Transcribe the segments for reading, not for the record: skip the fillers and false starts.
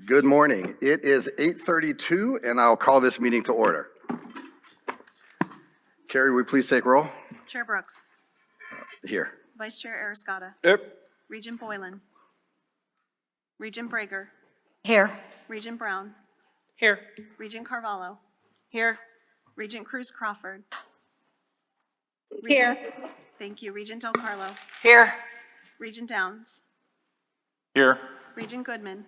Good morning. It is 8:32, and I'll call this meeting to order. Carrie, will you please take roll? Chair Brooks. Here. Vice Chair Ariscotta. Yep. Regent Boylan. Regent Brager. Here. Regent Brown. Here. Regent Carvalho. Here. Regent Cruz Crawford. Here. Thank you. Regent Del Carlo. Here. Regent Downs. Here. Regent Goodman.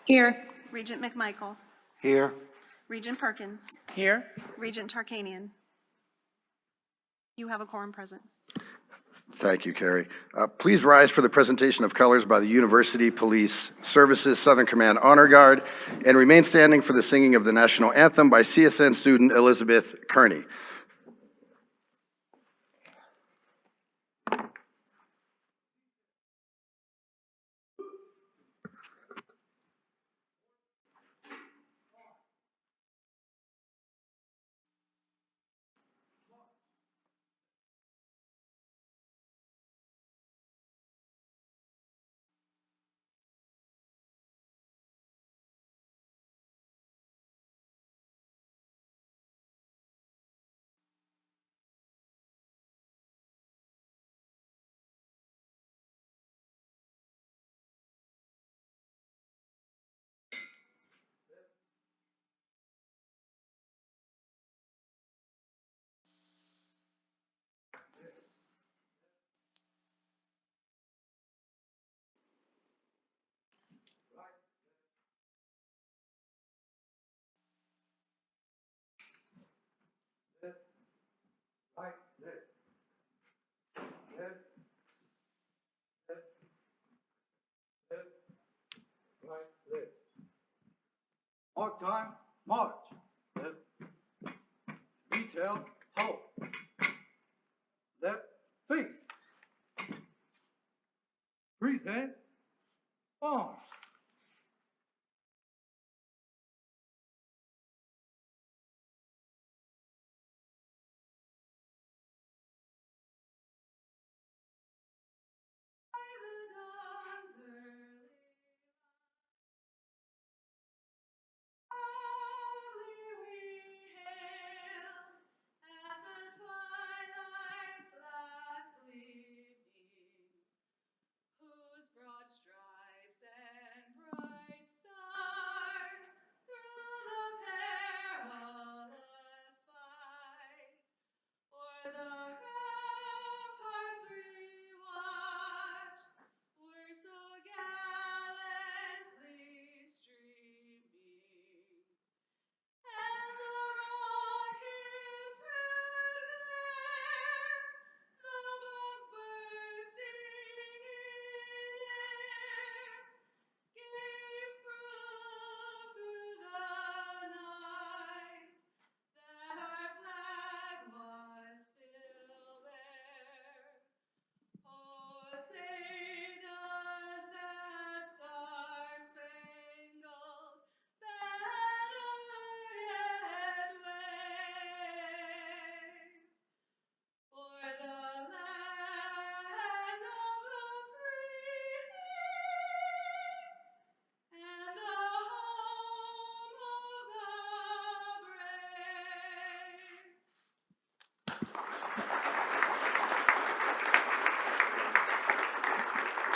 Here. Regent McMichael. Here. Regent Perkins. Here. Regent Tarkanian. You have a quorum present. Thank you, Carrie. Please rise for the presentation of colors by the University Police Services Southern Command Honor Guard, and remain standing for the singing of the national anthem by CSN student Elizabeth Kearney. Mark time, march. Left, detail, hold. Left, face. Present, arms.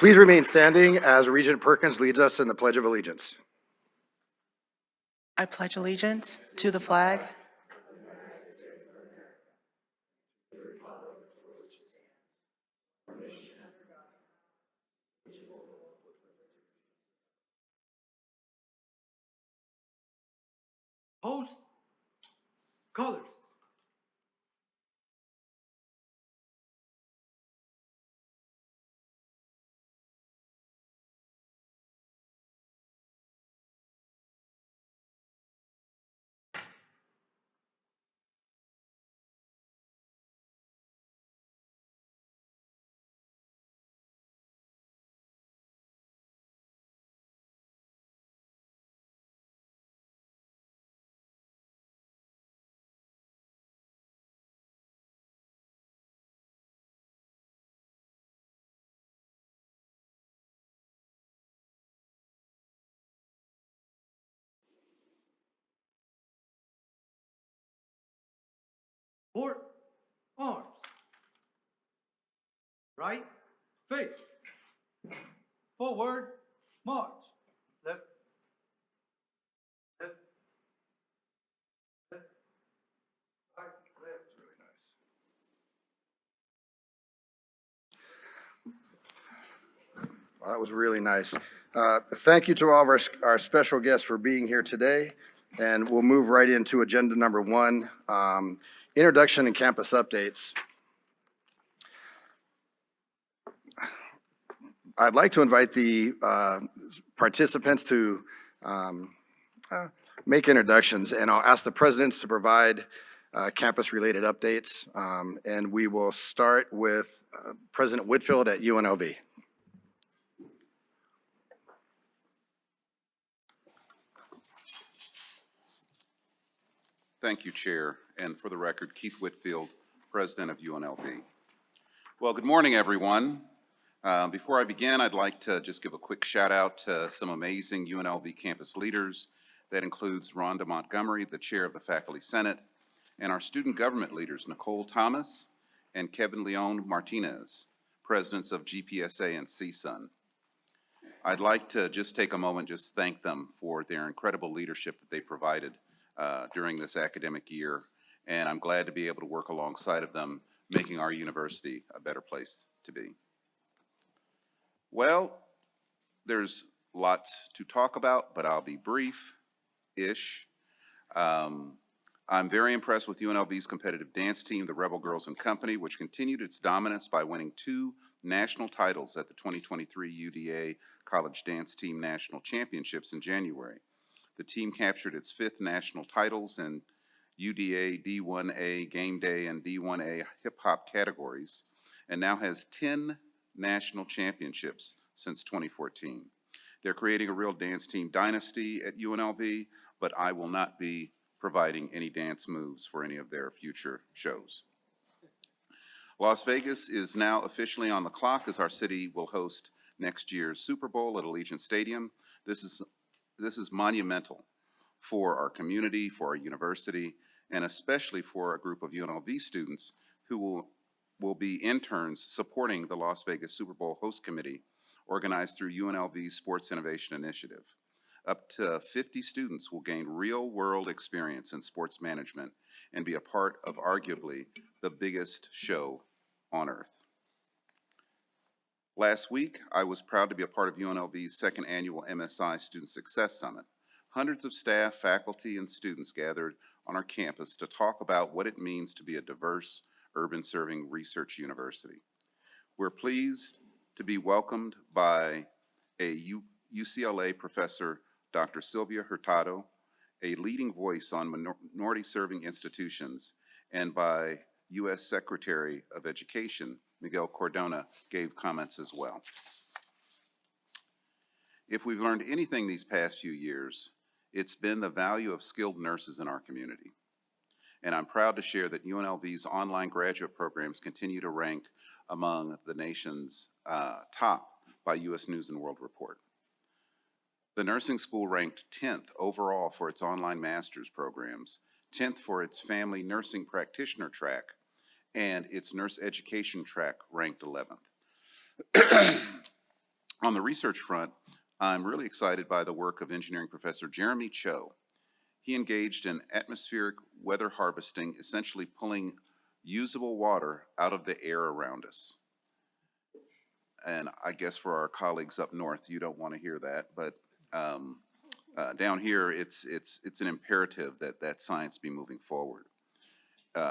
Please remain standing as Regent Perkins leads us in the Pledge of Allegiance. I pledge allegiance to the flag Post, colors. Port, arms. Right, face. Forward, march. Left, left, left, right, left. Really nice. Well, that was really nice. Thank you to all of our special guests for being here today. And we'll move right into agenda number 1, introduction and campus updates. I'd like to invite the participants to make introductions, and I'll ask the presidents to provide campus-related updates. And we will start with President Whitfield at UNLV. Thank you, Chair. And for the record, Keith Whitfield, President of UNLV. Well, good morning, everyone. Before I begin, I'd like to just give a quick shout out to some amazing UNLV campus leaders. That includes Rhonda Montgomery, the Chair of the Faculty Senate, and our student government leaders, Nicole Thomas and Kevin Leon Martinez, presidents of GPSA and CSUN. I'd like to just take a moment, just thank them for their incredible leadership that they provided during this academic year, and I'm glad to be able to work alongside of them, making our university a better place to be. Well, there's lots to talk about, but I'll be brief-ish. I'm very impressed with UNLV's competitive dance team, the Rebel Girls and Company, which continued its dominance by winning 2 national titles at the 2023 UDA College Dance Team National Championships in January. The team captured its 5th national titles in UDA, D1A, Game Day, and D1A Hip Hop categories, and now has 10 national championships since 2014. They're creating a real dance team dynasty at UNLV, but I will not be providing any dance moves for any of their future shows. Las Vegas is now officially on the clock as our city will host next year's Super Bowl at Allegiant Stadium. This is monumental for our community, for our university, and especially for a group of UNLV students who will be interns supporting the Las Vegas Super Bowl Host Committee organized through UNLV's Sports Innovation Initiative. Up to 50 students will gain real-world experience in sports management and be a part of arguably the biggest show on earth. Last week, I was proud to be a part of UNLV's 2nd annual MSI Student Success Summit. Hundreds of staff, faculty, and students gathered on our campus to talk about what it means to be a diverse, urban-serving research university. We're pleased to be welcomed by a UCLA professor, Dr. Sylvia Hurtado, a leading voice on minority-serving institutions, and by U.S. Secretary of Education, Miguel Cardona, gave comments as well. If we've learned anything these past few years, it's been the value of skilled nurses in our community. And I'm proud to share that UNLV's online graduate programs continue to rank among the nation's top by U.S. News and World Report. The nursing school ranked 10th overall for its online master's programs, 10th for its family nursing practitioner track, and its nurse education track ranked 11th. On the research front, I'm really excited by the work of engineering professor Jeremy Cho. He engaged in atmospheric weather harvesting, essentially pulling usable water out of the air around us. And I guess for our colleagues up north, you don't want to hear that, but down here, it's an imperative that that science be moving forward.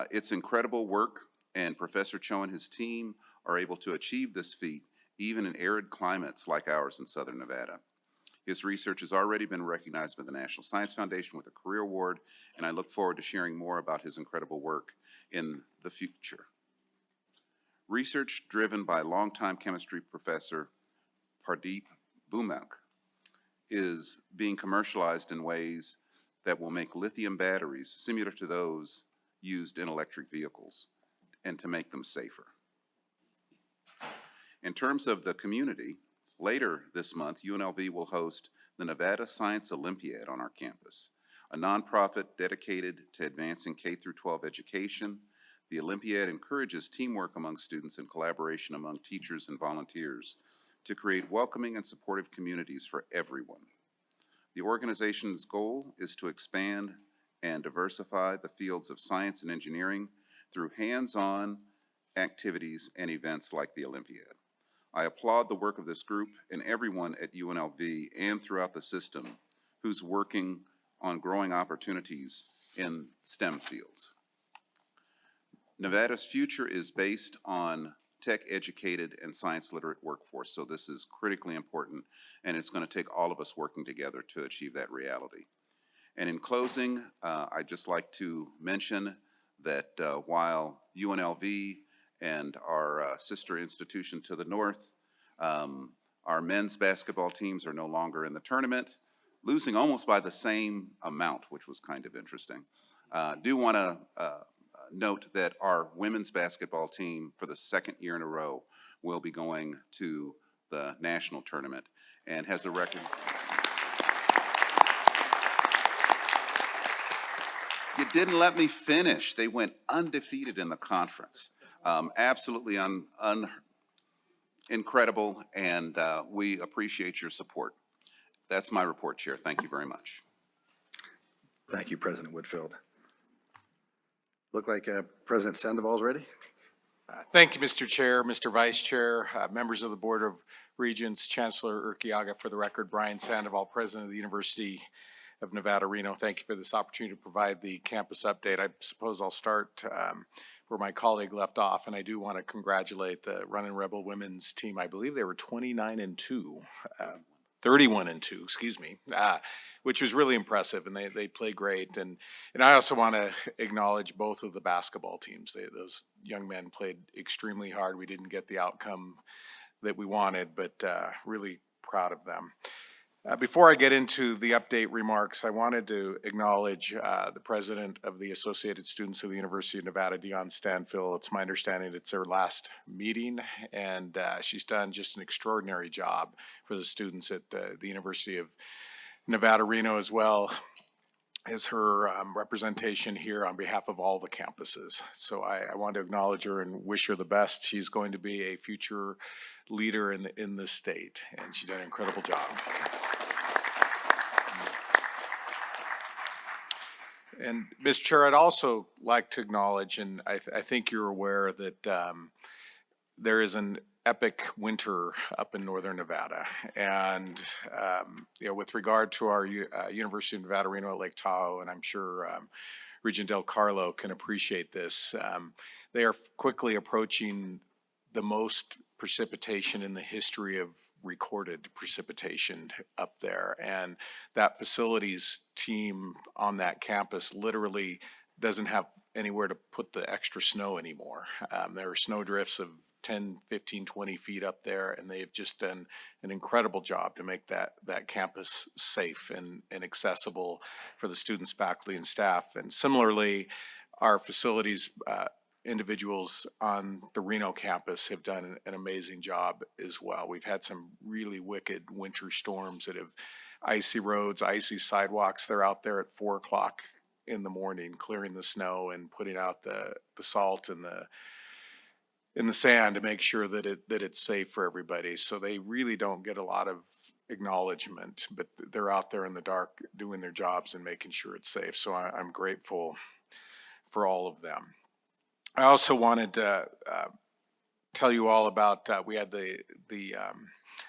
It's incredible work, and Professor Cho and his team are able to achieve this feat even in arid climates like ours in Southern Nevada. His research has already been recognized by the National Science Foundation with a Career Award, and I look forward to sharing more about his incredible work in the future. Research driven by longtime chemistry professor Pardeep Bhumak is being commercialized in ways that will make lithium batteries similar to those used in electric vehicles and to make them safer. In terms of the community, later this month, UNLV will host the Nevada Science Olympiad on our campus, a nonprofit dedicated to advancing K-12 education The Olympiad encourages teamwork among students and collaboration among teachers and volunteers to create welcoming and supportive communities for everyone. The organization's goal is to expand and diversify the fields of science and engineering through hands-on activities and events like the Olympiad. I applaud the work of this group and everyone at UNLV and throughout the system who's working on growing opportunities in STEM fields. Nevada's future is based on tech-educated and science-literate workforce, so this is critically important, and it's going to take all of us working together to achieve that reality. And in closing, I'd just like to mention that while UNLV and our sister institution to the north, our men's basketball teams are no longer in the tournament, losing almost by the same amount, which was kind of interesting. Do want to note that our women's basketball team, for the second year in a row, will be going to the national tournament and has a record. You didn't let me finish. They went undefeated in the conference. Absolutely incredible, and we appreciate your support. That's my report, Chair. Thank you very much. Thank you, President Whitfield. Look like President Sandoval's ready. Thank you, Mr. Chair, Mr. Vice Chair, members of the Board of Regents, Chancellor Urquiaga. For the record, Brian Sandoval, President of the University of Nevada, Reno. Thank you for this opportunity to provide the campus update. I suppose I'll start where my colleague left off, and I do want to congratulate the Runnin' Rebel women's team. I believe they were 29-2. 31-2, excuse me, which was really impressive, and they played great. And I also want to acknowledge both of the basketball teams. Those young men played extremely hard. We didn't get the outcome that we wanted, but really proud of them. Before I get into the update remarks, I wanted to acknowledge the president of the Associated Students of the University of Nevada, Dionne Stanfill. It's my understanding it's her last meeting, and she's done just an extraordinary job for the students at the University of Nevada, Reno, as well as her representation here on behalf of all the campuses. So I want to acknowledge her and wish her the best. She's going to be a future leader in the state, and she's done an incredible job. And Ms. Chair, I'd also like to acknowledge, and I think you're aware that there is an epic winter up in northern Nevada. And with regard to our University of Nevada, Reno at Lake Tahoe, and I'm sure Regent Del Carlo can appreciate this, they are quickly approaching the most precipitation in the history of recorded precipitation up there. And that facilities team on that campus literally doesn't have anywhere to put the extra snow anymore. There are snow drifts of 10, 15, 20 feet up there, and they've just done an incredible job to make that campus safe and accessible for the students, faculty, and staff. And similarly, our facilities individuals on the Reno campus have done an amazing job as well. We've had some really wicked winter storms that have icy roads, icy sidewalks. They're out there at 4 o'clock in the morning clearing the snow and putting out the salt and in the sand to make sure that it's safe for everybody. So they really don't get a lot of acknowledgement, but they're out there in the dark doing their jobs and making sure it's safe. So I'm grateful for all of them. I also wanted to tell you all about, we had the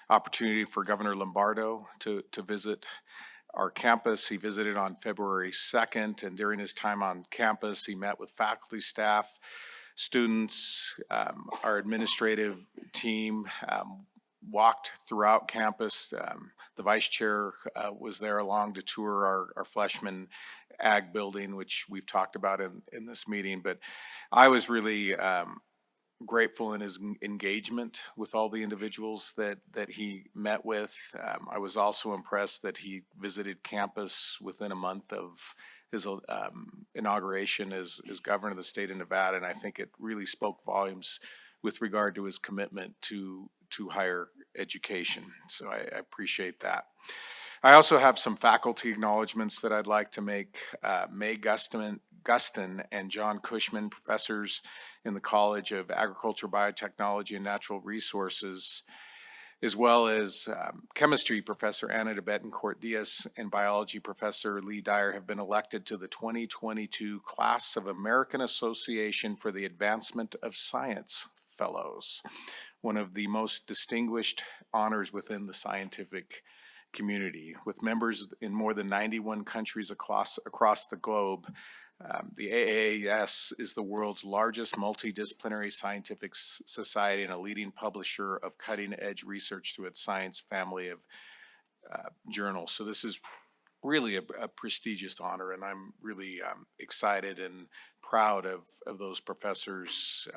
opportunity for Governor Lombardo to visit our campus. He visited on February 2nd, and during his time on campus, he met with faculty, staff, students, our administrative team, walked throughout campus. The vice chair was there along to tour our freshman ag building, which we've talked about in this meeting. But I was really grateful in his engagement with all the individuals that he met with. I was also impressed that he visited campus within a month of his inauguration as governor of the state of Nevada, and I think it really spoke volumes with regard to his commitment to higher education. So I appreciate that. I also have some faculty acknowledgements that I'd like to make. May Gustin and John Cushman, professors in the College of Agriculture, Biotechnology, and Natural Resources, as well as chemistry professor Anna de Betancourt-Diaz and biology professor Lee Dyer have been elected to the 2022 Class of American Association for the Advancement of Science Fellows, one of the most distinguished honors within the scientific community. With members in more than 91 countries across the globe, the AAAS is the world's largest multidisciplinary scientific society and a leading publisher of cutting-edge research through its science family of journals. So this is really a prestigious honor, and I'm really excited and proud of those professors'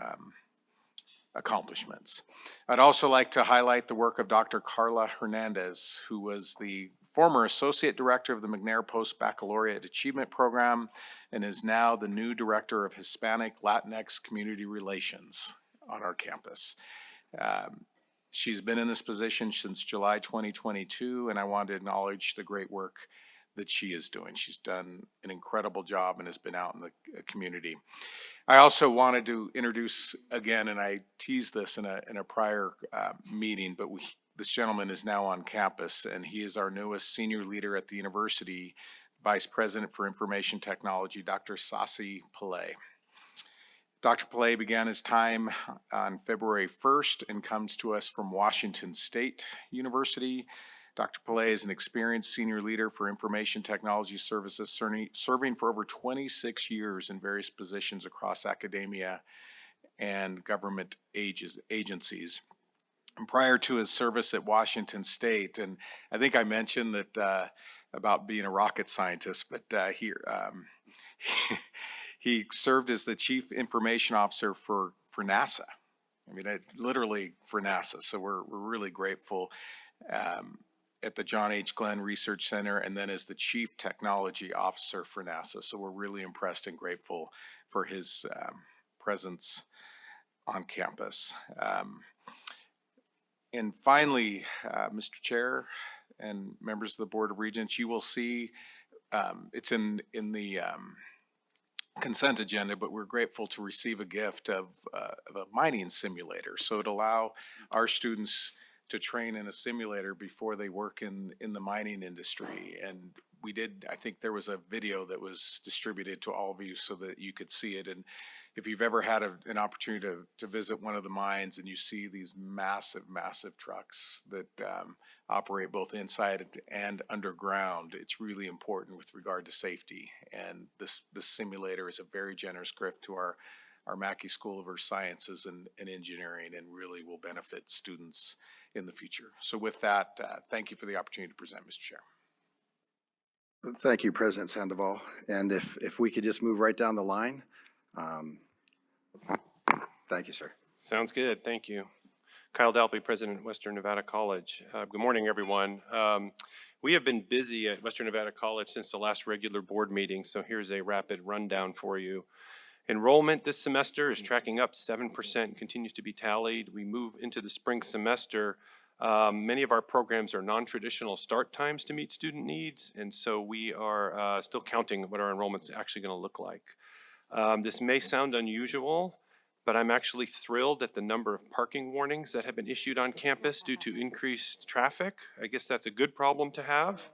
accomplishments. I'd also like to highlight the work of Dr. Carla Hernandez, who was the former Associate Director of the McNair Post-Baccalaureate Achievement Program and is now the new Director of Hispanic Latinx Community Relations on our campus. She's been in this position since July 2022, and I want to acknowledge the great work that she is doing. She's done an incredible job and has been out in the community. I also wanted to introduce again, and I teased this in a prior meeting, but this gentleman is now on campus, and he is our newest senior leader at the university, Vice President for Information Technology, Dr. Sasi Pillay. Dr. Pillay began his time on February 1st and comes to us from Washington State University. Dr. Pillay is an experienced senior leader for information technology services, serving for over 26 years in various positions across academia and government agencies. And prior to his service at Washington State, and I think I mentioned that about being a rocket scientist, but he served as the Chief Information Officer for NASA. I mean, literally for NASA. So we're really grateful at the John H. Glenn Research Center, and then as the Chief Technology Officer for NASA. So we're really impressed and grateful for his presence on campus. And finally, Mr. Chair and members of the Board of Regents, you will see it's in the consent agenda, but we're grateful to receive a gift of a mining simulator. So it'll allow our students to train in a simulator before they work in the mining industry. And we did, I think there was a video that was distributed to all of you so that you could see it. And if you've ever had an opportunity to visit one of the mines and you see these massive trucks that operate both inside and underground, it's really important with regard to safety. And this simulator is a very generous gift to our Mackey School of Earth Sciences and Engineering, and really will benefit students in the future. So with that, thank you for the opportunity to present, Mr. Chair. Thank you, President Sandoval. And if we could just move right down the line. Thank you, sir. Sounds good. Thank you. Kyle Dalby, President, Western Nevada College. Good morning, everyone. We have been busy at Western Nevada College since the last regular board meeting, so here's a rapid rundown for you. Enrollment this semester is tracking up 7% and continues to be tallied. We move into the spring semester. Many of our programs are non-traditional start times to meet student needs, and so we are still counting what our enrollment's actually going to look like. This may sound unusual, but I'm actually thrilled at the number of parking warnings that have been issued on campus due to increased traffic. I guess that's a good problem to have.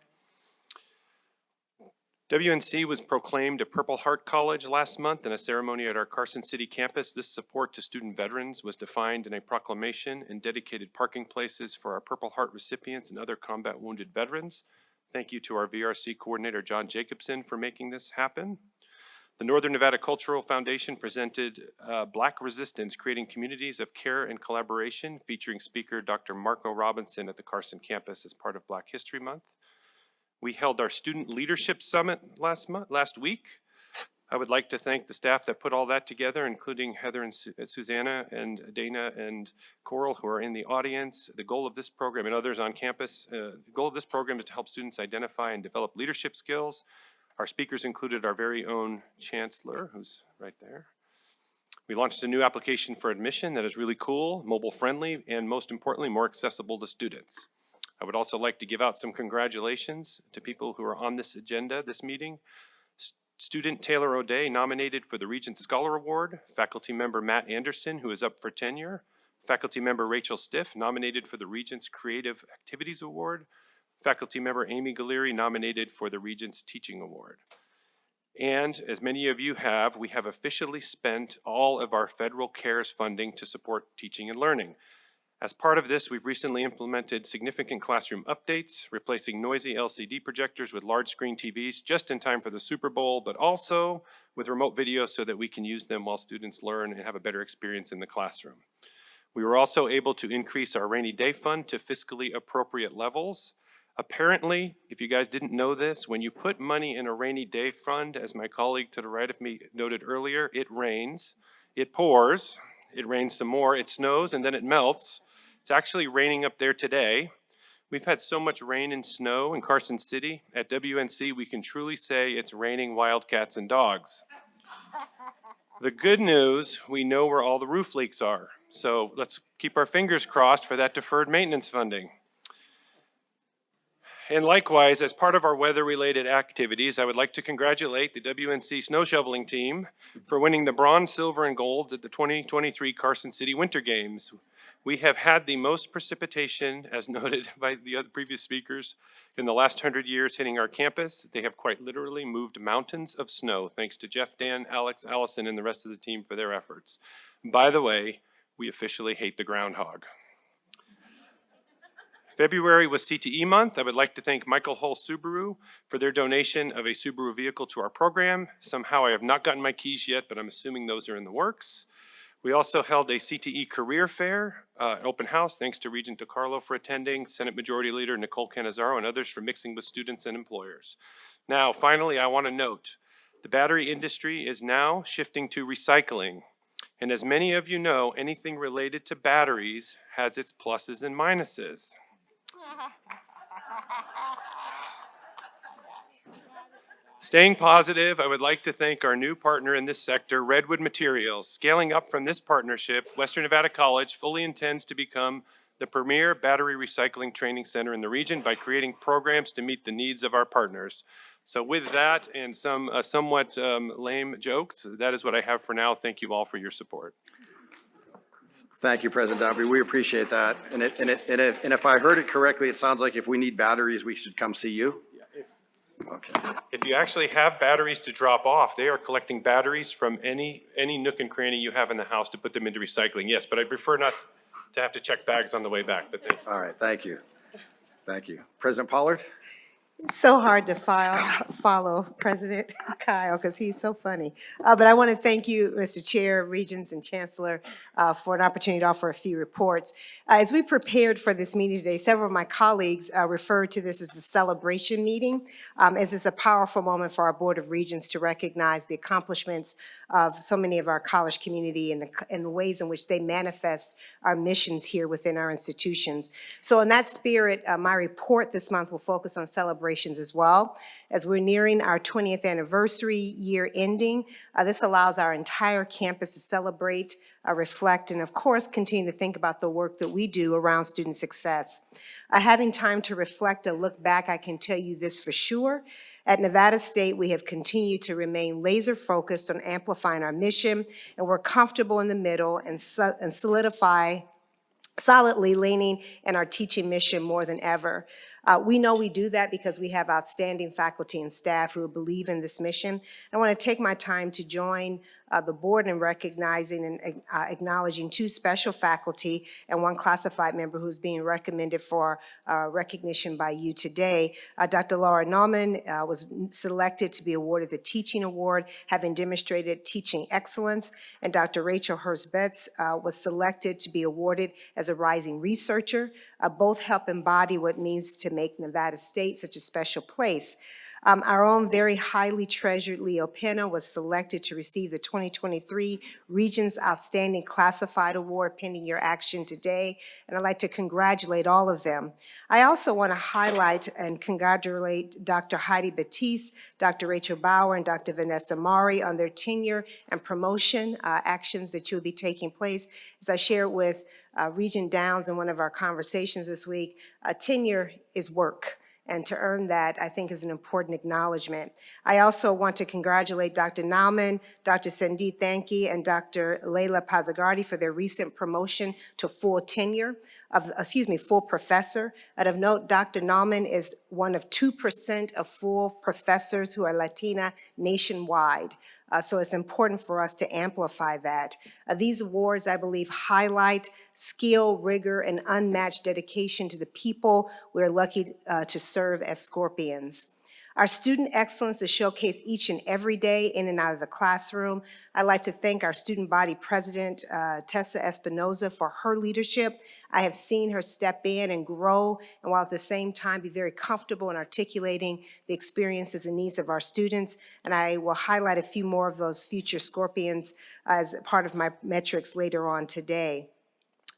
WNC was proclaimed a Purple Heart College last month in a ceremony at our Carson City campus. This support to student veterans was defined in a proclamation and dedicated parking places for our Purple Heart recipients and other combat wounded veterans. Thank you to our VRC coordinator, John Jacobson, for making this happen. The Northern Nevada Cultural Foundation presented Black Resistance, Creating Communities of Care and Collaboration, featuring speaker Dr. Marco Robinson at the Carson campus as part of Black History Month. We held our Student Leadership Summit last week. I would like to thank the staff that put all that together, including Heather and Susanna and Dana and Coral, who are in the audience. The goal of this program and others on campus, the goal of this program is to help students identify and develop leadership skills. Our speakers included our very own Chancellor, who's right there. We launched a new application for admission that is really cool, mobile friendly, and most importantly, more accessible to students. I would also like to give out some congratulations to people who are on this agenda this meeting. Student Taylor O'Day nominated for the Regents Scholar Award, faculty member Matt Anderson, who is up for tenure, faculty member Rachel Stiff nominated for the Regents Creative Activities Award, faculty member Amy Galeri nominated for the Regents Teaching Award. And as many of you have, we have officially spent all of our federal CARES funding to support teaching and learning. As part of this, we've recently implemented significant classroom updates, replacing noisy LCD projectors with large screen TVs just in time for the Super Bowl, but also with remote video so that we can use them while students learn and have a better experience in the classroom. We were also able to increase our rainy day fund to fiscally appropriate levels. Apparently, if you guys didn't know this, when you put money in a rainy day fund, as my colleague to the right of me noted earlier, it rains, it pours, it rains some more, it snows, and then it melts. It's actually raining up there today. We've had so much rain and snow in Carson City. At WNC, we can truly say it's raining wildcats and dogs. The good news, we know where all the roof leaks are. So let's keep our fingers crossed for that deferred maintenance funding. And likewise, as part of our weather-related activities, I would like to congratulate the WNC snow shoveling team for winning the bronze, silver, and gold at the 2023 Carson City Winter Games. We have had the most precipitation, as noted by the other previous speakers, in the last 100 years hitting our campus. They have quite literally moved mountains of snow, thanks to Jeff, Dan, Alex, Allison, and the rest of the team for their efforts. By the way, we officially hate the groundhog. February was CTE month. I would like to thank Michael Hull Subaru for their donation of a Subaru vehicle to our program. Somehow I have not gotten my keys yet, but I'm assuming those are in the works. We also held a CTE career fair, open house, thanks to Regent DiCarlo for attending, Senate Majority Leader Nicole Cannizzaro, and others for mixing with students and employers. Now, finally, I want to note, the battery industry is now shifting to recycling. And as many of you know, anything related to batteries has its pluses and minuses. Staying positive, I would like to thank our new partner in this sector, Redwood Materials. Scaling up from this partnership, Western Nevada College fully intends to become the premier battery recycling training center in the region by creating programs to meet the needs of our partners. So with that and some somewhat lame jokes, that is what I have for now. Thank you all for your support. Thank you, President Dobry. We appreciate that. And if I heard it correctly, it sounds like if we need batteries, we should come see you? Okay. If you actually have batteries to drop off, they are collecting batteries from any nook and cranny you have in the house to put them into recycling. Yes, but I prefer not to have to check bags on the way back, but thank you. All right, thank you. Thank you. President Pollard? It's so hard to follow President Kyle because he's so funny. But I want to thank you, Mr. Chair, Regents, and Chancellor, for an opportunity to offer a few reports. As we prepared for this meeting today, several of my colleagues referred to this as the celebration meeting, as it's a powerful moment for our Board of Regents to recognize the accomplishments of so many of our college community and the ways in which they manifest our missions here within our institutions. So in that spirit, my report this month will focus on celebrations as well. As we're nearing our 20th anniversary year ending, this allows our entire campus to celebrate, reflect, and of course, continue to think about the work that we do around student success. Having time to reflect and look back, I can tell you this for sure. At Nevada State, we have continued to remain laser focused on amplifying our mission, and we're comfortable in the middle and solidly leaning in our teaching mission more than ever. We know we do that because we have outstanding faculty and staff who believe in this mission. I want to take my time to join the board in recognizing and acknowledging two special faculty and one classified member who's being recommended for recognition by you today. Dr. Laura Nauman was selected to be awarded the Teaching Award, having demonstrated teaching excellence, and Dr. Rachel Hurst-Betts was selected to be awarded as a rising researcher. Both help embody what it means to make Nevada State such a special place. Our own very highly treasured Leo Pena was selected to receive the 2023 Regents Outstanding Classified Award pending your action today, and I'd like to congratulate all of them. I also want to highlight and congratulate Dr. Heidi Batiste, Dr. Rachel Bauer, and Dr. Vanessa Mari on their tenure and promotion actions that will be taking place. As I shared with Regent Downs in one of our conversations this week, tenure is work. And to earn that, I think, is an important acknowledgement. I also want to congratulate Dr. Nauman, Dr. Sandeep Thanki, and Dr. Leila Pazagardi for their recent promotion to full professor. And of note, Dr. Nauman is one of 2% of full professors who are Latina nationwide. So it's important for us to amplify that. These awards, I believe, highlight skill, rigor, and unmatched dedication to the people we're lucky to serve as Scorpions. Our student excellence is showcased each and every day in and out of the classroom. I'd like to thank our student body president, Tessa Espinoza, for her leadership. I have seen her step in and grow, and while at the same time be very comfortable in articulating the experiences and needs of our students. And I will highlight a few more of those future Scorpions as part of my metrics later on today.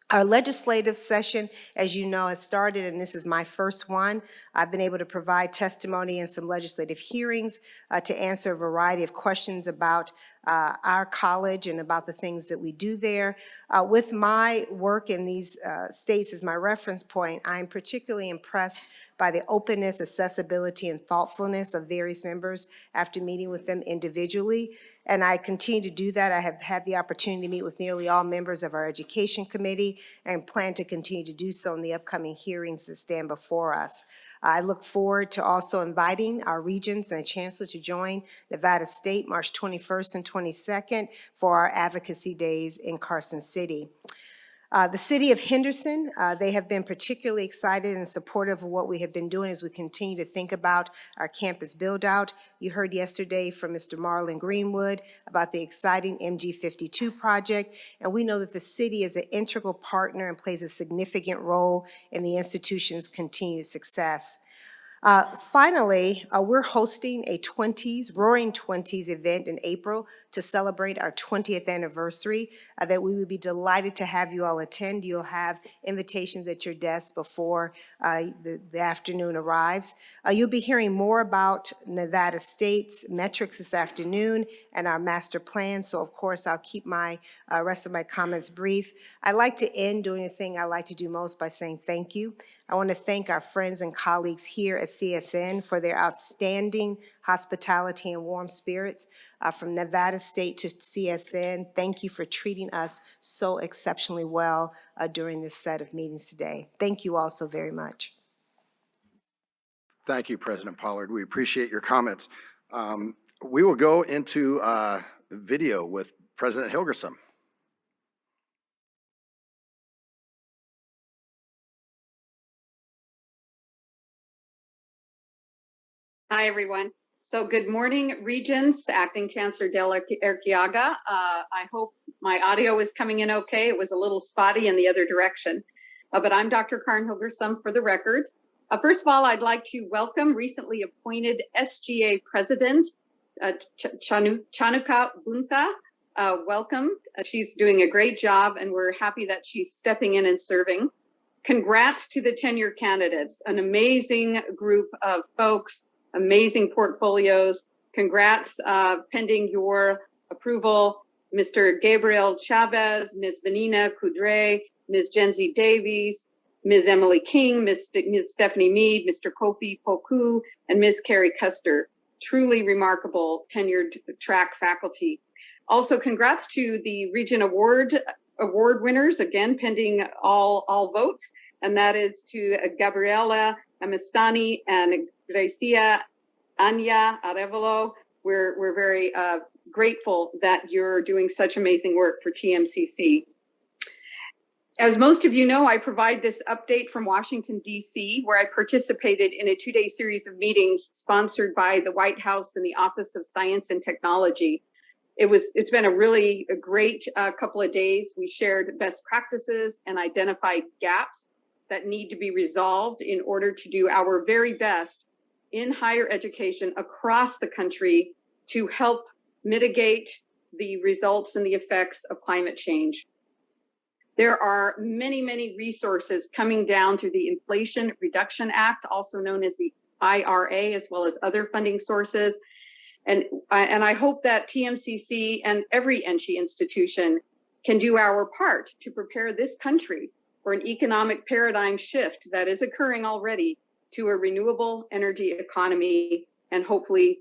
Our legislative session, as you know, has started, and this is my first one. I've been able to provide testimony in some legislative hearings to answer a variety of questions about our college and about the things that we do there. With my work in these states as my reference point, I'm particularly impressed by the openness, accessibility, and thoughtfulness of various members after meeting with them individually. And I continue to do that. I have had the opportunity to meet with nearly all members of our Education Committee and plan to continue to do so in the upcoming hearings that stand before us. I look forward to also inviting our regents and the chancellor to join Nevada State March 21st and 22nd for our advocacy days in Carson City. The city of Henderson, they have been particularly excited and supportive of what we have been doing as we continue to think about our campus build-out. You heard yesterday from Mr. Marlon Greenwood about the exciting MG52 project, and we know that the city is an integral partner and plays a significant role in the institution's continued success. Finally, we're hosting a Roaring 20s event in April to celebrate our 20th anniversary that we would be delighted to have you all attend. You'll have invitations at your desk before the afternoon arrives. You'll be hearing more about Nevada State's metrics this afternoon and our master plan, so of course I'll keep my rest of my comments brief. I like to end doing the thing I like to do most by saying thank you. I want to thank our friends and colleagues here at CSN for their outstanding hospitality and warm spirits. From Nevada State to CSN, thank you for treating us so exceptionally well during this set of meetings today. Thank you all so very much. Thank you, President Pollard. We appreciate your comments. We will go into video with President Hilgersom. Hi, everyone. So good morning, Regents, Acting Chancellor Del Arqueaga. I hope my audio is coming in okay. It was a little spotty in the other direction, but I'm Dr. Karen Hilgersom for the record. First of all, I'd like to welcome recently appointed SGA President, Chanuka Bunta. Welcome. She's doing a great job, and we're happy that she's stepping in and serving. Congrats to the tenure candidates, an amazing group of folks, amazing portfolios. Congrats, pending your approval, Mr. Gabriel Chavez, Ms. Vanina Kudre, Ms. Jenzy Davies, Ms. Emily King, Ms. Stephanie Mead, Mr. Kofi Poku, and Ms. Carrie Custer. Truly remarkable tenured track faculty. Also, congrats to the Regent Award winners, again, pending all votes, and that is to Gabriela Amistani and Gracia Anya Arevalo. We're very grateful that you're doing such amazing work for TMCC. As most of you know, I provide this update from Washington, D.C., where I participated in a 2-day series of meetings sponsored by the White House and the Office of Science and Technology. It's been a great couple of days. We shared best practices and identified gaps that need to be resolved in order to do our very best in higher education across the country to help mitigate the results and the effects of climate change. There are many, many resources coming down through the Inflation Reduction Act, also known as the IRA, as well as other funding sources. And I hope that TMCC and every NSHE institution can do our part to prepare this country for an economic paradigm shift that is occurring already to a renewable energy economy, and hopefully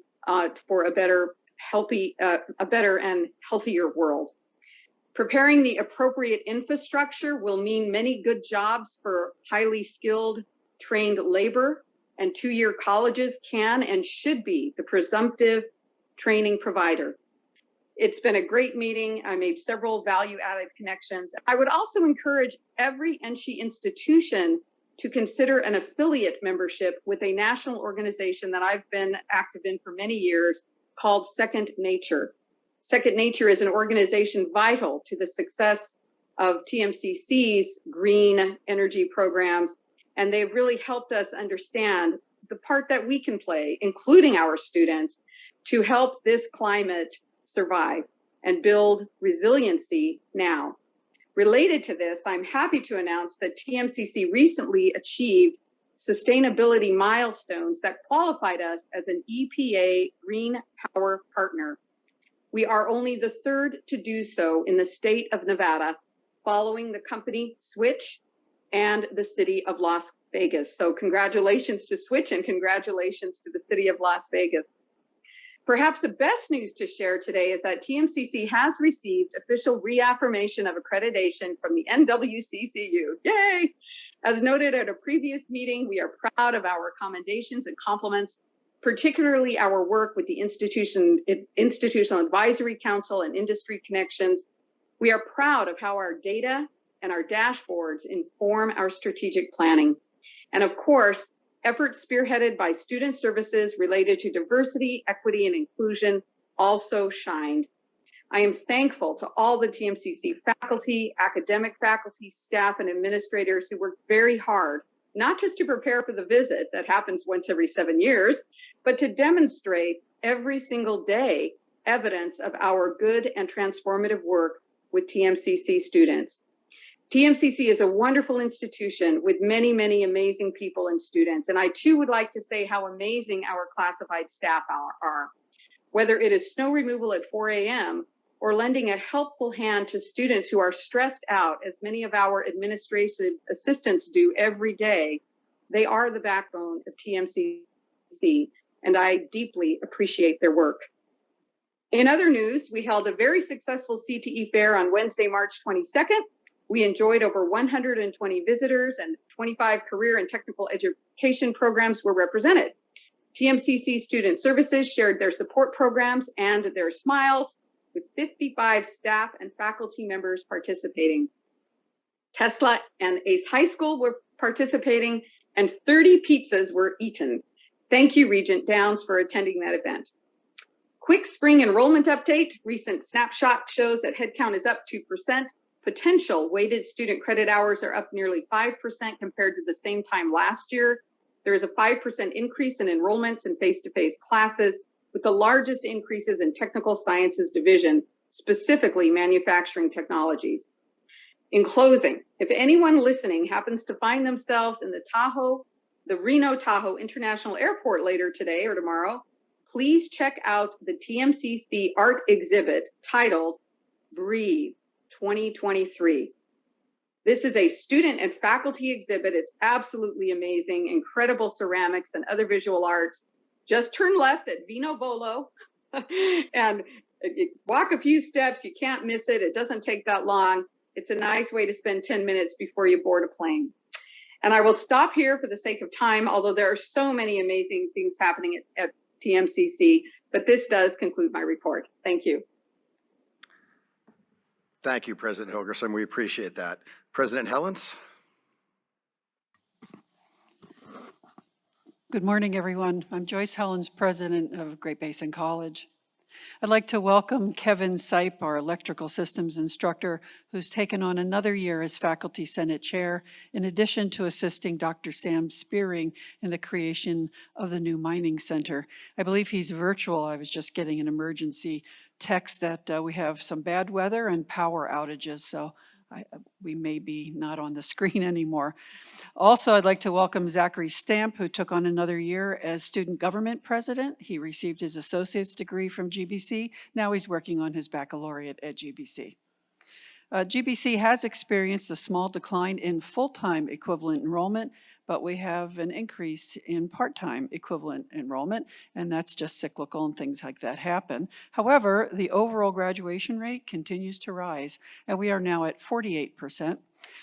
for a better and healthier world. Preparing the appropriate infrastructure will mean many good jobs for highly skilled, trained labor, and two-year colleges can and should be the presumptive training provider. It's been a great meeting. I made several value-added connections. I would also encourage every NSHE institution to consider an affiliate membership with a national organization that I've been active in for many years called Second Nature. Second Nature is an organization vital to the success of TMCC's green energy programs, and they've really helped us understand the part that we can play, including our students, to help this climate survive and build resiliency now. Related to this, I'm happy to announce that TMCC recently achieved sustainability milestones that qualified us as an EPA Green Power Partner. We are only the third to do so in the state of Nevada, following the company Switch and the city of Las Vegas. So congratulations to Switch and congratulations to the city of Las Vegas. Perhaps the best news to share today is that TMCC has received official reaffirmation of accreditation from the NWCCU. Yay! As noted at a previous meeting, we are proud of our commendations and compliments, particularly our work with the Institutional Advisory Council and Industry Connections. We are proud of how our data and our dashboards inform our strategic planning. And of course, efforts spearheaded by student services related to diversity, equity, and inclusion also shined. I am thankful to all the TMCC faculty, academic faculty, staff, and administrators who worked very hard, not just to prepare for the visit that happens once every 7 years, but to demonstrate every single day evidence of our good and transformative work with TMCC students. TMCC is a wonderful institution with many, many amazing people and students. And I too would like to say how amazing our classified staff are. Whether it is snow removal at 4 a.m. or lending a helpful hand to students who are stressed out, as many of our administrative assistants do every day, they are the backbone of TMCC, and I deeply appreciate their work. In other news, we held a very successful CTE fair on Wednesday, March 22nd. We enjoyed over 120 visitors and 25 career and technical education programs were represented. TMCC Student Services shared their support programs and their smiles with 55 staff and faculty members participating. Tesla and Ace High School were participating and 30 pizzas were eaten. Thank you, Regent Downs, for attending that event. Quick spring enrollment update. Recent snapshot shows that headcount is up 2%. Potential weighted student credit hours are up nearly 5% compared to the same time last year. There is a 5% increase in enrollments in face-to-face classes, with the largest increases in technical sciences division, specifically manufacturing technologies. In closing, if anyone listening happens to find themselves in the Reno Tahoe International Airport later today or tomorrow, please check out the TMCC art exhibit titled Breathe 2023. This is a student and faculty exhibit. It's absolutely amazing, incredible ceramics and other visual arts. Just turn left at Vino Volo and walk a few steps. You can't miss it. It doesn't take that long. It's a nice way to spend 10 minutes before you board a plane. And I will stop here for the sake of time, although there are so many amazing things happening at TMCC, but this does conclude my report. Thank you. Thank you, President Hilgerson. We appreciate that. President Helens? Good morning, everyone. I'm Joyce Helens, president of Great Basin College. I'd like to welcome Kevin Sipe, our electrical systems instructor, who's taken on another year as faculty senate chair, in addition to assisting Dr. Sam Spearing in the creation of the new mining center. I believe he's virtual. I was just getting an emergency text that we have some bad weather and power outages, so we may be not on the screen anymore. Also, I'd like to welcome Zachary Stamp, who took on another year as student government president. He received his associate's degree from GBC. Now he's working on his baccalaureate at GBC. GBC has experienced a small decline in full-time equivalent enrollment, but we have an increase in part-time equivalent enrollment, and that's just cyclical and things like that happen. However, the overall graduation rate continues to rise, and we are now at 48%.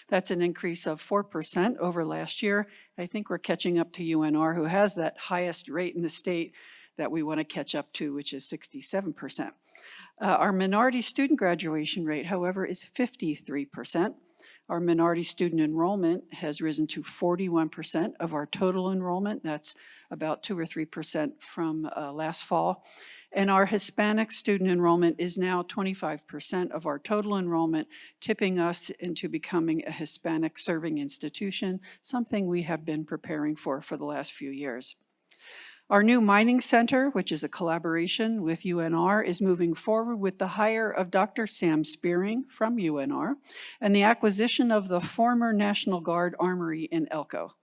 That's an increase of 4% over last year. I think we're catching up to UNR, who has that highest rate in the state that we want to catch up to, which is 67%. Our minority student graduation rate, however, is 53%. Our minority student enrollment has risen to 41% of our total enrollment. That's about 2 or 3% from last fall. And our Hispanic student enrollment is now 25% of our total enrollment, tipping us into becoming a Hispanic serving institution, something we have been preparing for the last few years. Our new mining center, which is a collaboration with UNR, is moving forward with the hire of Dr. Sam Spearing from UNR and the acquisition of the former National Guard Armory in Elko.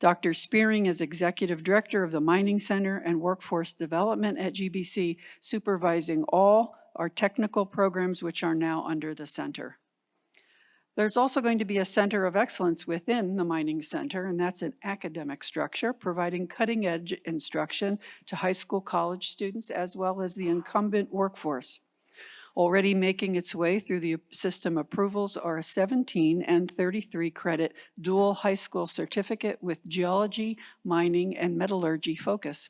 Dr. Spearing is Executive Director of the Mining Center and Workforce Development at GBC, supervising all our technical programs which are now under the center. There's also going to be a center of excellence within the mining center, and that's an academic structure providing cutting-edge instruction to high school, college students, as well as the incumbent workforce. Already making its way through the system approvals are a 17 and 33 credit dual high school certificate with geology, mining, and metallurgy focus.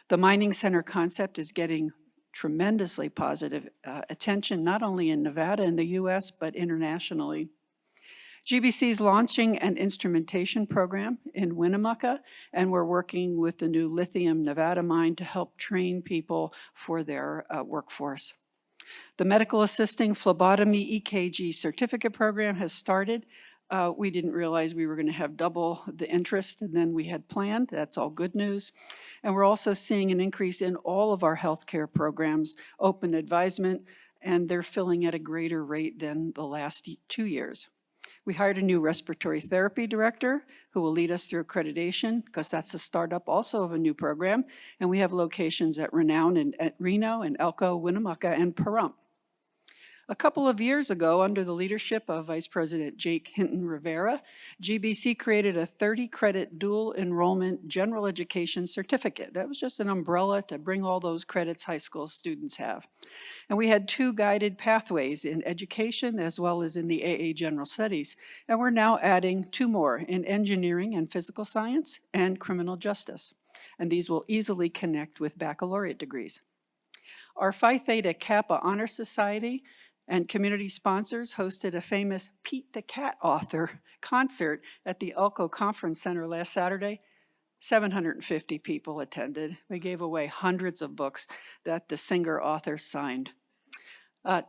The mining center concept is getting tremendously positive attention, not only in Nevada and the US, but internationally. GBC is launching an instrumentation program in Winnemucca, and we're working with the new lithium Nevada mine to help train people for their workforce. The medical assisting phlebotomy EKG certificate program has started. We didn't realize we were going to have double the interest than we had planned. That's all good news. And we're also seeing an increase in all of our healthcare programs, open advisement, and they're filling at a greater rate than the last 2 years. We hired a new respiratory therapy director who will lead us through accreditation, because that's the startup also of a new program. And we have locations at Reno and Elko, Winnemucca, and Pahrump. A couple of years ago, under the leadership of Vice President Jake Hinton Rivera, GBC created a 30-credit dual enrollment general education certificate. That was just an umbrella to bring all those credits high school students have. And we had 2 guided pathways in education as well as in the AA General Studies. And we're now adding 2 more in engineering and physical science and criminal justice. And these will easily connect with baccalaureate degrees. Our Phi Theta Kappa Honor Society and community sponsors hosted a famous Pete the Cat author concert at the Elko Conference Center last Saturday. 750 people attended. We gave away hundreds of books that the singer-author signed.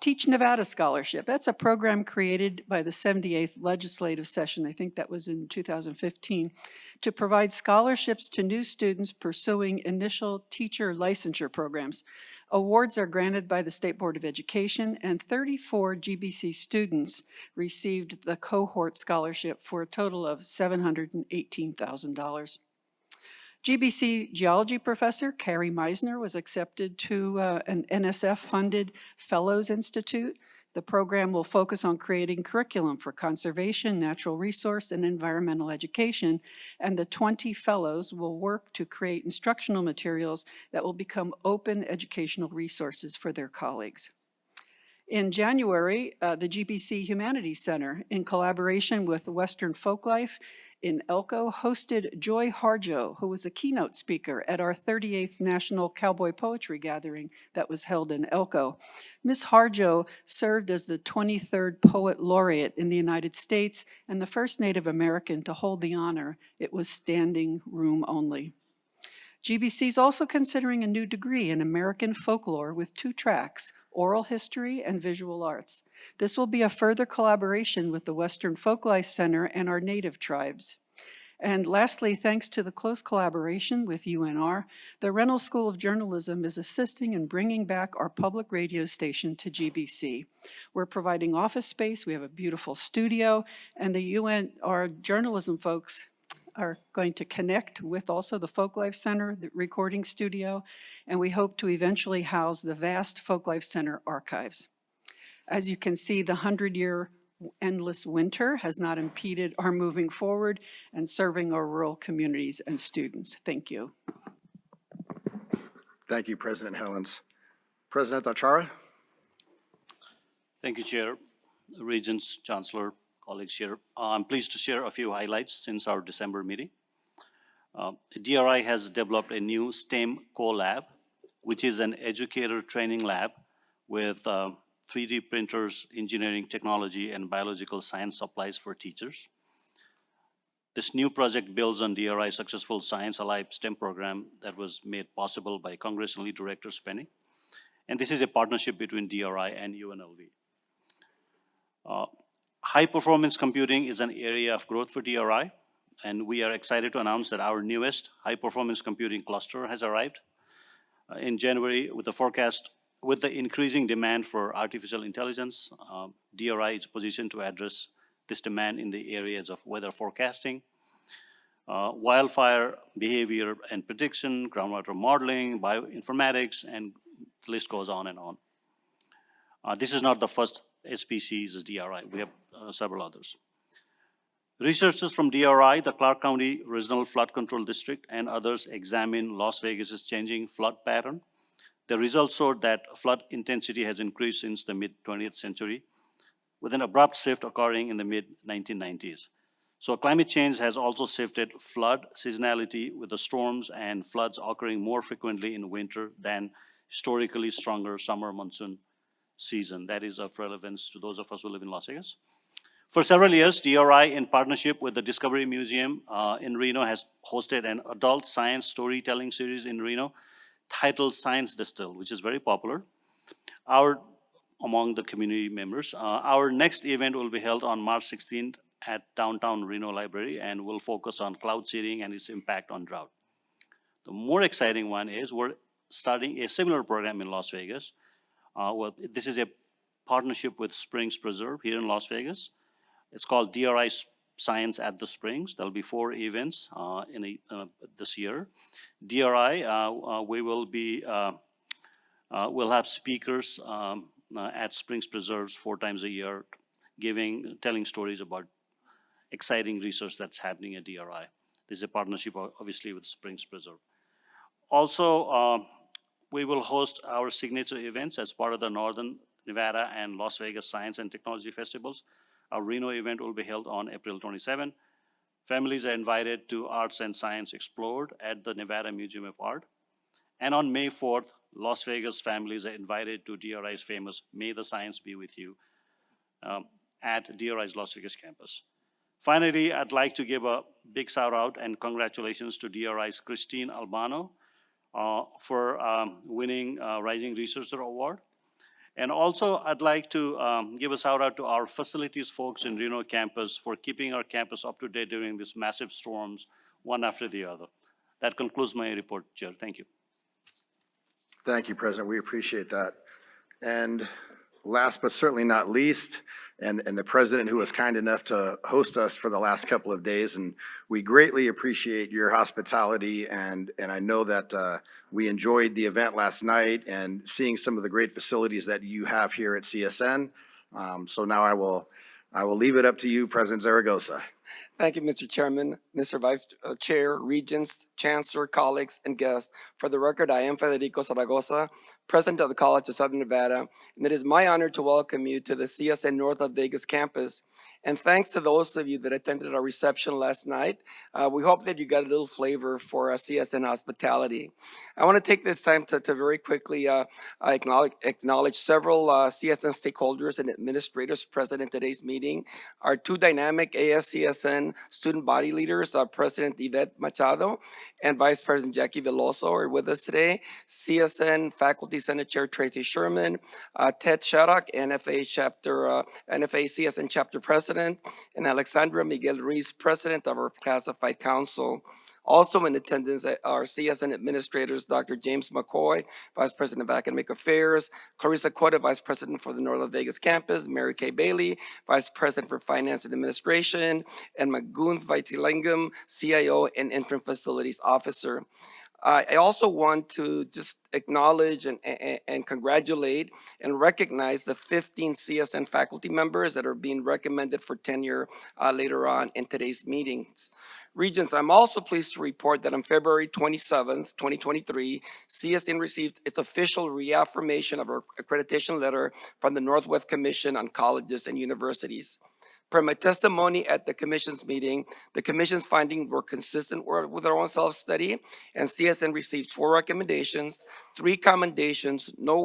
Teach Nevada Scholarship. That's a program created by the 78th legislative session, I think that was in 2015, to provide scholarships to new students pursuing initial teacher licensure programs. Awards are granted by the State Board of Education, and 34 GBC students received the cohort scholarship for a total of $718,000. GBC geology professor Carrie Meisner was accepted to an NSF-funded Fellows Institute. The program will focus on creating curriculum for conservation, natural resource, and environmental education, and the 20 fellows will work to create instructional materials that will become open educational resources for their colleagues. In January, the GBC Humanities Center, in collaboration with Western Folklife in Elko, hosted Joy Harjo, who was a keynote speaker at our 38th National Cowboy Poetry Gathering that was held in Elko. Ms. Harjo served as the 23rd Poet Laureate in the United States and the first Native American to hold the honor. It was standing room only. GBC is also considering a new degree in American folklore with 2 tracks, oral history and visual arts. This will be a further collaboration with the Western Folklife Center and our native tribes. And lastly, thanks to the close collaboration with UNR, the Reynolds School of Journalism is assisting in bringing back our public radio station to GBC. We're providing office space, we have a beautiful studio, and the UNR journalism folks are going to connect with also the Folklife Center, the recording studio, and we hope to eventually house the vast Folklife Center archives. As you can see, the 100-year endless winter has not impeded our moving forward and serving our rural communities and students. Thank you. Thank you, President Helens. President Achara? Thank you, Chair, Regents, Chancellor, colleagues here. I'm pleased to share a few highlights since our December meeting. DRI has developed a new STEM co-lab, which is an educator training lab with 3D printers, engineering technology, and biological science supplies for teachers. This new project builds on DRI's successful Science Alive STEM program that was made possible by Congressional Lead Director Spenny. And this is a partnership between DRI and UNLV. High-performance computing is an area of growth for DRI, and we are excited to announce that our newest high-performance computing cluster has arrived in January. With the increasing demand for artificial intelligence, DRI is positioned to address this demand in the areas of weather forecasting, wildfire behavior and prediction, groundwater modeling, bioinformatics, and the list goes on and on. This is not the first SPCs as DRI. We have several others. Researchers from DRI, the Clark County Regional Flood Control District, and others examine Las Vegas's changing flood pattern. The results showed that flood intensity has increased since the mid-20th century, with an abrupt shift occurring in the mid-1990s. So climate change has also shifted flood seasonality, with the storms and floods occurring more frequently in winter than historically stronger summer monsoon season. That is of relevance to those of us who live in Las Vegas. For several years, DRI, in partnership with the Discovery Museum in Reno, has hosted an adult science storytelling series in Reno titled Science Distilled, which is very popular among the community members. Our next event will be held on March 16th at downtown Reno Library, and will focus on cloud seeding and its impact on drought. The more exciting one is we're starting a similar program in Las Vegas. This is a partnership with Springs Preserve here in Las Vegas. It's called DRI Science at the Springs. There'll be 4 events this year. DRI, we'll have speakers at Springs Preserves 4 times a year, telling stories about exciting research that's happening at DRI. This is a partnership, obviously, with Springs Preserve. Also, we will host our signature events as part of the Northern Nevada and Las Vegas Science and Technology Festivals. Our Reno event will be held on April 27. Families are invited to Arts and Science Explored at the Nevada Museum of Art. And on May 4th, Las Vegas families are invited to DRI's famous May the Science Be With You at DRI's Las Vegas campus. Finally, I'd like to give a big shout out and congratulations to DRI's Christine Albano for winning Rising Researcher Award. And also, I'd like to give a shout out to our facilities folks in Reno campus for keeping our campus up to date during these massive storms, one after the other. That concludes my report, Chair. Thank you. Thank you, President. We appreciate that. And last but certainly not least, and the President who was kind enough to host us for the last couple of days, and we greatly appreciate your hospitality, and I know that we enjoyed the event last night and seeing some of the great facilities that you have here at CSN. So now I will leave it up to you, President Zaragoza. Thank you, Mr. Chairman, Mr. Vice Chair, Regents, Chancellor, colleagues, and guests. For the record, I am Federico Zaragoza, President of the College of Southern Nevada, and it is my honor to welcome you to the CSN North of Vegas campus And thanks to those of you that attended our reception last night. We hope that you got a little flavor for CSN hospitality. I want to take this time to very quickly acknowledge several CSN stakeholders and administrators present in today's meeting. Our two dynamic ASCSN student body leaders, President Yvette Machado and Vice President Jackie Veloso are with us today. CSN Faculty Senate Chair Tracy Sherman, Ted Shattuck, NFA CSN Chapter President, and Alexandra Miguel Ruiz, President of our Classified Council. Also in attendance are CSN administrators, Dr. James McCoy, Vice President of Academic Affairs, Clarissa Cota, Vice President for the North Las Vegas campus, Mary Kay Bailey, Vice President for Finance and Administration, and Magoon Vaitilingam, CIO and Interim Facilities Officer. I also want to just acknowledge and congratulate and recognize the 15 CSN faculty members that are being recommended for tenure later on in today's meetings. Regents, I'm also pleased to report that on February 27th, 2023, CSN received its official reaffirmation of our accreditation letter from the Northwest Commission on Colleges and Universities. Per my testimony at the commission's meeting, the commission's findings were consistent with our own self-study, and CSN received 4 recommendations, 3 commendations, no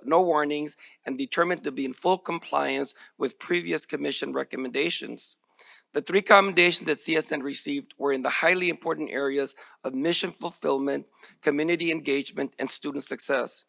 warnings, and determined to be in full compliance with previous commission recommendations. The 3 commendations that CSN received were in the highly important areas of mission fulfillment, community engagement, and student success.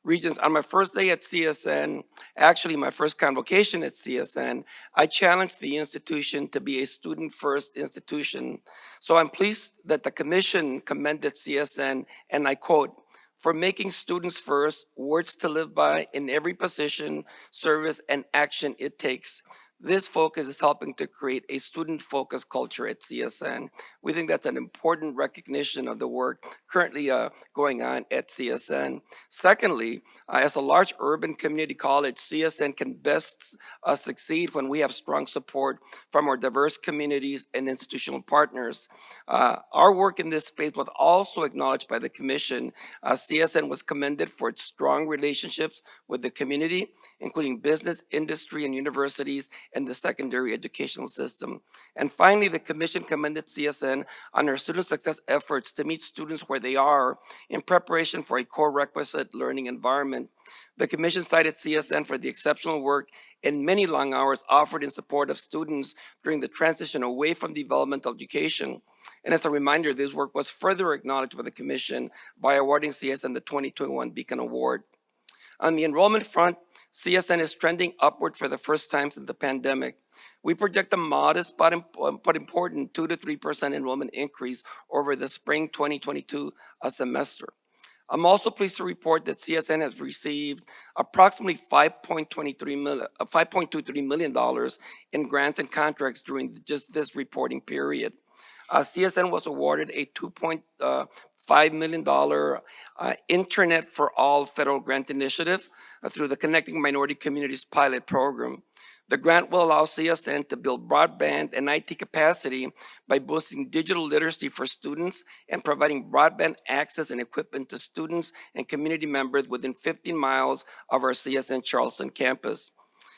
Regents, on my first day at CSN, actually my first convocation at CSN, I challenged the institution to be a student-first institution. So I'm pleased that the commission commended CSN, and I quote, "for making students first, words to live by in every position, service, and action it takes." This focus is helping to create a student-focused culture at CSN. We think that's an important recognition of the work currently going on at CSN. Secondly, as a large urban community college, CSN can best succeed when we have strong support from our diverse communities and institutional partners. Our work in this space was also acknowledged by the commission. CSN was commended for its strong relationships with the community, including business, industry, and universities, and the secondary educational system. And finally, the commission commended CSN on our student success efforts to meet students where they are in preparation for a core requisite learning environment. The commission cited CSN for the exceptional work and many long hours offered in support of students during the transition away from developmental education. And as a reminder, this work was further acknowledged by the commission by awarding CSN the 2021 Beacon Award. On the enrollment front, CSN is trending upward for the first time since the pandemic. We project a modest but important 2 to 3% enrollment increase over the spring 2022 semester. I'm also pleased to report that CSN has received approximately $5.23 million in grants and contracts during just this reporting period. CSN was awarded a $2.5 million Internet for All federal grant initiative through the Connecting Minority Communities pilot program. The grant will allow CSN to build broadband and IT capacity by boosting digital literacy for students and providing broadband access and equipment to students and community members within 15 miles of our CSN Charleston campus.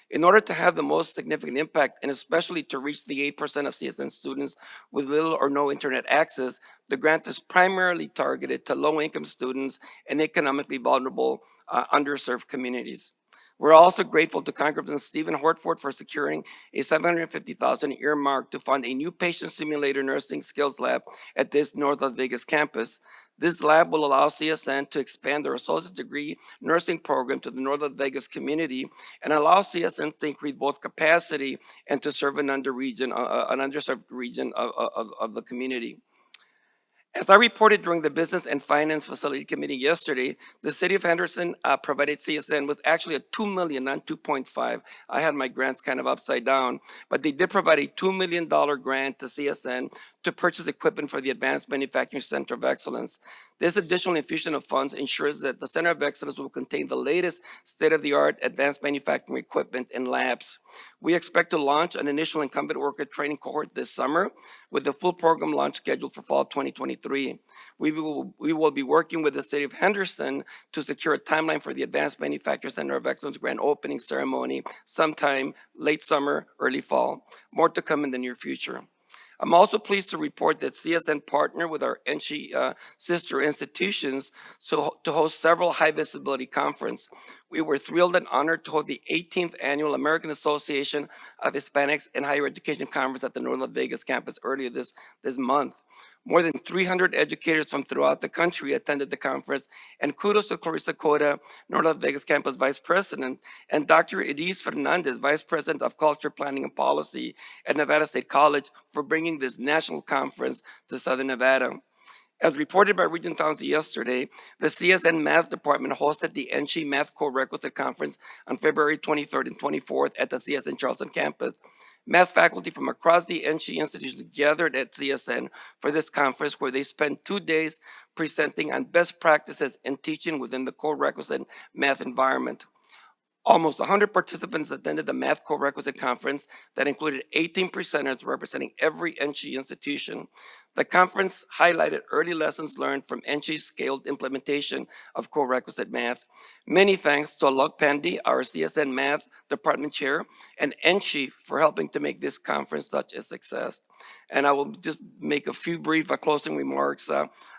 In order to have the most significant impact, and especially to reach the 8% of CSN students with little or no internet access, the grant is primarily targeted to low-income students and economically vulnerable, underserved communities. We're also grateful to Congressman Stephen Hortford for securing a $750,000 earmark to fund a new patient simulator nursing skills lab at this North Las Vegas campus. This lab will allow CSN to expand their associate's degree nursing program to the North Las Vegas community and allow CSN to increase both capacity and to serve an underserved region of the community. As I reported during the Business and Finance Facility Committee yesterday, the City of Henderson provided CSN with actually a $2 million, not 2.5. I had my grants kind of upside down, but they did provide a $2 million grant to CSN to purchase equipment for the Advanced Manufacturing Center of Excellence. This additional infusion of funds ensures that the Center of Excellence will contain the latest state-of-the-art advanced manufacturing equipment and labs. We expect to launch an initial incumbent worker training cohort this summer, with the full program launch scheduled for fall 2023. We will be working with the city of Henderson to secure a timeline for the Advanced Manufacturing Center of Excellence grand opening ceremony sometime late summer, early fall. More to come in the near future. I'm also pleased to report that CSN partnered with our NSHE sister institutions to host several high-visibility conferences. We were thrilled and honored to hold the 18th Annual American Association of Hispanics in Higher Education Conference at the North Las Vegas campus earlier this month. More than 300 educators from throughout the country attended the conference, and kudos to Clarissa Cota, North Las Vegas campus vice president, and Dr. Edith Fernandez, vice president of culture planning and policy at Nevada State College, for bringing this national conference to Southern Nevada. As reported by Regent Townsend yesterday, the CSN Math Department hosted the NSHE Math Co-Requisite Conference on February 23rd and 24th at the CSN Charleston campus. Math faculty from across the NSHE institutions gathered at CSN for this conference, where they spent 2 days presenting on best practices in teaching within the co-requisite math environment. Almost 100 participants attended the Math Co-Requisite Conference that included 18 presenters representing every NSHE institution. The conference highlighted early lessons learned from NSHE's scaled implementation of co-requisite math. Many thanks to Alok Pandey, our CSN Math Department Chair, and NSHE for helping to make this conference such a success. And I will just make a few brief closing remarks.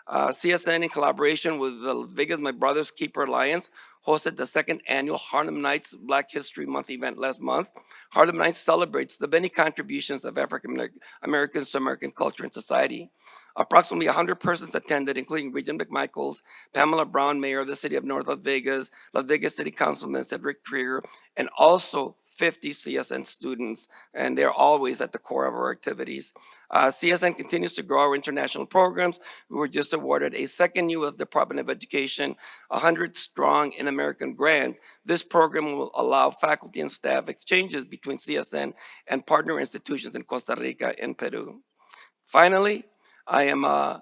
CSN, in collaboration with the Vegas My Brother's Keeper Alliance, hosted the second annual Harlem Nights Black History Month event last month. Harlem Nights celebrates the many contributions of African Americans to American culture and society. Approximately 100 persons attended, including Regent McMichaels, Pamela Brown, Mayor of the City of North Las Vegas City Councilman Cedric Trier, and also 50 CSN students, and they're always at the core of our activities. CSN continues to grow our international programs. We were just awarded a second U.S. Department of Education 100 Strong in American grant. This program will allow faculty and staff exchanges between CSN and partner institutions in Costa Rica and Peru. Finally, I am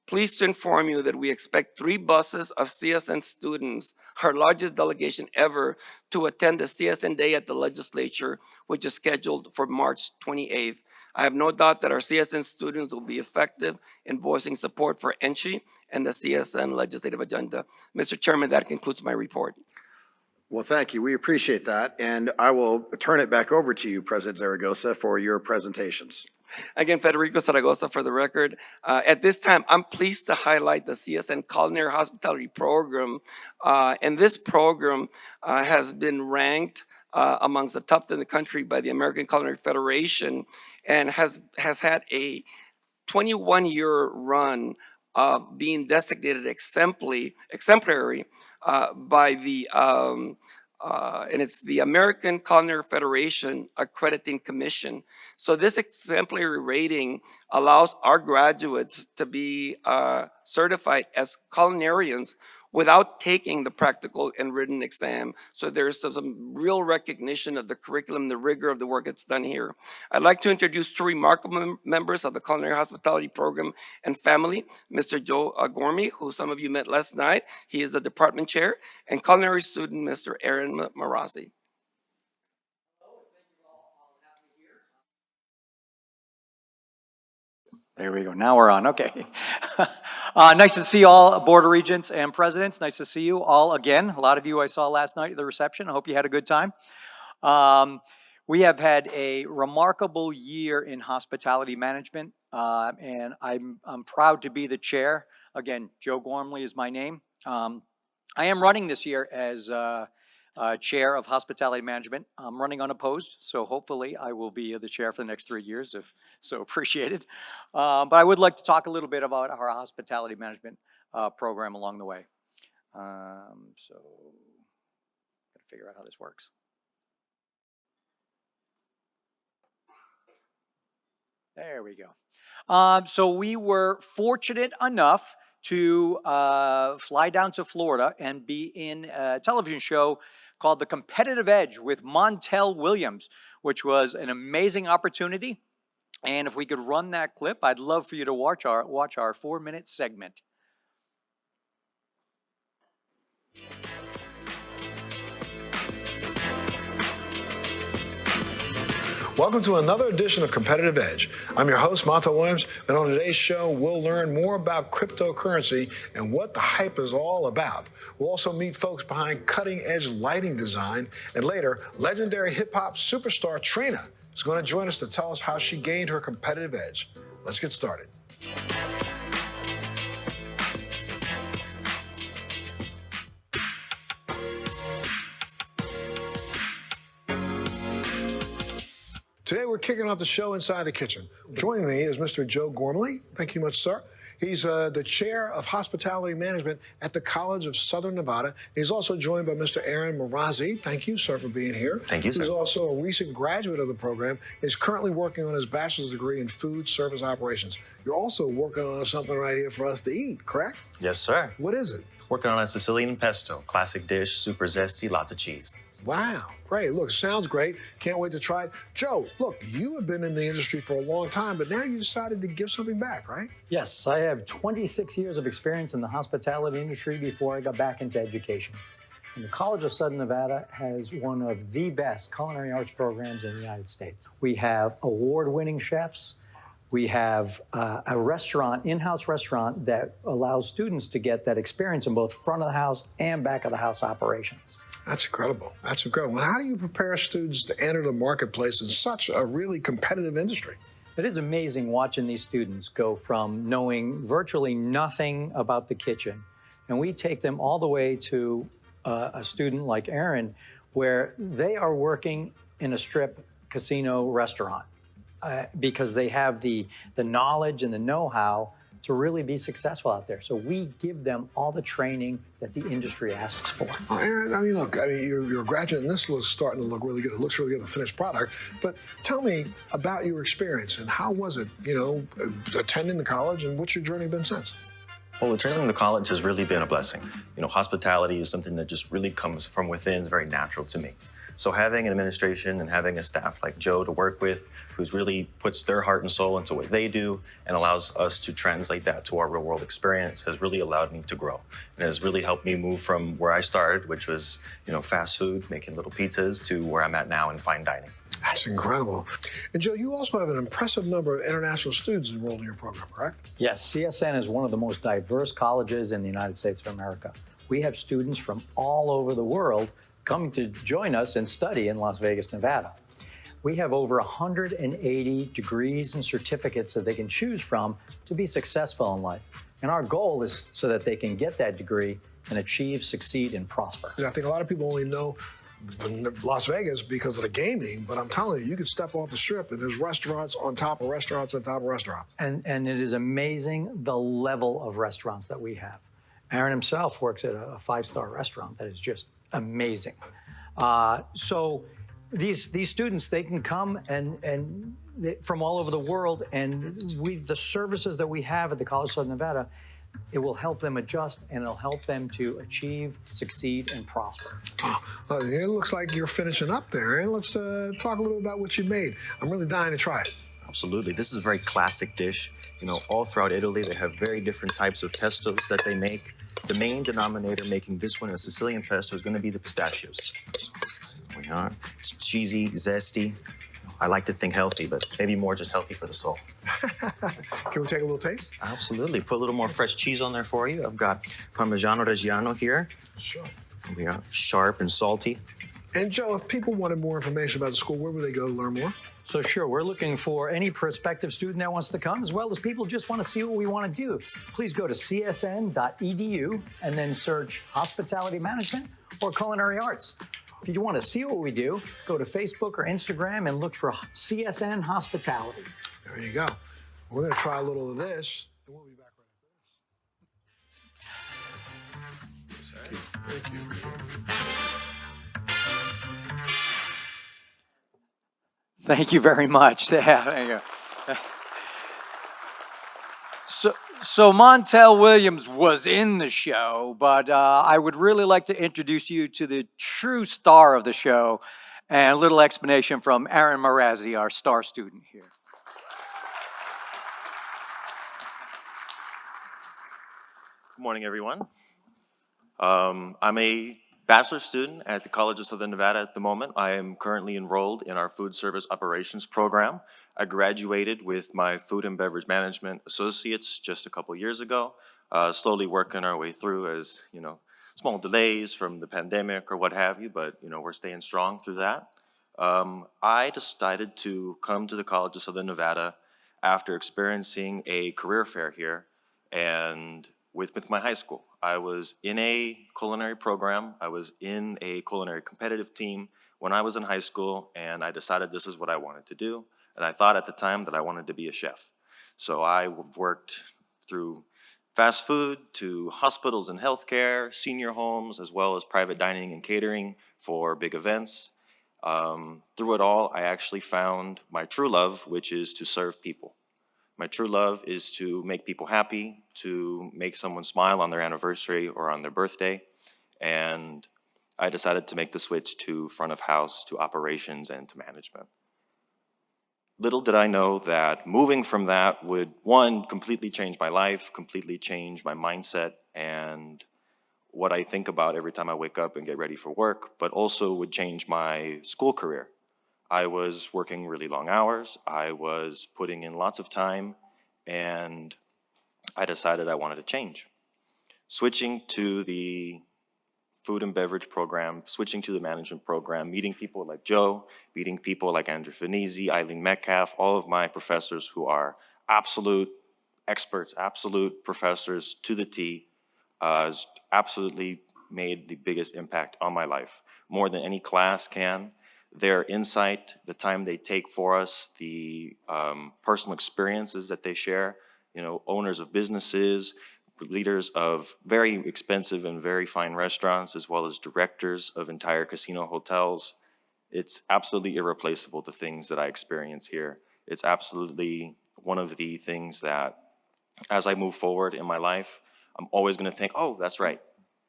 pleased to inform you that we expect 3 buses of CSN students, our largest delegation ever, to attend the CSN Day at the legislature, which is scheduled for March 28th. I have no doubt that our CSN students will be effective in voicing support for NSHE and the CSN legislative agenda. Mr. Chairman, that concludes my report. Well, thank you. We appreciate that. And I will turn it back over to you, President Zaragoza, for your presentations. Again, Federico Zaragoza for the record. At this time, I'm pleased to highlight the CSN Culinary Hospitality Program. And this program has been ranked amongst the top in the country by the American Culinary Federation, and has had a 21-year run of being designated exemplary by the and it's the American Culinary Federation Accrediting Commission. So this exemplary rating allows our graduates to be certified as culinarians without taking the practical and written exam. So there's some real recognition of the curriculum, the rigor of the work that's done here. I'd like to introduce 2 remarkable members of the Culinary Hospitality Program and family, Mr. Joe Gormy, who some of you met last night. He is the department chair, and culinary student, Mr. Aaron Marazzi. There we go. Now we're on. Okay. Nice to see all Board of Regents and presidents. Nice to see you all again. A lot of you I saw last night at the reception. I hope you had a good time. We have had a remarkable year in hospitality management, and I'm proud to be the chair. Again, Joe Gormley is my name. I am running this year as chair of hospitality management. I'm running unopposed, so hopefully I will be the chair for the next 3 years, if so appreciated. But I would like to talk a little bit about our hospitality management program along the way. So, gotta figure out how this works. There we go. So we were fortunate enough to fly down to Florida and be in a television show called The Competitive Edge with Montel Williams, which was an amazing opportunity. And if we could run that clip, I'd love for you to watch our 4-minute segment. Welcome to another edition of Competitive Edge. I'm your host, Montel Williams, and on today's show, we'll learn more about cryptocurrency and what the hype is all about. We'll also meet folks behind cutting-edge lighting design, and later, legendary hip-hop superstar Trina is going to join us to tell us how she gained her competitive edge. Let's get started. Today, we're kicking off the show inside the kitchen. Joining me is Mr. Joe Gormley. Thank you much, sir. He's the chair of hospitality management at the College of Southern Nevada. He's also joined by Mr. Aaron Marazi. Thank you, sir, for being here. Thank you, sir. He's also a recent graduate of the program. He's currently working on his bachelor's degree in food service operations. You're also working on something right here for us to eat, correct? Yes, sir. What is it? Working on a Sicilian pesto. Classic dish, super zesty, lots of cheese. Wow, great. Look, sounds great. Can't wait to try it. Joe, look, you have been in the industry for a long time, but now you decided to give something back, right? Yes, I have 26 years of experience in the hospitality industry before I got back into education. And the College of Southern Nevada has one of the best culinary arts programs in the United States. We have award-winning chefs. We have a restaurant, in-house restaurant, that allows students to get that experience in both front of the house and back of the house operations. That's incredible. That's incredible. How do you prepare students to enter the marketplace in such a really competitive industry? It is amazing watching these students go from knowing virtually nothing about the kitchen, and we take them all the way to a student like Aaron, where they are working in a strip casino restaurant because they have the knowledge and the know-how to really be successful out there. So we give them all the training that the industry asks for. Well, Aaron, look, you're a graduate, and this is starting to look really good. It looks really good, the finished product. But tell me about your experience and how was it, attending the college, and what's your journey been since? Well, attending the college has really been a blessing. Hospitality is something that just really comes from within. It's very natural to me. So having an administration and having a staff like Joe to work with, who's really puts their heart and soul into what they do and allows us to translate that to our real world experience, has really allowed me to grow. And has really helped me move from where I started, which was, fast food, making little pizzas, to where I'm at now in fine dining. That's incredible. And Joe, you also have an impressive number of international students enrolled in your program, correct? Yes, CSN is one of the most diverse colleges in the United States of America. We have students from all over the world coming to join us and study in Las Vegas, Nevada. We have over 180 degrees and certificates that they can choose from to be successful in life. And our goal is so that they can get that degree and achieve, succeed, and prosper. I think a lot of people only know Las Vegas because of the gaming, but I'm telling you, you could step off the strip and there's restaurants on top of restaurants on top of restaurants. And it is amazing the level of restaurants that we have. Aaron himself works at a 5-star restaurant that is just amazing. So these students, they can come and from all over the world, and the services that we have at the College of Southern Nevada, it will help them adjust, and it'll help them to achieve, succeed, and prosper. Well, it looks like you're finishing up there. And let's talk a little about what you made. I'm really dying to try it. Absolutely. This is a very classic dish. All throughout Italy, they have very different types of pestos that they make. The main denominator making this one a Sicilian pesto is going to be the pistachios. Here we are. It's cheesy, zesty. I like to think healthy, but maybe more just healthy for the soul. Can we take a little taste? Absolutely. Put a little more fresh cheese on there for you. I've got Parmigiano Reggiano here. Sure. We are sharp and salty. And Joe, if people wanted more information about the school, where would they go to learn more? So sure, we're looking for any prospective student that wants to come, as well as people who just want to see what we want to do. Please go to csn.edu and then search hospitality management or culinary arts. If you want to see what we do, go to Facebook or Instagram and look for CSN Hospitality. There you go. We're going to try a little of this, and we'll be back right after this. Thank you. Thank you very much. Yeah, there you go. So Montel Williams was in the show, but I would really like to introduce you to the true star of the show, and a little explanation from Aaron Marazi, our star student here. Good morning, everyone. I'm a bachelor's student at the College of Southern Nevada at the moment. I am currently enrolled in our food service operations program. I graduated with my food and beverage management associates just a couple years ago, slowly working our way through as, small delays from the pandemic or what have you, but, we're staying strong through that. I decided to come to the College of Southern Nevada after experiencing a career fair here and with my high school. I was in a culinary program. I was in a culinary competitive team when I was in high school, and I decided this is what I wanted to do. And I thought at the time that I wanted to be a chef. So I worked through fast food to hospitals and healthcare, senior homes, as well as private dining and catering for big events. Through it all, I actually found my true love, which is to serve people. My true love is to make people happy, to make someone smile on their anniversary or on their birthday. And I decided to make the switch to front of house, to operations, and to management. Little did I know that moving from that would, one, completely change my life, completely change my mindset and what I think about every time I wake up and get ready for work, but also would change my school career. I was working really long hours, I was putting in lots of time, and I decided I wanted to change. Switching to the food and beverage program, switching to the management program, meeting people like Joe, meeting people like Andrew Finisi, Eileen Metcalf, all of my professors who are absolute experts, absolute professors to the T, has absolutely made the biggest impact on my life, more than any class can. Their insight, the time they take for us, the personal experiences that they share, owners of businesses, leaders of very expensive and very fine restaurants, as well as directors of entire casino hotels. It's absolutely irreplaceable, the things that I experience here. It's absolutely one of the things that, as I move forward in my life, I'm always gonna think, oh, that's right.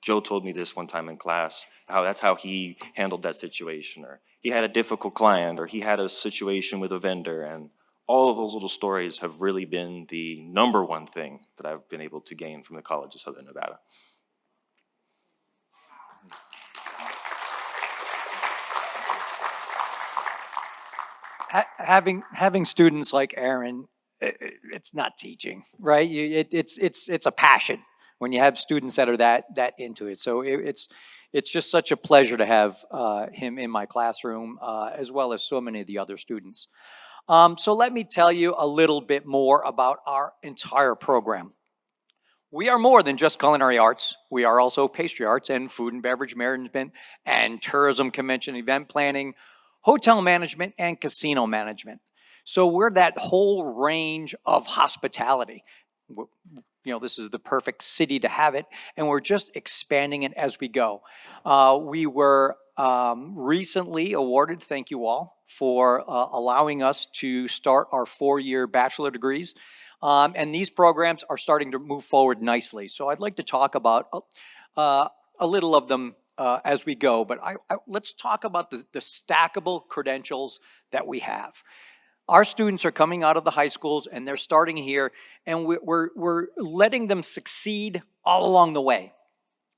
Joe told me this one time in class, that's how he handled that situation, or he had a difficult client, or he had a situation with a vendor, and all of those little stories have really been the number one thing that I've been able to gain from the College of Southern Nevada. Having students like Aaron, it's not teaching, right? It's a passion when you have students that are that into it. So it's just such a pleasure to have him in my classroom, as well as so many of the other students. So let me tell you a little bit more about our entire program. We are more than just culinary arts. We are also pastry arts and food and beverage management and tourism, convention, event planning, hotel management, and casino management. So we're that whole range of hospitality. This is the perfect city to have it, and we're just expanding it as we go. We were recently awarded, thank you all, for allowing us to start our 4-year bachelor degrees. And these programs are starting to move forward nicely. So I'd like to talk about a little of them as we go, but let's talk about the stackable credentials that we have. Our students are coming out of the high schools and they're starting here, and we're letting them succeed all along the way,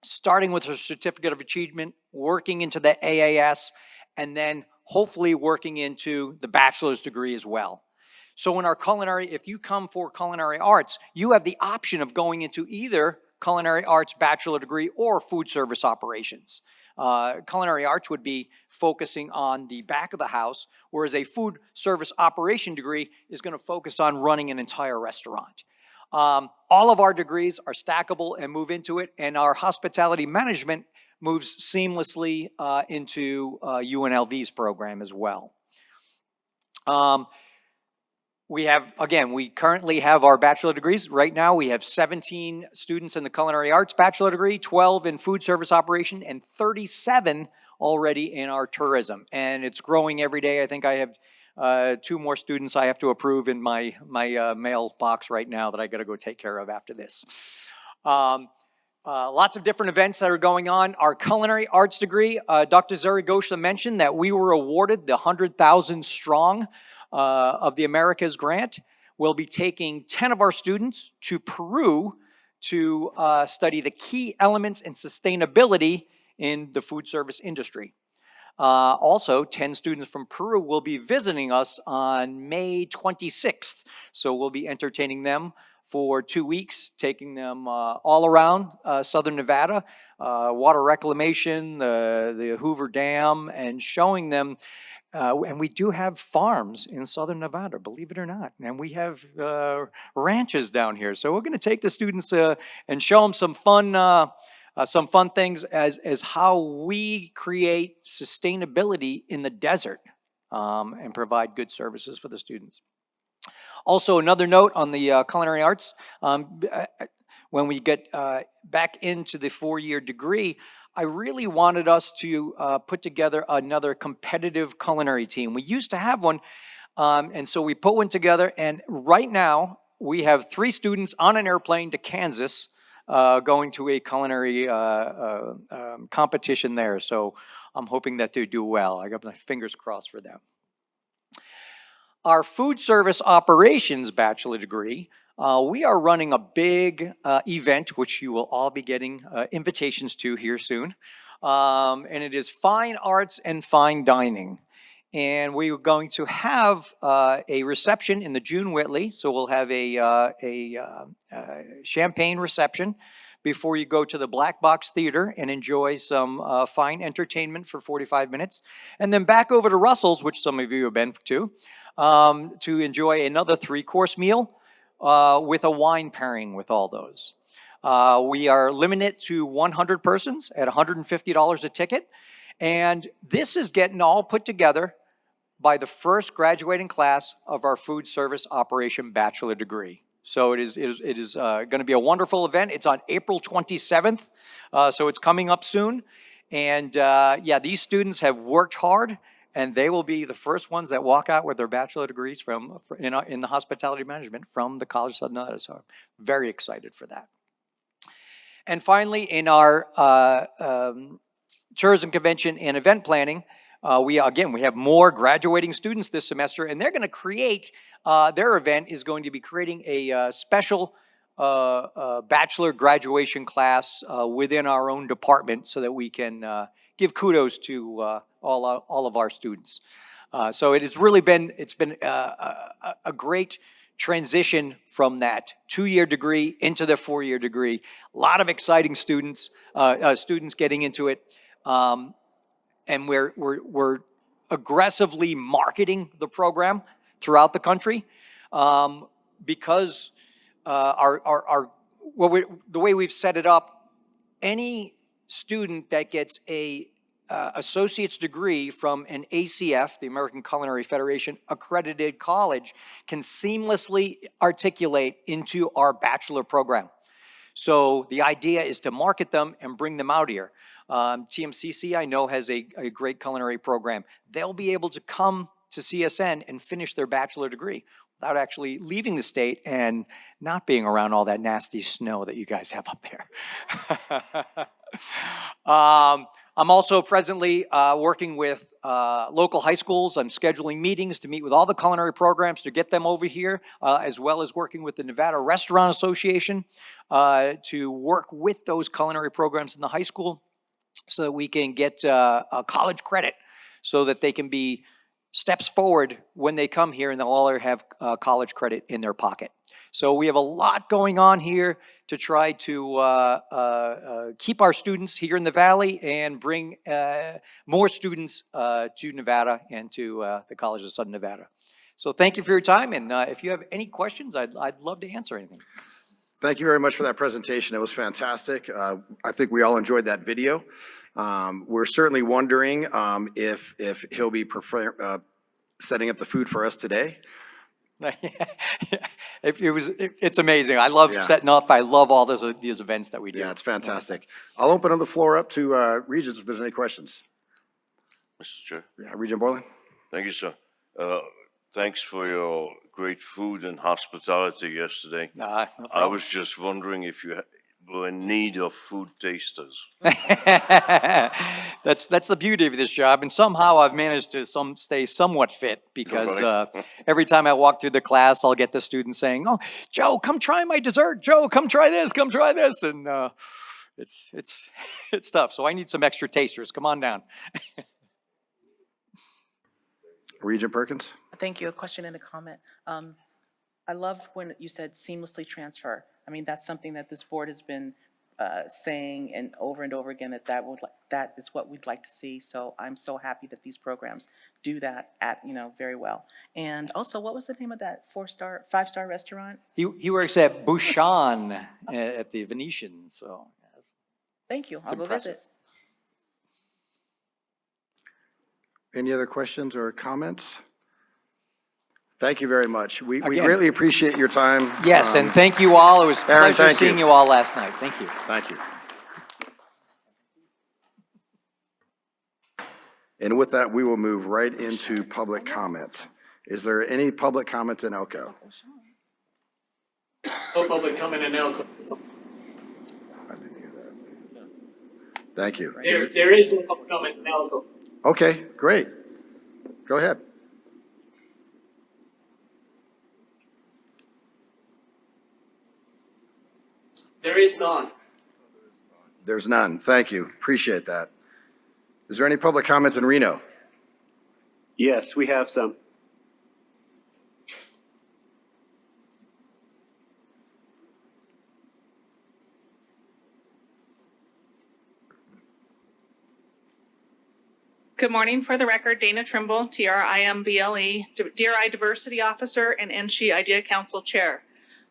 starting with a certificate of achievement, working into the AAS, and then hopefully working into the bachelor's degree as well. So in our culinary, if you come for culinary arts, you have the option of going into either culinary arts bachelor degree or food service operations. Culinary arts would be focusing on the back of the house, whereas a food service operation degree is going to focus on running an entire restaurant. All of our degrees are stackable and move into it, and our hospitality management moves seamlessly into UNLV's program as well. We currently have our bachelor degrees. Right now, we have 17 students in the culinary arts bachelor degree, 12 in food service operation, and 37 already in our tourism. And it's growing every day. I think I have 2 more students I have to approve in my mailbox right now that I got to go take care of after this. Lots of different events that are going on. Our culinary arts degree, Dr. Zaragoza mentioned that we were awarded the 100,000 strong of the Americas grant. We'll be taking 10 of our students to Peru to study the key elements in sustainability in the food service industry. Also, 10 students from Peru will be visiting us on May 26th. So we'll be entertaining them for 2 weeks, taking them all around Southern Nevada, water reclamation, the Hoover Dam, and showing them. And we do have farms in Southern Nevada, believe it or not. And we have ranches down here. So we're going to take the students and show them some fun things as how we create sustainability in the desert and provide good services for the students. Also, another note on the culinary arts, when we get back into the 4-year degree, I really wanted us to put together another competitive culinary team. We used to have one, and so we put one together, and right now we have 3 students on an airplane to Kansas going to a culinary competition there. So I'm hoping that they do well. I got my fingers crossed for them. Our food service operations bachelor degree, we are running a big event, which you will all be getting invitations to here soon. And it is Fine Arts and Fine Dining. And we are going to have a reception in the June Whitley. So we'll have a champagne reception before you go to the Black Box Theater and enjoy some fine entertainment for 45 minutes. And then back over to Russell's, which some of you have been to enjoy another 3-course meal with a wine pairing with all those. We are limited to 100 persons at $150 a ticket. And this is getting all put together by the first graduating class of our food service operation bachelor degree. So it is going to be a wonderful event. It's on April 27th, so it's coming up soon. And yeah, these students have worked hard, and they will be the first ones that walk out with their bachelor degrees in the hospitality management from the College of Southern Nevada. So I'm very excited for that. And finally, in our tourism convention and event planning, we have more graduating students this semester, and they're going to create, their event is going to be creating a special bachelor graduation class within our own department so that we can give kudos to all of our students. So it's been a great transition from that 2-year degree into the 4-year degree. A lot of exciting students getting into it. And we're aggressively marketing the program throughout the country because the way we've set it up, any student that gets a associate's degree from an ACF, the American Culinary Federation accredited college, can seamlessly articulate into our bachelor program. So the idea is to market them and bring them out here. TMCC, I know, has a great culinary program. They'll be able to come to CSN and finish their bachelor degree without actually leaving the state and not being around all that nasty snow that you guys have up there. I'm also presently working with local high schools. I'm scheduling meetings to meet with all the culinary programs to get them over here, as well as working with the Nevada Restaurant Association to work with those culinary programs in the high school so that we can get a college credit so that they can be steps forward when they come here and they'll all have college credit in their pocket. So we have a lot going on here to try to keep our students here in the Valley and bring more students to Nevada and to the College of Southern Nevada. So thank you for your time, and if you have any questions, I'd love to answer anything. Thank you very much for that presentation. It was fantastic. I think we all enjoyed that video. We're certainly wondering if he'll be setting up the food for us today. It's amazing. I love setting up. I love all these events that we do. Yeah, it's fantastic. I'll open the floor up to Regents if there's any questions. Mr. Chair. Yeah, Regent Borland. Thank you, sir. Thanks for your great food and hospitality yesterday. No I was just wondering if We're in need of food tasters. That's the beauty of this job, and somehow I've managed to stay somewhat fit because Right. every time I walk through the class, I'll get the students saying, "Oh, Joe, come try my dessert. Joe, come try this. Come try this." And it's it's tough. So I need some extra tasters. Come on down. Regent Perkins? Thank you. A question and a comment. I love when you said seamlessly transfer. I mean, that's something that this board has been saying and over again that is what we'd like to see. So I'm so happy that these programs do that very well. And also, what was the name of that 5-star restaurant? He works at Bouchon at the Venetian. So Thank you. I'll go impressive. visit. Any other questions or comments? Thank you very much. We Again. greatly appreciate your time. Yes, and thank you all. It was a Aaron, pleasure thank seeing you. you all last night. Thank you. Thank you. And with that, we will move right into public comment. Is there any public comment in Elko? No public comment in Elko. I didn't hear that. Thank you. There is no public comment in Elko. Okay, great. Go ahead. There is none. There's none. Thank you. Appreciate that. Is there any public comment in Reno? Yes, we have some. Good morning. For the record, Dana Trimble, TRIMBLE, DRI Diversity Officer and NSHE Idea Council Chair.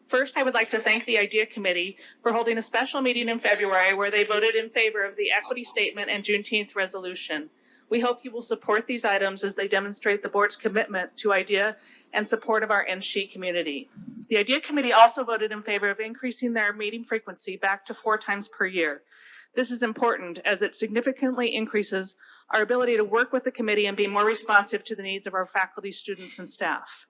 First, I would like to thank the Idea Committee for holding a special meeting in February where they voted in favor of the equity statement and Juneteenth resolution. We hope you will support these items as they demonstrate the board's commitment to Idea and support of our NSHE community. The Idea Committee also voted in favor of increasing their meeting frequency back to 4 times per year. This is important as it significantly increases our ability to work with the committee and be more responsive to the needs of our faculty, students, and staff.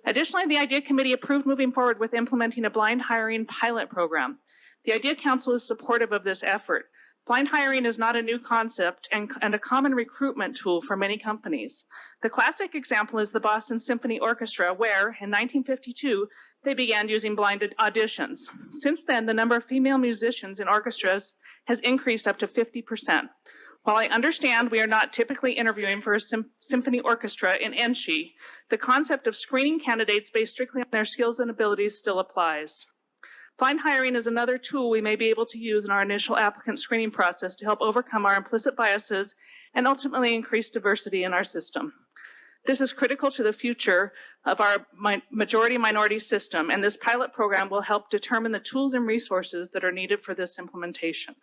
Additionally, the Idea Committee approved moving forward with implementing a blind hiring pilot program. The Idea Council is supportive of this effort. Blind hiring is not a new concept and a common recruitment tool for many companies. The classic example is the Boston Symphony Orchestra, where in 1952, they began using blind auditions. Since then, the number of female musicians in orchestras has increased up to 50%. While I understand we are not typically interviewing for a symphony orchestra in NSHE, the concept of screening candidates based strictly on their skills and abilities still applies. Blind hiring is another tool we may be able to use in our initial applicant screening process to help overcome our implicit biases and ultimately increase diversity in our system. This is critical to the future of our majority-minority system, and this pilot program will help determine the tools and resources that are needed for this implementation.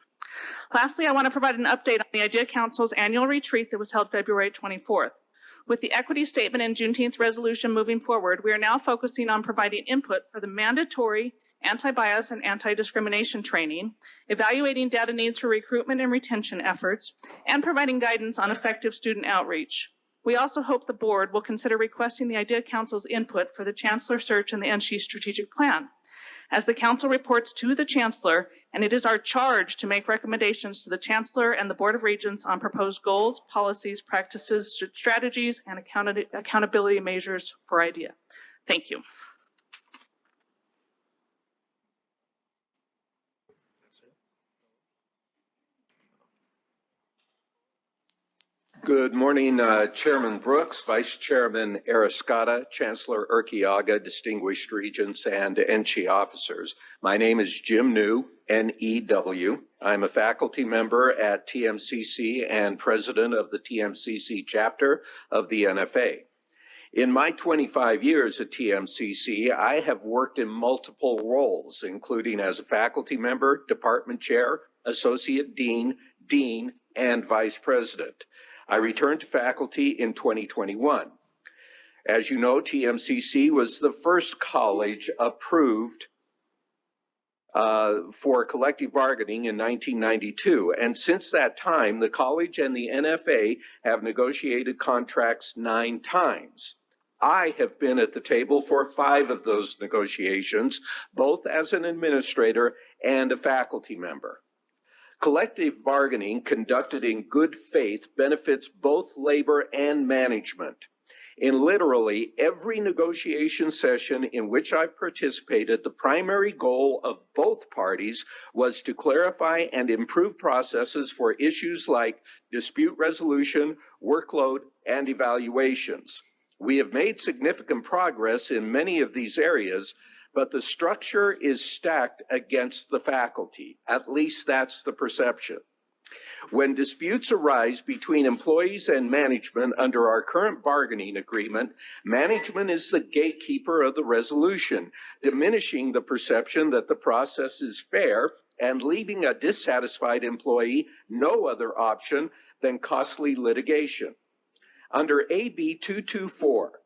Lastly, I want to provide an update on the Idea Council's annual retreat that was held February 24th. With the equity statement and Juneteenth resolution moving forward, we are now focusing on providing input for the mandatory anti-bias and anti-discrimination training, evaluating data needs for recruitment and retention efforts, and providing guidance on effective student outreach. We also hope the board will consider requesting the Idea Council's input for the Chancellor search and the NSHE strategic plan. As the Council reports to the Chancellor, and it is our charge to make recommendations to the Chancellor and the Board of Regents on proposed goals, policies, practices, strategies, and accountability measures for IDEA. Thank you. Good morning, Chairman Brooks, Vice Chairman Arascata, Chancellor Urquiaga, distinguished regents, and NSHE officers. My name is Jim New, N-E-W. I'm a faculty member at TMCC and president of the TMCC chapter of the NFA. In my 25 years at TMCC, I have worked in multiple roles, including as a faculty member, department chair, associate dean, dean, and vice president. I returned to faculty in 2021. As you know, TMCC was the first college approved for collective bargaining in 1992. And since that time, the college and the NFA have negotiated contracts 9 times. I have been at the table for 5 of those negotiations, both as an administrator and a faculty member. Collective bargaining conducted in good faith benefits both labor and management. In literally every negotiation session in which I've participated, the primary goal of both parties was to clarify and improve processes for issues like dispute resolution, workload, and evaluations. We have made significant progress in many of these areas, but the structure is stacked against the faculty. At least that's the perception. When disputes arise between employees and management under our current bargaining agreement, management is the gatekeeper of the resolution, diminishing the perception that the process is fair and leaving a dissatisfied employee no other option than costly litigation. Under AB 224,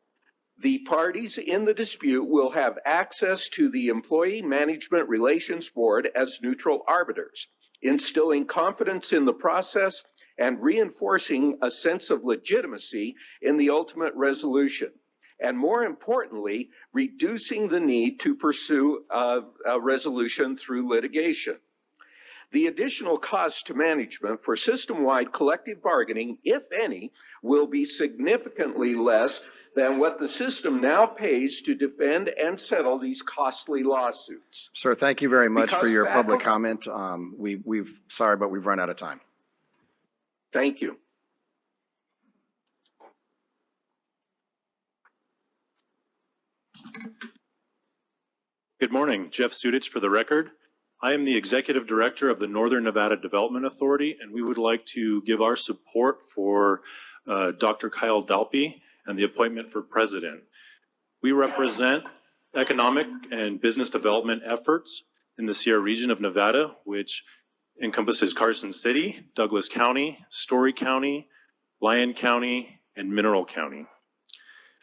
the parties in the dispute will have access to the Employee Management Relations Board as neutral arbiters, instilling confidence in the process and reinforcing a sense of legitimacy in the ultimate resolution. And more importantly, reducing the need to pursue a resolution through litigation. The additional cost to management for system-wide collective bargaining, if any, will be significantly less than what the system now pays to defend and settle these costly lawsuits. Sir, thank you very much for Because your public faculty- comment. Sorry, but we've run out of time. Thank you. Good morning, Jeff Sudich for the record. I am the Executive Director of the Northern Nevada Development Authority, and we would like to give our support for Dr. Kyle Dalpy and the appointment for president. We represent economic and business development efforts in the Sierra region of Nevada, which encompasses Carson City, Douglas County, Story County, Lyon County, and Mineral County.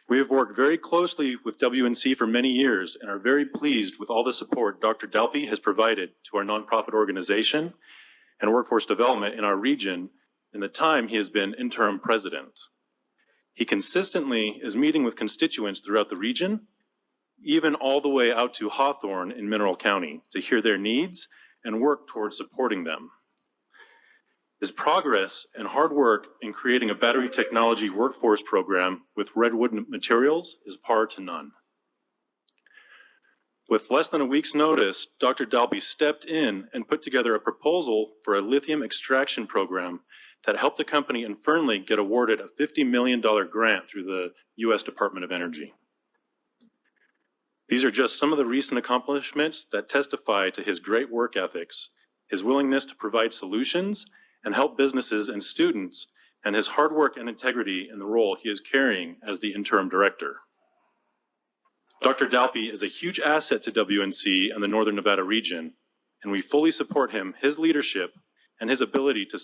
We have worked very closely with WNC for many years and are very pleased with all the support Dr. Dalpy has provided to our nonprofit organization and workforce development in our region in the time he has been interim president. He consistently is meeting with constituents throughout the region, even all the way out to Hawthorne in Mineral County, to hear their needs and work towards supporting them. His progress and hard work in creating a battery technology workforce program with redwood materials is par to none. With less than a week's notice, Dr. Dalpy stepped in and put together a proposal for a lithium extraction program that helped the company in Fernley get awarded a $50 million grant through the U.S. Department of Energy. These are just some of the recent accomplishments that testify to his great work ethics, his willingness to provide solutions and help businesses and students, and his hard work and integrity in the role he is carrying as the interim director. Dr. Dalpy is a huge asset to WNC and the Northern Nevada region, and we fully support him, his leadership, and his ability to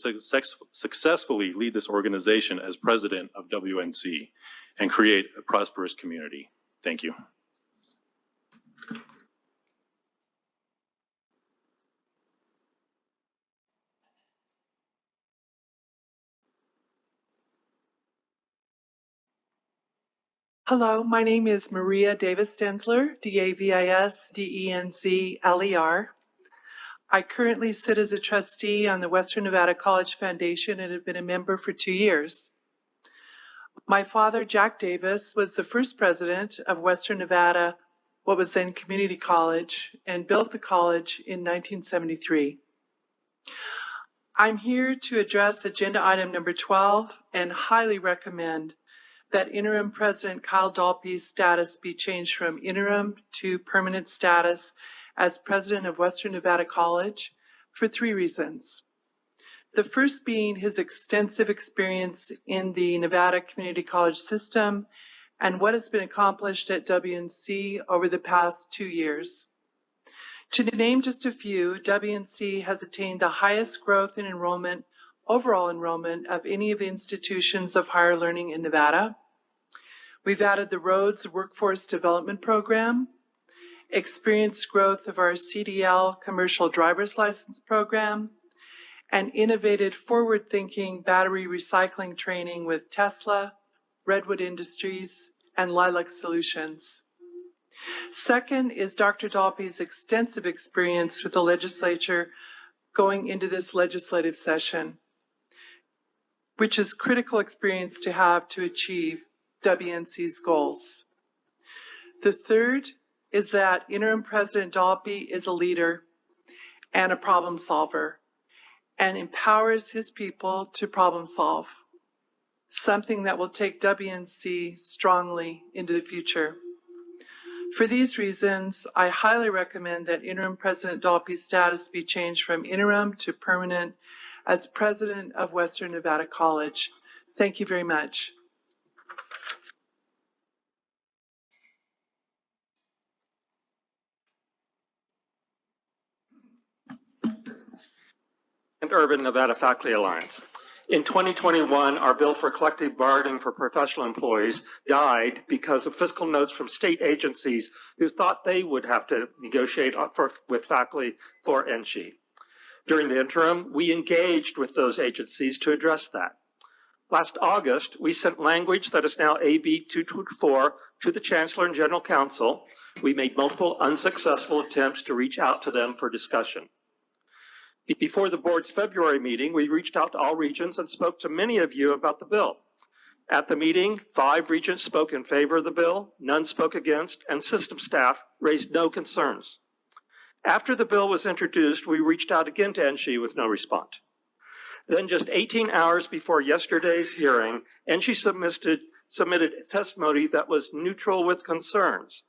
successfully lead this organization as president of WNC and create a prosperous community. Thank you. Hello, my name is Maria Davis Denzler, D-A-V-I-S-D-E-N-Z-L-E-R. I currently sit as a trustee on the Western Nevada College Foundation and have been a member for 2 years. My father, Jack Davis, was the first president of Western Nevada, what was then Community College, and built the college in 1973. I'm here to address agenda item number 12 and highly recommend that interim President Kyle Dalpy's status be changed from interim to permanent status as president of Western Nevada College for 3 reasons. The first being his extensive experience in the Nevada Community College system and what has been accomplished at WNC over the past 2 years. To name just a few, WNC has attained the highest growth in enrollment, overall enrollment of any of the institutions of higher learning in Nevada. We've added the Rhodes Workforce Development Program, experienced growth of our CDL Commercial Driver's License Program, and innovated forward-thinking battery recycling training with Tesla, Redwood Industries, and Lilac Solutions. Second is Dr. Dalby's extensive experience with the legislature going into this legislative session, which is critical experience to have to achieve WNC's goals. The third is that Interim President Dalby is a leader and a problem solver and empowers his people to problem solve, something that will take WNC strongly into the future. For these reasons, I highly recommend that Interim President Dalby's status be changed from interim to permanent as President of Western Nevada College. Thank you very much. And Urban Nevada Faculty Alliance. In 2021, our bill for collective bargaining for professional employees died because of fiscal notes from state agencies who thought they would have to negotiate with faculty for NSHE. During the interim, we engaged with those agencies to address that. Last August, we sent language that is now AB 224 to the Chancellor and General Counsel. We made multiple unsuccessful attempts to reach out to them for discussion. Before the board's February meeting, we reached out to all regents and spoke to many of you about the bill. At the meeting, 5 regents spoke in favor of the bill, none spoke against, and system staff raised no concerns. After the bill was introduced, we reached out again to NSHE with no response. Then just 18 hours before yesterday's hearing, NSHE submitted testimony that was neutral with concerns.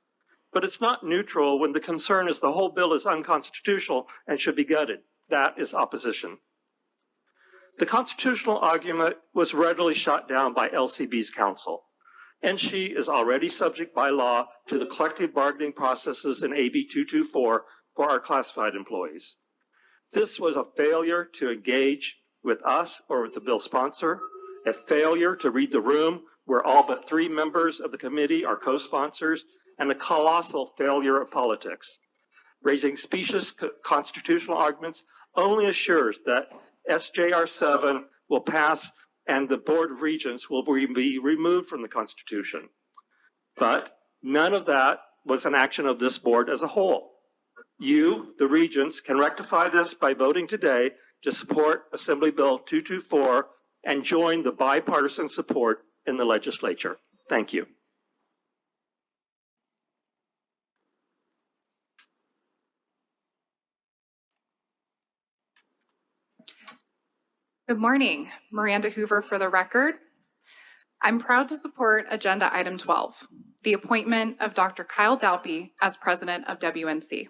But it's not neutral when the concern is the whole bill is unconstitutional and should be gutted. That is opposition. The constitutional argument was readily shot down by LCB's counsel. NSHE is already subject by law to the collective bargaining processes in AB 224 for our classified employees. This was a failure to engage with us or with the bill sponsor, a failure to read the room where all but 3 members of the committee are co-sponsors, and a colossal failure of politics. Raising specious constitutional arguments only assures that SJR 7 will pass and the Board of Regents will be removed from the Constitution. But none of that was an action of this board as a whole. You, the Regents, can rectify this by voting today to support Assembly Bill 224 and join the bipartisan support in the legislature. Thank you. Good morning, Miranda Hoover for the record. I'm proud to support Agenda Item 12, the appointment of Dr. Kyle Dalby as president of WNC.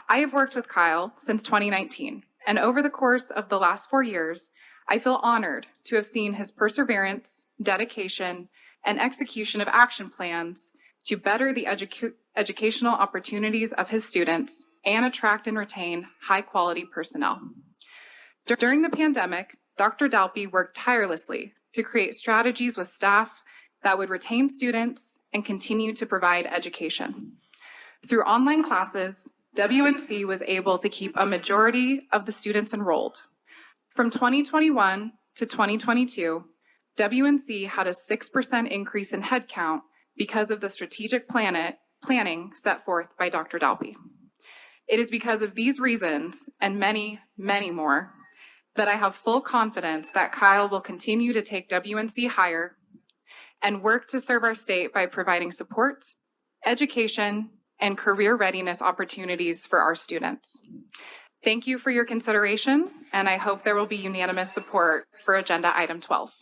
I have worked with Kyle since 2019, and over the course of the last 4 years, I feel honored to have seen his perseverance, dedication, and execution of action plans to better the educational opportunities of his students and attract and retain high-quality personnel. During the pandemic, Dr. Dalby worked tirelessly to create strategies with staff that would retain students and continue to provide education. Through online classes, WNC was able to keep a majority of the students enrolled. From 2021 to 2022, WNC had a 6% increase in headcount because of the strategic planning set forth by Dr. Dalby. It is because of these reasons and many, many more that I have full confidence that Kyle will continue to take WNC higher and work to serve our state by providing support, education, and career readiness opportunities for our students. Thank you for your consideration, and I hope there will be unanimous support for Agenda Item 12.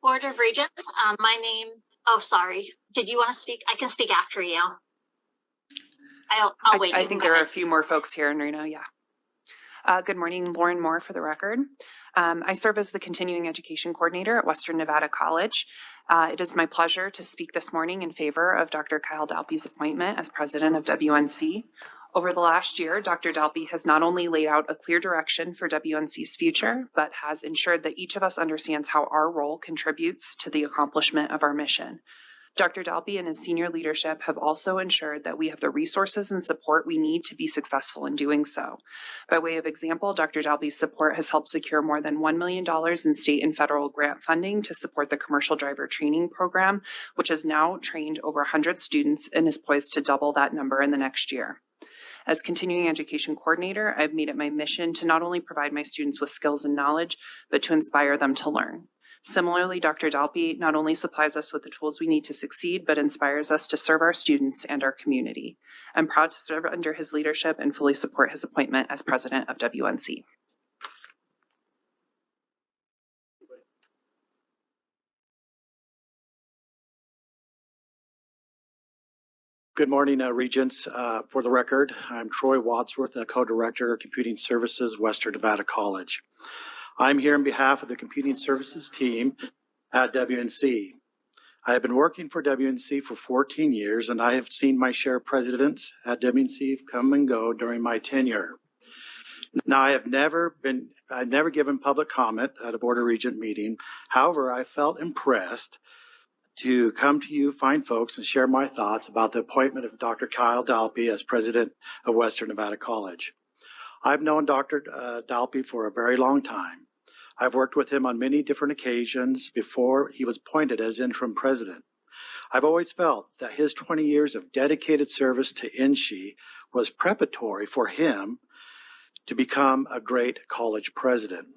Board of Regents, oh, sorry. Did you want to speak? I can speak after you. I'll wait. I think there are a few more folks here in Reno, yeah. Good morning, Lauren Moore for the record. I serve as the Continuing Education Coordinator at Western Nevada College. It is my pleasure to speak this morning in favor of Dr. Kyle Dalby's appointment as president of WNC. Over the last year, Dr. Dalby has not only laid out a clear direction for WNC's future, but has ensured that each of us understands how our role contributes to the accomplishment of our mission. Dr. Dalby and his senior leadership have also ensured that we have the resources and support we need to be successful in doing so. By way of example, Dr. Dalby's support has helped secure more than $1 million in state and federal grant funding to support the commercial driver training program, which has now trained over 100 students and is poised to double that number in the next year. As continuing education coordinator, I've made it my mission to not only provide my students with skills and knowledge, but to inspire them to learn. Similarly, Dr. Dalby not only supplies us with the tools we need to succeed, but inspires us to serve our students and our community. I'm proud to serve under his leadership and fully support his appointment as president of WNC. Good morning, Regents. For the record, I'm Troy Wadsworth, Co-Director of Computing Services, Western Nevada College. I'm here on behalf of the Computing Services team at WNC. I have been working for WNC for 14 years, and I have seen my share of presidents at WNC come and go during my tenure. Now, I've never given public comment at a Board of Regent meeting. However, I felt impressed to come to you fine folks and share my thoughts about the appointment of Dr. Kyle Dalby as president of Western Nevada College. I've known Dr. Dalby for a very long time. I've worked with him on many different occasions before he was appointed as interim president. I've always felt that his 20 years of dedicated service to NSHE was preparatory for him to become a great college president.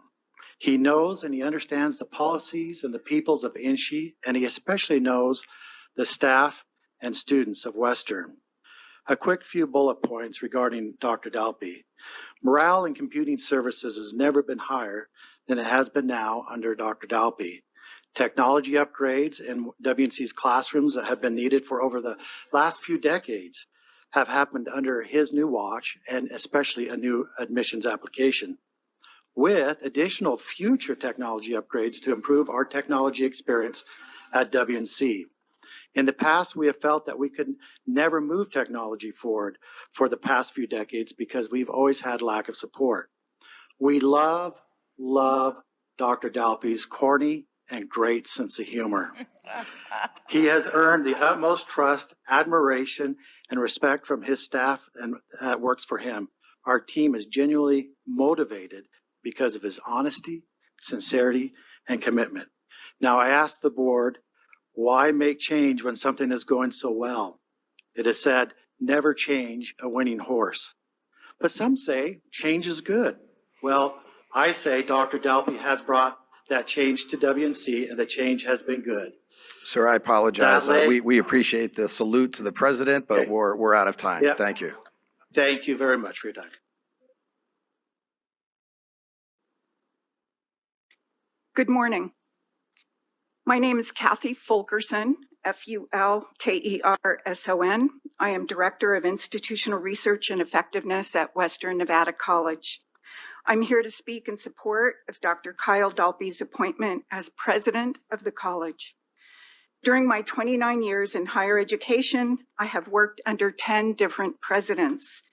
He knows and he understands the policies and the peoples of NSHE, and he especially knows the staff and students of Western. A quick few bullet points regarding Dr. Dalby. Morale in computing services has never been higher than it has been now under Dr. Dalby. Technology upgrades in WNC's classrooms that have been needed for over the last few decades have happened under his new watch, and especially a new admissions application, with additional future technology upgrades to improve our technology experience at WNC. In the past, we have felt that we could never move technology forward for the past few decades because we've always had lack of support. We love Dr. Dalby's corny and great sense of humor. He has earned the utmost trust, admiration, and respect from his staff and that works for him. Our team is genuinely motivated because of his honesty, sincerity, and commitment. Now, I ask the board, why make change when something is going so well? It is said, never change a winning horse. But some say change is good. Well, I say Dr. Dalby has brought that change to WNC, and the change has been good. Sir, I apologize. We appreciate the salute to the president, but we're out of time. Yep. Thank you. Thank you very much for your time. Good morning. My name is Kathy Fulkerson, Fulkerson. I am Director of Institutional Research and Effectiveness at Western Nevada College. I'm here to speak in support of Dr. Kyle Dalby's appointment as president of the college. During my 29 years in higher education, I have worked under 10 different presidents.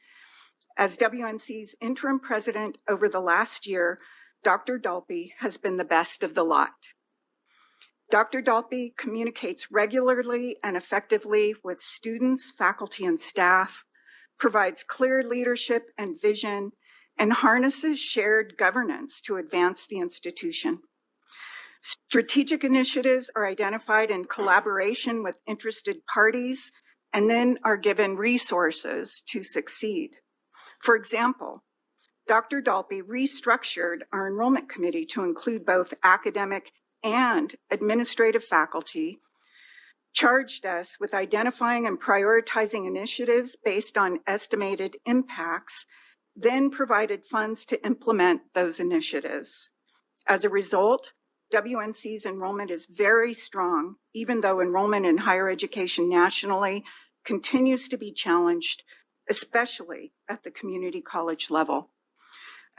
As WNC's interim president over the last year, Dr. Dalby has been the best of the lot. Dr. Dalby communicates regularly and effectively with students, faculty, and staff, provides clear leadership and vision, and harnesses shared governance to advance the institution. Strategic initiatives are identified in collaboration with interested parties and then are given resources to succeed. For example, Dr. Dalby restructured our enrollment committee to include both academic and administrative faculty, charged us with identifying and prioritizing initiatives based on estimated impacts, then provided funds to implement those initiatives. As a result, WNC's enrollment is very strong, even though enrollment in higher education nationally continues to be challenged, especially at the community college level.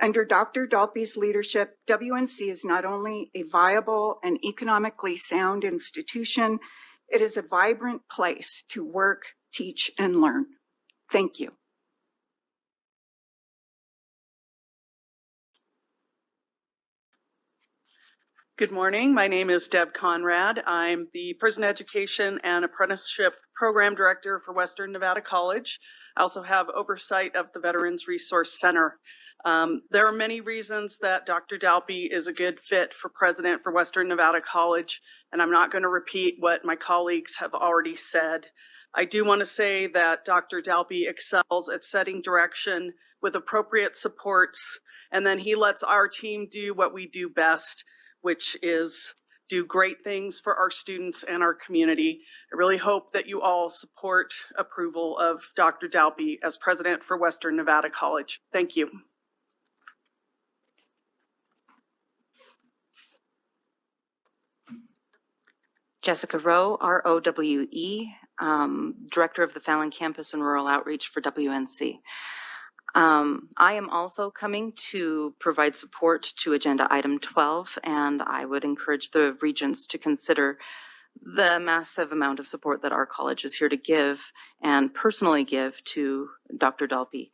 Under Dr. Dalby's leadership, WNC is not only a viable and economically sound institution, it is a vibrant place to work, teach, and learn. Thank you. Good morning. My name is Deb Conrad. I'm the Prison Education and Apprenticeship Program Director for Western Nevada College. I also have oversight of the Veterans Resource Center. There are many reasons that Dr. Dalby is a good fit for president for Western Nevada College, and I'm not going to repeat what my colleagues have already said. I do want to say that Dr. Dalby excels at setting direction with appropriate supports, and then he lets our team do what we do best, which is do great things for our students and our community. I really hope that you all support approval of Dr. Dalby as president for Western Nevada College. Thank you. Jessica Rowe, ROWE, Director of the Fallon Campus and Rural Outreach for WNC. I am also coming to provide support to Agenda Item 12, and I would encourage the Regents to consider the massive amount of support that our college is here to give and personally give to Dr. Dalby.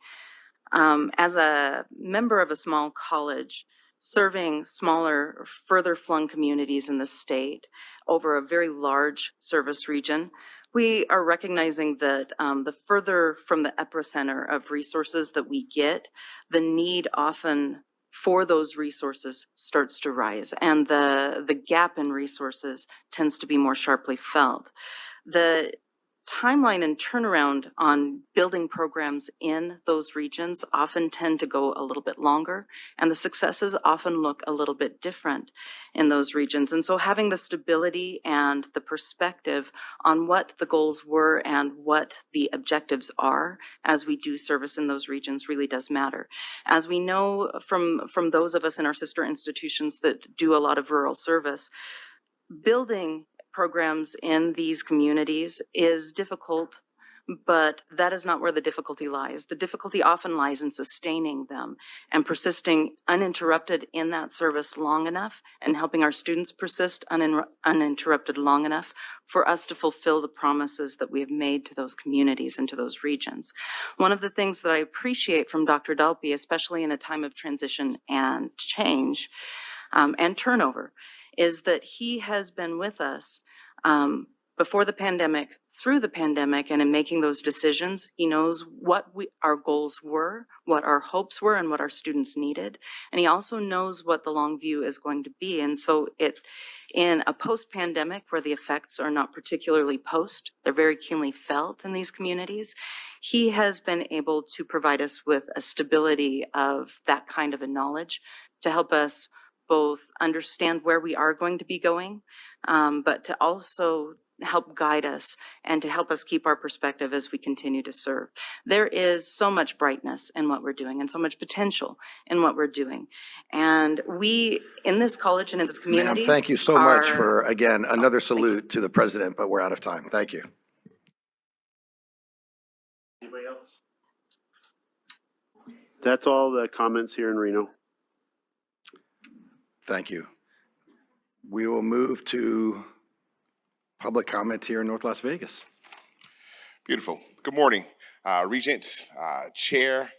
As a member of a small college, serving smaller, further flung communities in the state over a very large service region, we are recognizing that the further from the epicenter of resources that we get, the need often for those resources starts to rise, and the gap in resources tends to be more sharply felt. The timeline and turnaround on building programs in those regions often tend to go a little bit longer, and the successes often look a little bit different in those regions. And so having the stability and the perspective on what the goals were and what the objectives are as we do service in those regions really does matter. As we know from those of us in our sister institutions that do a lot of rural service, building programs in these communities is difficult, but that is not where the difficulty lies. The difficulty often lies in sustaining them and persisting uninterrupted in that service long enough and helping our students persist uninterrupted long enough for us to fulfill the promises that we have made to those communities and to those regions. One of the things that I appreciate from Dr. Dalby, especially in a time of transition and change and turnover, is that he has been with us before the pandemic, through the pandemic, and in making those decisions. He knows what our goals were, what our hopes were, and what our students needed. And he also knows what the long view is going to be. And so in a post-pandemic where the effects are not particularly they're very keenly felt in these communities, he has been able to provide us with a stability of that kind of a knowledge to help us both understand where we are going to be going, but to also help guide us and to help us keep our perspective as we continue to serve. There is so much brightness in what we're doing and so much potential in what we're doing. And we, in this college and in this community, Ma'am, thank you so much for, again, another salute to the president, but we're out of time. Thank you. Anybody else? That's all the comments here in Reno. Thank you. We will move to public comment here in North Las Vegas. Beautiful. Good morning, Regents, Chair,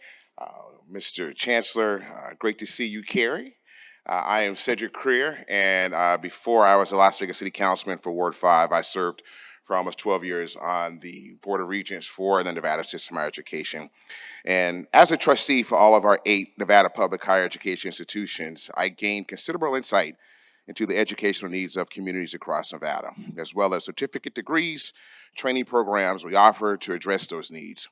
Mr. Chancellor. Great to see you, Carrie. I am Cedric Creer, and before I was a Las Vegas City Councilman for Ward 5, I served for almost 12 years on the Board of Regents for the Nevada System of Higher Education. And as a trustee for all of our 8 Nevada public higher education institutions, I gained considerable insight into the educational needs of communities across Nevada, as well as certificate degrees, training programs we offer to address those needs.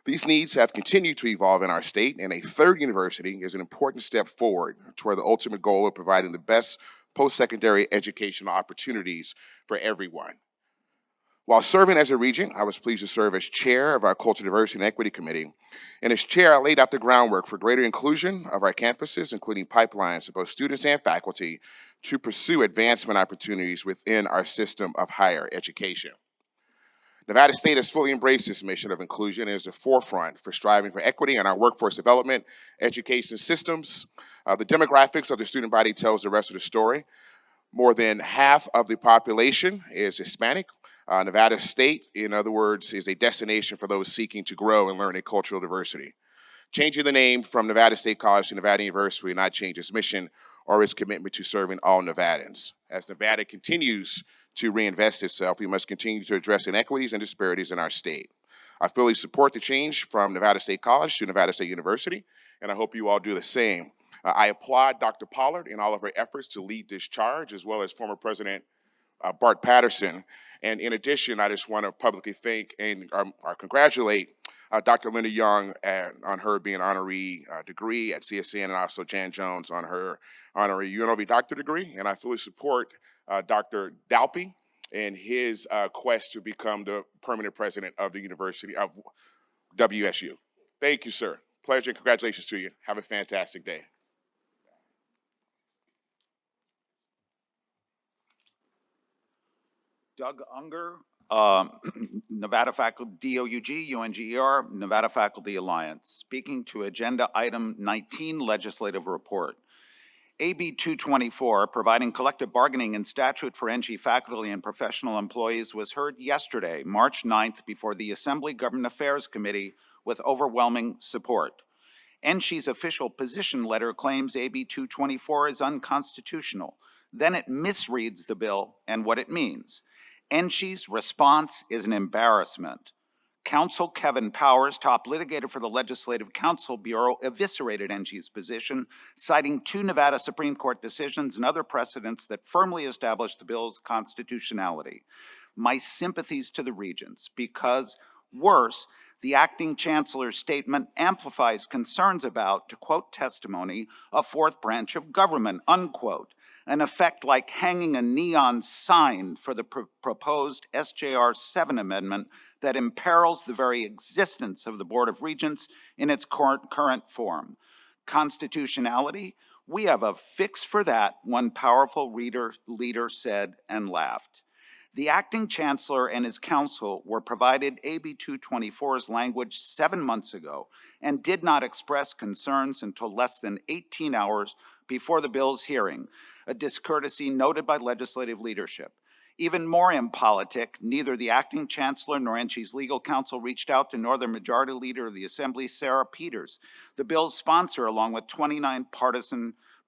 These needs have continued to evolve in our state, and a third university is an important step forward toward the ultimate goal of providing the best post-secondary educational opportunities for everyone. While serving as a regent, I was pleased to serve as chair of our Culture, Diversity, and Equity Committee. And as chair, I laid out the groundwork for greater inclusion of our campuses, including pipelines for both students and faculty to pursue advancement opportunities within our system of higher education. Nevada State has fully embraced this mission of inclusion and is the forefront for striving for equity in our workforce development, education systems. The demographics of the student body tells the rest of the story. More than half of the population is Hispanic. Nevada State, in other words, is a destination for those seeking to grow and learn a cultural diversity. Changing the name from Nevada State College to Nevada University will not change its mission or its commitment to serving all Nevadans. As Nevada continues to reinvest itself, we must continue to address inequities and disparities in our state. I fully support the change from Nevada State College to Nevada State University, and I hope you all do the same. I applaud Dr. Pollard in all of her efforts to lead this charge, as well as former President Bart Patterson. And in addition, I just want to publicly thank and congratulate Dr. Linda Young on her being honoree degree at CSN, and also Jan Jones on her honorary UNLV doctor degree. And I fully support Dr. Dalpy in his quest to become the permanent president of the University of WSU. Thank you, sir. Pleasure and congratulations to you. Have a fantastic day. Doug Unger, Nevada Faculty, DOUG, UNGER, Nevada Faculty Alliance, speaking to Agenda Item 19, Legislative Report. AB 224, providing collective bargaining and statute for NSHE faculty and professional employees, was heard yesterday, March 9th, before the Assembly Government Affairs Committee with overwhelming support. NSHE's official position letter claims AB 224 is unconstitutional. Then it misreads the bill and what it means. NSHE's response is an embarrassment. Counsel Kevin Powers, top litigator for the Legislative Counsel Bureau, eviscerated NSHE's position, citing 2 Nevada Supreme Court decisions and other precedents that firmly established the bill's constitutionality. My sympathies to the Regents, because worse, the acting chancellor's statement amplifies concerns about, to quote testimony, a fourth branch of government, unquote. An effect like hanging a neon sign for the proposed SJR 7 amendment that imperils the very existence of the Board of Regents in its current form. Constitutionality? We have a fix for that, one powerful leader said and laughed. The acting chancellor and his counsel were provided AB 224's language 7 months ago and did not express concerns until less than 18 hours before the bill's hearing, a discourtesy noted by legislative leadership. Even more impolitic, neither the acting chancellor nor NSHE's legal counsel reached out to Northern Majority Leader of the Assembly, Sarah Peters, the bill's sponsor, along with 29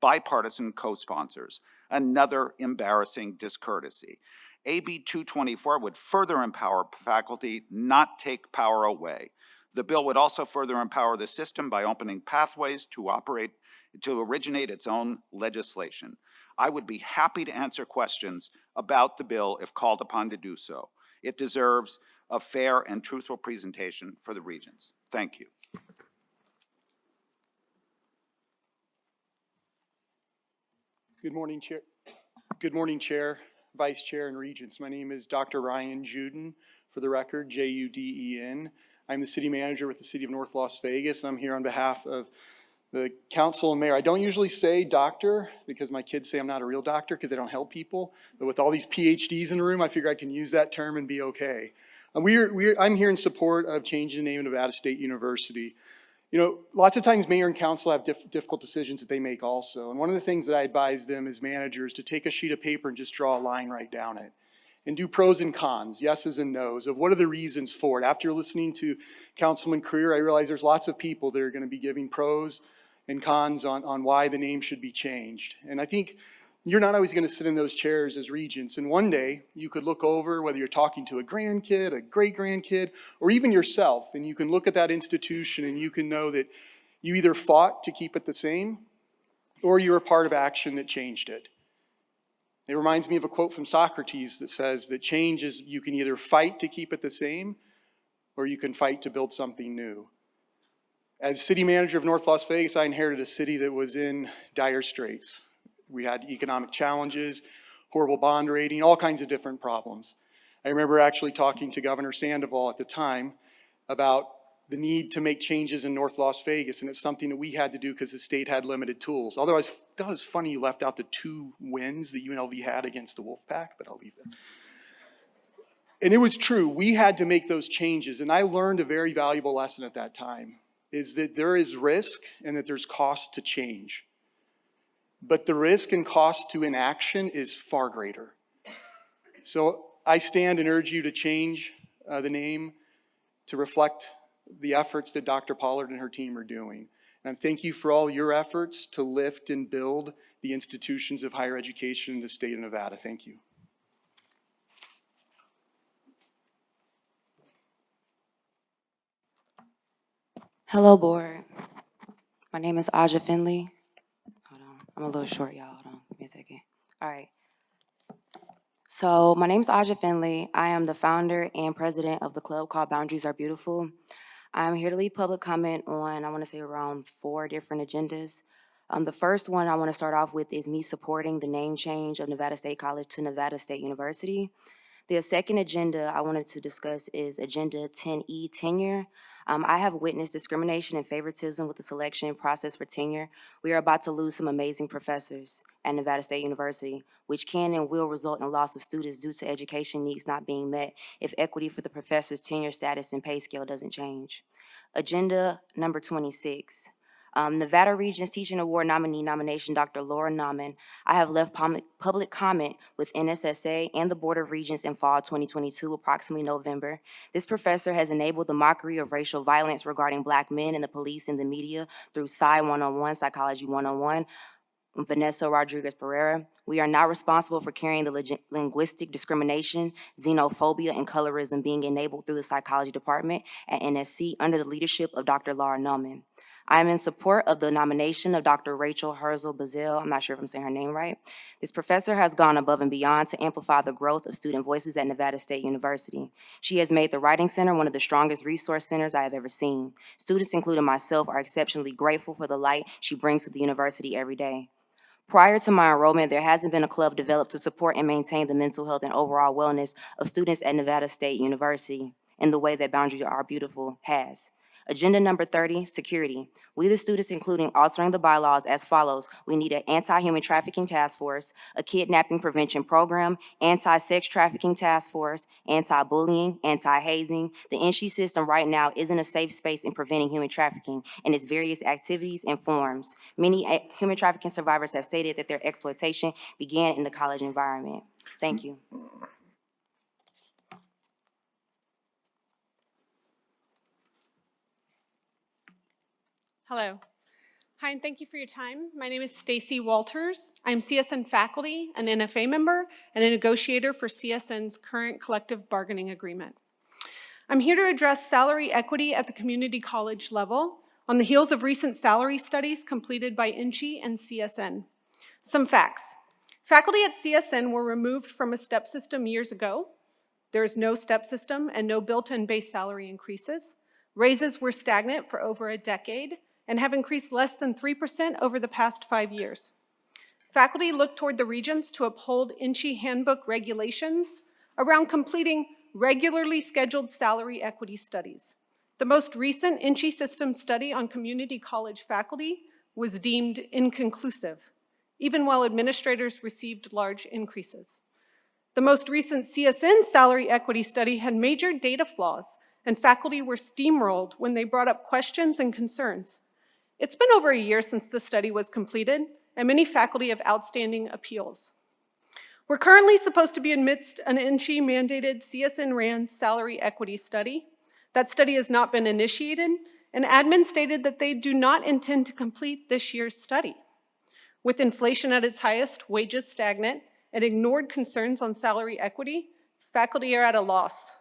bipartisan co-sponsors. Another embarrassing discourtesy. AB 224 would further empower faculty, not take power away. The bill would also further empower the system by opening pathways to originate its own legislation. I would be happy to answer questions about the bill if called upon to do so. It deserves a fair and truthful presentation for the Regents. Thank you. Good morning, Chair. Good morning, Chair, Vice Chair, and Regents. My name is Dr. Ryan Juden, for the record, Juden. I'm the City Manager with the City of North Las Vegas. I'm here on behalf of the Council and Mayor. I don't usually say doctor because my kids say I'm not a real doctor because they don't help people. But with all these PhDs in the room, I figure I can use that term and be okay. I'm here in support of changing the name of Nevada State University. You know, lots of times mayor and council have difficult decisions that they make also. And one of the things that I advise them as managers to take a sheet of paper and just draw a line right down it. And do pros and cons, yeses and nos, of what are the reasons for it. After listening to Councilman Creer, I realize there's lots of people that are going to be giving pros and cons on why the name should be changed. And I think you're not always going to sit in those chairs as regents. And one day you could look over, whether you're talking to a grandkid, a great-grandkid, or even yourself, and you can look at that institution and you can know that you either fought to keep it the same or you were part of action that changed it. It reminds me of a quote from Socrates that says that change is you can either fight to keep it the same or you can fight to build something new. As city manager of North Las Vegas, I inherited a city that was in dire straits. We had economic challenges, horrible bond rating, all kinds of different problems. I remember actually talking to Governor Sandoval at the time about the need to make changes in North Las Vegas, and it's something that we had to do because the state had limited tools. Although I thought it was funny you left out the 2 wins that UNLV had against the Wolfpack, but I'll leave that. And it was true, we had to make those changes, and I learned a very valuable lesson at that time, is that there is risk and that there's cost to change. But the risk and cost to inaction is far greater. So I stand and urge you to change the name to reflect the efforts that Dr. Pollard and her team are doing. And thank you for all your efforts to lift and build the institutions of higher education in the state of Nevada. Thank you. Hello, board. My name is Aja Finley. Hold on, I'm a little short, y'all. Hold on, give me a second. All right. So my name is Aja Finley. I am the founder and president of the club called Boundaries Are Beautiful. I'm here to lead public comment on, I want to say, around 4 different agendas. The first one I want to start off with is me supporting the name change of Nevada State College to Nevada State University. The second agenda I wanted to discuss is Agenda 10E, tenure. I have witnessed discrimination and favoritism with the selection process for tenure. We are about to lose some amazing professors at Nevada State University, which can and will result in loss of students due to education needs not being met if equity for the professors' tenure status and pay scale doesn't change. Agenda number 26. Nevada Regents Teaching Award nominee nomination, Dr. Laura Nauman. I have left public comment with NSHE and the Board of Regents in fall 2022, approximately November. This professor has enabled the mockery of racial violence regarding Black men and the police and the media through Sci 101, Psychology 101, Vanessa Rodriguez Pereira. We are not responsible for carrying the linguistic discrimination, xenophobia, and colorism being enabled through the psychology department at NSC under the leadership of Dr. Laura Nauman. I am in support of the nomination of Dr. Rachel Herzl-Bazell. I'm not sure if I'm saying her name right. This professor has gone above and beyond to amplify the growth of student voices at Nevada State University. She has made the Writing Center one of the strongest resource centers I have ever seen. Students, including myself, are exceptionally grateful for the light she brings to the university every day. Prior to my enrollment, there hasn't been a club developed to support and maintain the mental health and overall wellness of students at Nevada State University in the way that Boundaries Are Beautiful has. Agenda number 30, security. We the students, including altering the bylaws as follows. We need an anti-human trafficking task force, a kidnapping prevention program, anti-sex trafficking task force, anti-bullying, anti-hazing. The NSHE system right now isn't a safe space in preventing human trafficking and its various activities and forms. Many human trafficking survivors have stated that their exploitation began in the college environment. Thank you. Hello. Hi, and thank you for your time. My name is Stacy Walters. I'm CSN faculty, an NFA member, and a negotiator for CSN's current collective bargaining agreement. I'm here to address salary equity at the community college level on the heels of recent salary studies completed by NSHE and CSN. Some facts. Faculty at CSN were removed from a step system years ago. There is no step system and no built-in base salary increases. Raises were stagnant for over a decade and have increased less than 3% over the past 5 years. Faculty look toward the Regents to uphold NSHE handbook regulations around completing regularly scheduled salary equity studies. The most recent NSHE system study on community college faculty was deemed inconclusive, even while administrators received large increases. The most recent CSN salary equity study had major data flaws, and faculty were steamrolled when they brought up questions and concerns. It's been over a year since the study was completed, and many faculty have outstanding appeals. We're currently supposed to be amidst an NSHE-mandated CSN-ran salary equity study. That study has not been initiated, and admin stated that they do not intend to complete this year's study. With inflation at its highest, wages stagnant, and ignored concerns on salary equity, faculty are at a loss.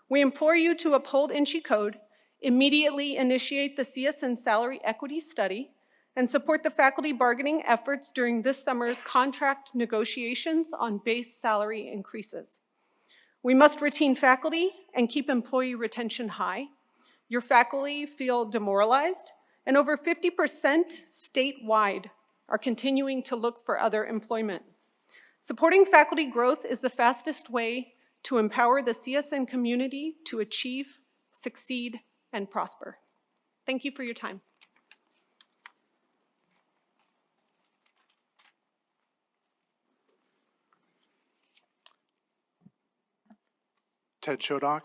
We implore you to uphold NSHE code, immediately initiate the CSN salary equity study, and support the faculty bargaining efforts during this summer's contract negotiations on base salary increases. We must retain faculty and keep employee retention high. Your faculty feel demoralized, and over 50% statewide are continuing to look for other employment. Supporting faculty growth is the fastest way to empower the CSN community to achieve, succeed, and prosper. Thank you for your time. Ted Chodok,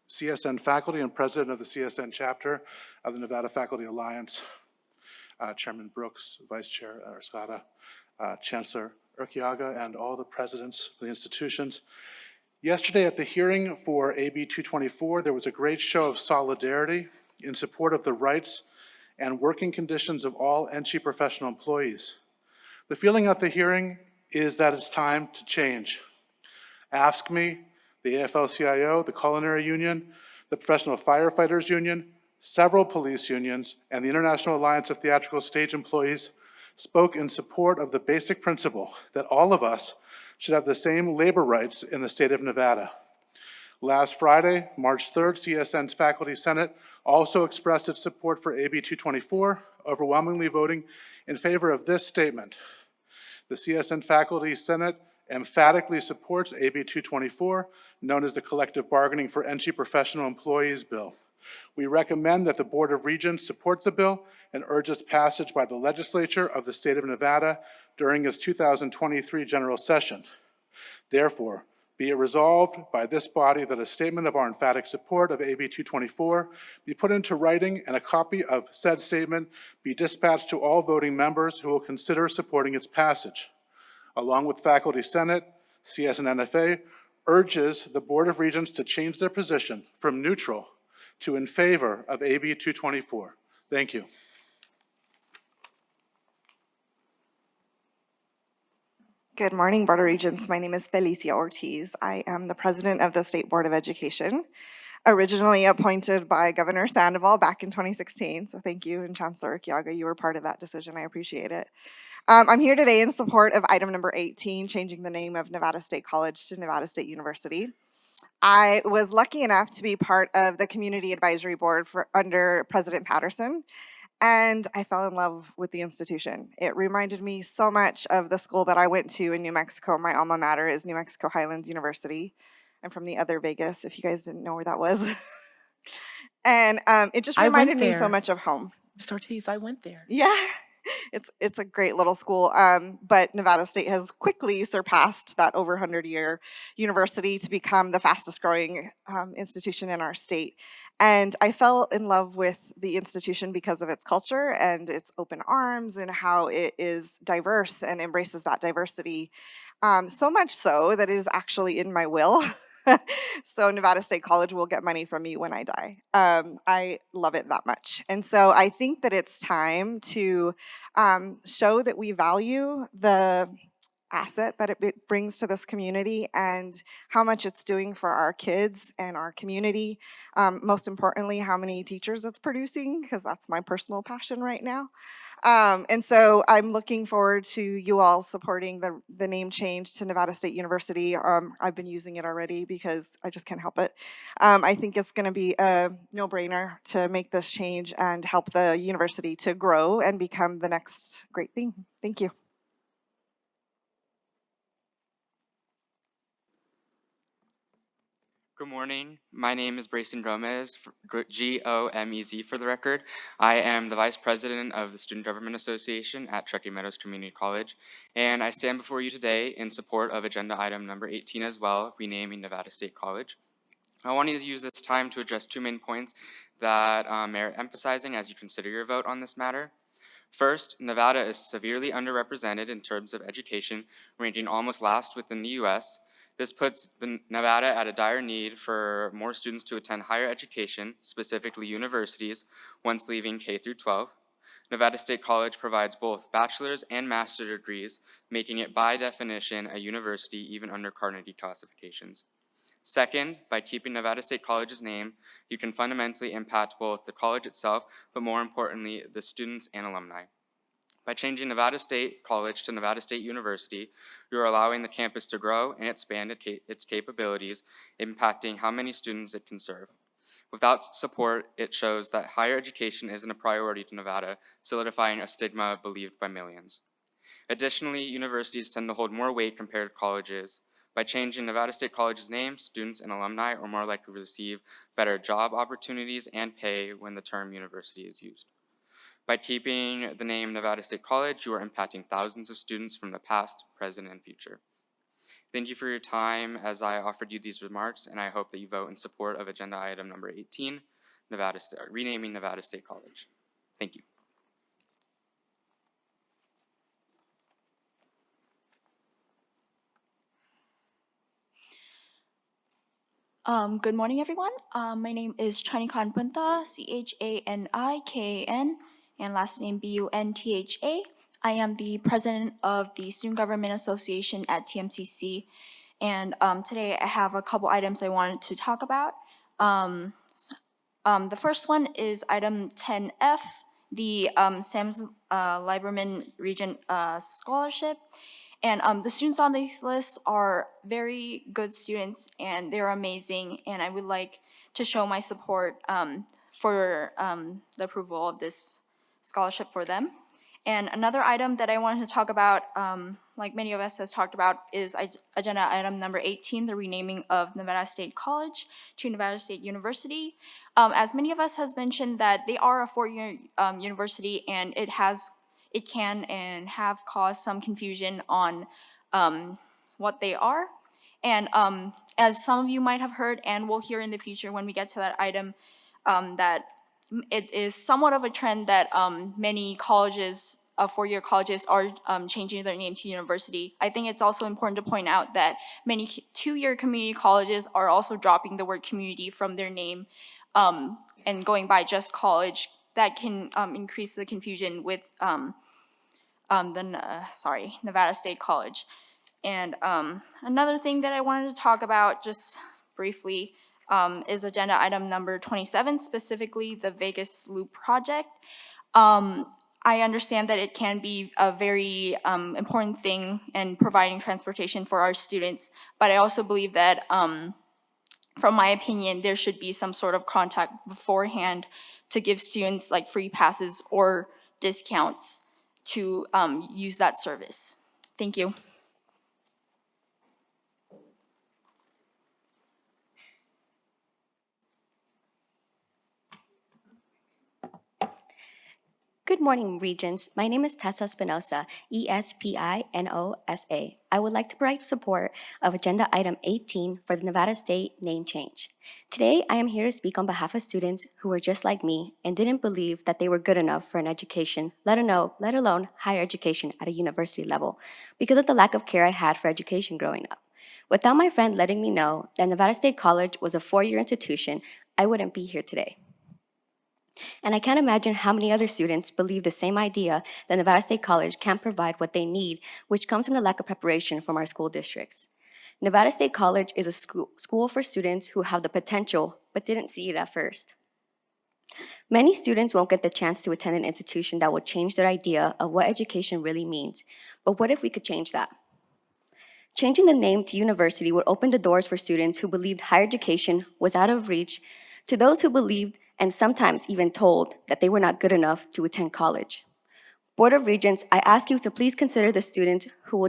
CSN faculty and president of the CSN chapter of the Nevada Faculty Alliance. Chairman Brooks, Vice Chair Arskada, Chancellor Urquiaga, and all the presidents of the institutions. Yesterday at the hearing for AB 224, there was a great show of solidarity in support of the rights and working conditions of all NSHE professional employees. The feeling at the hearing is that it's time to change. Ask Me, the AFL-CIO, the Culinary Union, the Professional Firefighters Union, several police unions, and the International Alliance of Theatrical Stage Employees spoke in support of the basic principle that all of us should have the same labor rights in the state of Nevada. Last Friday, March 3rd, CSN's Faculty Senate also expressed its support for AB 224, overwhelmingly voting in favor of this statement. The CSN Faculty Senate emphatically supports AB 224, known as the Collective Bargaining for NSHE Professional Employees Bill. We recommend that the Board of Regents support the bill and urge its passage by the legislature of the state of Nevada during its 2023 general session. Therefore, be it resolved by this body that a statement of our emphatic support of AB 224 be put into writing and a copy of said statement be dispatched to all voting members who will consider supporting its passage. Along with Faculty Senate, CSN-NFA urges the Board of Regents to change their position from neutral to in favor of AB 224. Thank you. Good morning, Board of Regents. My name is Felicia Ortiz. I am the president of the State Board of Education, originally appointed by Governor Sandoval back in 2016. So thank you, and Chancellor Urquiaga, you were part of that decision. I appreciate it. I'm here today in support of item number 18, changing the name of Nevada State College to Nevada State University. I was lucky enough to be part of the Community Advisory Board under President Patterson, and I fell in love with the institution. It reminded me so much of the school that I went to in New Mexico. My alma mater is New Mexico Highlands University. I'm from the other Vegas, if you guys didn't know where that was. And it just reminded me so much of home. Ms. Ortiz, I went there. Yeah, it's a great little school, but Nevada State has quickly surpassed that over 100-year university to become the fastest growing institution in our state. And I fell in love with the institution because of its culture and its open arms and how it is diverse and embraces that diversity. So much so that it is actually in my will. So Nevada State College will get money from me when I die. I love it that much. And so I think that it's time to show that we value the asset that it brings to this community and how much it's doing for our kids and our community. Most importantly, how many teachers it's producing, because that's my personal passion right now. And so I'm looking forward to you all supporting the name change to Nevada State University. I've been using it already because I just can't help it. I think it's going to be a no-brainer to make this change and help the university to grow and become the next great thing. Thank you. Good morning. My name is Brayson Gomez, Gomez for the record. I am the Vice President of the Student Government Association at Truckee Meadows Community College, and I stand before you today in support of agenda item number 18 as well, renaming Nevada State College. I wanted to use this time to address two main points that merit emphasizing as you consider your vote on this matter. First, Nevada is severely underrepresented in terms of education, ranking almost last within the U.S. This puts Nevada at a dire need for more students to attend higher education, specifically universities, once leaving K through 12. Nevada State College provides both bachelor's and master's degrees, making it by definition a university even under Carnegie classifications. Second, by keeping Nevada State College's name, you can fundamentally impact both the college itself, but more importantly, the students and alumni. By changing Nevada State College to Nevada State University, you are allowing the campus to grow and expand its capabilities, impacting how many students it can serve. Without support, it shows that higher education isn't a priority to Nevada, solidifying a stigma believed by millions. Additionally, universities tend to hold more weight compared to colleges. By changing Nevada State College's name, students and alumni are more likely to receive better job opportunities and pay when the term university is used. By keeping the name Nevada State College, you are impacting thousands of students from the past, present, and future. Thank you for your time as I offered you these remarks, and I hope that you vote in support of agenda item number 18, renaming Nevada State College. Thank you. Good morning, everyone. My name is Chanikan Punta, Chanikan, and last name Buntha. I am the president of the Student Government Association at TMCC, and today I have a couple items I wanted to talk about. The first one is item 10F, the Sam's Lieberman Regent Scholarship. And the students on this list are very good students, and they're amazing, and I would like to show my support for the approval of this scholarship for them. And another item that I wanted to talk about, like many of us has talked about, is agenda item number 18, the renaming of Nevada State College to Nevada State University. As many of us has mentioned that they are a four-year university, and it can and have caused some confusion on what they are. And as some of you might have heard and will hear in the future when we get to that item, that it is somewhat of a trend that many colleges, four-year colleges, are changing their name to university. I think it's also important to point out that many two-year community colleges are also dropping the word community from their name and going by just college. That can increase the confusion with Nevada State College. And another thing that I wanted to talk about just briefly is agenda item number 27, specifically the Vegas Loop project. I understand that it can be a very important thing in providing transportation for our students, but I also believe that from my opinion, there should be some sort of contact beforehand to give students like free passes or discounts to use that service. Thank you. Good morning, Regents. My name is Tessa Espinosa, Espinosa. I would like to provide support of Agenda Item 18 for the Nevada State name change. Today, I am here to speak on behalf of students who were just like me and didn't believe that they were good enough for an education, let alone higher education at a university level, because of the lack of care I had for education growing up. Without my friend letting me know that Nevada State College was a four-year institution, I wouldn't be here today. And I can't imagine how many other students believe the same idea that Nevada State College can't provide what they need, which comes from the lack of preparation from our school districts. Nevada State College is a school for students who have the potential but didn't see it at first. Many students won't get the chance to attend an institution that will change their idea of what education really means. But what if we could change that? Changing the name to university would open the doors for students who believed higher education was out of reach to those who believed and sometimes even told that they were not good enough to attend college. Board of Regents, I ask you to please consider the students who you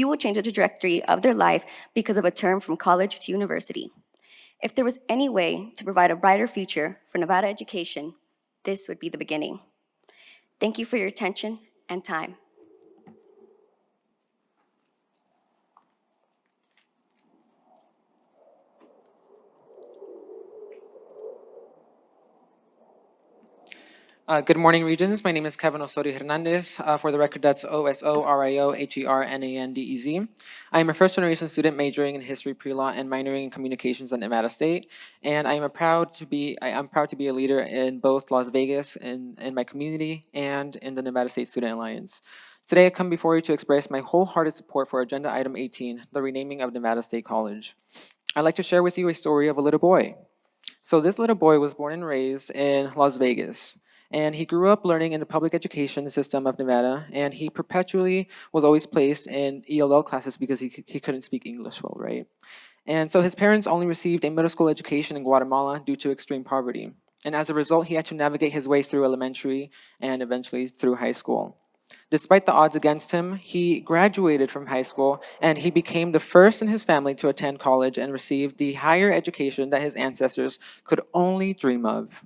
will change the trajectory of their life because of a term from college to university. If there was any way to provide a brighter future for Nevada education, this would be the beginning. Thank you for your attention and time. Good morning, Regents. My name is Kevin Osorio Hernandez. For the record, that's OSORIOHERNANDEZ. I am a first-generation student majoring in history pre-law and minoring in communications at Nevada State, and I am proud to be a leader in both Las Vegas and in my community and in the Nevada State Student Alliance. Today, I come before you to express my wholehearted support for Agenda Item 18, the renaming of Nevada State College. I'd like to share with you a story of a little boy. So this little boy was born and raised in Las Vegas. And he grew up learning in the public education system of Nevada, and he perpetually was always placed in ELL classes because he couldn't speak English well, right? And so his parents only received a middle school education in Guatemala due to extreme poverty. And as a result, he had to navigate his way through elementary and eventually through high school. Despite the odds against him, he graduated from high school, and he became the first in his family to attend college and receive the higher education that his ancestors could only dream of.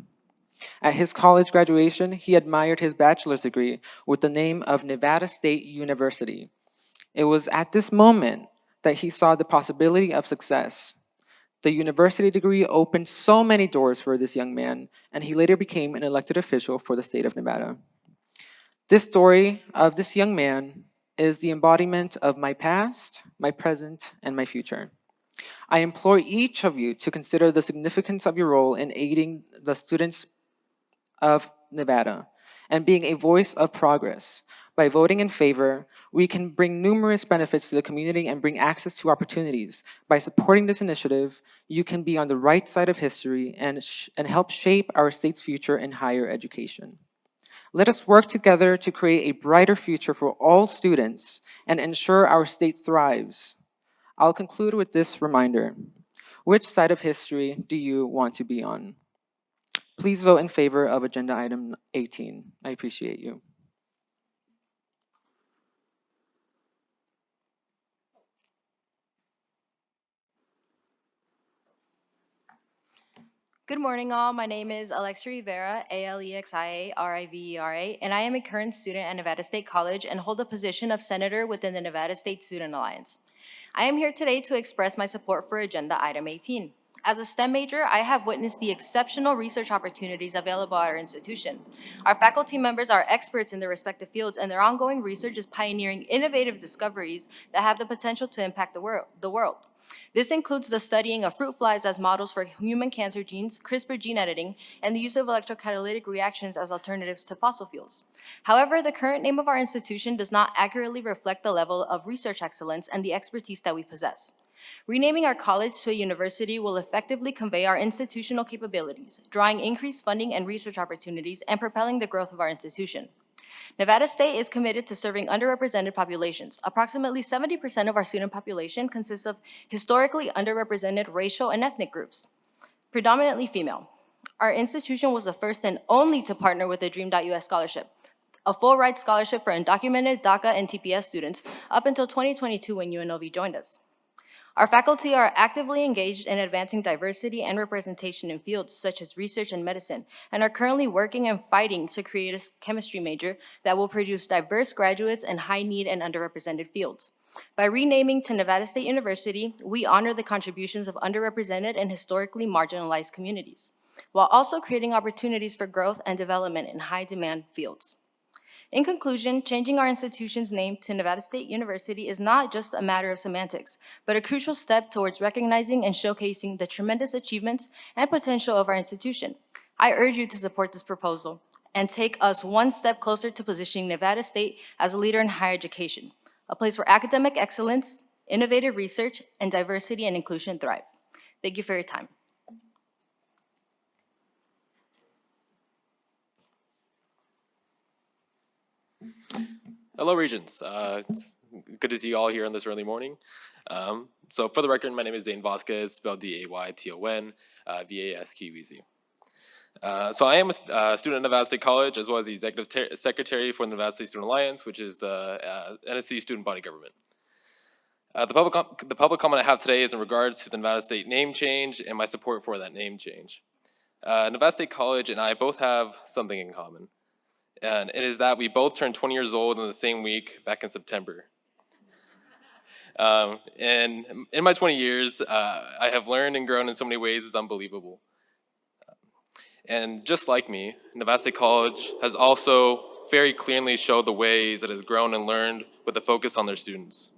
At his college graduation, he admired his bachelor's degree with the name of Nevada State University. It was at this moment that he saw the possibility of success. The university degree opened so many doors for this young man, and he later became an elected official for the state of Nevada. This story of this young man is the embodiment of my past, my present, and my future. I implore each of you to consider the significance of your role in aiding the students of Nevada and being a voice of progress. By voting in favor, we can bring numerous benefits to the community and bring access to opportunities. By supporting this initiative, you can be on the right side of history and help shape our state's future in higher education. Let us work together to create a brighter future for all students and ensure our state thrives. I'll conclude with this reminder. Which side of history do you want to be on? Please vote in favor of agenda item 18. I appreciate you. Good morning, all. My name is Alexia Rivera, Alexiarivera, and I am a current student at Nevada State College and hold the position of senator within the Nevada State Student Alliance. I am here today to express my support for agenda item 18. As a STEM major, I have witnessed the exceptional research opportunities available at our institution. Our faculty members are experts in their respective fields, and their ongoing research is pioneering innovative discoveries that have the potential to impact the world. This includes the studying of fruit flies as models for human cancer genes, CRISPR gene editing, and the use of electrocatalytic reactions as alternatives to fossil fuels. However, the current name of our institution does not accurately reflect the level of research excellence and the expertise that we possess. Renaming our college to a university will effectively convey our institutional capabilities, drawing increased funding and research opportunities and propelling the growth of our institution. Nevada State is committed to serving underrepresented populations. Approximately 70% of our student population consists of historically underrepresented racial and ethnic groups, predominantly female. Our institution was the first and only to partner with the Dream.US scholarship, a full-ride scholarship for undocumented DACA and TPS students up until 2022 when UNLV joined us. Our faculty are actively engaged in advancing diversity and representation in fields such as research and medicine, and are currently working and fighting to create a chemistry major that will produce diverse graduates in high-need and underrepresented fields. By renaming to Nevada State University, we honor the contributions of underrepresented and historically marginalized communities, while also creating opportunities for growth and development in high-demand fields. In conclusion, changing our institution's name to Nevada State University is not just a matter of semantics, but a crucial step towards recognizing and showcasing the tremendous achievements and potential of our institution. I urge you to support this proposal and take us one step closer to positioning Nevada State as a leader in higher education, a place where academic excellence, innovative research, and diversity and inclusion thrive. Thank you for your time. Hello, Regents. It's good to see you all here on this early morning. So for the record, my name is Dane Vasquez, spelled D-A-Y-T-O-N, V-A-S-Q-E-Z. So I am a student at Nevada State College, as well as the Executive Secretary for the Nevada State Student Alliance, which is the NSHE student body government. The public comment I have today is in regards to the Nevada State name change and my support for that name change. Nevada State College and I both have something in common. And it is that we both turned 20 years old in the same week back in September. And in my 20 years, I have learned and grown in so many ways, it's unbelievable. And just like me, Nevada State College has also very clearly showed the ways it has grown and learned with a focus on their students.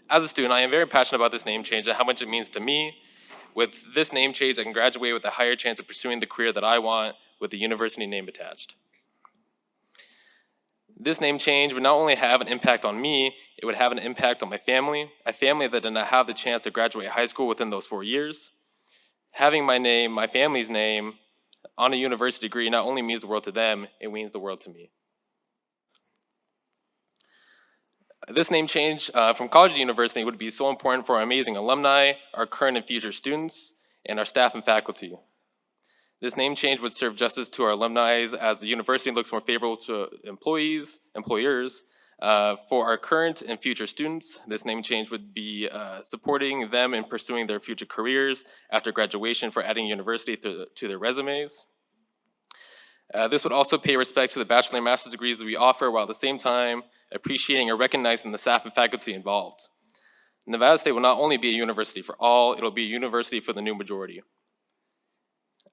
As a student, I am very passionate about this name change and how much it means to me. With this name change, I can graduate with a higher chance of pursuing the career that I want with the university name attached. This name change would not only have an impact on me, it would have an impact on my family, a family that did not have the chance to graduate high school within those 4 years. Having my name, my family's name, on a university degree not only means the world to them, it means the world to me. This name change from college to university would be so important for our amazing alumni, our current and future students, and our staff and faculty. This name change would serve justice to our alumni as the university looks more favorable to employers. For our current and future students, this name change would be supporting them in pursuing their future careers after graduation for adding university to their resumes. This would also pay respect to the bachelor and master's degrees that we offer, while at the same time appreciating and recognizing the staff and faculty involved. Nevada State will not only be a university for all, it'll be a university for the new majority.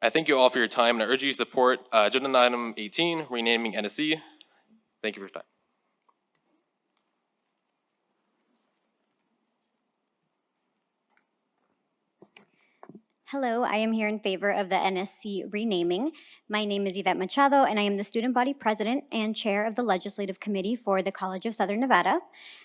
I thank you all for your time, and I urge you to support agenda item 18, renaming NSHE. Thank you for your time. Hello, I am here in favor of the NSC renaming. My name is Yvette Machado, and I am the student body president and chair of the legislative committee for the College of Southern Nevada.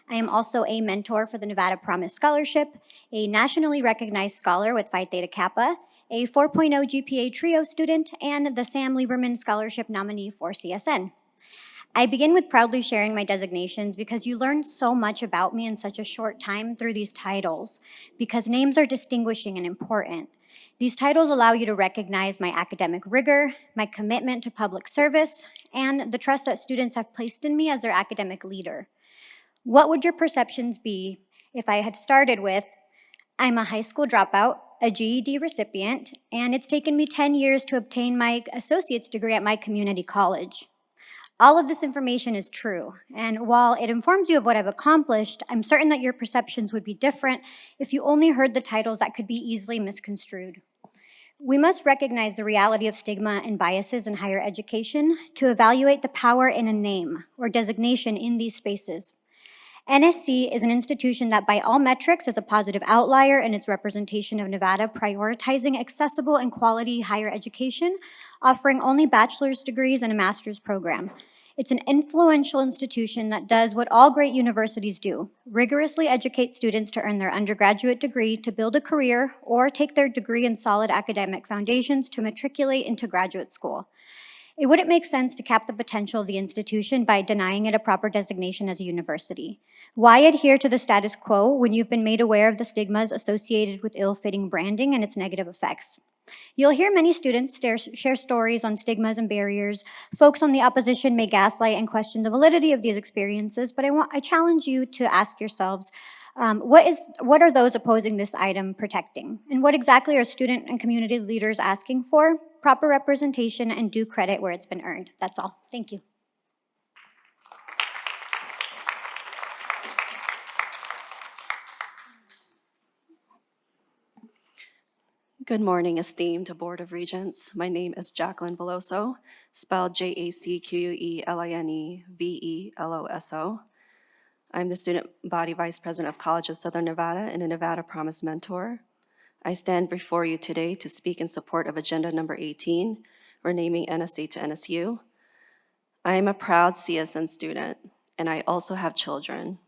I am also a mentor for the Nevada Promise Scholarship, a nationally recognized scholar with Phi Theta Kappa, a 4.0 GPA trio student, and the Sam Lieberman Scholarship nominee for CSN. I begin with proudly sharing my designations because you learn so much about me in such a short time through these titles, because names are distinguishing and important. These titles allow you to recognize my academic rigor, my commitment to public service, and the trust that students have placed in me as their academic leader. What would your perceptions be if I had started with, I'm a high school dropout, a GED recipient, and it's taken me 10 years to obtain my associate's degree at my community college? All of this information is true, and while it informs you of what I've accomplished, I'm certain that your perceptions would be different if you only heard the titles that could be easily misconstrued. We must recognize the reality of stigma and biases in higher education to evaluate the power in a name or designation in these spaces. NSC is an institution that by all metrics is a positive outlier in its representation of Nevada, prioritizing accessible and quality higher education, offering only bachelor's degrees and a master's program. It's an influential institution that does what all great universities do, rigorously educate students to earn their undergraduate degree, to build a career, or take their degree in solid academic foundations to matriculate into graduate school. It wouldn't make sense to cap the potential of the institution by denying it a proper designation as a university. Why adhere to the status quo when you've been made aware of the stigmas associated with ill-fitting branding and its negative effects? You'll hear many students share stories on stigmas and barriers. Folks on the opposition may gaslight and question the validity of these experiences, but I challenge you to ask yourselves, what are those opposing this item protecting? And what exactly are student and community leaders asking for? Proper representation and due credit where it's been earned. That's all. Thank you. Good morning, esteemed Board of Regents. My name is Jacqueline Veloso, spelled Jacqueline I'm the Student Body Vice President of College of Southern Nevada and a Nevada Promise Mentor. I stand before you today to speak in support of Agenda Number 18, renaming NSA to NSU. I am a proud CSN student, and I also have children.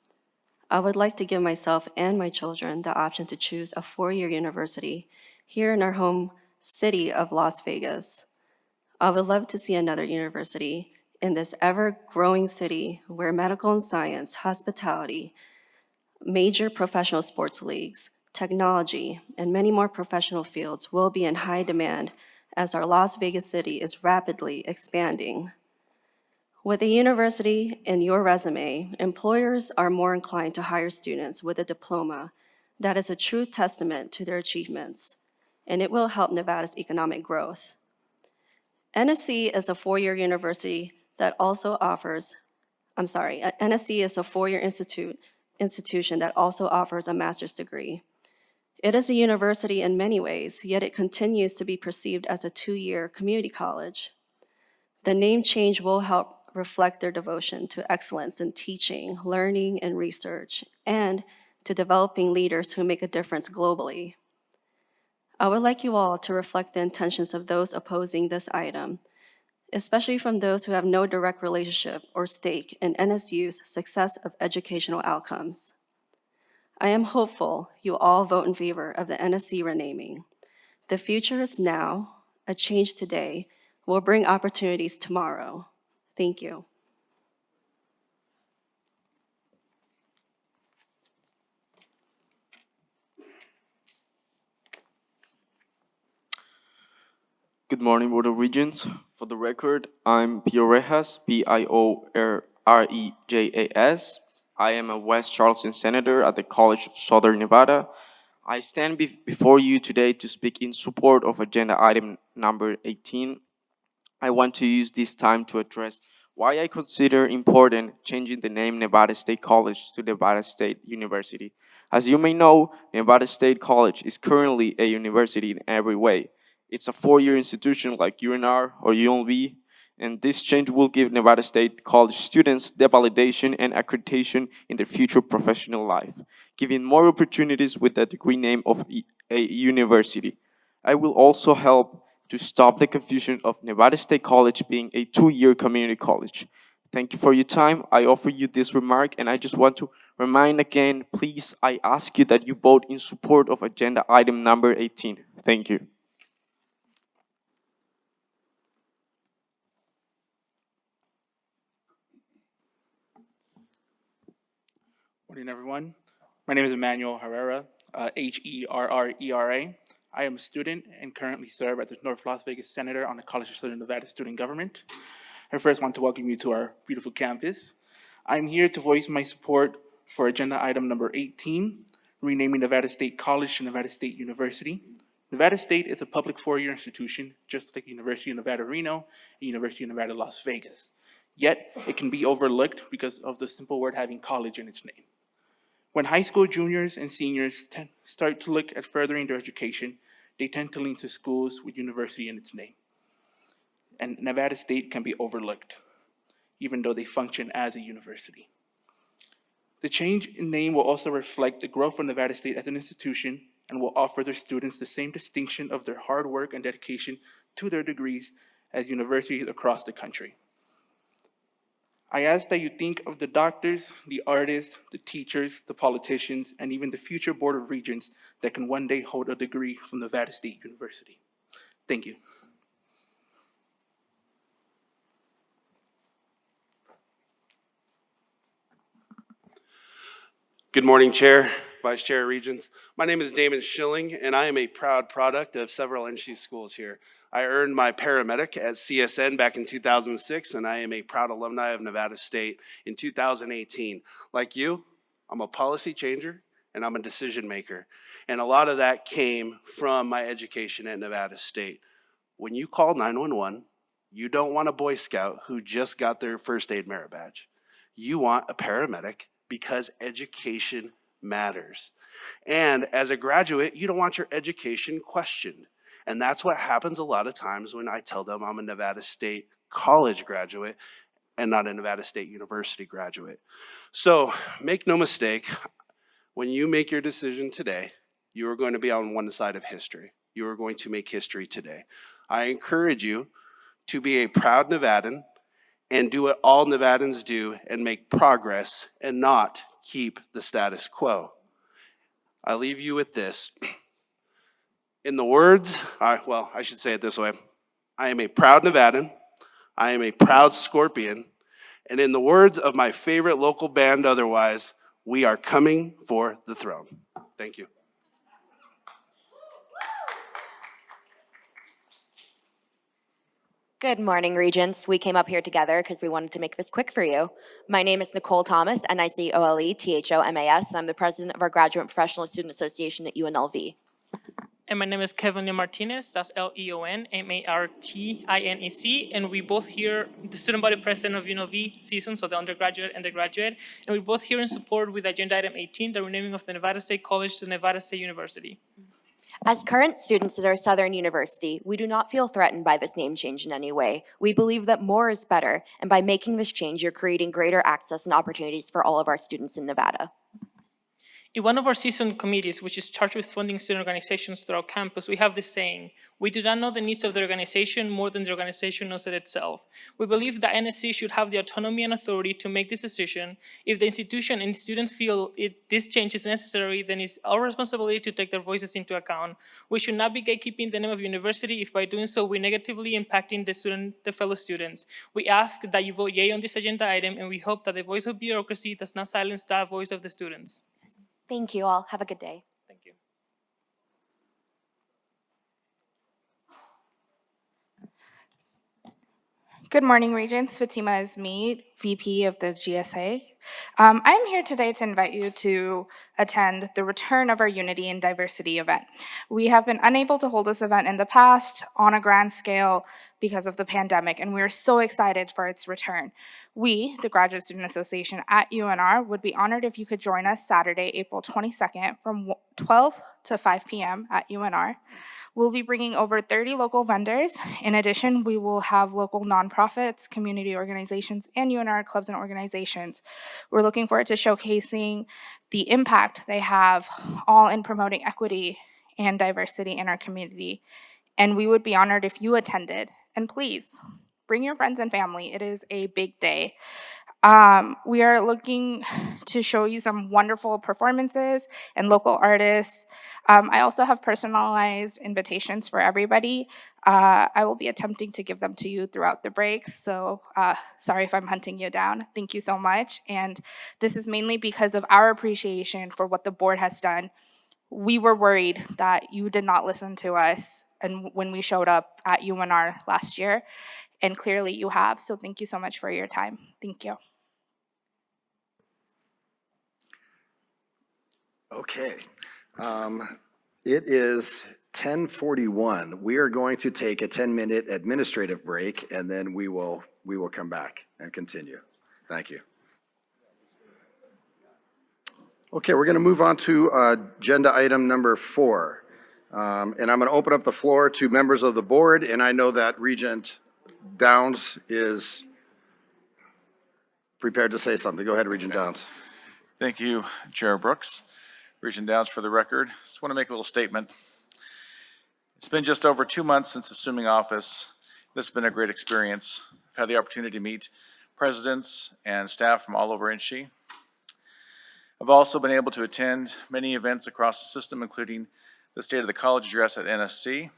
I would like to give myself and my children the option to choose a four-year university here in our home city of Las Vegas. I would love to see another university in this ever-growing city where medical and science, hospitality, major professional sports leagues, technology, and many more professional fields will be in high demand as our Las Vegas city is rapidly expanding. With a university in your resume, employers are more inclined to hire students with a diploma that is a true testament to their achievements, and it will help Nevada's economic growth. NSC is a four-year university that also offers, NSC is a four-year institution that also offers a master's degree. It is a university in many ways, yet it continues to be perceived as a two-year community college. The name change will help reflect their devotion to excellence in teaching, learning, and research, and to developing leaders who make a difference globally. I would like you all to reflect the intentions of those opposing this item, especially from those who have no direct relationship or stake in NSU's success of educational outcomes. I am hopeful you all vote in favor of the NSC renaming. The future is now. A change today will bring opportunities tomorrow. Thank you. Good morning, Board of Regents. For the record, I'm Pio Rejas, P-I-O-R-R-E-J-A-S. I am a West Charleston Senator at the College of Southern Nevada. I stand before you today to speak in support of Agenda Item Number 18. I want to use this time to address why I consider important changing the name Nevada State College to Nevada State University. As you may know, Nevada State College is currently a university in every way. It's a four-year institution like UNR or UNLV, and this change will give Nevada State College students the validation and accreditation in their future professional life, giving more opportunities with the degree name of a university. I will also help to stop the confusion of Nevada State College being a 2-year community college. Thank you for your time. I offer you this remark, and I just want to remind again, please, I ask you that you vote in support of agenda item number 18. Thank you. Morning, everyone. My name is Emmanuel Herrera, Herrera. I am a student and currently serve as the North Las Vegas Senator on the College of Southern Nevada Student Government. I first want to welcome you to our beautiful campus. I'm here to voice my support for agenda item number 18, renaming Nevada State College to Nevada State University. Nevada State is a public four-year institution, just like University of Nevada, Reno and University of Nevada, Las Vegas. Yet, it can be overlooked because of the simple word having college in its name. When high school juniors and seniors start to look at furthering their education, they tend to lean to schools with university in its name. And Nevada State can be overlooked, even though they function as a university. The change in name will also reflect the growth of Nevada State as an institution and will offer their students the same distinction of their hard work and dedication to their degrees as universities across the country. I ask that you think of the doctors, the artists, the teachers, the politicians, and even the future Board of Regents that can one day hold a degree from Nevada State University. Thank you. Good morning, Chair, Vice Chair, Regents. My name is Damon Schilling, and I am a proud product of several NSHE schools here. I earned my paramedic at CSN back in 2006, and I am a proud alumni of Nevada State in 2018. Like you, I'm a policy changer, and I'm a decision maker. And a lot of that came from my education at Nevada State. When you call 911, you don't want a Boy Scout who just got their first aid merit badge. You want a paramedic because education matters. And as a graduate, you don't want your education questioned. And that's what happens a lot of times when I tell them I'm a Nevada State College graduate and not a Nevada State University graduate. So make no mistake, when you make your decision today, you are going to be on one side of history. You are going to make history today. I encourage you to be a proud Nevadan and do what all Nevadans do and make progress and not keep the status quo. I leave you with this. In the words, I should say it this way. I am a proud Nevadan. I am a proud Scorpion. And in the words of my favorite local band otherwise, we are coming for the throne. Thank you. Good morning, Regents. We came up here together because we wanted to make this quick for you. My name is Nicole Thomas, NICOLE-THOMAS, and I'm the president of our Graduate Professional Student Association at UNLV. And my name is Kevin Lee Martinez, that's LeonMartinez, and we both here, the student body president of UNLV season, so the undergraduate and the graduate, and we're both here in support with agenda item 18, the renaming of the Nevada State College to Nevada State University. As current students at our Southern University, we do not feel threatened by this name change in any way. We believe that more is better, and by making this change, you're creating greater access and opportunities for all of our students in Nevada. In one of our season committees, which is charged with funding student organizations throughout campus, we have this saying: we do not know the needs of the organization more than the organization knows it itself. We believe that NSHE should have the autonomy and authority to make this decision. If the institution and students feel this change is necessary, then it's our responsibility to take their voices into account. We should not be gatekeeping the name of university if by doing so we're negatively impacting the fellow students. We ask that you vote yea on this agenda item, and we hope that the voice of bureaucracy does not silence that voice of the students. Thank you all. Have a good day. Thank you. Good morning, Regents. Fatima is me, VP of the GSA. I'm here today to invite you to attend the return of our Unity and Diversity event. We have been unable to hold this event in the past on a grand scale because of the pandemic, and we're so excited for its return. We, the Graduate Student Association at UNR, would be honored if you could join us Saturday, April 22nd from 12 to 5 p.m. at UNR. We'll be bringing over 30 local vendors. In addition, we will have local nonprofits, community organizations, and UNR clubs and organizations. We're looking forward to showcasing the impact they have all in promoting equity and diversity in our community. And we would be honored if you attended. And please, bring your friends and family. It is a big day. We are looking to show you some wonderful performances and local artists. I also have personalized invitations for everybody. I will be attempting to give them to you throughout the breaks, so sorry if I'm hunting you down. Thank you so much. And this is mainly because of our appreciation for what the board has done. We were worried that you did not listen to us and when we showed up at UNR last year, and clearly you have, so thank you so much for your time. Thank you. Okay. It is 10:41. We are going to take a 10-minute administrative break, and then we will come back and continue. Thank you. Okay, we're going to move on to agenda item number 4. And I'm going to open up the floor to members of the board, and I know that Regent Downs is prepared to say something. Go ahead, Regent Downs. Thank you, Chair Brooks. Regent Downs for the record. Just want to make a little statement. It's been just over 2 months since assuming office. This has been a great experience. I've had the opportunity to meet presidents and staff from all over NSHE. I've also been able to attend many events across the system, including the State of the College Address at NSC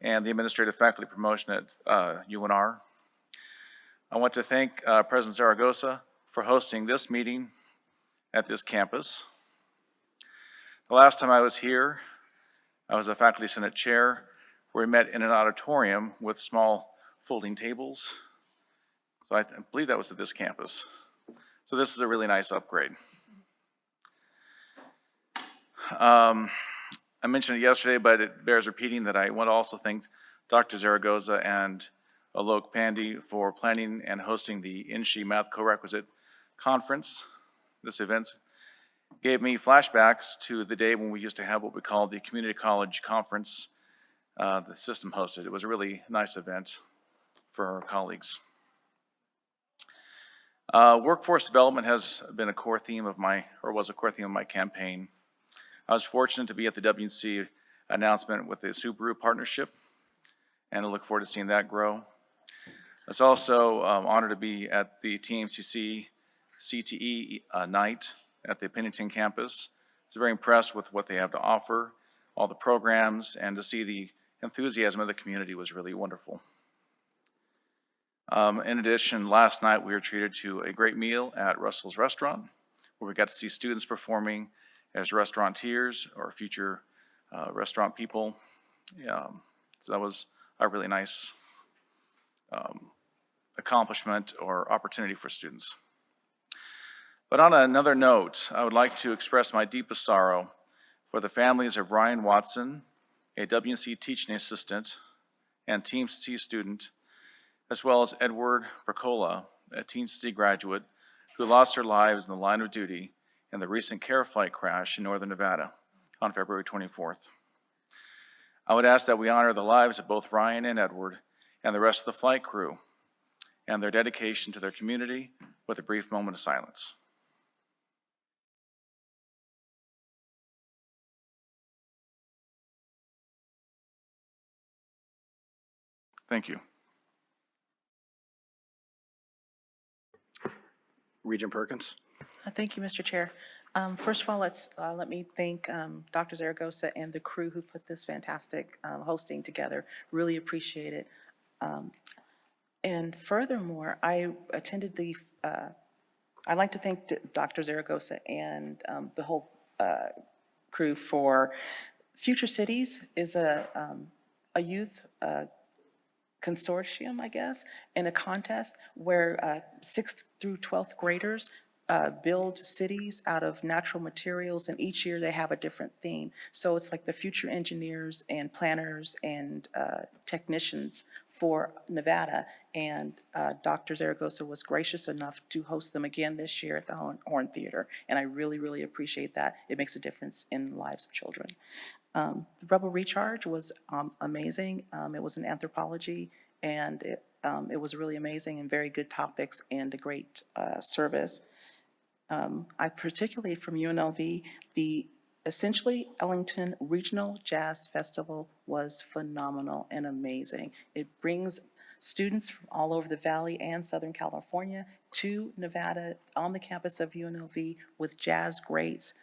and the Administrative Faculty Promotion at UNR. I want to thank President Zaragoza for hosting this meeting at this campus. The last time I was here, I was a Faculty Senate Chair where we met in an auditorium with small folding tables. So I believe that was at this campus. So this is a really nice upgrade. I mentioned it yesterday, but it bears repeating that I want to also thank Dr. Zaragoza and Alok Pandey for planning and hosting the NSHE Math Co-Requisite Conference. This event gave me flashbacks to the day when we used to have what we call the Community College Conference the system hosted. It was a really nice event for our colleagues. Workforce development has been a core theme of my, or was a core theme of my campaign. I was fortunate to be at the WNC announcement with the Subaru partnership, and I look forward to seeing that grow. I was also honored to be at the TMCC CTE night at the Pennington campus. I was very impressed with what they have to offer, all the programs, and to see the enthusiasm of the community was really wonderful. In addition, last night we were treated to a great meal at Russell's Restaurant, where we got to see students performing as restaurateurs or future restaurant people. So that was a really nice accomplishment or opportunity for students. But on another note, I would like to express my deepest sorrow for the families of Ryan Watson, a WNC teaching assistant and Team C student, as well as Edward Percola, a Team C graduate, who lost their lives in the line of duty in the recent care flight crash in Northern Nevada on February 24th. I would ask that we honor the lives of both Ryan and Edward and the rest of the flight crew and their dedication to their community with a brief moment of silence. Thank you. Regent Perkins. Thank you, Mr. Chair. First of all, let me thank Dr. Zaragoza and the crew who put this fantastic hosting together. Really appreciate it. And furthermore, I attended the, I'd like to thank Dr. Zaragoza and the whole crew for Future Cities is a youth consortium, I guess, in a contest where 6th through 12th graders build cities out of natural materials, and each year they have a different theme. So it's like the future engineers and planners and technicians for Nevada, and Dr. Zaragoza was gracious enough to host them again this year at the Horn Theater, and I really, really appreciate that. It makes a difference in the lives of children. The Rebel Recharge was amazing. It was in anthropology, and it was really amazing and very good topics and a great service. I particularly from UNLV, the essentially, Ellington Regional Jazz Festival was phenomenal and amazing. It brings students from all over the Valley and Southern California to Nevada on the campus of UNLV with jazz greats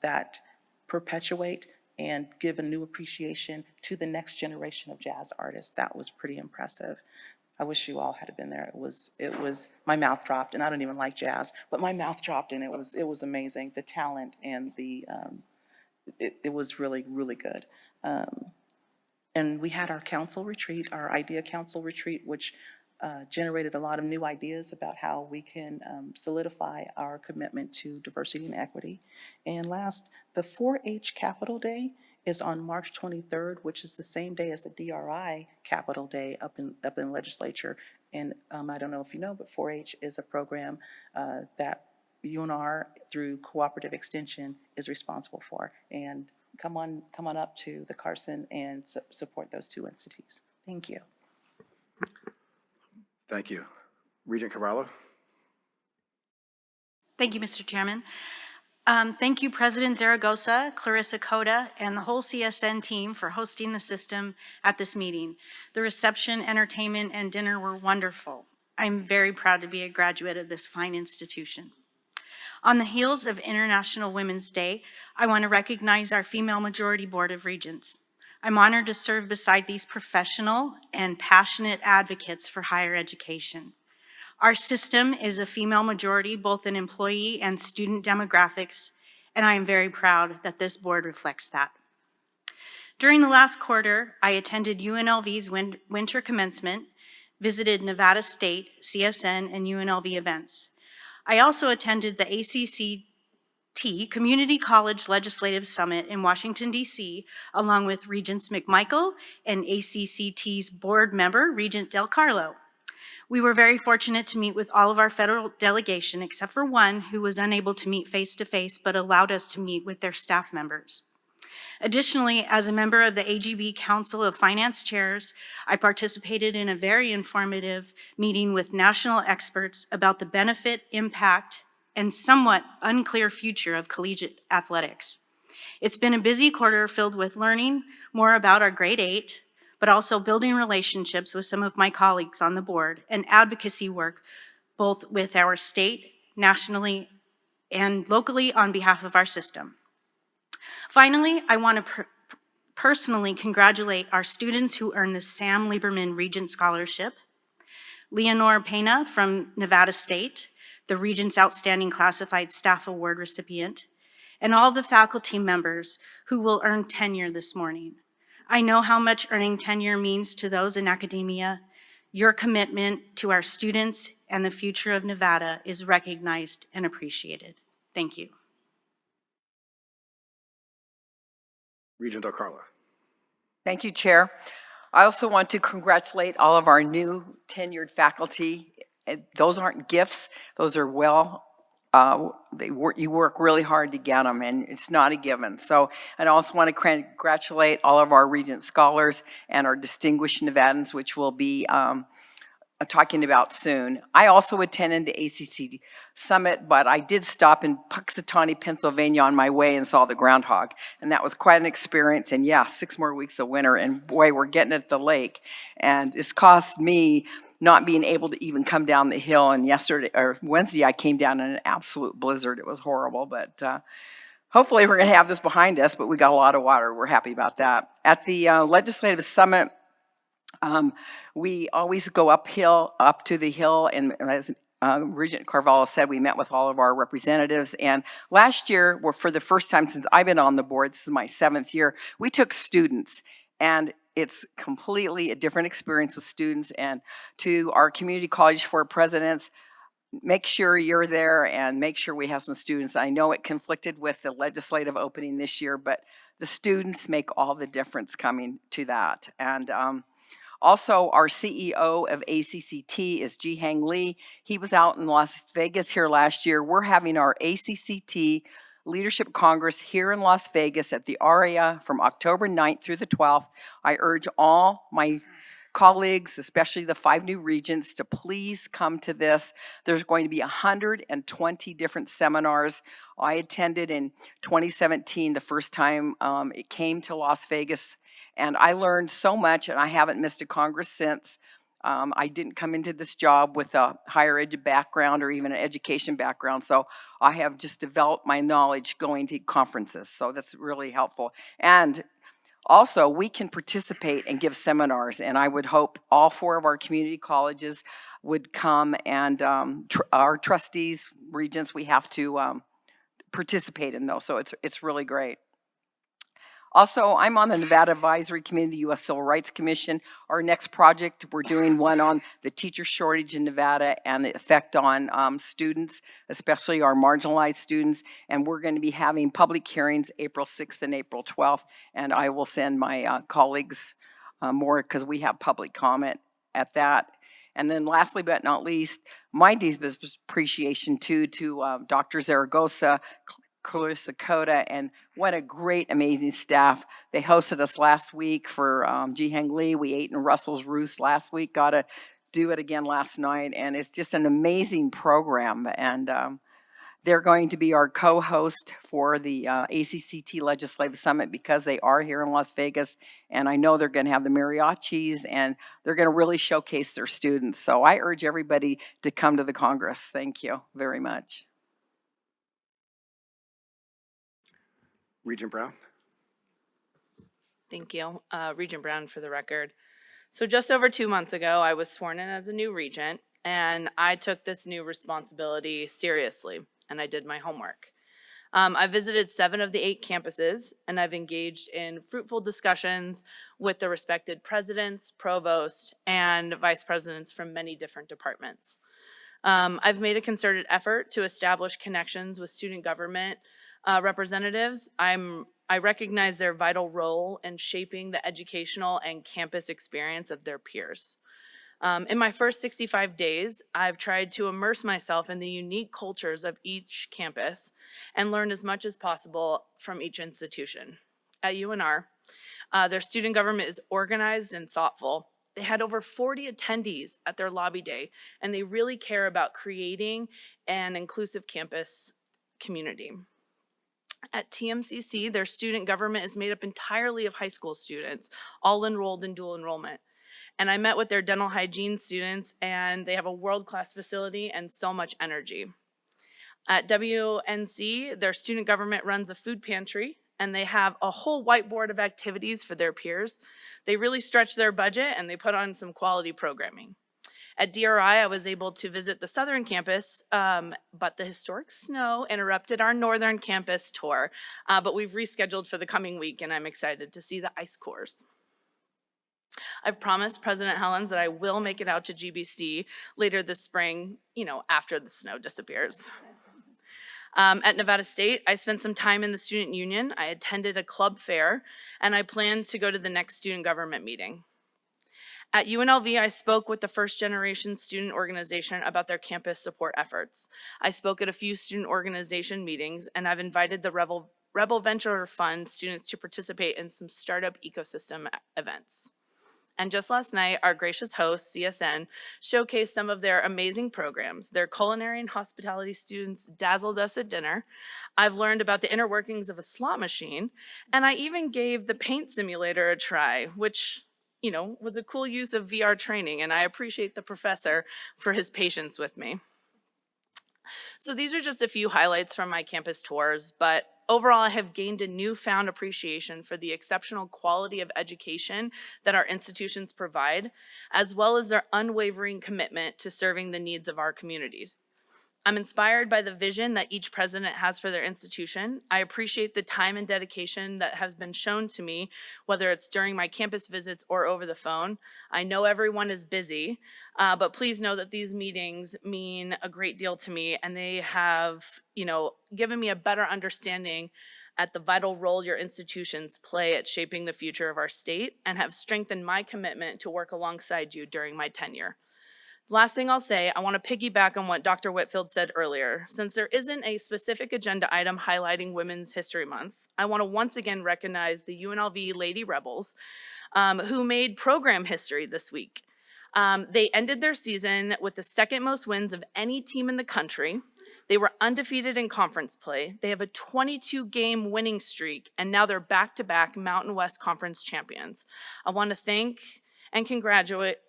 that perpetuate and give a new appreciation to the next generation of jazz artists. That was pretty impressive. I wish you all had been there. It was, my mouth dropped, and I don't even like jazz, but my mouth dropped, and it was amazing. The talent and it was really, really good. And we had our council retreat, our idea council retreat, which generated a lot of new ideas about how we can solidify our commitment to diversity and equity. And last, the 4-H Capital Day is on March 23rd, which is the same day as the DRI Capital Day up in legislature. And I don't know if you know, but 4-H is a program that UNR through Cooperative Extension is responsible for. And come on up to the Carson and support those two entities. Thank you. Thank you. Regent Carvalho? Thank you, Mr. Chairman. Thank you, President Zaragoza, Clarissa Coda, and the whole CSN team for hosting the system at this meeting. The reception, entertainment, and dinner were wonderful. I'm very proud to be a graduate of this fine institution. On the heels of International Women's Day, I want to recognize our female majority board of regents. I'm honored to serve beside these professional and passionate advocates for higher education. Our system is a female majority, both in employee and student demographics, and I am very proud that this board reflects that. During the last quarter, I attended UNLV's winter commencement, visited Nevada State, CSN, and UNLV events. I also attended the ACCT Community College Legislative Summit in Washington, D.C., along with Regents McMichael and ACCT's board member, Regent Del Carlo. We were very fortunate to meet with all of our federal delegation, except for one who was unable to meet face-to-face, but allowed us to meet with their staff members. Additionally, as a member of the AGB Council of Finance Chairs, I participated in a very informative meeting with national experts about the benefit, impact, and somewhat unclear future of collegiate athletics. It's been a busy quarter filled with learning more about our grade 8, but also building relationships with some of my colleagues on the board and advocacy work, both with our state, nationally, and locally on behalf of our system. Finally, I want to personally congratulate our students who earned the Sam Lieberman Regent Scholarship, Leonore Pena from Nevada State, the Regent's Outstanding Classified Staff Award recipient, and all the faculty members who will earn tenure this morning. I know how much earning tenure means to those in academia. Your commitment to our students and the future of Nevada is recognized and appreciated. Thank you. Regent Del Carlo. Thank you, Chair. I also want to congratulate all of our new tenured faculty. Those aren't gifts, those are you work really hard to get them, and it's not a given. So I also want to congratulate all of our Regent scholars and our distinguished Nevadans, which we'll be talking about soon. I also attended the ACC Summit, but I did stop in Puxatawny, Pennsylvania on my way and saw the groundhog, and that was quite an experience. And yeah, 6 more weeks of winter, and boy, we're getting at the lake. And it's cost me not being able to even come down the hill. And Wednesday, I came down in an absolute blizzard. It was horrible, but hopefully we're going to have this behind us, but we got a lot of water. We're happy about that. At the Legislative Summit, we always go up to the hill, and as Regent Carvalho said, we met with all of our representatives. And last year, for the first time since I've been on the board, this is my 7th year, we took students, and it's completely a different experience with students. And to our community college for presidents, make sure you're there and make sure we have some students. I know it conflicted with the legislative opening this year, but the students make all the difference coming to that. And also, our CEO of ACCT is Ji-Hang Lee. He was out in Las Vegas here last year. We're having our ACCT Leadership Congress here in Las Vegas at the ARIA from October 9th through the 12th. I urge all my colleagues, especially the 5 new regents, to please come to this. There's going to be 120 different seminars. I attended in 2017, the first time it came to Las Vegas, and I learned so much, and I haven't missed a Congress since. I didn't come into this job with a higher ed background or even an education background, so I have just developed my knowledge going to conferences, so that's really helpful. And also, we can participate and give seminars, and I would hope all 4 of our community colleges would come, and our trustees, regents, we have to participate in those, so it's really great. Also, I'm on the Nevada Advisory Committee, the U.S. Civil Rights Commission. Our next project, we're doing one on the teacher shortage in Nevada and the effect on students, especially our marginalized students. And we're going to be having public hearings April 6th and April 12th. And I will send my colleagues more because we have public comment at that. And then lastly but not least, my deep appreciation to Dr. Zaragoza, Clarissa Coda, and what a great, amazing staff. They hosted us last week for Jihang Lee. We ate in Russell's Roost last week, got to do it again last night, and it's just an amazing program. And they're going to be our co-host for the ACCT Legislative Summit because they are here in Las Vegas, and I know they're going to have the mariachis, and they're going to really showcase their students. So I urge everybody to come to the Congress. Thank you very much. Regent Brown. Thank you. Regent Brown for the record. So just over 2 months ago, I was sworn in as a new regent, and I took this new responsibility seriously, and I did my homework. I visited 7 of the 8 campuses, and I've engaged in fruitful discussions with the respected presidents, provosts, and vice presidents from many different departments. I've made a concerted effort to establish connections with student government representatives. I recognize their vital role in shaping the educational and campus experience of their peers. In my first 65 days, I've tried to immerse myself in the unique cultures of each campus and learn as much as possible from each institution. At UNR, their student government is organized and thoughtful. They had over 40 attendees at their lobby day, and they really care about creating an inclusive campus community. At TMCC, their student government is made up entirely of high school students, all enrolled in dual enrollment. And I met with their dental hygiene students, and they have a world-class facility and so much energy. At WNC, their student government runs a food pantry, and they have a whole whiteboard of activities for their peers. They really stretch their budget, and they put on some quality programming. At DRI, I was able to visit the southern campus, but the historic snow interrupted our northern campus tour. But we've rescheduled for the coming week, and I'm excited to see the ice cores. I've promised President Helens that I will make it out to GBC later this spring, after the snow disappears. At Nevada State, I spent some time in the student union. I attended a club fair, and I plan to go to the next student government meeting. At UNLV, I spoke with the First Generation Student Organization about their campus support efforts. I spoke at a few student organization meetings, and I've invited the Rebel Venture Fund students to participate in some startup ecosystem events. And just last night, our gracious host, CSN, showcased some of their amazing programs. Their culinary and hospitality students dazzled us at dinner. I've learned about the inner workings of a slot machine, and I even gave the paint simulator a try, which was a cool use of VR training, and I appreciate the professor for his patience with me. So these are just a few highlights from my campus tours, but overall I have gained a newfound appreciation for the exceptional quality of education that our institutions provide, as well as their unwavering commitment to serving the needs of our communities. I'm inspired by the vision that each president has for their institution. I appreciate the time and dedication that has been shown to me, whether it's during my campus visits or over the phone. I know everyone is busy, but please know that these meetings mean a great deal to me, and they have, given me a better understanding at the vital role your institutions play at shaping the future of our state, and have strengthened my commitment to work alongside you during my tenure. Last thing I'll say, I want to piggyback on what Dr. Whitfield said earlier. Since there isn't a specific agenda item highlighting Women's History Month, I want to once again recognize the UNLV Lady Rebels who made program history this week. They ended their season with the second most wins of any team in the country. They were undefeated in conference play. They have a 22-game winning streak, and now they're back-to-back Mountain West Conference champions. I want to thank and congratulate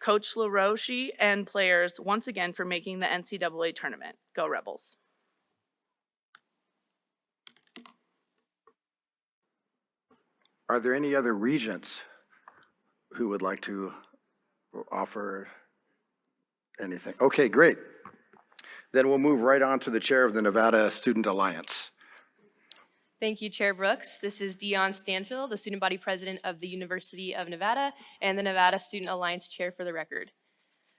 Coach LaRoche and players once again for making the NCAA tournament. Go Rebels. Are there any other regents who would like to offer anything? Okay, great. Then we'll move right on to the chair of the Nevada Student Alliance. Thank you, Chair Brooks. This is Dion Stanfield, the student body president of the University of Nevada and the Nevada Student Alliance chair for the record.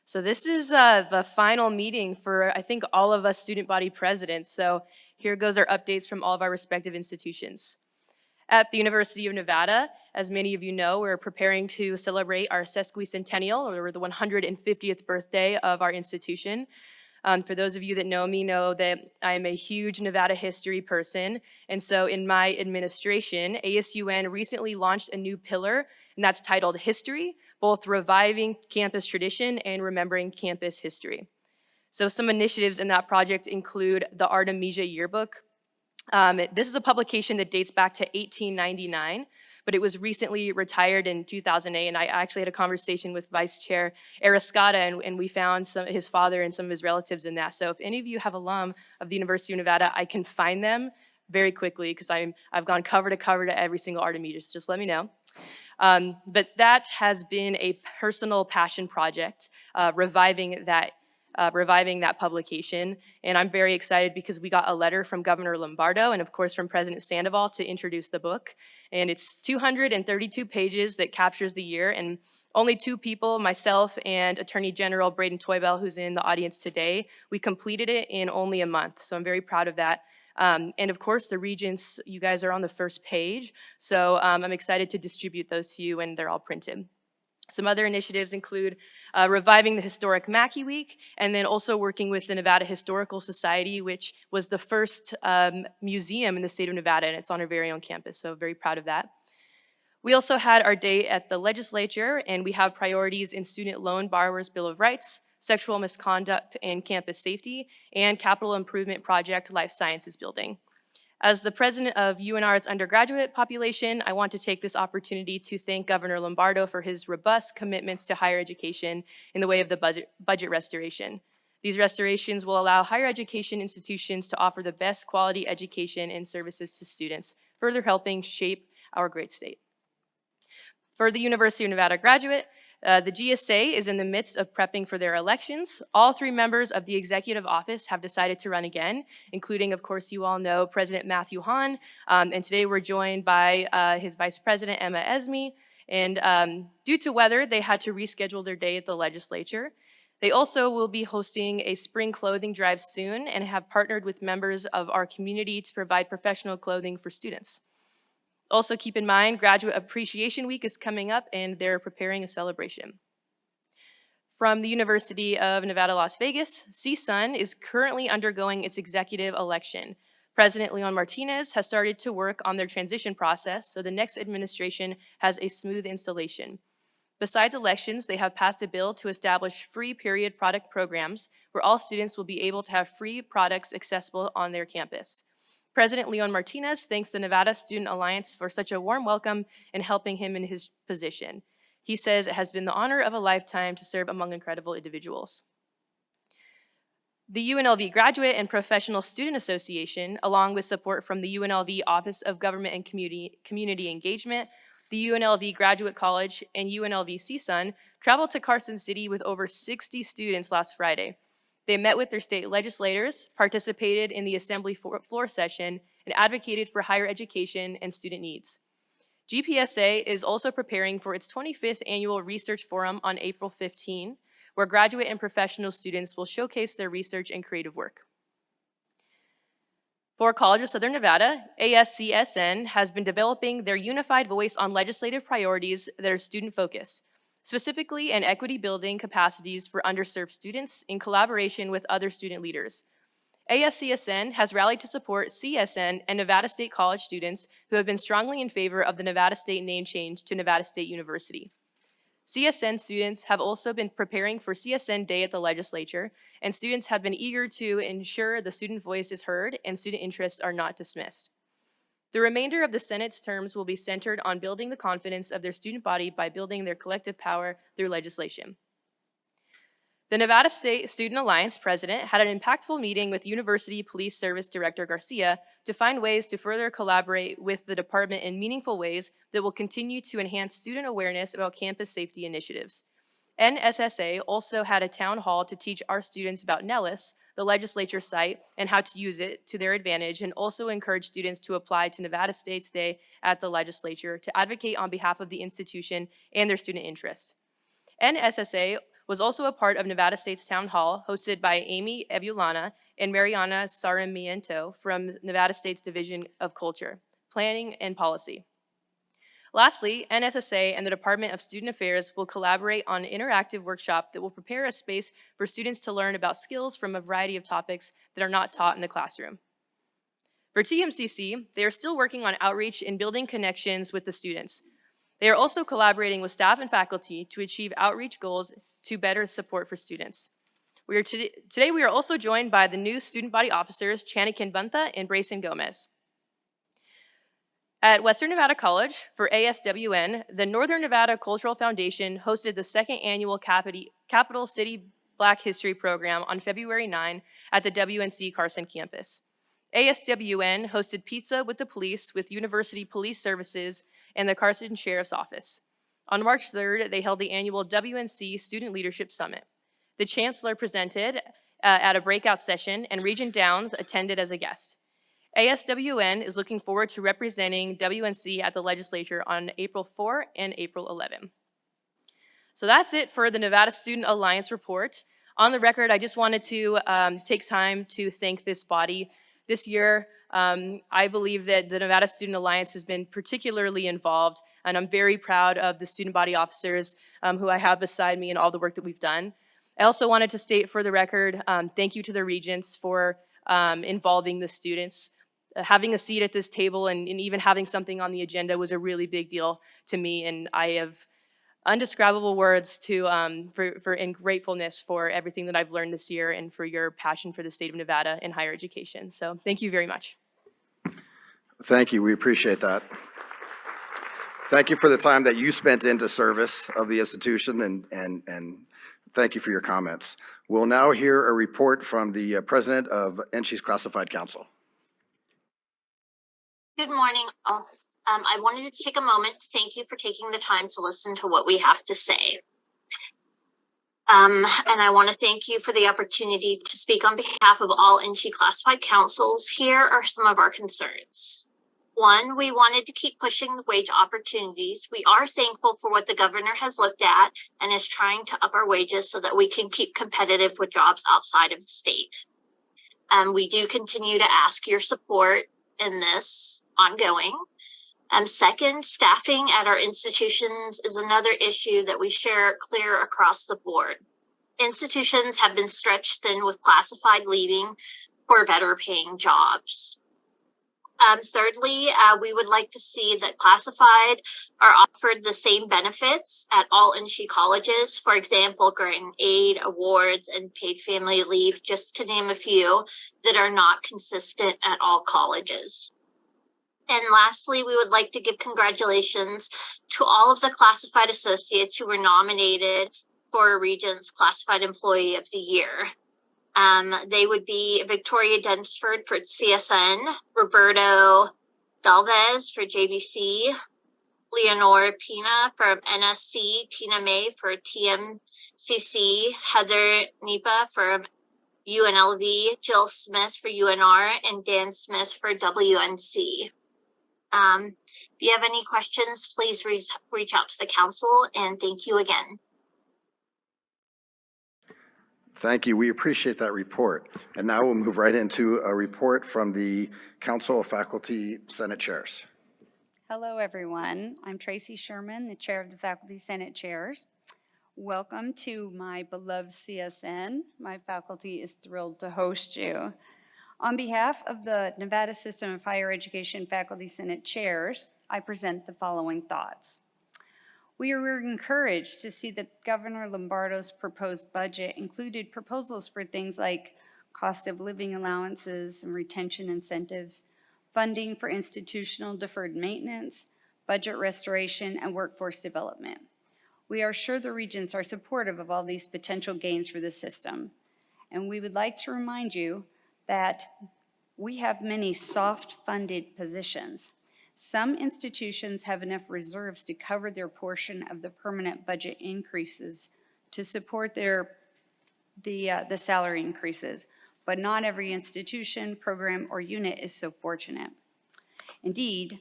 So this is the final meeting for, I think, all of us student body presidents. So here goes our updates from all of our respective institutions. At the University of Nevada, as many of you know, we're preparing to celebrate our sesquicentennial, or the 150th birthday of our institution. For those of you that know me know that I am a huge Nevada history person, and so in my administration, ASUN recently launched a new pillar, and that's titled History, both reviving campus tradition and remembering campus history. So some initiatives in that project include the Artemisia Yearbook. This is a publication that dates back to 1899, but it was recently retired in 2008, and I actually had a conversation with Vice Chair Arascata, and we found his father and some of his relatives in that. So if any of you have alum of the University of Nevada, I can find them very quickly because I've gone cover to every single Artemisia, so just let me know. But that has been a personal passion project, reviving that publication. And I'm very excited because we got a letter from Governor Lombardo and of course from President Sandoval to introduce the book. And it's 232 pages that captures the year, and only two people, myself and Attorney General Braden Toybell, who's in the audience today, we completed it in only a month. So I'm very proud of that. And of course, the Regents, you guys are on the first page. So I'm excited to distribute those to you when they're all printed. Some other initiatives include reviving the historic Mackey Week, and then also working with the Nevada Historical Society, which was the first museum in the state of Nevada, and it's on our very own campus, so very proud of that. We also had our day at the legislature, and we have priorities in Student Loan Borrowers' Bill of Rights, Sexual Misconduct and Campus Safety, and Capital Improvement Project Life Sciences Building. As the president of UNR's undergraduate population, I want to take this opportunity to thank Governor Lombardo for his robust commitments to higher education in the way of the budget restoration. These restorations will allow higher education institutions to offer the best quality education and services to students, further helping shape our great state. For the University of Nevada graduate, the GSA is in the midst of prepping for their elections. All three members of the executive office have decided to run again, including, of course, you all know President Matthew Hahn, and today we're joined by his Vice President, Emma Esme, and due to weather, they had to reschedule their day at the legislature. They also will be hosting a spring clothing drive soon and have partnered with members of our community to provide professional clothing for students. Also keep in mind, Graduate Appreciation Week is coming up and they're preparing a celebration. From the University of Nevada, Las Vegas, CSUN is currently undergoing its executive election. President Leon Martinez has started to work on their transition process, so the next administration has a smooth installation. Besides elections, they have passed a bill to establish free period product programs where all students will be able to have free products accessible on their campus. President Leon Martinez thanks the Nevada Student Alliance for such a warm welcome and helping him in his position. He says it has been the honor of a lifetime to serve among incredible individuals. The UNLV Graduate and Professional Student Association, along with support from the UNLV Office of Government and Community Engagement, the UNLV Graduate College, and UNLV CSUN, traveled to Carson City with over 60 students last Friday. They met with their state legislators, participated in the assembly floor session, and advocated for higher education and student needs. GPSA is also preparing for its 25th annual research forum on April 15, where graduate and professional students will showcase their research and creative work. For College of Southern Nevada, ASCSN has been developing their unified voice on legislative priorities that are student-focused. specifically in equity building capacities for underserved students in collaboration with other student leaders. ASCSN has rallied to support CSN and Nevada State College students who have been strongly in favor of the Nevada State name change to Nevada State University. CSN students have also been preparing for CSN Day at the legislature, and students have been eager to ensure the student voice is heard and student interests are not dismissed. The remainder of the Senate's terms will be centered on building the confidence of their student body by building their collective power through legislation. The Nevada State Student Alliance president had an impactful meeting with University Police Service Director Garcia to find ways to further collaborate with the department in meaningful ways that will continue to enhance student awareness about campus safety initiatives. NSHE also had a town hall to teach our students about Nellis, the legislature site, and how to use it to their advantage, and also encourage students to apply to Nevada State's Day at the legislature to advocate on behalf of the institution and their student interest. NSHE was also a part of Nevada State's Town Hall, hosted by Amy Ebulana and Mariana Sarmiento from Nevada State's Division of Culture, Planning, and Policy. Lastly, NSSA and the Department of Student Affairs will collaborate on an interactive workshop that will prepare a space for students to learn about skills from a variety of topics that are not taught in the classroom. For TMCC, they are still working on outreach and building connections with the students. They are also collaborating with staff and faculty to achieve outreach goals to better support for students. Today we are also joined by the new student body officers, Chanikin Bantha and Brayson Gomez. At Western Nevada College, for ASWN, the Northern Nevada Cultural Foundation hosted the second annual Capital City Black History Program on February 9 at the WNC Carson campus. ASWN hosted Pizza with the Police with University Police Services and the Carson Sheriff's Office. On March 3rd, they held the annual WNC Student Leadership Summit. The Chancellor presented at a breakout session, and Regent Downs attended as a guest. ASWN is looking forward to representing WNC at the legislature on April 4 and April 11. So that's it for the Nevada Student Alliance report. On the record, I just wanted to take time to thank this body. This year, I believe that the Nevada Student Alliance has been particularly involved, and I'm very proud of the student body officers who I have beside me and all the work that we've done. I also wanted to state for the record, thank you to the Regents for involving the students. Having a seat at this table and even having something on the agenda was a really big deal to me, and I have undescribable words in gratefulness for everything that I've learned this year and for your passion for the state of Nevada and higher education. So thank you very much. Thank you, we appreciate that. Thank you for the time that you spent into service of the institution, and thank you for your comments. We'll now hear a report from the president of NSHE's Classified Council. Good morning. I wanted to take a moment to thank you for taking the time to listen to what we have to say. And I want to thank you for the opportunity to speak on behalf of all NSHE classified councils. Here are some of our concerns. One, we wanted to keep pushing the wage opportunities. We are thankful for what the governor has looked at and is trying to up our wages so that we can keep competitive with jobs outside of the state. We do continue to ask your support in this ongoing. Second, staffing at our institutions is another issue that we share clear across the board. Institutions have been stretched thin with classified leaving for better paying jobs. Thirdly, we would like to see that classified are offered the same benefits at all NSHE colleges. For example, grant aid, awards, and paid family leave, just to name a few that are not consistent at all colleges. And lastly, we would like to give congratulations to all of the classified associates who were nominated for Regents Classified Employee of the Year. They would be Victoria Dunsford for CSN, Roberto Galvez for JBC, Leonore Pina from NSC, Tina May for TMCC, Heather Nipa from UNLV, Jill Smith for UNR, and Dan Smith for WNC. If you have any questions, please reach out to the council, and thank you again. Thank you. We appreciate that report. And now we'll move right into a report from the Council of Faculty Senate Chairs. Hello, everyone. I'm Tracy Sherman, the chair of the Faculty Senate Chairs. Welcome to my beloved CSN. My faculty is thrilled to host you. On behalf of the Nevada System of Higher Education Faculty Senate Chairs, I present the following thoughts. We were encouraged to see that Governor Lombardo's proposed budget included proposals for things like cost of living allowances and retention incentives, funding for institutional deferred maintenance, budget restoration, and workforce development. We are sure the Regents are supportive of all these potential gains for the system. And we would like to remind you that we have many soft-funded positions. Some institutions have enough reserves to cover their portion of the permanent budget increases to support the salary increases, but not every institution, program, or unit is so fortunate. Indeed,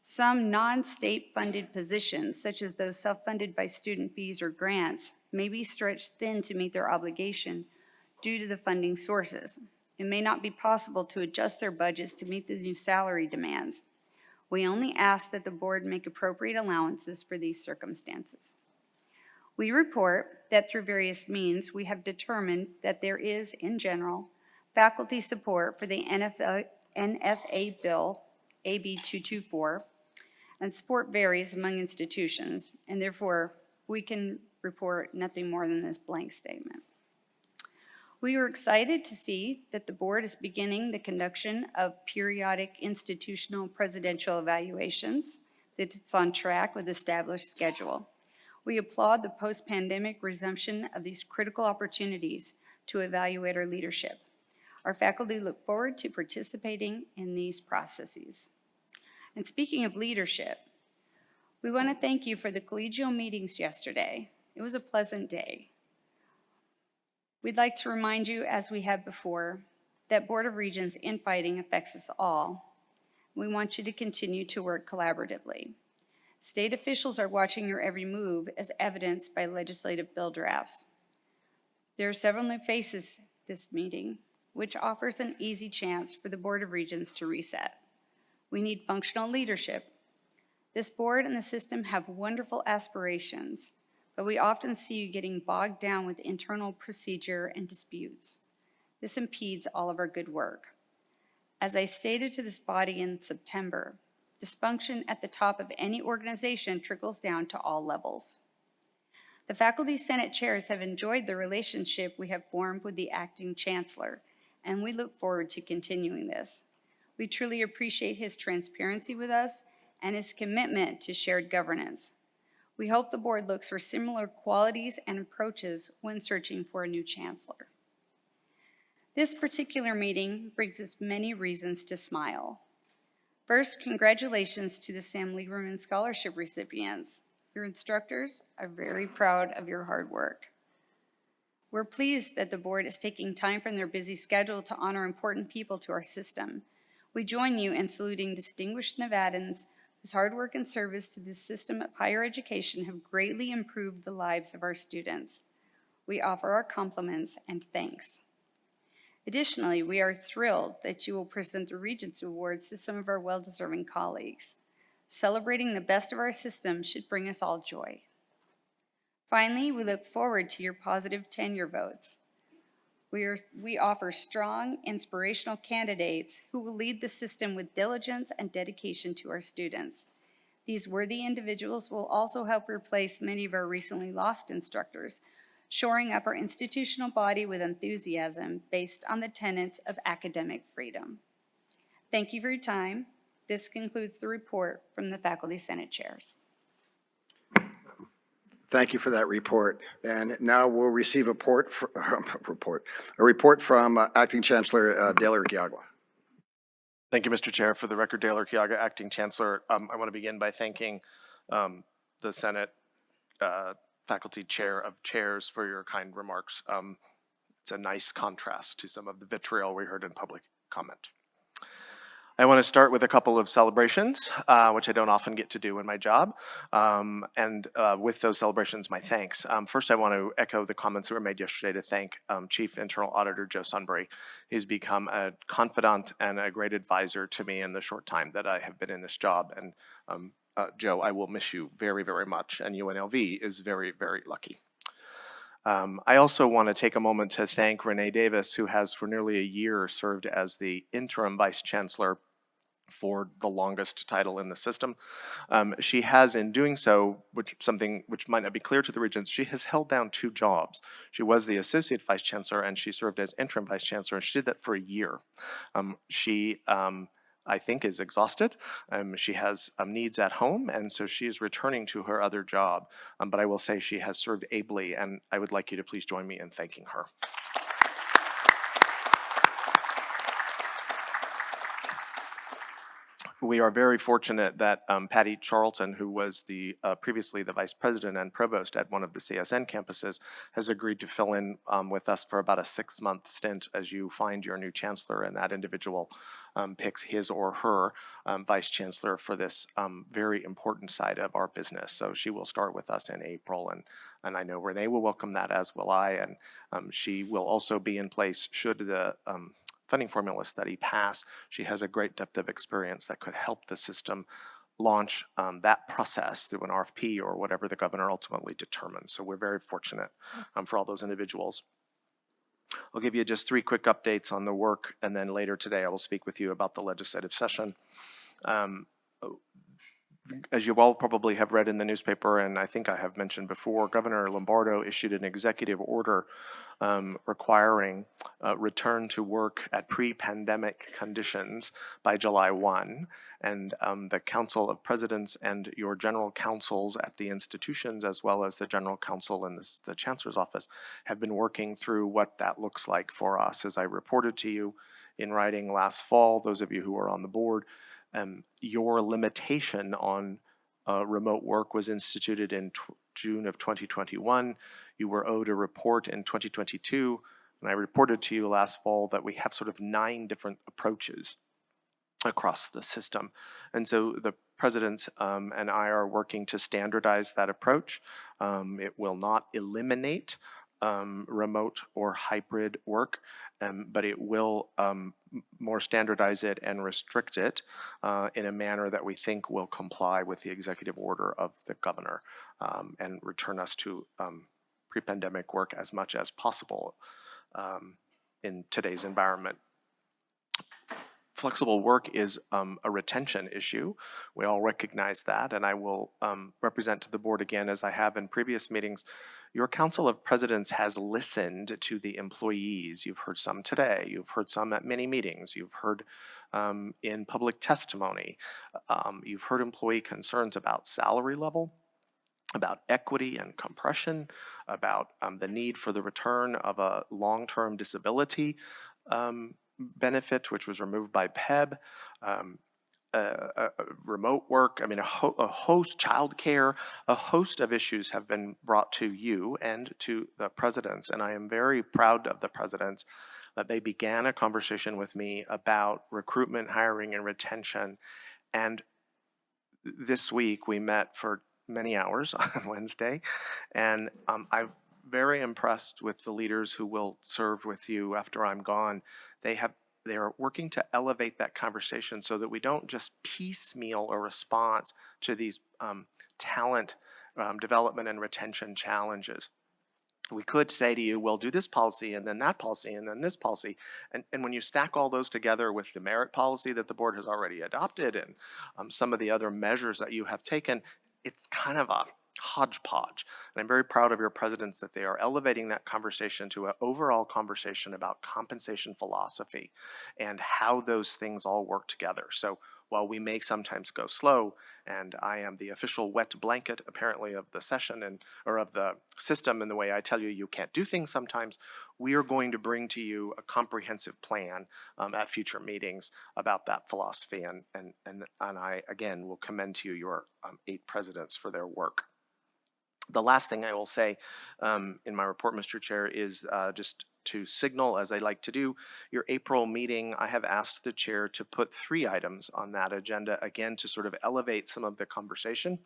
some non-state funded positions, such as those self-funded by student fees or grants, may be stretched thin to meet their obligation due to the funding sources. It may not be possible to adjust their budgets to meet the new salary demands. We only ask that the board make appropriate allowances for these circumstances. We report that through various means, we have determined that there is, in general, faculty support for the NFA bill, AB 224, and support varies among institutions, and therefore we can report nothing more than this blank statement. We were excited to see that the board is beginning the conduction of periodic institutional presidential evaluations, that it's on track with established schedule. We applaud the post-pandemic resumption of these critical opportunities to evaluate our leadership. Our faculty look forward to participating in these processes. And speaking of leadership, we want to thank you for the collegial meetings yesterday. It was a pleasant day. We'd like to remind you, as we have before, that Board of Regents infighting affects us all. We want you to continue to work collaboratively. State officials are watching your every move, as evidenced by legislative bill drafts. There are several new faces this meeting, which offers an easy chance for the Board of Regents to reset. We need functional leadership. This board and the system have wonderful aspirations, but we often see you getting bogged down with internal procedure and disputes. This impedes all of our good work. As I stated to this body in September, dysfunction at the top of any organization trickles down to all levels. The Faculty Senate chairs have enjoyed the relationship we have formed with the acting chancellor, and we look forward to continuing this. We truly appreciate his transparency with us and his commitment to shared governance. We hope the board looks for similar qualities and approaches when searching for a new chancellor. This particular meeting brings us many reasons to smile. First, congratulations to the Sam Lieberman Scholarship recipients. Your instructors are very proud of your hard work. We're pleased that the board is taking time from their busy schedule to honor important people to our system. We join you in saluting distinguished Nevadans whose hard work and service to the system of higher education have greatly improved the lives of our students. We offer our compliments and thanks. Additionally, we are thrilled that you will present the Regents Awards to some of our well-deserving colleagues. Celebrating the best of our system should bring us all joy. Finally, we look forward to your positive tenure votes. We offer strong, inspirational candidates who will lead the system with diligence and dedication to our students. These worthy individuals will also help replace many of our recently lost instructors, shoring up our institutional body with enthusiasm based on the tenets of academic freedom. Thank you for your time. This concludes the report from the Faculty Senate chairs. Thank you for that report. And now we'll receive a report from Acting Chancellor Dale Urquiaga. Thank you, Mr. Chair. For the record, Dale Urquiaga, Acting Chancellor. I want to begin by thanking the Senate Faculty Chair of Chairs for your kind remarks. It's a nice contrast to some of the vitriol we heard in public comment. I want to start with a couple of celebrations, which I don't often get to do in my job, and with those celebrations, my thanks. First, I want to echo the comments that were made yesterday to thank Chief Internal Auditor Joe Sunbury. He's become a confidant and a great advisor to me in the short time that I have been in this job, and Joe, I will miss you very, very much, and UNLV is very, very lucky. I also want to take a moment to thank Renee Davis, who has for nearly a year served as the interim vice chancellor for the longest title in the system. She has, in doing so, something which might not be clear to the Regents, she has held down 2 jobs. She was the associate vice chancellor and she served as interim vice chancellor, and she did that for a year. She I think is exhausted. She has needs at home, and so she is returning to her other job. But I will say she has served ably, and I would like you to please join me in thanking her. We are very fortunate that Patty Charlton, who was previously the vice president and provost at one of the CSN campuses, has agreed to fill in with us for about a 6-month stint as you find your new chancellor, and that individual picks his or her vice chancellor for this very important side of our business. So she will start with us in April, and I know Renee will welcome that, as will I, and she will also be in place should the funding formula study pass. She has a great depth of experience that could help the system launch that process through an RFP or whatever the governor ultimately determines. So we're very fortunate for all those individuals. I'll give you just 3 quick updates on the work, and then later today I will speak with you about the legislative session. As you all probably have read in the newspaper, and I think I have mentioned before, Governor Lombardo issued an executive order requiring return to work at pre-pandemic conditions by July 1. And the Council of Presidents and your general counsels at the institutions, as well as the general counsel in the Chancellor's office, have been working through what that looks like for us. As I reported to you in writing last fall, those of you who are on the board, your limitation on remote work was instituted in June of 2021. You were owed a report in 2022, and I reported to you last fall that we have sort of 9 different approaches across the system. And so the president and I are working to standardize that approach. It will not eliminate remote or hybrid work, but it will more standardize it and restrict it in a manner that we think will comply with the executive order of the governor and return us to pre-pandemic work as much as possible in today's environment. Flexible work is a retention issue. We all recognize that, and I will represent to the board again, as I have in previous meetings. Your Council of Presidents has listened to the employees. You've heard some today. You've heard some at many meetings. You've heard in public testimony. You've heard employee concerns about salary level, about equity and compression, about the need for the return of a long-term disability benefit, which was removed by PEB, remote work, I mean, a host, childcare, a host of issues have been brought to you and to the presidents. And I am very proud of the presidents that they began a conversation with me about recruitment, hiring, and retention. And this week we met for many hours on Wednesday, and I'm very impressed with the leaders who will serve with you after I'm gone. They are working to elevate that conversation so that we don't just piecemeal a response to these talent development and retention challenges. We could say to you, well, do this policy and then that policy and then this policy. And when you stack all those together with the merit policy that the board has already adopted and some of the other measures that you have taken, it's kind of a hodgepodge. And I'm very proud of your presidents that they are elevating that conversation to an overall conversation about compensation philosophy and how those things all work together. So while we may sometimes go slow, and I am the official wet blanket apparently of the session or of the system in the way I tell you you can't do things sometimes, we are going to bring to you a comprehensive plan at future meetings about that philosophy. And I, again, will commend to you your 8 presidents for their work. The last thing I will say in my report, Mr. Chair, is just to signal, as I like to do, your April meeting. I have asked the chair to put 3 items on that agenda, again, to sort of elevate some of the conversation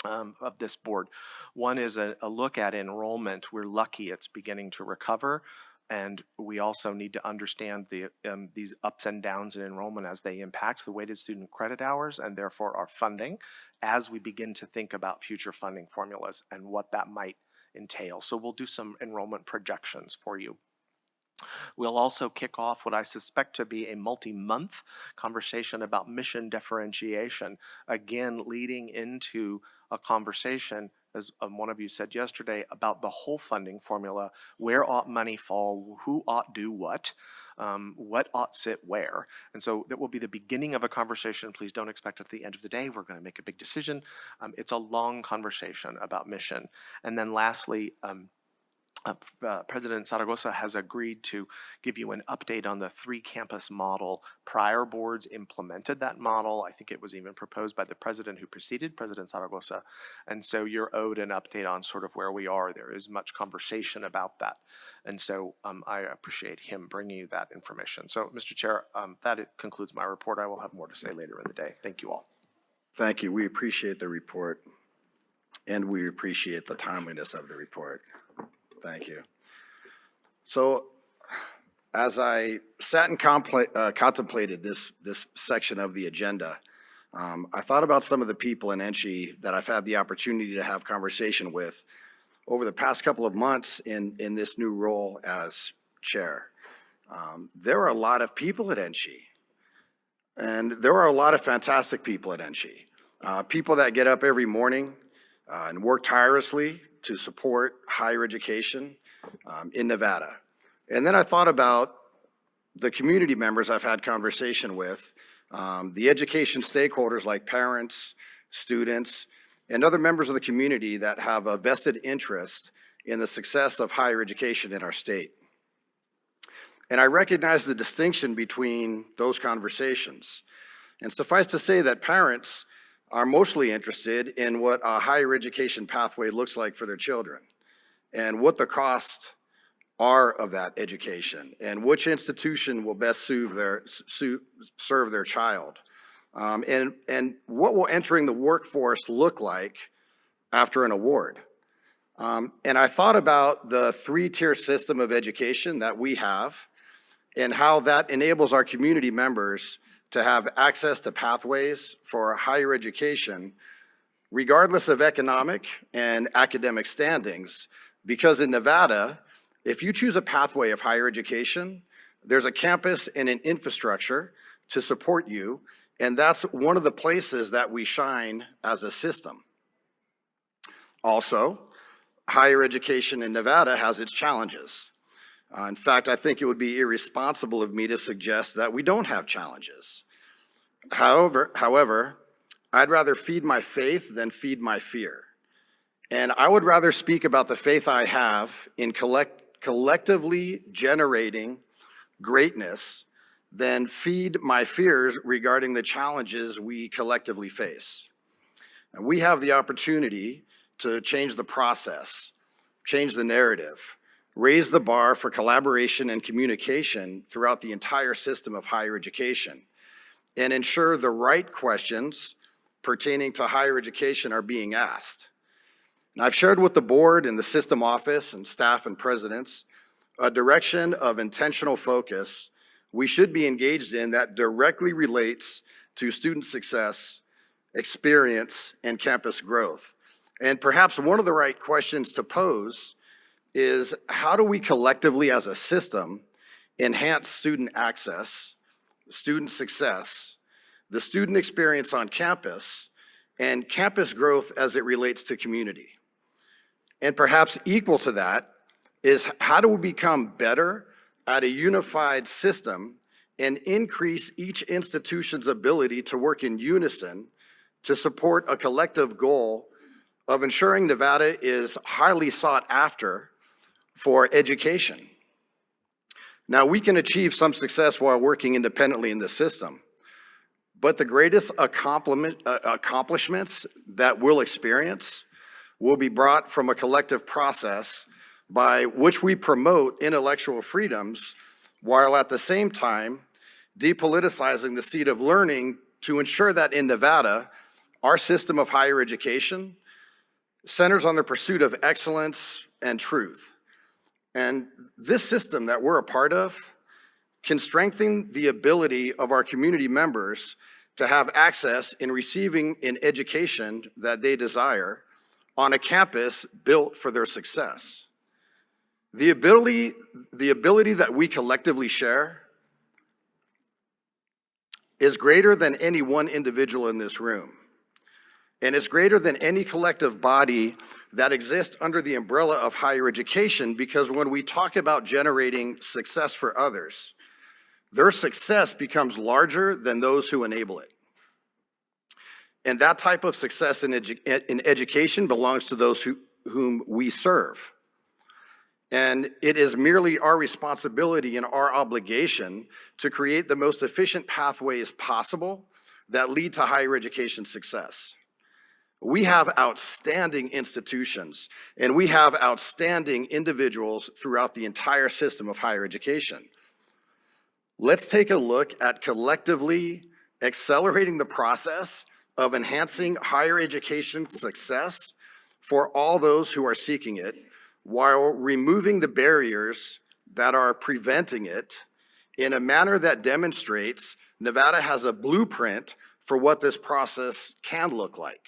of this board. One is a look at enrollment. We're lucky it's beginning to recover. And we also need to understand these ups and downs in enrollment as they impact the weighted student credit hours and therefore our funding as we begin to think about future funding formulas and what that might entail. So we'll do some enrollment projections for you. We'll also kick off what I suspect to be a multi-month conversation about mission differentiation, again leading into a conversation, as one of you said yesterday, about the whole funding formula. Where ought money fall? Who ought do what? What ought sit where? And so that will be the beginning of a conversation. Please don't expect at the end of the day we're going to make a big decision. It's a long conversation about mission. And then lastly, President Zaragoza has agreed to give you an update on the 3-campus model. Prior boards implemented that model. I think it was even proposed by the president who preceded President Zaragoza. And so you're owed an update on sort of where we are. There is much conversation about that. And so I appreciate him bringing you that information. So, Mr. Chair, that concludes my report. I will have more to say later in the day. Thank you all. Thank you. We appreciate the report, and we appreciate the timeliness of the report. Thank you. So as I sat and contemplated this section of the agenda, I thought about some of the people in NSHE that I've had the opportunity to have conversation with over the past couple of months in this new role as chair. There are a lot of people at NSHE, and there are a lot of fantastic people at NSHE. People that get up every morning and work tirelessly to support higher education in Nevada. And then I thought about the community members I've had conversation with, the education stakeholders like parents, students, and other members of the community that have a vested interest in the success of higher education in our state. And I recognize the distinction between those conversations. And suffice to say that parents are mostly interested in what a higher education pathway looks like for their children and what the costs are of that education and which institution will best serve their child. And what will entering the workforce look like after an award? And I thought about the 3-tier system of education that we have and how that enables our community members to have access to pathways for higher education, regardless of economic and academic standings. Because in Nevada, if you choose a pathway of higher education, there's a campus and an infrastructure to support you, and that's one of the places that we shine as a system. Also, higher education in Nevada has its challenges. In fact, I think it would be irresponsible of me to suggest that we don't have challenges. However, I'd rather feed my faith than feed my fear. And I would rather speak about the faith I have in collectively generating greatness than feed my fears regarding the challenges we collectively face. And we have the opportunity to change the process, change the narrative, raise the bar for collaboration and communication throughout the entire system of higher education, and ensure the right questions pertaining to higher education are being asked. And I've shared with the board and the system office and staff and presidents a direction of intentional focus we should be engaged in that directly relates to student success, experience, and campus growth. And perhaps one of the right questions to pose is, how do we collectively as a system enhance student access, student success, the student experience on campus, and campus growth as it relates to community? And perhaps equal to that is, how do we become better at a unified system and increase each institution's ability to work in unison to support a collective goal of ensuring Nevada is highly sought after for education? Now, we can achieve some success while working independently in the system, but the greatest accomplishments that we'll experience will be brought from a collective process by which we promote intellectual freedoms while at the same time depoliticizing the seat of learning to ensure that in Nevada, our system of higher education centers on the pursuit of excellence and truth. And this system that we're a part of can strengthen the ability of our community members to have access in receiving an education that they desire, on a campus built for their success. The ability that we collectively share is greater than any one individual in this room. And it's greater than any collective body that exists under the umbrella of higher education, because when we talk about generating success for others, their success becomes larger than those who enable it. And that type of success in education belongs to those whom we serve. And it is merely our responsibility and our obligation to create the most efficient pathways possible that lead to higher education success. We have outstanding institutions, and we have outstanding individuals throughout the entire system of higher education. Let's take a look at collectively accelerating the process of enhancing higher education success for all those who are seeking it, while removing the barriers that are preventing it in a manner that demonstrates Nevada has a blueprint for what this process can look like.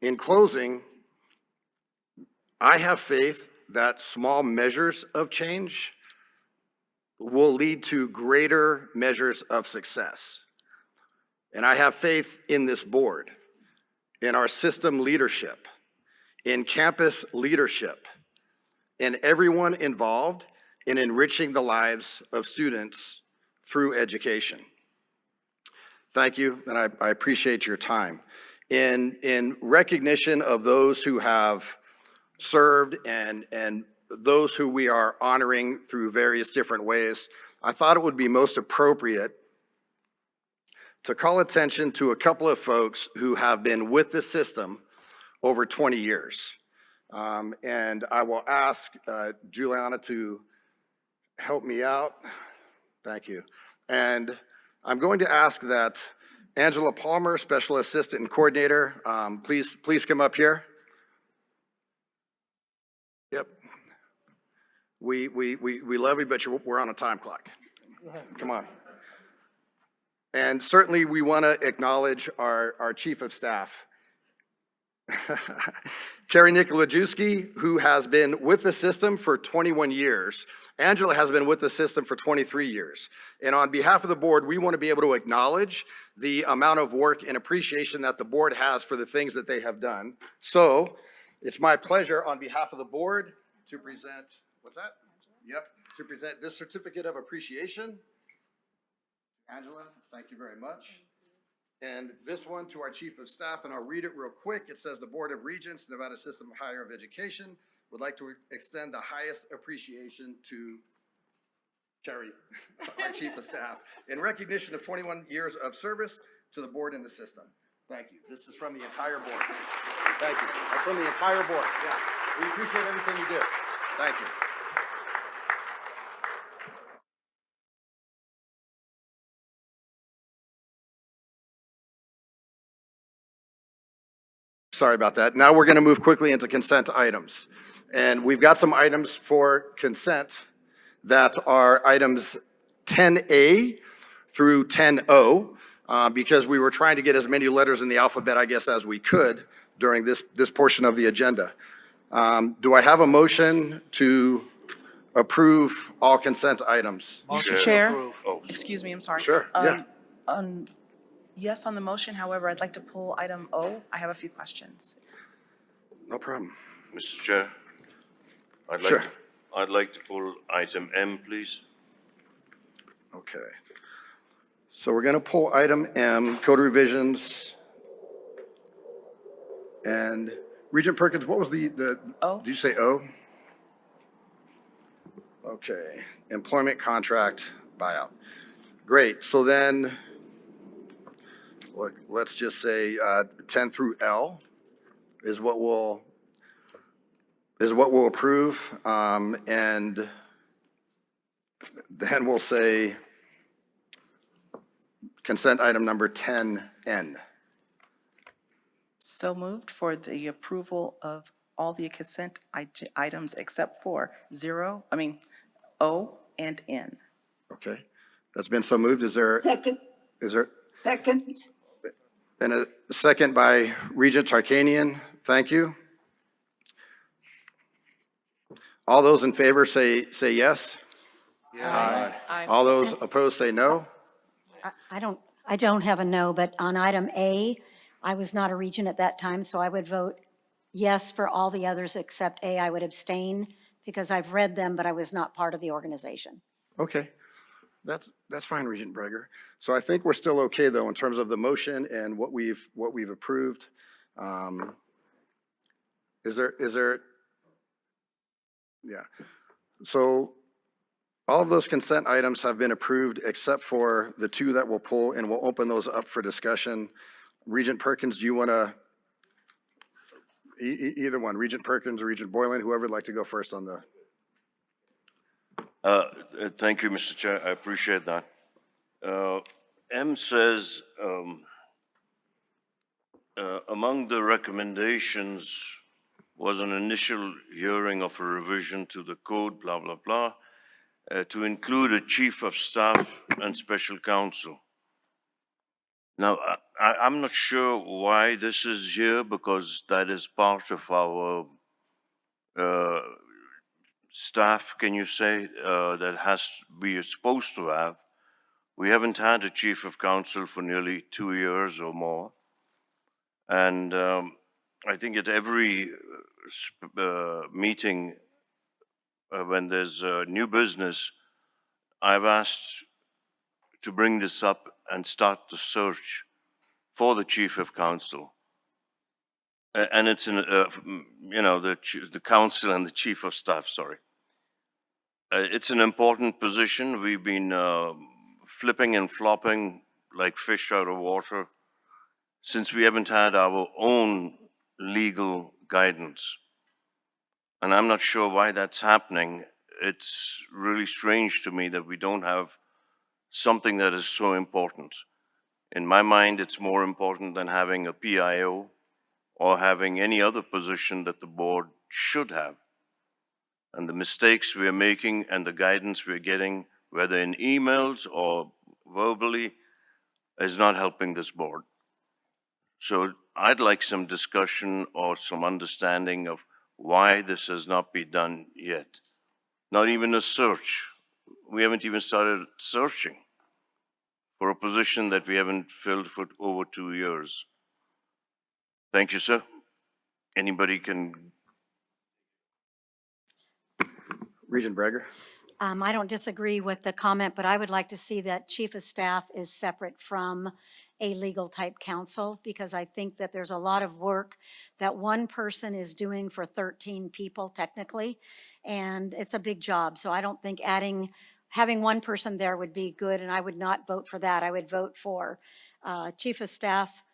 In closing, I have faith that small measures of change will lead to greater measures of success. And I have faith in this board, in our system leadership, in campus leadership, and everyone involved in enriching the lives of students through education. Thank you, and I appreciate your time. In recognition of those who have served and those who we are honoring through various different ways, I thought it would be most appropriate to call attention to a couple of folks who have been with the system over 20 years. And I will ask Juliana to help me out. Thank you. And I'm going to ask that Angela Palmer, Special Assistant and Coordinator, please come up here. Yep. We love you, but we're on a time clock. Come on. And certainly we want to acknowledge our Chief of Staff, Carrie Nikolajewski, who has been with the system for 21 years. Angela has been with the system for 23 years. And on behalf of the board, we want to be able to acknowledge the amount of work and appreciation that the board has for the things that they have done. So it's my pleasure on behalf of the board to present, what's that? Yep, to present this certificate of appreciation. Angela, thank you very much. And this one to our Chief of Staff, and I'll read it real quick. It says, the Board of Regents, Nevada System of Higher Education, would like to extend the highest appreciation to Carrie, our Chief of Staff, in recognition of 21 years of service to the board and the system. Thank you. This is from the entire board. Thank you. That's from the entire board. Yeah. We appreciate everything you do. Thank you. Sorry about that. Now we're going to move quickly into consent items. And we've got some items for consent that are items 10A through 10O, because we were trying to get as many letters in the alphabet, I guess, as we could during this portion of the agenda. Do I have a motion to approve all consent items? Mr. Chair, excuse me, I'm sorry. Sure, yeah. Yes on the motion, however, I'd like to pull item O. I have a few questions. No problem. Mr. Chair, Sure. I'd like to pull item M, please. Okay. So we're going to pull item M, code revisions. And Regent Perkins, what was the O? Did you say O? Okay. Employment contract buyout. Great. So then, look, let's just say 10 through L is what we'll approve, and then we'll say consent item number 10N. So moved for the approval of all the consent items except for O and N. Okay, that's been so moved. Is there? Second. Is there? Second. And a second by Regent Tarkanian. Thank you. All those in favor say yes. Aye. All those opposed say no. I don't have a no, but on item A, I was not a regent at that time, so I would vote yes for all the others except A. I would abstain because I've read them, but I was not part of the organization. Okay, that's fine, Regent Breger. So I think we're still okay, though, in terms of the motion and what we've approved. Is there, yeah. So all of those consent items have been approved except for the two that we'll pull, and we'll open those up for discussion. Regent Perkins, do you want to, either one, Regent Perkins or Regent Boylan, whoever would like to go first on the. Thank you, Mr. Chair. I appreciate that. M says, among the recommendations was an initial hearing of a revision to the code, blah, blah, blah, to include a chief of staff and special counsel. Now, I'm not sure why this is here, because that is part of our staff, can you say, that we are supposed to have. We haven't had a chief of counsel for nearly 2 years or more. And I think at every meeting, when there's new business, I've asked to bring this up and start the search for the chief of counsel. And it's in, the council and the chief of staff, sorry. It's an important position. We've been flipping and flopping like fish out of water since we haven't had our own legal guidance. And I'm not sure why that's happening. It's really strange to me that we don't have something that is so important. In my mind, it's more important than having a PIO or having any other position that the board should have. And the mistakes we're making and the guidance we're getting, whether in emails or verbally, is not helping this board. So I'd like some discussion or some understanding of why this has not been done yet. Not even a search. We haven't even started searching for a position that we haven't filled for over 2 years. Thank you, sir. Anybody can. Regent Breger. I don't disagree with the comment, but I would like to see that chief of staff is separate from a legal type counsel, because I think that there's a lot of work that one person is doing for 13 people technically, and it's a big job. So I don't think having one person there would be good, and I would not vote for that. I would vote for chief of staff,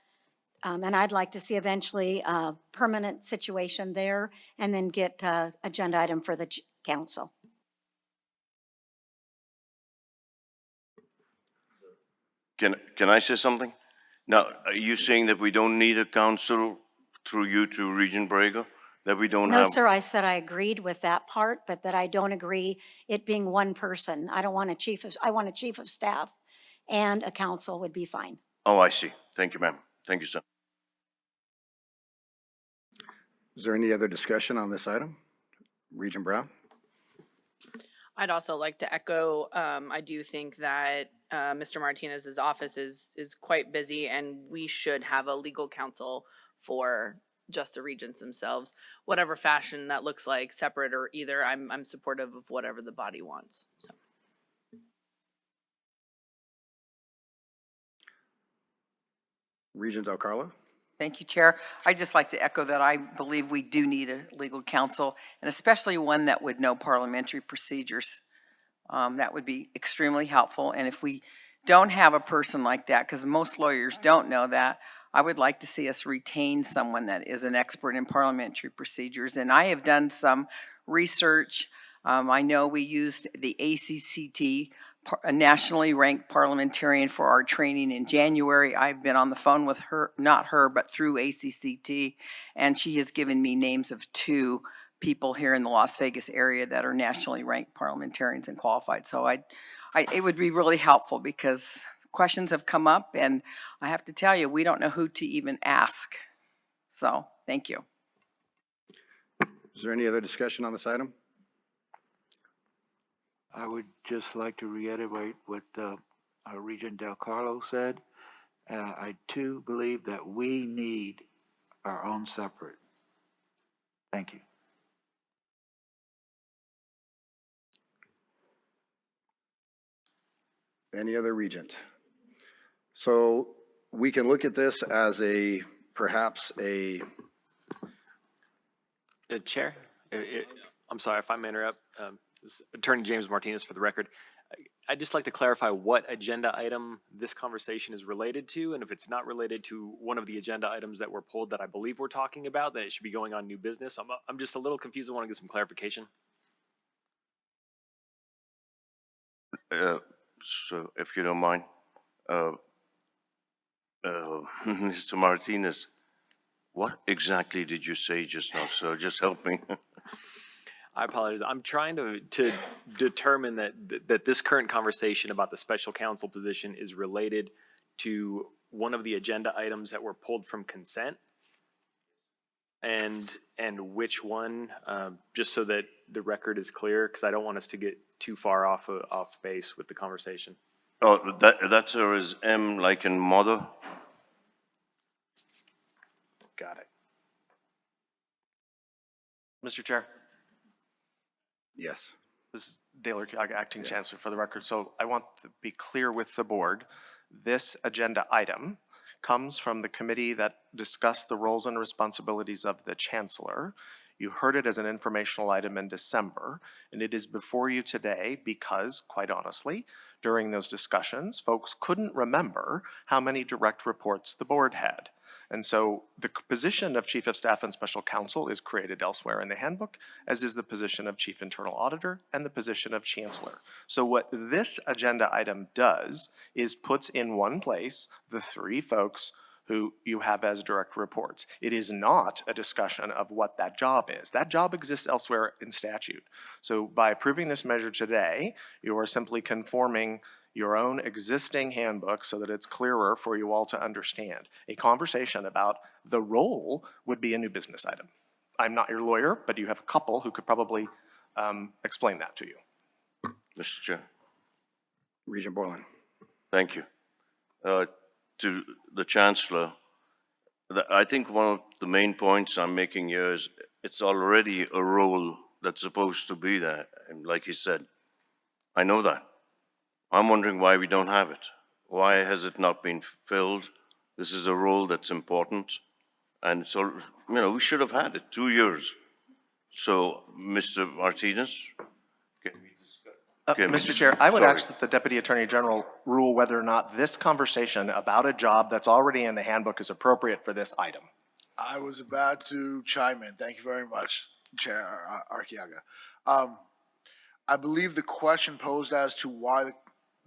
and I'd like to see eventually a permanent situation there, and then get agenda item for the council. Can I say something? Now, are you saying that we don't need a council through you to Regent Breger? That we don't have? No, sir, I said I agreed with that part, but that I don't agree it being one person. I don't want I want a chief of staff, and a council would be fine. Oh, I see. Thank you, ma'am. Thank you, sir. Is there any other discussion on this item? Regent Brown? I'd also like to echo, I do think that Mr. Martinez's office is quite busy, and we should have a legal counsel for just the regents themselves, whatever fashion that looks like, separate or either. I'm supportive of whatever the body wants. So. Regent Del Carlo? Thank you, Chair. I'd just like to echo that I believe we do need a legal counsel, and especially one that would know parliamentary procedures. That would be extremely helpful. And if we don't have a person like that, because most lawyers don't know that, I would like to see us retain someone that is an expert in parliamentary procedures. And I have done some research. I know we used the ACCT, a nationally ranked parliamentarian, for our training in January. I've been on the phone with her, not her, but through ACCT, and she has given me names of 2 people here in the Las Vegas area that are nationally ranked parliamentarians and qualified. So it would be really helpful, because questions have come up, and I have to tell you, we don't know who to even ask. So, thank you. Is there any other discussion on this item? I would just like to reiterate what Regent Del Carlo said. I too believe that we need our own separate. Thank you. Any other regent? So we can look at this as perhaps a. The chair, I'm sorry if I may interrupt. Attorney James Martinez for the record. I'd just like to clarify what agenda item this conversation is related to, and if it's not related to one of the agenda items that were pulled that I believe we're talking about, then it should be going on new business. I'm just a little confused. I want to get some clarification. So if you don't mind, Mr. Martinez, what exactly did you say just now, sir? Just help me. I apologize. I'm trying to determine that this current conversation about the special counsel position is related to one of the agenda items that were pulled from consent, and which one, just so that the record is clear, because I don't want us to get too far off base with the conversation. Oh, that sir is M like in mother. Got it. Mr. Chair. Yes. This is Dale Urquiaga, Acting Chancellor for the record. So I want to be clear with the board. This agenda item comes from the committee that discussed the roles and responsibilities of the Chancellor. You heard it as an informational item in December, and it is before you today because, quite honestly, during those discussions, folks couldn't remember how many direct reports the board had. And so the position of Chief of Staff and Special Counsel is created elsewhere in the handbook, as is the position of Chief Internal Auditor and the position of Chancellor. So what this agenda item does is puts in one place the three folks who you have as direct reports. It is not a discussion of what that job is. That job exists elsewhere in statute. So by approving this measure today, you are simply conforming your own existing handbook so that it's clearer for you all to understand. A conversation about the role would be a new business item. I'm not your lawyer, but you have a couple who could probably explain that to you. Mr. Chair. Regent Borland. Thank you. To the Chancellor, I think one of the main points I'm making here is it's already a role that's supposed to be there. And like you said, I know that. I'm wondering why we don't have it. Why has it not been filled? This is a role that's important. And so, we should have had it 2 years. So, Mr. Martinez, Mr. Chair, I would ask that the Deputy Attorney General rule whether or not this conversation about a job that's already in the handbook is appropriate for this item. I was about to chime in. Thank you very much, Chair Archiaga. I believe the question posed as to why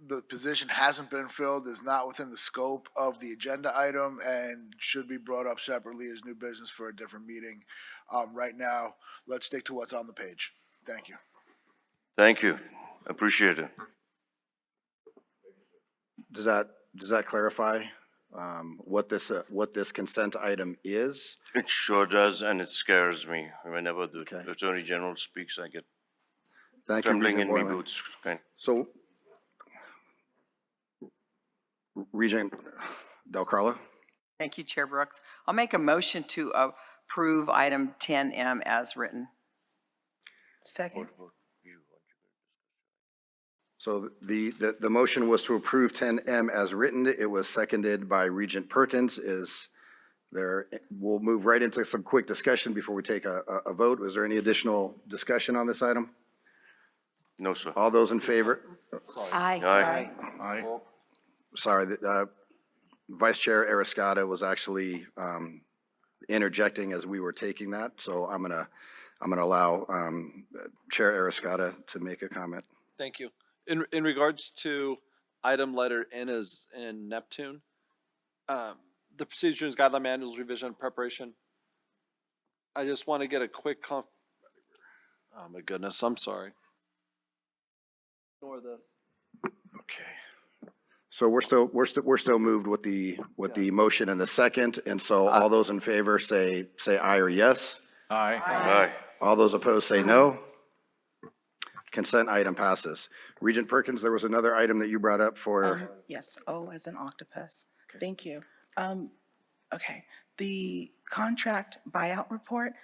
the position hasn't been filled is not within the scope of the agenda item and should be brought up separately as new business for a different meeting. Right now, let's stick to what's on the page. Thank you. Thank you. Appreciate it. Does that clarify what this consent item is? It sure does, and it scares me. Whenever the Attorney General speaks, I get trembling in my boots. Okay. So, Regent Del Carlo. Thank you, Chair Brooks. I'll make a motion to approve item 10M as written. Second. So the motion was to approve 10M as written. It was seconded by Regent Perkins. We'll move right into some quick discussion before we take a vote. Was there any additional discussion on this item? No, sir. All those in favor? Aye. Aye. Aye. Sorry, Vice Chair Arriscata was actually interjecting as we were taking that, so I'm gonna allow Chair Arriscata to make a comment. Thank you. In regards to item letter N as in Neptune, the procedures, guideline manuals, revision, preparation. I just want to get a quick oh my goodness, I'm sorry. Ignore this. Okay. So we're still moved with the motion and the second, and so all those in favor say aye or yes. Aye. Aye. All those opposed say no. Consent item passes. Regent Perkins, there was another item that you brought up for, Yes, O as an octopus. Thank you. Okay, the contract buyout report,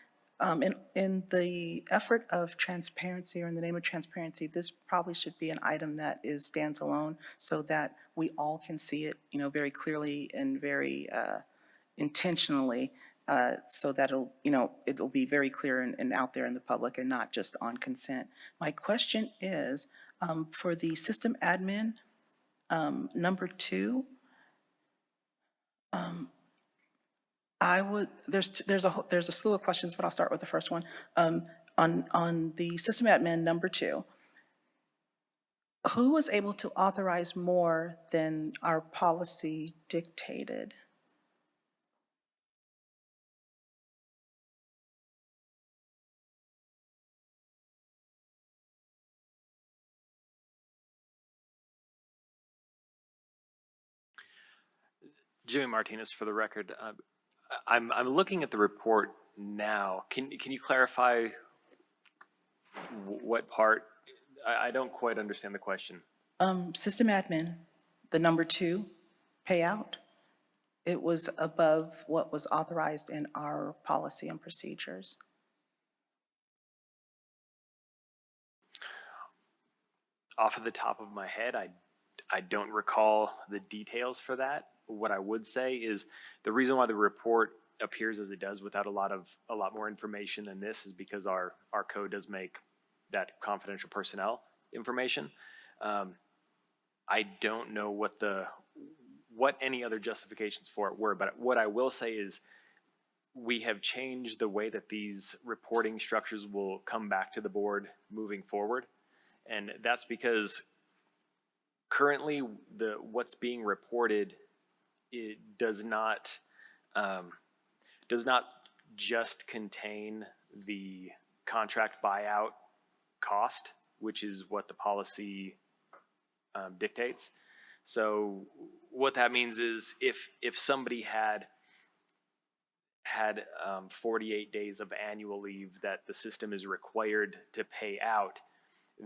in the effort of transparency, or in the name of transparency, this probably should be an item that stands alone so that we all can see it, very clearly and very intentionally, so that it'll be very clear and out there in the public and not just on consent. My question is, for the system admin, number 2, there's a slew of questions, but I'll start with the first one. On the system admin number 2, who was able to authorize more than our policy dictated? Jimmy Martinez for the record. I'm looking at the report now. Can you clarify what part? I don't quite understand the question. System admin, the number 2 payout, it was above what was authorized in our policy and procedures. Off of the top of my head, I don't recall the details for that. What I would say is the reason why the report appears as it does without a lot more information than this is because our code does make that confidential personnel information. I don't know what any other justifications for it were, but what I will say is we have changed the way that these reporting structures will come back to the board moving forward. And that's because currently what's being reported, it does not just contain the contract buyout cost, which is what the policy dictates. So what that means is if somebody had 48 days of annual leave that the system is required to pay out,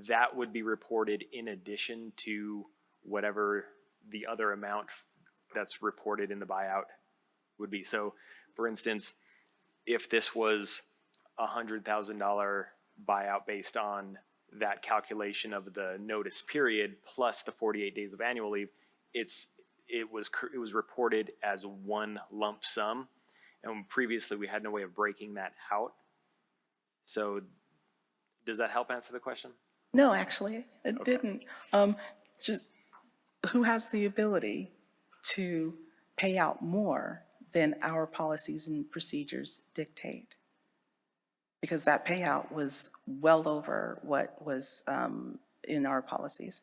that would be reported in addition to whatever the other amount that's reported in the buyout would be. So, for instance, if this was a $100,000 buyout based on that calculation of the notice period plus the 48 days of annual leave, it was reported as one lump sum, and previously we had no way of breaking that out. So, does that help answer the question? No, actually, it didn't. Just who has the ability to pay out more than our policies and procedures dictate? Because that payout was well over what was in our policies.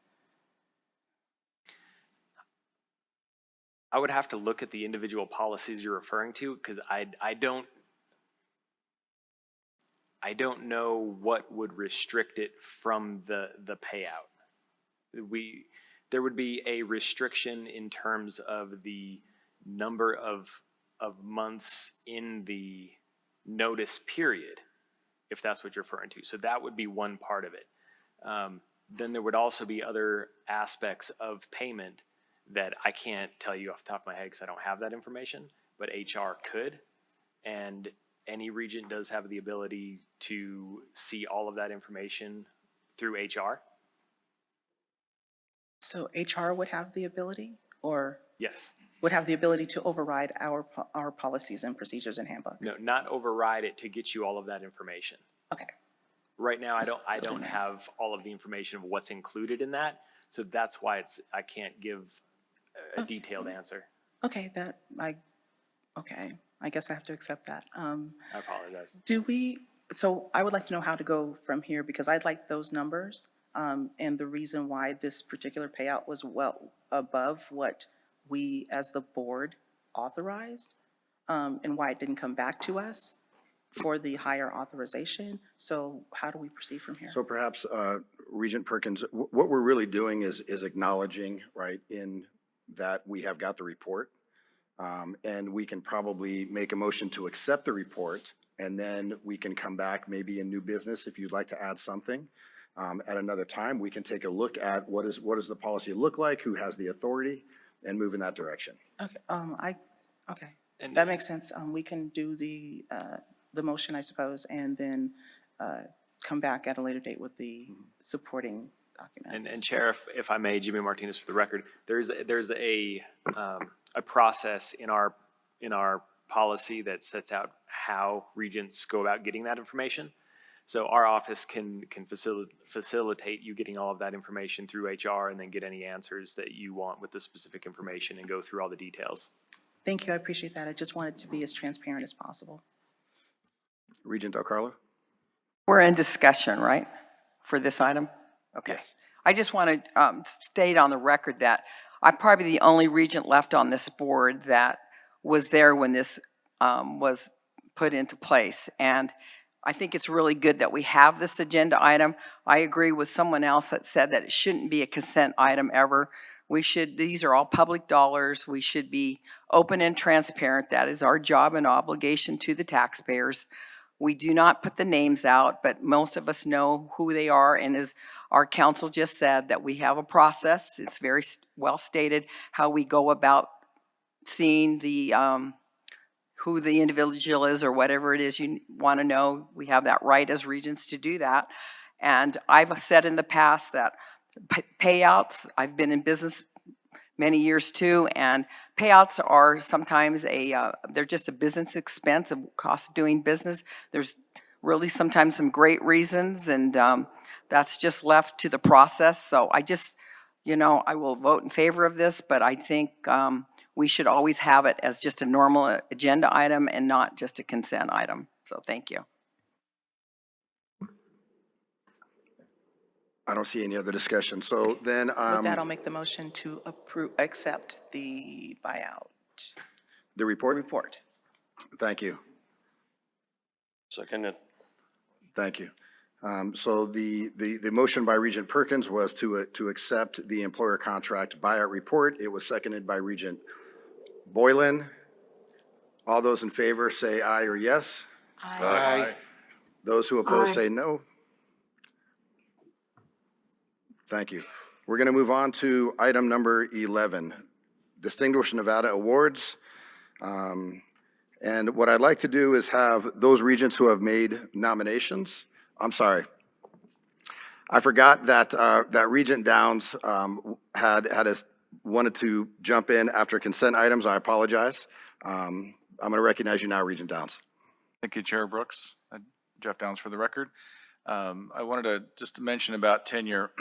I would have to look at the individual policies you're referring to because I don't know what would restrict it from the payout. There would be a restriction in terms of the number of months in the notice period, if that's what you're referring to. So that would be one part of it. Then there would also be other aspects of payment that I can't tell you off the top of my head because I don't have that information, but HR could. And any regent does have the ability to see all of that information through HR. So HR would have the ability, or Yes. would have the ability to override our policies and procedures and handbook? No, not override it to get you all of that information. Okay. Right now, I don't have all of the information of what's included in that, so that's why I can't give a detailed answer. Okay, I guess I have to accept that. I apologize. So I would like to know how to go from here because I'd like those numbers and the reason why this particular payout was well above what we as the board authorized and why it didn't come back to us for the higher authorization. So how do we proceed from here? so perhaps Regent Perkins, what we're really doing is acknowledging, right, in that we have got the report. And we can probably make a motion to accept the report, and then we can come back maybe in new business if you'd like to add something. At another time, we can take a look at what does the policy look like, who has the authority, and move in that direction. Okay, okay, that makes sense. We can do the motion, I suppose, and then come back at a later date with the supporting documents. And Chair, if I may, Jimmy Martinez for the record, there's a process in our policy that sets out how regents go about getting that information. So our office can facilitate you getting all of that information through HR and then get any answers that you want with the specific information and go through all the details. Thank you, I appreciate that. I just wanted to be as transparent as possible. Regent Del Carlo? We're in discussion, right, for this item? Okay. Yes. I just want to state on the record that I'm probably the only regent left on this board that was there when this was put into place. And I think it's really good that we have this agenda item. I agree with someone else that said that it shouldn't be a consent item ever. These are all public dollars. We should be open and transparent. That is our job and obligation to the taxpayers. We do not put the names out, but most of us know who they are. And as our counsel just said, that we have a process. It's very well stated how we go about seeing the who the individual is or whatever it is you want to know. We have that right as regents to do that. And I've said in the past that payouts, I've been in business many years too, and payouts are sometimes they're just a business expense, a cost of doing business. There's really sometimes some great reasons, and that's just left to the process. So I just, I will vote in favor of this, but I think we should always have it as just a normal agenda item and not just a consent item. So thank you. I don't see any other discussion. So then, With that, I'll make the motion to accept the buyout. the report? Report. Thank you. Second it. Thank you. So the motion by Regent Perkins was to accept the employer contract buyout report. It was seconded by Regent Boylan. All those in favor say aye or yes. Aye. Those who oppose say no. Thank you. We're going to move on to item number 11, Distinguished Nevada Awards. And what I'd like to do is have those regents who have made nominations. I'm sorry. I forgot that that Regent Downs wanted to jump in after consent items. I apologize. I'm going to recognize you now, Regent Downs. Thank you, Chair Brooks. Jeff Downs for the record. I wanted to just mention about tenure.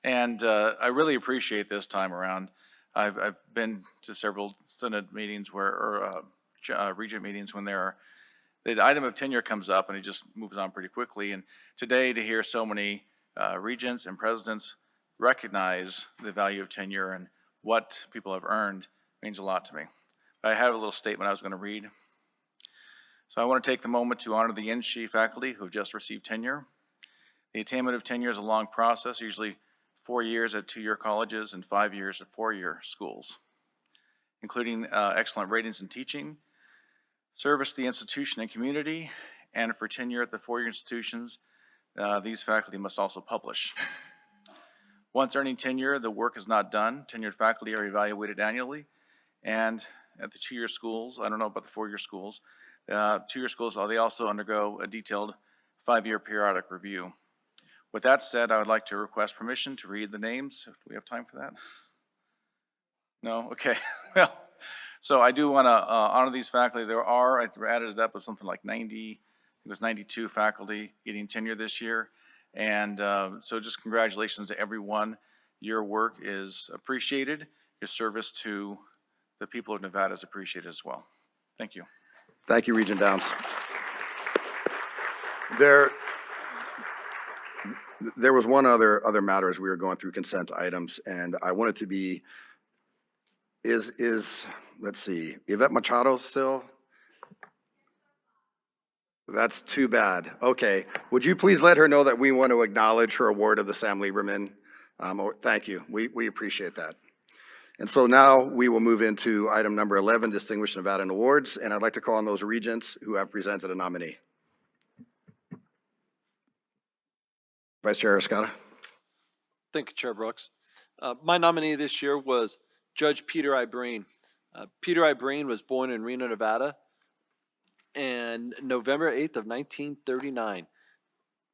And I really appreciate this time around. I've been to several Senate meetings Regent meetings when the item of tenure comes up and it just moves on pretty quickly. And today to hear so many regents and presidents recognize the value of tenure and what people have earned means a lot to me. I have a little statement I was going to read. So I want to take the moment to honor the NSHE faculty who have just received tenure. The attainment of tenure is a long process, usually 4 years at 2-year colleges and 5 years at 4-year schools, including excellent ratings in teaching, service to the institution and community, and for tenure at the 4-year institutions, these faculty must also publish. Once earning tenure, the work is not done. Tenured faculty are evaluated annually, and at the 2-year schools, I don't know about the 4-year schools, 2-year schools, they also undergo a detailed 5-year periodic review. With that said, I would like to request permission to read the names. Do we have time for that? No? Okay. Well, so I do want to honor these faculty. I added it up with something like 92 faculty getting tenure this year. And so just congratulations to everyone. Your work is appreciated. Your service to the people of Nevada is appreciated as well. Thank you. Thank you, Regent Downs. There was one other matter as we were going through consent items, and I wanted to be, let's see, Yvette Machado still? That's too bad. Okay. Would you please let her know that we want to acknowledge her award of the Sam Lieberman? Thank you. We appreciate that. And so now we will move into item number 11, Distinguished Nevadan Awards, and I'd like to call on those regents who have presented a nominee. Vice Chair Escada. Thank you, Chair Brooks. My nominee this year was Judge Peter I. Breen. Peter I. Breen was born in Reno, Nevada, and November 8th of 1939.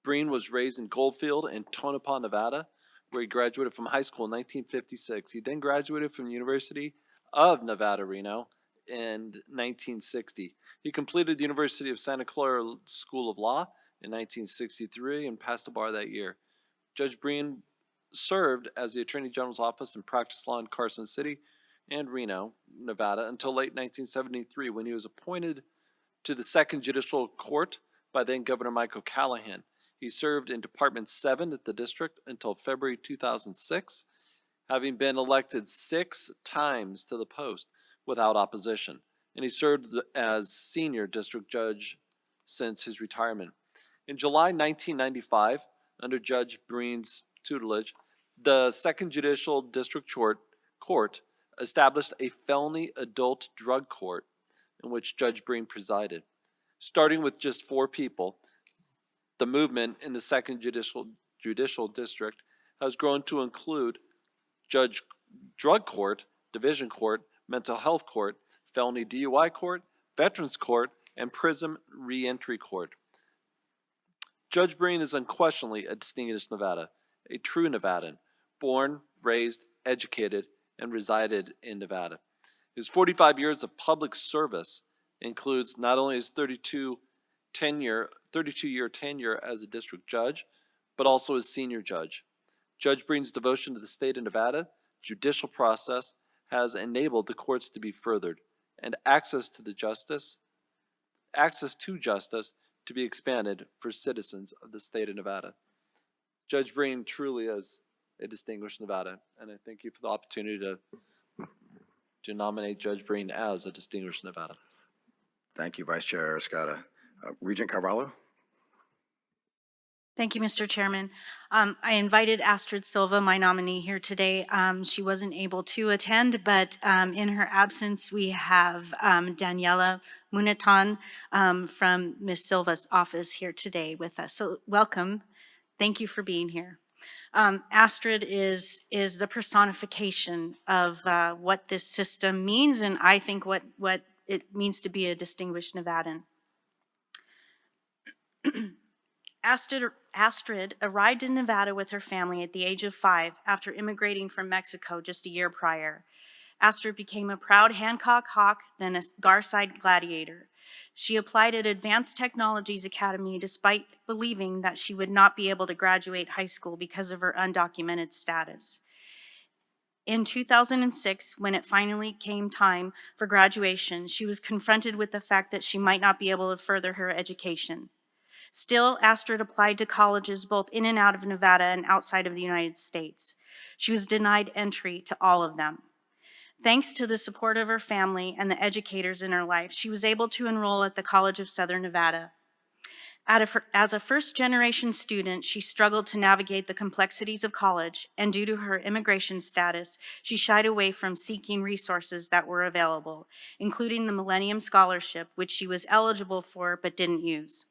Breen was raised in Goldfield and Tonopah, Nevada, where he graduated from high school in 1956. He then graduated from the University of Nevada, Reno in 1960. He completed the University of Santa Clara School of Law in 1963 and passed the bar that year. Judge Breen served as the Attorney General's office and practiced law in Carson City and Reno, Nevada, until late 1973 when he was appointed to the Second Judicial Court by then Governor Michael Callahan. He served in Department 7 at the district until February 2006, having been elected 6 times to the post without opposition. And he served as senior district judge since his retirement. In July 1995, under Judge Breen's tutelage, the Second Judicial District Court established a felony adult drug court in which Judge Breen presided. Starting with just 4 people, the movement in the Second Judicial District has grown to include Drug Court, Division Court, Mental Health Court, Felony DUI Court, Veterans Court, and Prison Reentry Court. Judge Breen is unquestionably a distinguished Nevada, a true Nevadan, born, raised, educated, and resided in Nevada. His 45 years of public service includes not only his 32-year tenure as a district judge, but also as senior judge. Judge Breen's devotion to the state of Nevada judicial process has enabled the courts to be furthered and access to justice to be expanded for citizens of the state of Nevada. Judge Breen truly is a distinguished Nevada, and I thank you for the opportunity to nominate Judge Breen as a distinguished Nevada. Thank you, Vice Chair Escada. Regent Carvalho. Thank you, Mr. Chairman. I invited Astrid Silva, my nominee, here today. She wasn't able to attend, but in her absence, we have Daniela Munatan from Ms. Silva's office here today with us. So welcome. Thank you for being here. Astrid is the personification of what this system means, and I think what it means to be a distinguished Nevadan. Astrid arrived in Nevada with her family at the age of 5 after immigrating from Mexico just a year prior. Astrid became a proud Hancock Hawk, then a Garside Gladiator. She applied at Advanced Technologies Academy despite believing that she would not be able to graduate high school because of her undocumented status. In 2006, when it finally came time for graduation, she was confronted with the fact that she might not be able to further her education. Still, Astrid applied to colleges both in and out of Nevada and outside of the United States. She was denied entry to all of them. Thanks to the support of her family and the educators in her life, she was able to enroll at the College of Southern Nevada. As a first-generation student, she struggled to navigate the complexities of college, and due to her immigration status, she shied away from seeking resources that were available, including the Millennium Scholarship, which she was eligible for but didn't use.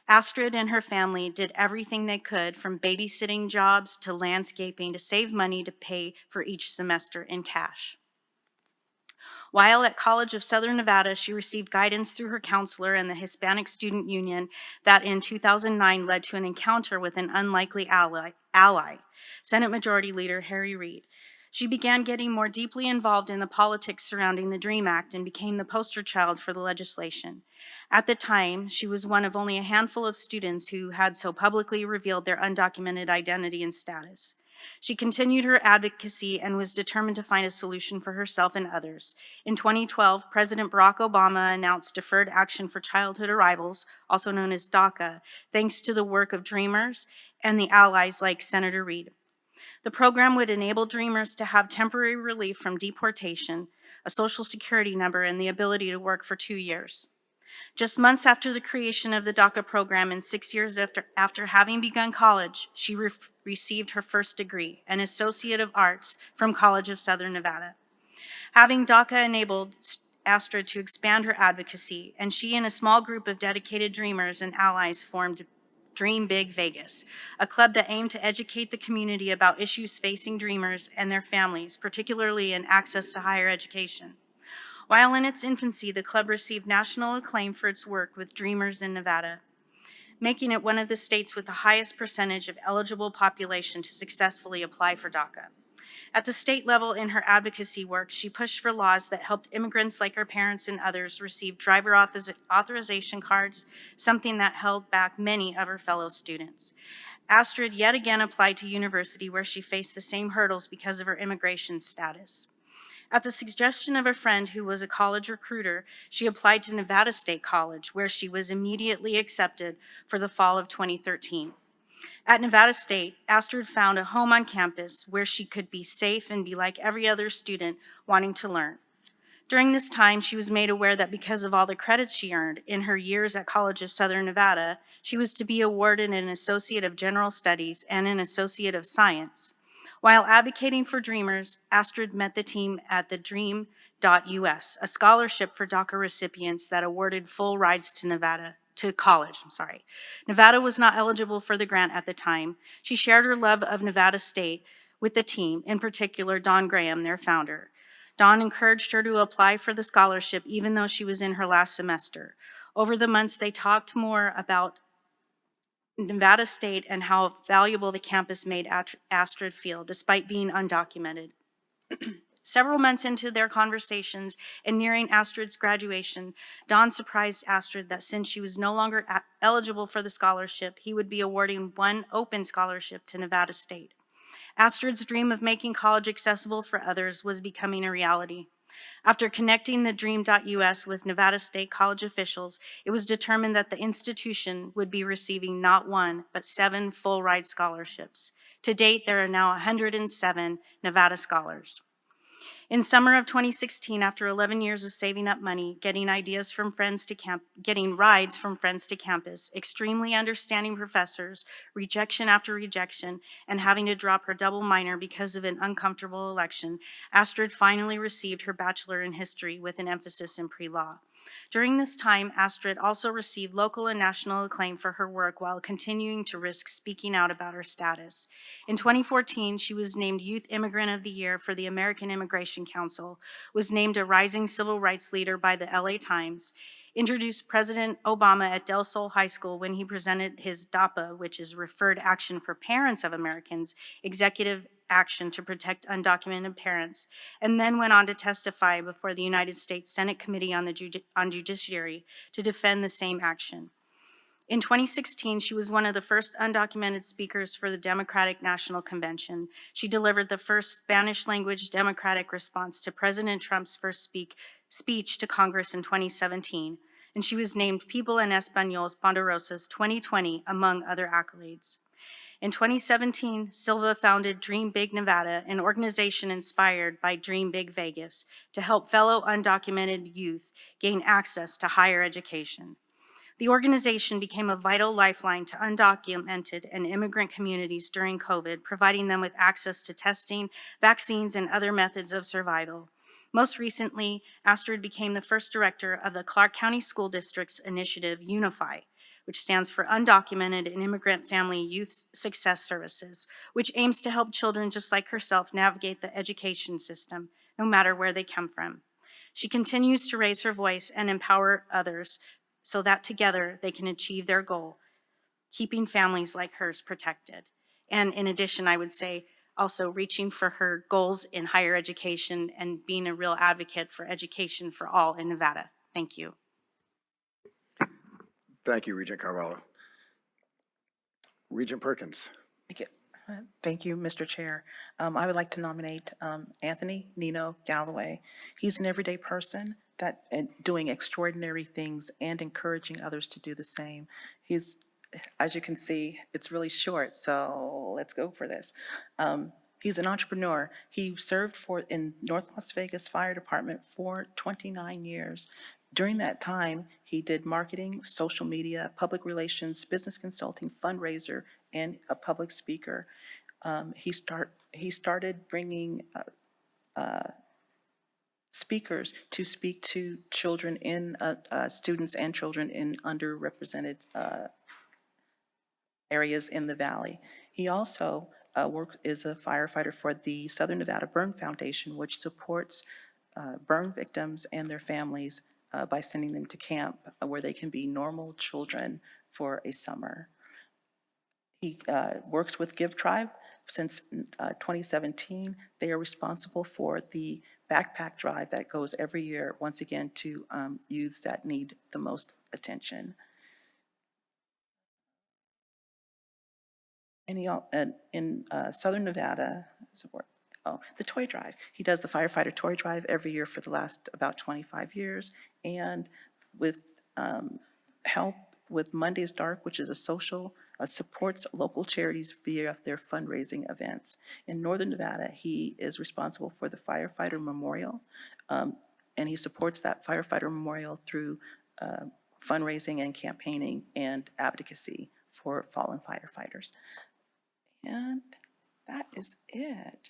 Astrid and her family did everything they could, from babysitting jobs to landscaping, to save money to pay for each semester in cash. While at College of Southern Nevada, she received guidance through her counselor and the Hispanic Student Union that in 2009 led to an encounter with an unlikely ally, Senate Majority Leader Harry Reid. She began getting more deeply involved in the politics surrounding the DREAM Act and became the poster child for the legislation. At the time, she was one of only a handful of students who had so publicly revealed their undocumented identity and status. She continued her advocacy and was determined to find a solution for herself and others. In 2012, President Barack Obama announced Deferred Action for Childhood Arrivals, also known as DACA, thanks to the work of Dreamers and the allies like Senator Reid. The program would enable Dreamers to have temporary relief from deportation, a social security number, and the ability to work for 2 years. Just months after the creation of the DACA program and 6 years after having begun college, she received her first degree, an Associate of Arts from College of Southern Nevada. Having DACA enabled Astrid to expand her advocacy, and she and a small group of dedicated dreamers and allies formed Dream Big Vegas, a club that aimed to educate the community about issues facing dreamers and their families, particularly in access to higher education. While in its infancy, the club received national acclaim for its work with dreamers in Nevada, making it one of the states with the highest percentage of eligible population to successfully apply for DACA. At the state level in her advocacy work, she pushed for laws that helped immigrants like her parents and others receive driver authorization cards, something that held back many of her fellow students. Astrid yet again applied to university where she faced the same hurdles because of her immigration status. At the suggestion of a friend who was a college recruiter, she applied to Nevada State College, where she was immediately accepted for the fall of 2013. At Nevada State, Astrid found a home on campus where she could be safe and be like every other student wanting to learn. During this time, she was made aware that because of all the credits she earned in her years at College of Southern Nevada, she was to be awarded an Associate of General Studies and an Associate of Science. While advocating for Dreamers, Astrid met the team at the Dream.US, a scholarship for DACA recipients that awarded full rides to college. Nevada was not eligible for the grant at the time. She shared her love of Nevada State with the team, in particular Don Graham, their founder. Don encouraged her to apply for the scholarship even though she was in her last semester. Over the months, they talked more about Nevada State and how valuable the campus made Astrid feel, despite being undocumented. Several months into their conversations and nearing Astrid's graduation, Don surprised Astrid that since she was no longer eligible for the scholarship, he would be awarding one open scholarship to Nevada State. Astrid's dream of making college accessible for others was becoming a reality. After connecting the Dream.US with Nevada State College officials, it was determined that the institution would be receiving not one, but 7 full-ride scholarships. To date, there are now 107 Nevada scholars. In summer of 2016, after 11 years of saving up money, getting rides from friends to campus, extremely understanding professors, rejection after rejection, and having to drop her double minor because of an uncomfortable election, Astrid finally received her bachelor in history with an emphasis in pre-law. During this time, Astrid also received local and national acclaim for her work while continuing to risk speaking out about her status. In 2014, she was named Youth Immigrant of the Year for the American Immigration Council, was named a rising civil rights leader by the LA Times, introduced President Obama at Del Sol High School when he presented his DAPA, which is Referred Action for Parents of Americans, executive action to protect undocumented parents, and then went on to testify before the United States Senate Committee on Judiciary to defend the same action. In 2016, she was one of the first undocumented speakers for the Democratic National Convention. She delivered the first Spanish-language Democratic response to President Trump's first speech to Congress in 2017, and she was named People en Español's Ponderosas 2020, among other accolades. In 2017, Silva founded Dream Big Nevada, an organization inspired by Dream Big Vegas, to help fellow undocumented youth gain access to higher education. The organization became a vital lifeline to undocumented and immigrant communities during COVID, providing them with access to testing, vaccines, and other methods of survival. Most recently, Astrid became the first director of the Clark County School District's initiative, Unify, which stands for Undocumented and Immigrant Family Youth Success Services, which aims to help children just like herself navigate the education system, no matter where they come from. She continues to raise her voice and empower others so that together they can achieve their goal, keeping families like hers protected. And in addition, I would say also reaching for her goals in higher education and being a real advocate for education for all in Nevada. Thank you. Thank you, Regent Carvalho. Regent Perkins. Thank you, Mr. Chair. I would like to nominate Anthony Nino Galloway. He's an everyday person that doing extraordinary things and encouraging others to do the same. He's, as you can see, it's really short, so let's go for this. He's an entrepreneur. He served in North Las Vegas Fire Department for 29 years. During that time, he did marketing, social media, public relations, business consulting, fundraiser, and a public speaker. He started bringing speakers to speak to children in, students and children in underrepresented areas in the valley. He also is a firefighter for the Southern Nevada Burn Foundation, which supports burn victims and their families by sending them to camp where they can be normal children for a summer. He works with Give Tribe since 2017. They are responsible for the backpack drive that goes every year, once again, to youths that need the most attention. And in Southern Nevada, the toy drive. He does the firefighter toy drive every year for the last about 25 years. And with help with Monday's Dark, which is a social, supports local charities via their fundraising events. In Northern Nevada, he is responsible for the Firefighter Memorial, and he supports that Firefighter Memorial through fundraising and campaigning and advocacy for fallen firefighters. And that is it.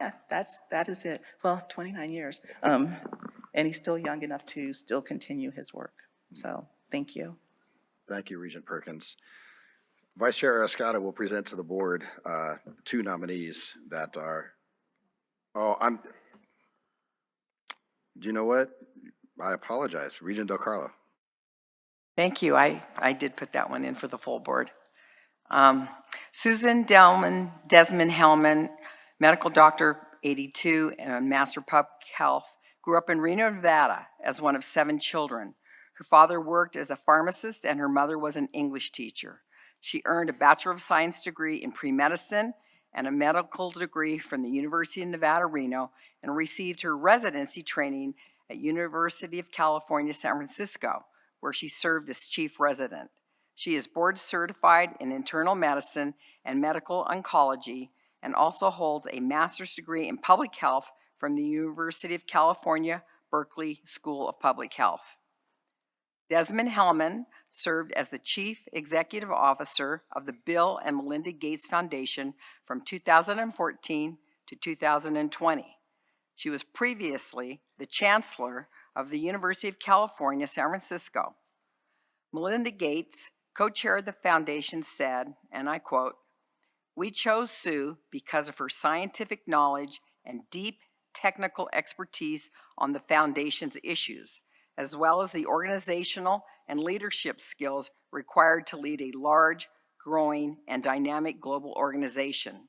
Yeah, that is it. Well, 29 years. And he's still young enough to still continue his work. So thank you. Thank you, Regent Perkins. Vice Chair Escada will present to the board two nominees that are, do you know what? I apologize. Regent Del Carlo. Thank you. I did put that one in for the full board. Susan Desmond Hellman, medical doctor, 82, and master of public health, grew up in Reno, Nevada as one of 7 children. Her father worked as a pharmacist and her mother was an English teacher. She earned a Bachelor of Science degree in pre-medicine and a medical degree from the University of Nevada, Reno, and received her residency training at University of California, San Francisco, where she served as chief resident. She is board certified in internal medicine and medical oncology and also holds a master's degree in public health from the University of California, Berkeley School of Public Health. Desmond Hellman served as the Chief Executive Officer of the Bill and Melinda Gates Foundation from 2014 to 2020. She was previously the Chancellor of the University of California, San Francisco. Melinda Gates, co-chair of the foundation, said, and I quote, "We chose Sue because of her scientific knowledge and deep technical expertise on the foundation's issues, as well as the organizational and leadership skills required to lead a large, growing, and dynamic global organization.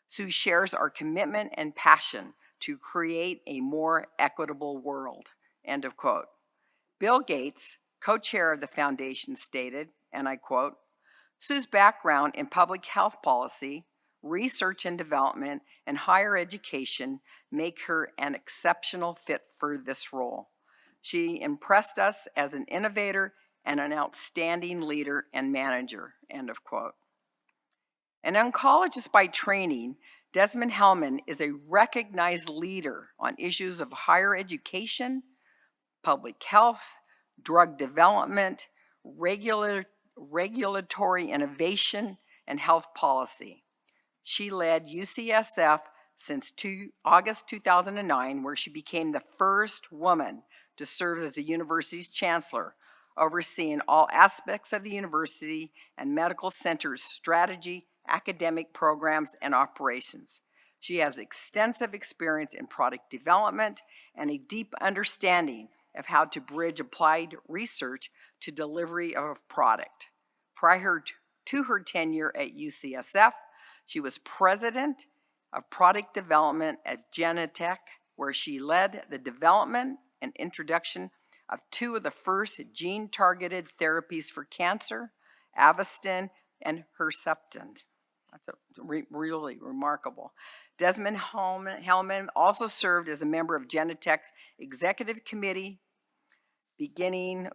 Sue shares our commitment and passion to create a more equitable world," end of quote. Bill Gates, co-chair of the foundation, stated, and I quote, "Sue's background in public health policy, research and development, and higher education make her an exceptional fit for this role. She impressed us as an innovator and an outstanding leader and manager," end of quote. An oncologist by training, Desmond Hellman is a recognized leader on issues of higher education, public health, drug development, regulatory innovation, and health policy. She led UCSF since August 2009, where she became the first woman to serve as the university's chancellor, overseeing all aspects of the university and medical center's strategy, academic programs, and operations. She has extensive experience in product development and a deep understanding of how to bridge applied research to delivery of product. Prior to her tenure at UCSF, she was president of product development at Genentech, where she led the development and introduction of 2 of the first gene-targeted therapies for cancer, Avastin and Herceptin. That's really remarkable. Desmond Hellman also served as a member of Genentech's executive committee beginning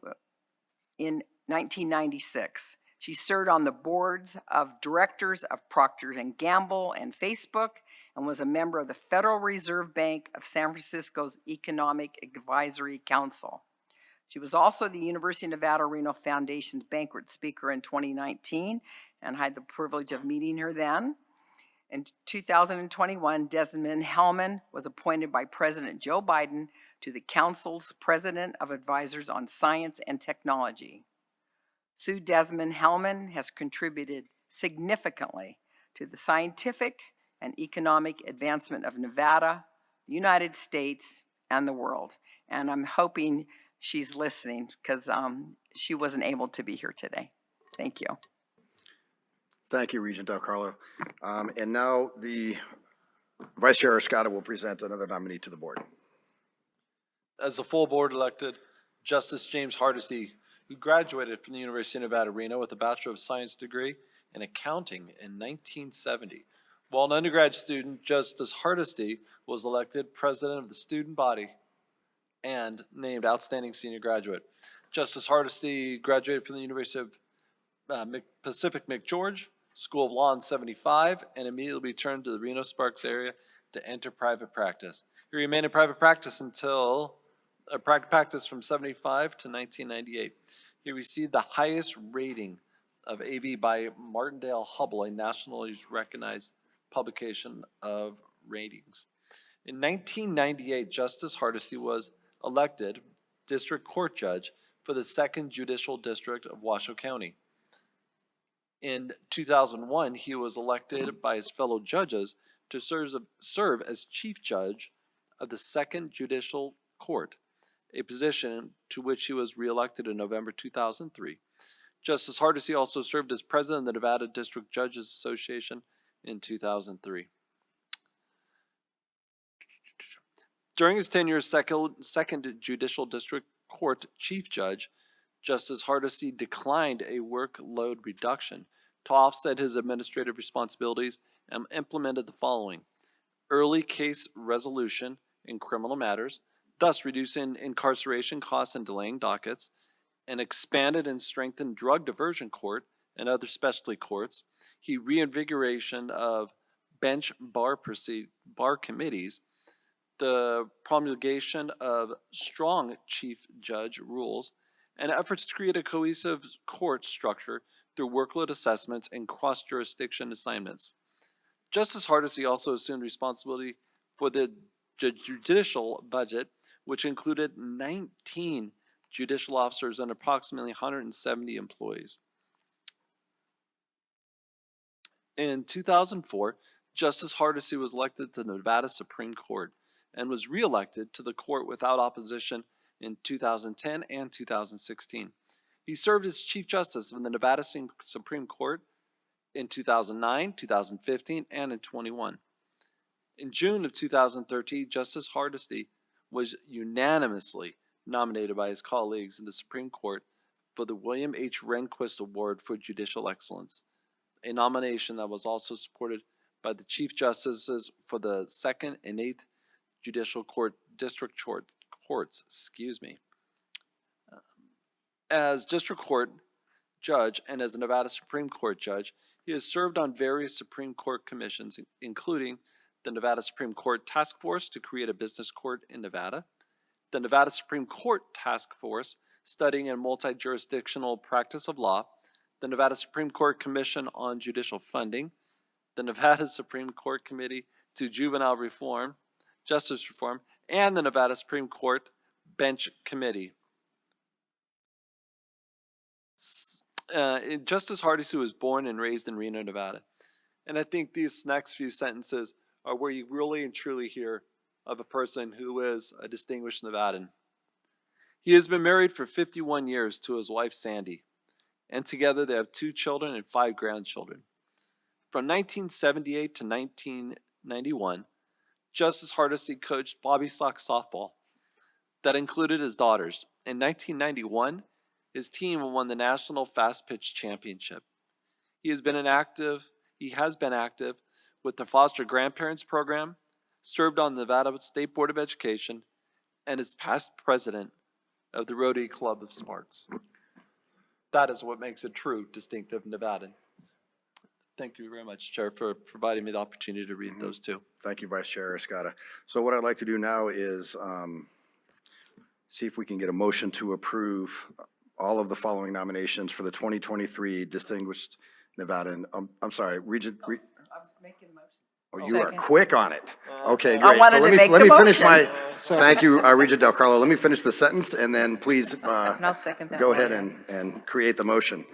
in 1996. She served on the boards of directors of Procter & Gamble and Facebook, and was a member of the Federal Reserve Bank of San Francisco's Economic Advisory Council. She was also the University of Nevada, Reno Foundation's banquet speaker in 2019, and I had the privilege of meeting her then. In 2021, Desmond Hellman was appointed by President Joe Biden to the Council's President of Advisors on Science and Technology. Sue Desmond Hellman has contributed significantly to the scientific and economic advancement of Nevada, the United States, and the world. And I'm hoping she's listening because she wasn't able to be here today. Thank you. Thank you, Regent Del Carlo. And now the Vice Chair Escada will present another nominee to the board. As a full board elected, Justice James Hardesty, who graduated from the University of Nevada, Reno with a Bachelor of Science degree in accounting in 1970. While an undergrad student, Justice Hardesty was elected president of the student body and named Outstanding Senior Graduate. Justice Hardesty graduated from the University of Pacific McGeorge School of Law in 75 and immediately returned to the Reno Sparks area to enter private practice. He remained in private practice until practice from 75 to 1998. He received the highest rating of AV by Martindale-Hubbell, a nationally recognized publication of ratings. In 1998, Justice Hardesty was elected District Court Judge for the 2nd Judicial District of Washoe County. In 2001, he was elected by his fellow judges to serve as Chief Judge of the 2nd Judicial Court, a position to which he was reelected in November 2003. Justice Hardesty also served as president of the Nevada District Judges Association in 2003. During his tenure as 2nd Judicial District Court Chief Judge, Justice Hardesty declined a workload reduction to offset his administrative responsibilities and implemented the following: early case resolution in criminal matters, thus reducing incarceration costs and delaying dockets, an expanded and strengthened drug diversion court and other specialty courts. He reinvigoration of bench bar committees, the promulgation of strong chief judge rules, and efforts to create a cohesive court structure through workload assessments and cross-jurisdiction assignments. Justice Hardesty also assumed responsibility for the judicial budget, which included 19 judicial officers and approximately 170 employees. In 2004, Justice Hardesty was elected to the Nevada Supreme Court and was reelected to the court without opposition in 2010 and 2016. He served as Chief Justice of the Nevada Supreme Court in 2009, 2015, and in 2021. In June of 2013, Justice Hardesty was unanimously nominated by his colleagues in the Supreme Court for the William H. Rehnquist Award for Judicial Excellence, a nomination that was also supported by the Chief Justices for the 2nd and 8th Judicial Court District Courts. As District Court Judge and as a Nevada Supreme Court Judge, he has served on various Supreme Court commissions, including the Nevada Supreme Court Task Force to create a business court in Nevada, the Nevada Supreme Court Task Force studying a multi-jurisdictional practice of law, the Nevada Supreme Court Commission on Judicial Funding, the Nevada Supreme Court Committee to Juvenile Reform, Justice Reform, and the Nevada Supreme Court Bench Committee. Justice Hardesty was born and raised in Reno, Nevada. And I think these next few sentences are where you really and truly hear of a person who is a distinguished Nevadan. He has been married for 51 years to his wife, Sandy, and together they have 2 children and 5 grandchildren. From 1978 to 1991, Justice Hardesty coached Bobby Sock softball that included his daughters. In 1991, his team won the National Fast Pitch Championship. He has been active with the Foster Grandparents Program, served on the Nevada State Board of Education, and is past president of the Rotary Club of Sparks. That is what makes a true distinctive Nevadan. Thank you very much, Chair, for providing me the opportunity to read those two. Thank you, Vice Chair Escada. So what I'd like to do now is see if we can get a motion to approve all of the following nominations for the 2023 Distinguished Nevadan. I'm sorry, Regent. I was making a motion. Oh, you are Second. quick on it. Okay, I great. wanted to make the let me finish motion. thank you, Regent Del Carlo. Let me finish the sentence and then please, And I'll second that. go ahead and create the motion.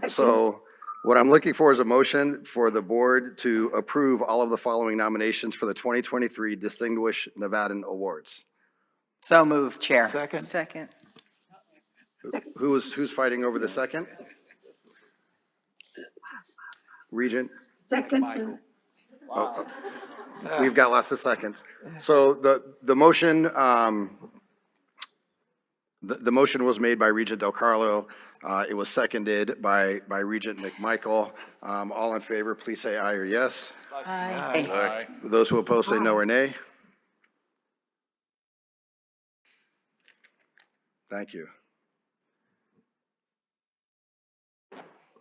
So what I'm looking for is a motion for the board to approve all of the following nominations for the 2023 Distinguished Nevadan Awards. So moved, Chair. Second? Second. Who's fighting over the second? Regent? Second. Oh, we've got lots of seconds. So the motion, the motion was made by Regent Del Carlo. It was seconded by Regent McMichael. All in favor, please say aye or yes. Aye. Those who oppose say no or nay. Thank you.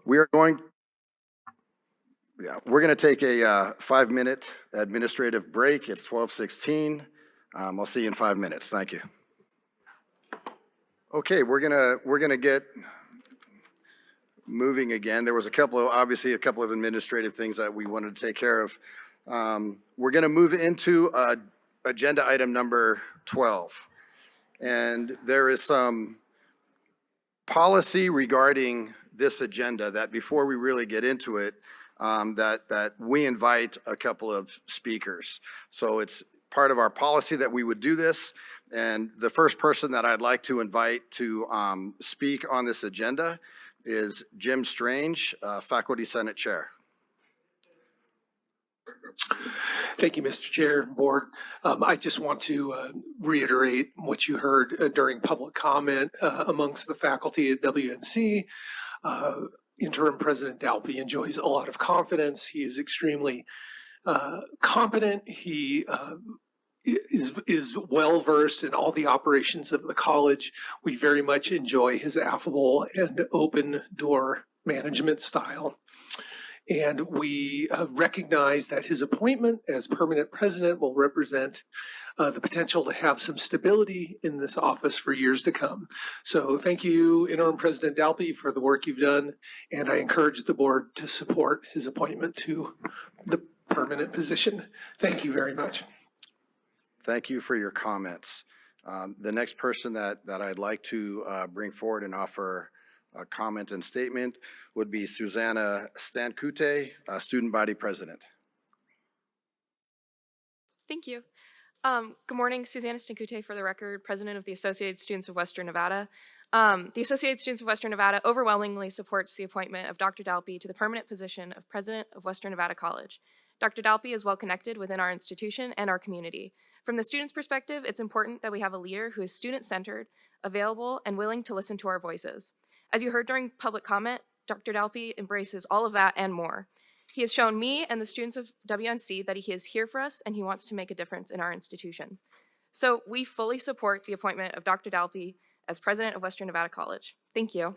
We're going to take a 5-minute administrative break. It's 12:16. I'll see you in 5 minutes. Thank you. Okay, we're gonna get moving again. There was obviously a couple of administrative things that we wanted to take care of. We're gonna move into agenda item number 12. And there is some policy regarding this agenda that before we really get into it, that we invite a couple of speakers. So it's part of our policy that we would do this. And the first person that I'd like to invite to speak on this agenda is Jim Strange, Faculty Senate Chair. Thank you, Mr. Chair, Board. I just want to reiterate what you heard during public comment amongst the faculty at WNC. Interim President Dalby enjoys a lot of confidence. He is extremely competent. He is well versed in all the operations of the college. We very much enjoy his affable and open door management style. And we recognize that his appointment as permanent president will represent the potential to have some stability in this office for years to come. So thank you, Interim President Dalby, for the work you've done. And I encourage the board to support his appointment to the permanent position. Thank you very much. Thank you for your comments. The next person that I'd like to bring forward and offer a comment and statement would be Susanna Stankute, Student Body President. Thank you. Good morning, Susanna Stankute for the record, President of the Associated Students of Western Nevada. The Associated Students of Western Nevada overwhelmingly supports the appointment of Dr. Dalby to the permanent position of President of Western Nevada College. Dr. Dalby is well connected within our institution and our community. From the students' perspective, it's important that we have a leader who is student-centered, available, and willing to listen to our voices. As you heard during public comment, Dr. Dalby embraces all of that and more. He has shown me and the students of WNC that he is here for us and he wants to make a difference in our institution. So we fully support the appointment of Dr. Dalby as president of Western Nevada College. Thank you.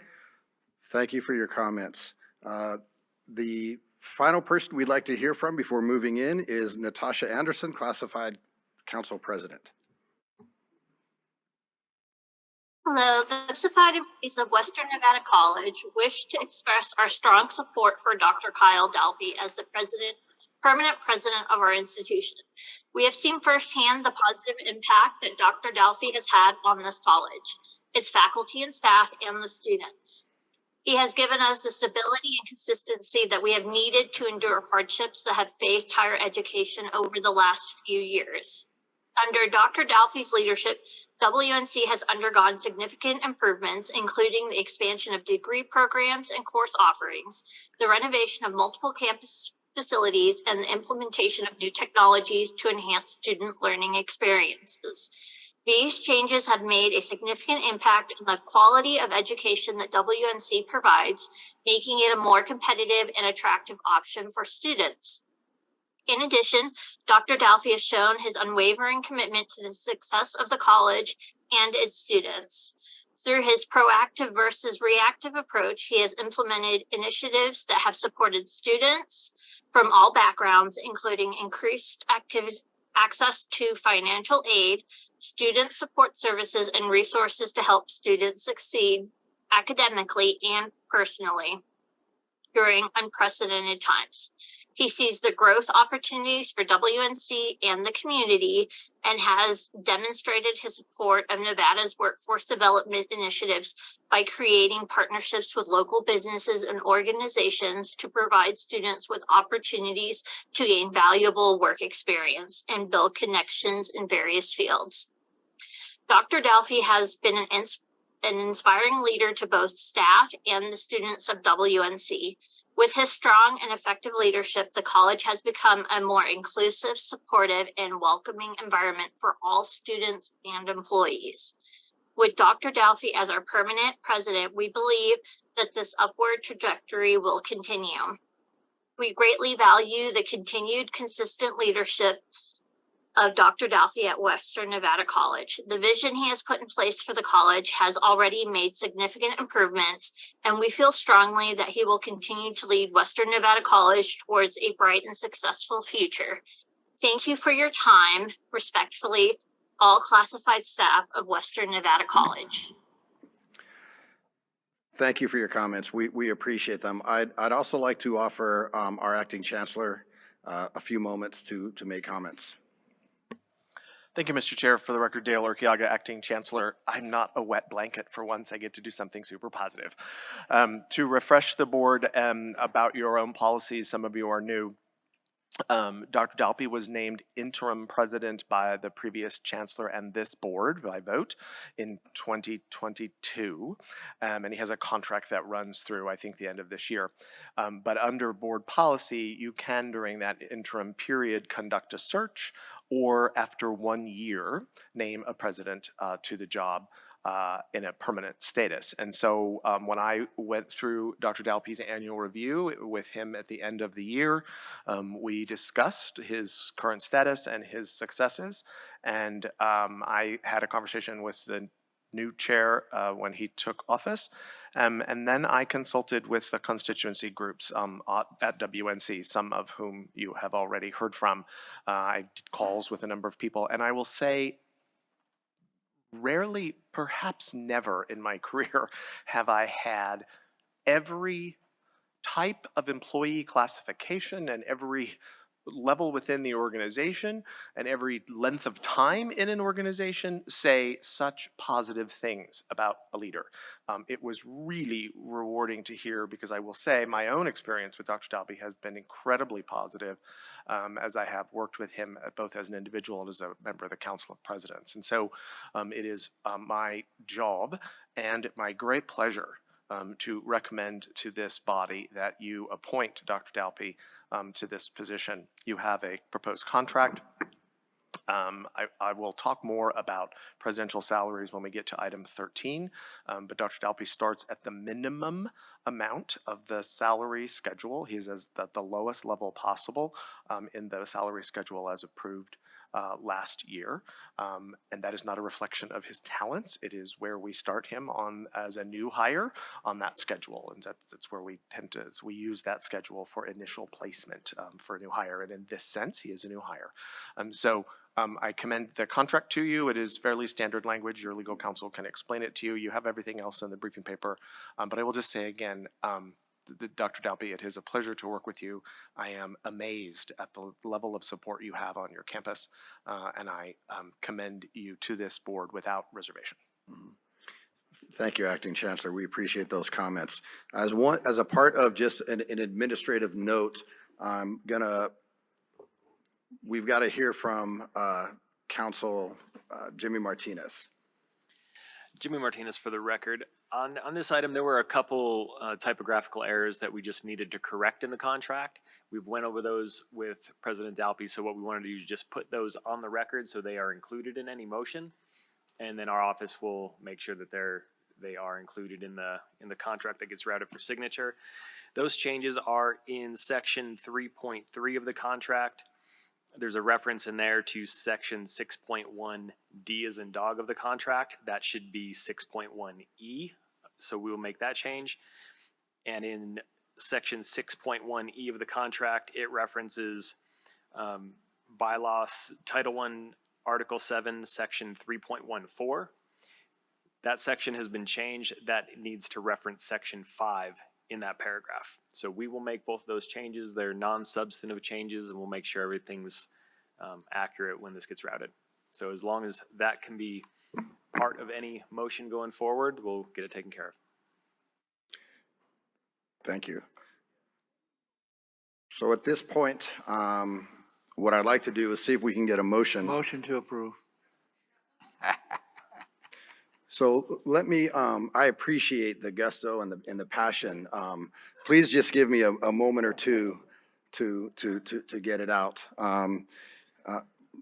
Thank you for your comments. The final person we'd like to hear from before moving in is Natasha Anderson, Classified Council President. Hello, the classified employees of Western Nevada College wish to express our strong support for Dr. Kyle Dalby as the permanent president of our institution. We have seen firsthand the positive impact that Dr. Dalby has had on this college, its faculty and staff, and the students. He has given us the stability and consistency that we have needed to endure hardships that have faced higher education over the last few years. Under Dr. Dalby's leadership, WNC has undergone significant improvements, including the expansion of degree programs and course offerings, the renovation of multiple campus facilities, and the implementation of new technologies to enhance student learning experiences. These changes have made a significant impact on the quality of education that WNC provides, making it a more competitive and attractive option for students. In addition, Dr. Dalby has shown his unwavering commitment to the success of the college and its students. Through his proactive versus reactive approach, he has implemented initiatives that have supported students from all backgrounds, including increased access to financial aid, student support services, and resources to help students succeed academically and personally. during unprecedented times. He sees the growth opportunities for WNC and the community and has demonstrated his support of Nevada's workforce development initiatives by creating partnerships with local businesses and organizations to provide students with opportunities to gain valuable work experience and build connections in various fields. Dr. Dalfi has been an inspiring leader to both staff and the students of WNC. With his strong and effective leadership, the college has become a more inclusive, supportive, and welcoming environment for all students and employees. With Dr. Dalfi as our permanent president, we believe that this upward trajectory will continue. We greatly value the continued consistent leadership of Dr. Dalfi at Western Nevada College. The vision he has put in place for the college has already made significant improvements, and we feel strongly that he will continue to lead Western Nevada College towards a bright and successful future. Thank you for your time. Respectfully, all classified staff of Western Nevada College. Thank you for your comments. We appreciate them. I'd also like to offer our acting chancellor a few moments to make comments. Thank you, Mr. Chair. For the record, Dale Urquiaga, Acting Chancellor. I'm not a wet blanket. For once, I get to do something super positive. To refresh the board about your own policies, some of you are new. Dr. Dalpi was named interim president by the previous chancellor and this board by vote in 2022, and he has a contract that runs through, I think, the end of this year. But under board policy, you can, during that interim period, conduct a search, or after 1 year, name a president to the job in a permanent status. And so when I went through Dr. Dalpi's annual review with him at the end of the year, we discussed his current status and his successes. And I had a conversation with the new chair when he took office. And then I consulted with the constituency groups at WNC, some of whom you have already heard from. I did calls with a number of people. And I will say, rarely, perhaps never in my career, have I had every type of employee classification and every level within the organization and every length of time in an organization say such positive things about a leader. It was really rewarding to hear, because I will say my own experience with Dr. Dalpi has been incredibly positive, as I have worked with him both as an individual and as a member of the Council of Presidents. And so it is my job and my great pleasure to recommend to this body that you appoint Dr. Dalpi to this position. You have a proposed contract. I will talk more about presidential salaries when we get to item 13, but Dr. Dalpi starts at the minimum amount of the salary schedule. He's at the lowest level possible in the salary schedule as approved last year, and that is not a reflection of his talents. It is where we start him on as a new hire on that schedule, and that's where we tend to we use that schedule for initial placement for a new hire. And in this sense, he is a new hire. I commend the contract to you. It is fairly standard language. Your legal counsel can explain it to you. You have everything else in the briefing paper, but I will just say again, Dr. Dalpi, it is a pleasure to work with you. I am amazed at the level of support you have on your campus, and I commend you to this board without reservation. Thank you, Acting Chancellor. We appreciate those comments. As a part of just an administrative note, we've got to hear from Council Jimmy Martinez. Jimmy Martinez for the record. On this item, there were a couple typographical errors that we just needed to correct in the contract. We went over those with President Dalpi, so what we wanted to do is just put those on the record so they are included in any motion, and then our office will make sure that they are included in the contract that gets routed for signature. Those changes are in section 3.3 of the contract. There's a reference in there to section 6.1D as in dog of the contract. That should be 6.1E, so we will make that change. And in section 6.1E of the contract, it references bylaws, Title I, Article 7, section 3.14. That section has been changed. That needs to reference section 5 in that paragraph. So we will make both of those changes. They're non-substantive changes, and we'll make sure everything's accurate when this gets routed. So as long as that can be part of any motion going forward, we'll get it taken care of. Thank you. So at this point, what I'd like to do is see if we can get a motion. Motion to approve. So let me, I appreciate the gusto and the passion. Please just give me a moment or two to get it out.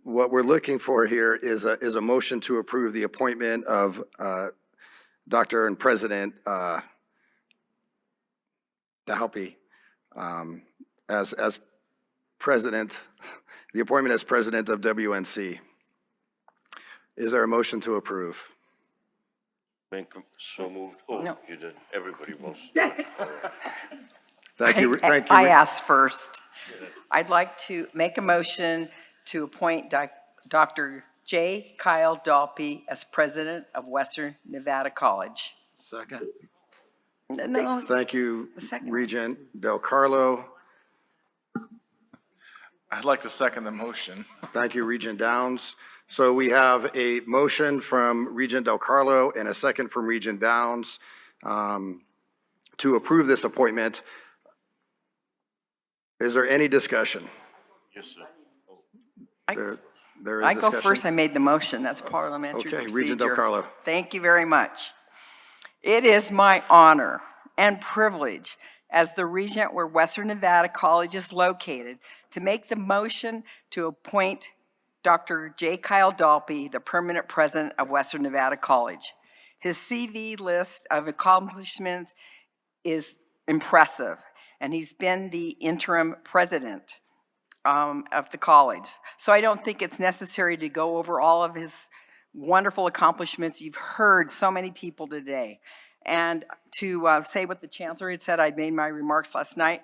What we're looking for here is a motion to approve the appointment of Dr. and President Dalpy as president, the appointment as president of WNC. Is there a motion to approve? So moved. Oh, No. you did. Everybody wants. Thank you. Thank you. I asked first. I'd like to make a motion to appoint Dr. J. Kyle Dalpy as president of Western Nevada College. Second. No, Thank you, the second. Regent Del Carlo. I'd like to second the motion. Thank you, Regent Downs. So we have a motion from Regent Del Carlo and a second from Regent Downs to approve this appointment. Is there any discussion? Yes, sir. There is I discussion. go first. I made the motion. That's parliamentary Okay, procedure. Regent Del Carlo. Thank you very much. It is my honor and privilege as the regent where Western Nevada College is located to make the motion to appoint Dr. J. Kyle Dalpy, the permanent president of Western Nevada College. His CV list of accomplishments is impressive, and he's been the interim president of the college. So I don't think it's necessary to go over all of his wonderful accomplishments. You've heard so many people today. And to say what the chancellor had said, I'd made my remarks last night.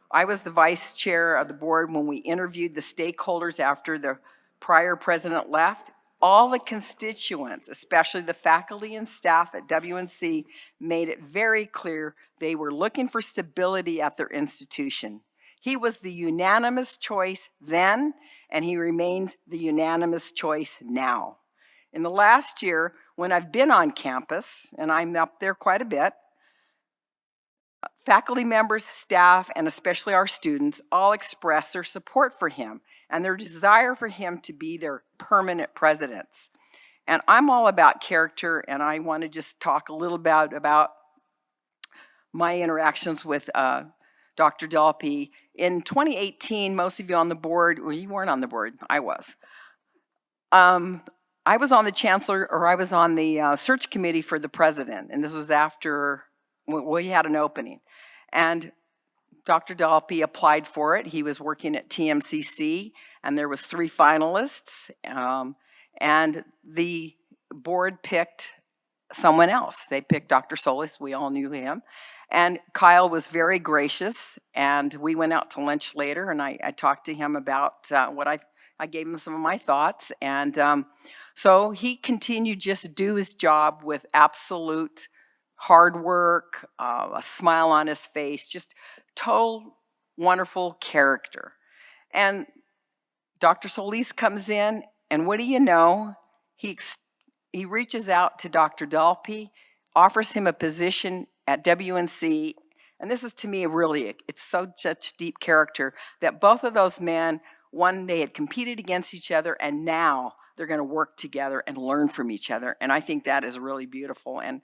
I was the vice chair of the board when we interviewed the stakeholders after the prior president left. All the constituents, especially the faculty and staff at WNC, made it very clear they were looking for stability at their institution. He was the unanimous choice then, and he remains the unanimous choice now. In the last year, when I've been on campus, and I'm up there quite a bit, faculty members, staff, and especially our students all express their support for him and their desire for him to be their permanent president. And I'm all about character, and I want to just talk a little bit about my interactions with Dr. Dalpy. In 2018, most of you on the board, well, you weren't on the board, I was. I was on the chancellor, or I was on the search committee for the president, and this was after we had an opening. And Dr. Dalpy applied for it. He was working at TMCC, and there was 3 finalists, and the board picked someone else. They picked Dr. Solis. We all knew him. And Kyle was very gracious, and we went out to lunch later, and I talked to him about what I gave him some of my thoughts, and so he continued just to do his job with absolute hard work, a smile on his face, just total wonderful character. And Dr. Solis comes in, and what do you know? He reaches out to Dr. Dalpy, offers him a position at WNC, and this is to me really, it's such deep character that both of those men, one, they had competed against each other, and now they're going to work together and learn from each other. And I think that is really beautiful. And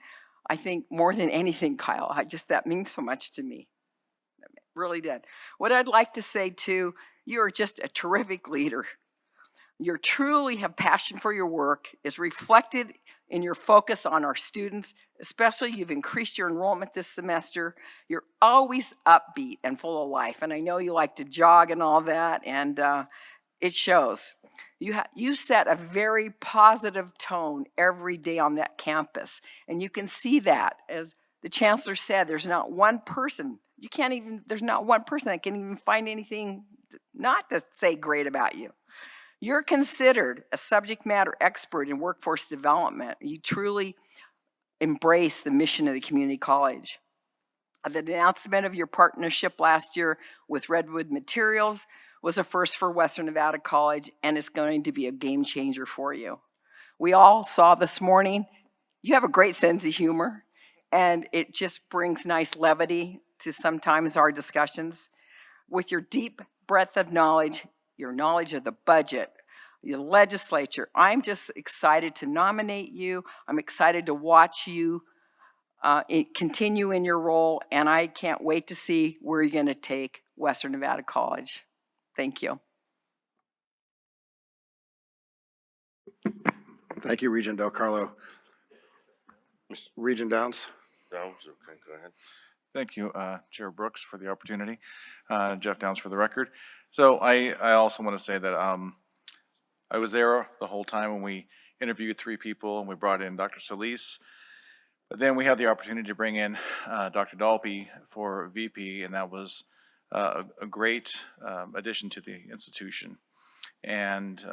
I think more than anything, Kyle, that means so much to me. It really did. What I'd like to say too, you are just a terrific leader. You truly have passion for your work, is reflected in your focus on our students, especially you've increased your enrollment this semester. You're always upbeat and full of life, and I know you like to jog and all that, and it shows. You set a very positive tone every day on that campus, and you can see that. As the chancellor said, there's not one person, there's not one person that can even find anything not to say great about you. You're considered a subject matter expert in workforce development. You truly embrace the mission of the community college. The announcement of your partnership last year with Redwood Materials was a first for Western Nevada College, and it's going to be a game changer for you. We all saw this morning, you have a great sense of humor, and it just brings nice levity to sometimes our discussions. With your deep breadth of knowledge, your knowledge of the budget, the legislature, I'm just excited to nominate you. I'm excited to watch you continue in your role, and I can't wait to see where you're going to take Western Nevada College. Thank you. Thank you, Regent Del Carlo. Regent Downs. Downs, okay, go ahead. Thank you, Chair Brooks, for the opportunity. Jeff Downs for the record. So I also want to say that I was there the whole time when we interviewed 3 people and we brought in Dr. Solis. But then we had the opportunity to bring in Dr. Dalby for VP, and that was a great addition to the institution. And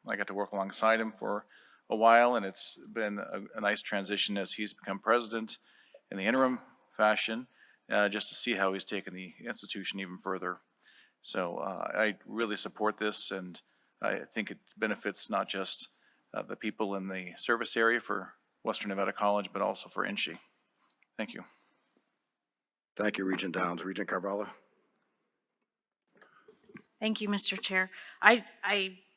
I got to work alongside him for a while, and it's been a nice transition as he's become president in the interim fashion, just to see how he's taken the institution even further. So I really support this, and I think it benefits not just the people in the service area for Western Nevada College, but also for NSHE. Thank you. Thank you, Regent Downs. Regent Carvalho. Thank you, Mr. Chair. I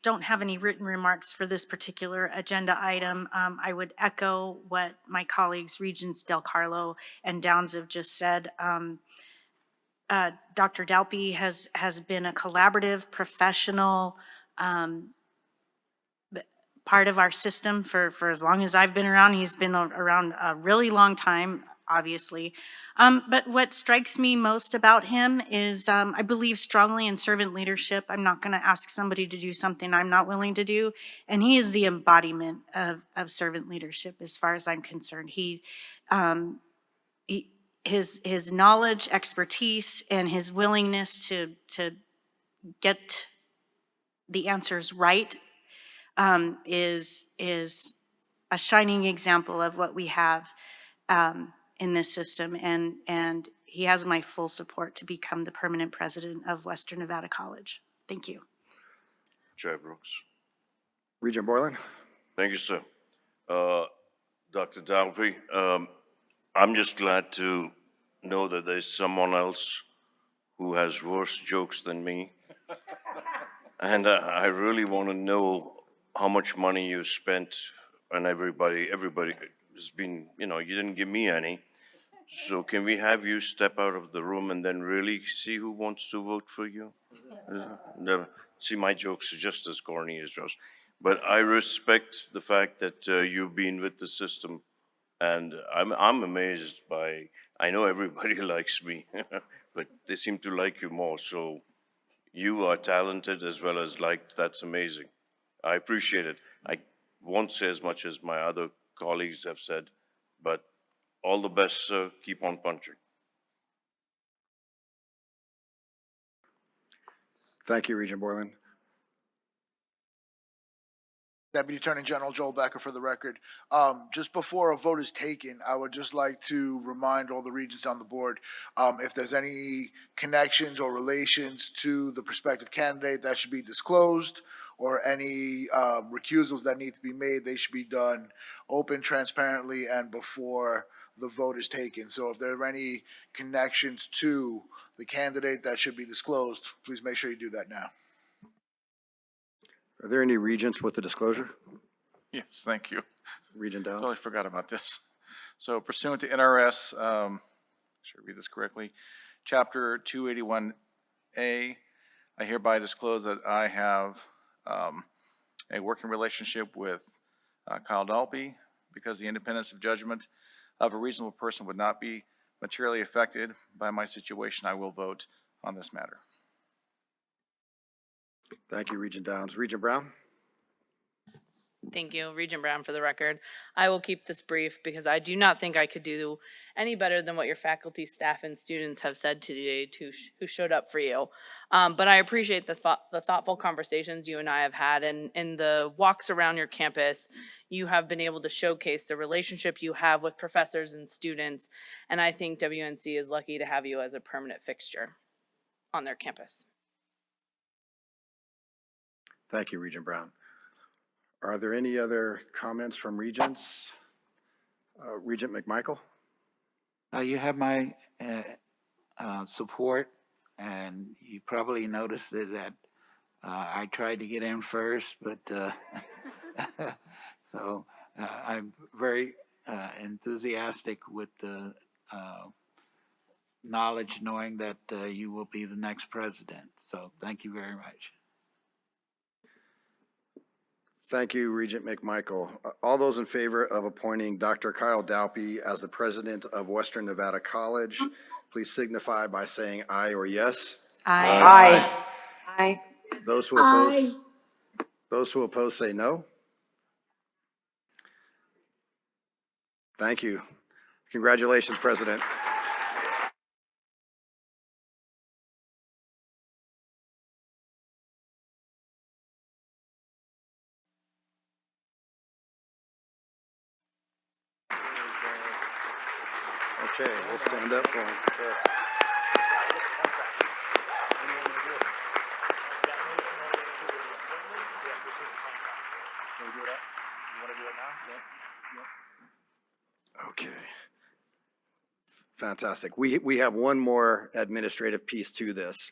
don't have any written remarks for this particular agenda item. I would echo what my colleagues, Regents Del Carlo and Downs, have just said. Dr. Dalby has been a collaborative, professional part of our system for as long as I've been around. He's been around a really long time, obviously. But what strikes me most about him is I believe strongly in servant leadership. I'm not going to ask somebody to do something I'm not willing to do. And he is the embodiment of servant leadership as far as I'm concerned. His knowledge, expertise, and his willingness to get the answers right is a shining example of what we have in this system, and he has my full support to become the permanent president of Western Nevada College. Thank you. Chair Brooks. Regent Borland. Thank you, sir. Dr. Dalby, I'm just glad to know that there's someone else who has worse jokes than me. And I really want to know how much money you spent on everybody has been, you didn't give me any. So can we have you step out of the room and then really see who wants to vote for you? See, my jokes are just as corny as yours. But I respect the fact that you've been with the system, and I'm amazed by, I know everybody likes me, but they seem to like you more. So you are talented as well as liked. That's amazing. I appreciate it. I won't say as much as my other colleagues have said, but all the best, sir. Keep on punching. Thank you, Regent Borland. Deputy Attorney General Joel Becker for the record. Just before a vote is taken, I would just like to remind all the regents on the board, if there's any connections or relations to the prospective candidate that should be disclosed, or any recusals that need to be made, they should be done open, transparently, and before the vote is taken. So if there are any connections to the candidate that should be disclosed, please make sure you do that now. Are there any regents with the disclosure? Yes, thank you. Regent Downs. Totally forgot about this. So pursuant to NRS, should I read this correctly? Chapter 281A, I hereby disclose that I have a working relationship with Kyle Dalby. Because the independence of judgment of a reasonable person would not be materially affected by my situation, I will vote on this matter. Thank you, Regent Downs. Regent Brown. Thank you. Regent Brown for the record. I will keep this brief because I do not think I could do any better than what your faculty, staff, and students have said today who showed up for you. But I appreciate the thoughtful conversations you and I have had, and in the walks around your campus, you have been able to showcase the relationship you have with professors and students, and I think WNC is lucky to have you as a permanent fixture on their campus. Thank you, Regent Brown. Are there any other comments from Regents? Regent McMichael? You have my support, and you probably noticed that I tried to get in first, but so I'm very enthusiastic with the knowledge, knowing that you will be the next president. So thank you very much. Thank you, Regent McMichael. All those in favor of appointing Dr. Kyle Dalpy as the president of Western Nevada College, please signify by saying aye or yes. Aye. Aye. Those who oppose, say no. Thank you. Congratulations, President. Okay, we'll stand up for him. Okay. Fantastic. We have one more administrative piece to this.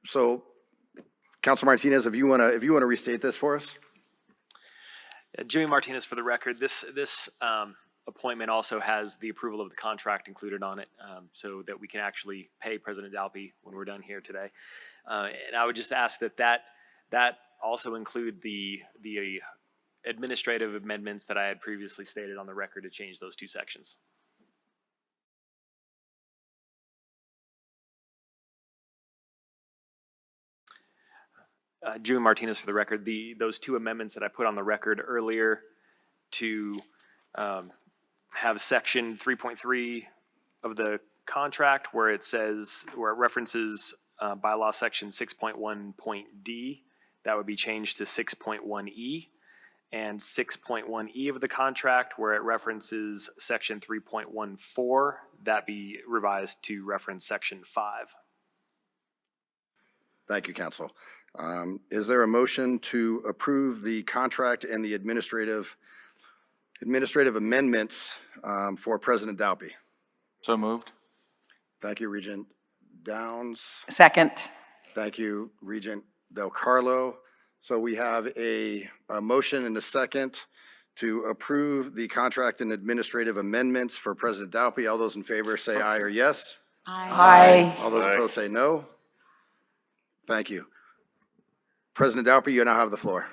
So Councilor Martinez, if you want to restate this for us? Jimmy Martinez for the record. This appointment also has the approval of the contract included on it, so that we can actually pay President Dalpy when we're done here today. And I would just ask that also include the administrative amendments that I had previously stated on the record to change those two sections. Jimmy Martinez for the record. Those two amendments that I put on the record earlier to have section 3.3 of the contract where it references bylaw section 6.1.d, that would be changed to 6.1e, and 6.1e of the contract where it references section 3.14, that be revised to reference section 5. Thank you, Council. Is there a motion to approve the contract and the administrative amendments for President Dalpy? So moved. Thank you, Regent Downs. Second. Thank you, Regent Del Carlo. So we have a motion and a second to approve the contract and administrative amendments for President Dalpy. All those in favor say aye or yes. Aye. All those opposed say no. Thank you. President Dalpy, you now have the floor.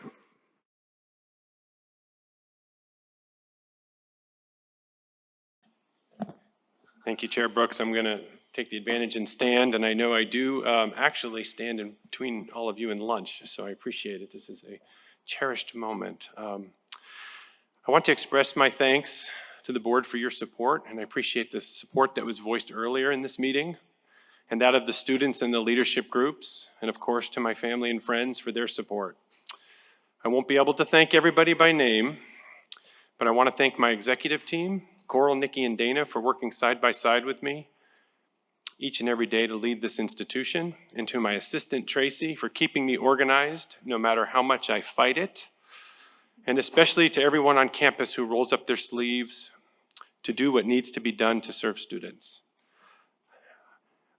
Thank you, Chair Brooks. I'm going to take the advantage and stand, and I know I do actually stand in between all of you and lunch, so I appreciate it. This is a cherished moment. I want to express my thanks to the board for your support, and I appreciate the support that was voiced earlier in this meeting, and that of the students and the leadership groups, and of course to my family and friends for their support. I won't be able to thank everybody by name, but I want to thank my executive team, Coral, Nikki, and Dana, for working side by side with me each and every day to lead this institution, and to my assistant, Tracy, for keeping me organized no matter how much I fight it, and especially to everyone on campus who rolls up their sleeves to do what needs to be done to serve students.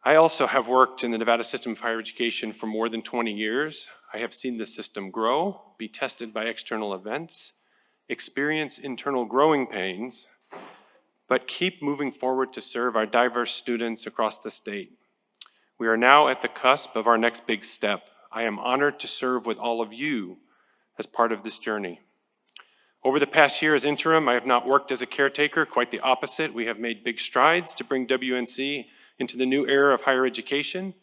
I also have worked in the Nevada system of higher education for more than 20 years. I have seen the system grow, be tested by external events, experience internal growing pains, but keep moving forward to serve our diverse students across the state. We are now at the cusp of our next big step. I am honored to serve with all of you as part of this journey. Over the past year as interim, I have not worked as a caretaker, quite the opposite. We have made big strides to bring WNC into the new era of higher education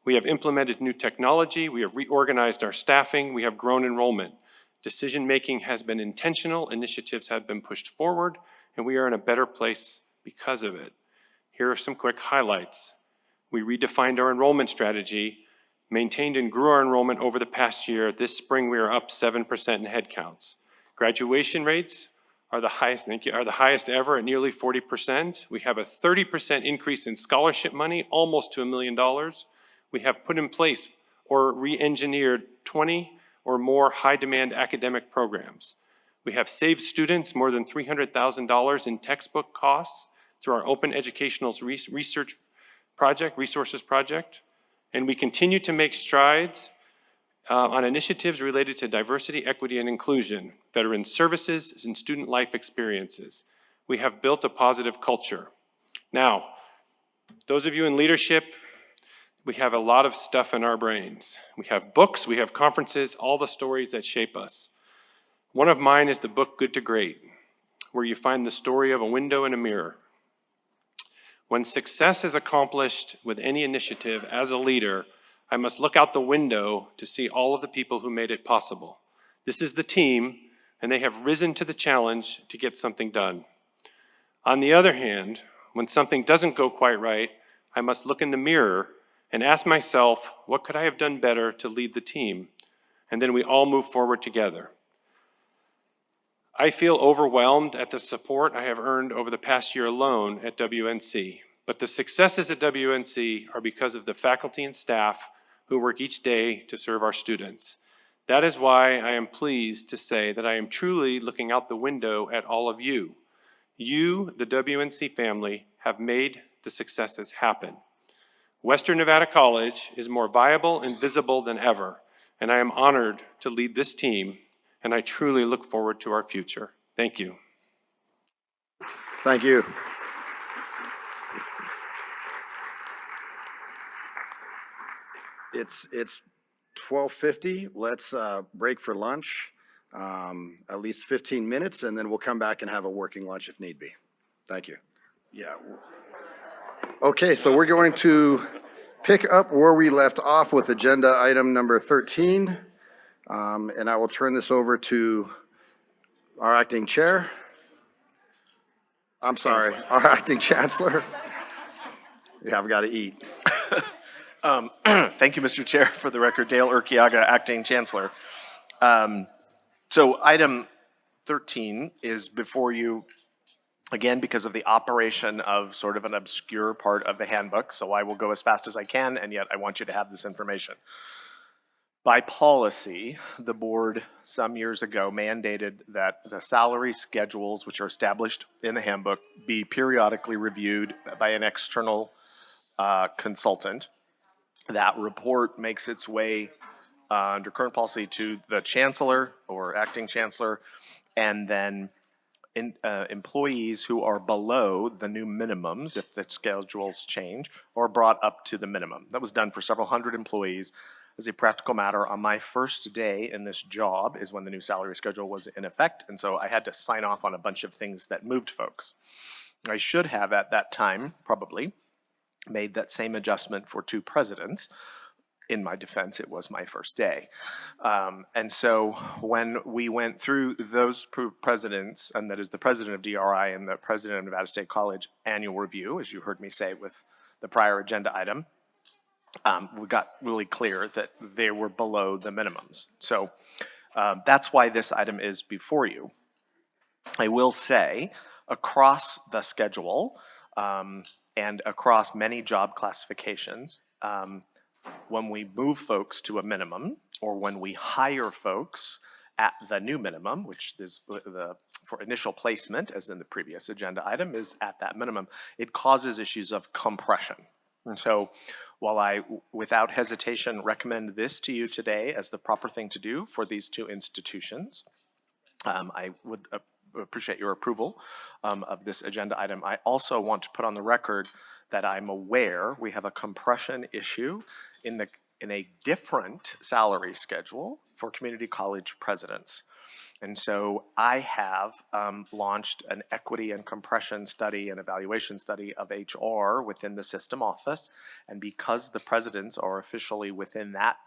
We have implemented new technology, we have reorganized our staffing, we have grown enrollment. Decision-making has been intentional, initiatives have been pushed forward, and we are in a better place because of it. Here are some quick highlights. We redefined our enrollment strategy, maintained and grew our enrollment over the past year. This spring, we are up 7% in headcounts. Graduation rates are the highest, are the highest ever at nearly 40%. We have a 30% increase in scholarship money, almost to $1 million. We have put in place or re-engineered 20 or more high-demand academic programs. We have saved students more than $300,000 in textbook costs through our Open Educational Resources Project, and we continue to make strides on initiatives related to diversity, equity, and inclusion, veteran services, and student life experiences. We have built a positive culture. Now, those of you in leadership, we have a lot of stuff in our brains. We have books, we have conferences, all the stories that shape us. One of mine is the book Good to Great, where you find the story of a window and a mirror. When success is accomplished with any initiative as a leader, I must look out the window to see all of the people who made it possible. This is the team, and they have risen to the challenge to get something done. On the other hand, when something doesn't go quite right, I must look in the mirror and ask myself, what could I have done better to lead the team? And then we all move forward together. I feel overwhelmed at the support I have earned over the past year alone at WNC, but the successes at WNC are because of the faculty and staff who work each day to serve our students. That is why I am pleased to say that I am truly looking out the window at all of you. You, the WNC family, have made the successes happen. Western Nevada College is more viable and visible than ever, and I am honored to lead this team, and I truly look forward to our future. Thank you. Thank you. It's 12:50. Let's break for lunch, at least 15 minutes, and then we'll come back and have a working lunch if need be. Thank you. Yeah. Okay, so we're going to pick up where we left off with agenda item number 13, and I will turn this over to our acting chair. I'm sorry, our acting chancellor. Yeah, I've got to eat. Thank you, Mr. Chair. For the record, Dale Urquiaga, Acting Chancellor. So item 13 is before you, again, because of the operation of sort of an obscure part of the handbook, so I will go as fast as I can, and yet I want you to have this information. By policy, the board some years ago mandated that the salary schedules, which are established in the handbook, be periodically reviewed by an external consultant. That report makes its way under current policy to the chancellor or acting chancellor, and then employees who are below the new minimums, if the schedules change, are brought up to the minimum. That was done for several hundred employees. As a practical matter, on my first day in this job is when the new salary schedule was in effect, and so I had to sign off on a bunch of things that moved folks. I should have at that time, probably, made that same adjustment for 2 presidents. In my defense, it was my first day. And so when we went through those presidents, and that is the president of DRI and the president of Nevada State College annual review, as you heard me say with the prior agenda item, we got really clear that they were below the minimums. So that's why this item is before you. I will say, across the schedule and across many job classifications, when we move folks to a minimum, or when we hire folks at the new minimum, which is for initial placement, as in the previous agenda item, is at that minimum, it causes issues of compression. And so while I, without hesitation, recommend this to you today as the proper thing to do for these 2 institutions, I would appreciate your approval of this agenda item. I also want to put on the record that I'm aware we have a compression issue in a different salary schedule for community college presidents. And so I have launched an equity and compression study and evaluation study of HR within the system office. And because the presidents are officially within that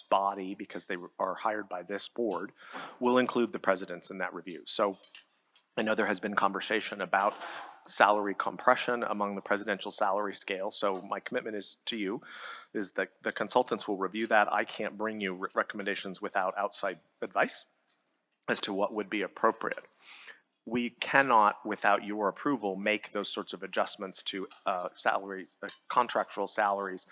body, because they are hired by this board, we'll include the presidents in that review. So I know there has been conversation about salary compression among the presidential salary scale. So my commitment is to you, is that the consultants will review that. I can't bring you recommendations without outside advice as to what would be appropriate. We cannot, without your approval, make those sorts of adjustments to salaries, contractual salaries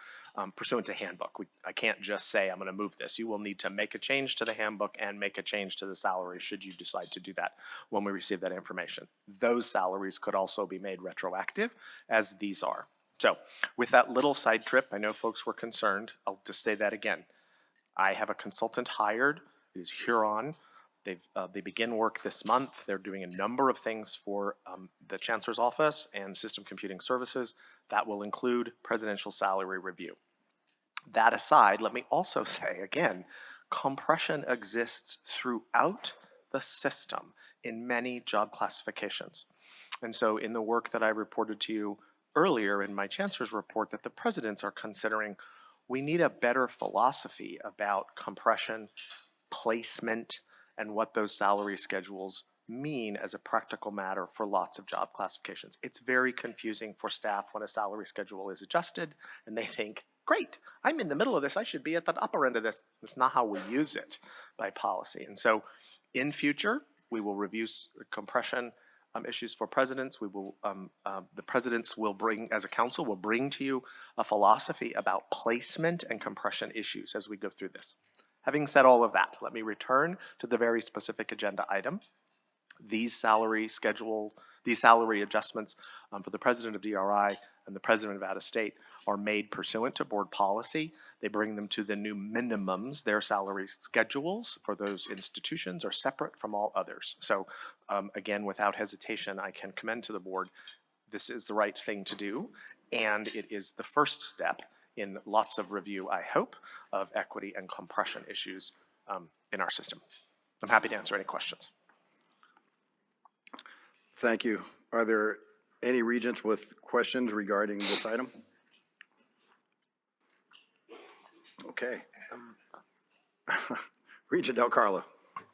pursuant to handbook. I can't just say, I'm going to move this. You will need to make a change to the handbook and make a change to the salary should you decide to do that when we receive that information. Those salaries could also be made retroactive, as these are. So with that little side trip, I know folks were concerned. I'll just say that again. I have a consultant hired. It is Huron. They begin work this month. They're doing a number of things for the Chancellor's Office and System Computing Services. That will include presidential salary review. That aside, let me also say again, compression exists throughout the system in many job classifications. And so in the work that I reported to you earlier in my Chancellor's report that the presidents are considering, we need a better philosophy about compression, placement, and what those salary schedules mean as a practical matter for lots of job classifications. It's very confusing for staff when a salary schedule is adjusted and they think, great, I'm in the middle of this, I should be at the upper end of this. That's not how we use it by policy. And so in future, we will review compression issues for presidents. We will, the presidents will bring, as a council, will bring to you a philosophy about placement and compression issues as we go through this. Having said all of that, let me return to the very specific agenda item. These salary adjustments for the president of DRI and the president of out-of-state are made pursuant to board policy. They bring them to the new minimums. Their salary schedules for those institutions are separate from all others. So again, without hesitation, I can commend to the board, this is the right thing to do, and it is the first step in lots of review, I hope, of equity and compression issues in our system. I'm happy to answer any questions. Thank you. Are there any regents with questions regarding this item? Okay. Regent Del Carlo.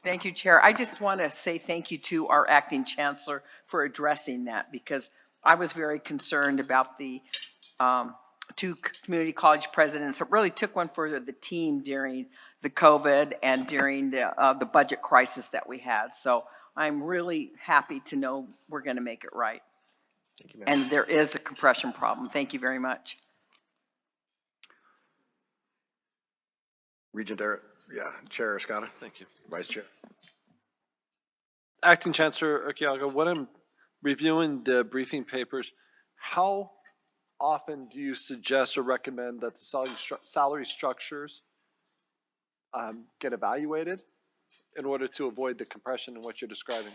Thank you, Chair. I just want to say thank you to our acting chancellor for addressing that, because I was very concerned about the two community college presidents. It really took one for the team during the COVID and during the budget crisis that we had. So I'm really happy to know we're going to make it right. Thank you, and there is a compression problem. Thank you very much. Regent Chair Escada. Thank you. Vice Chair. Acting Chancellor Urquiaga, when I'm reviewing the briefing papers, how often do you suggest or recommend that the salary structures get evaluated in order to avoid the compression in what you're describing?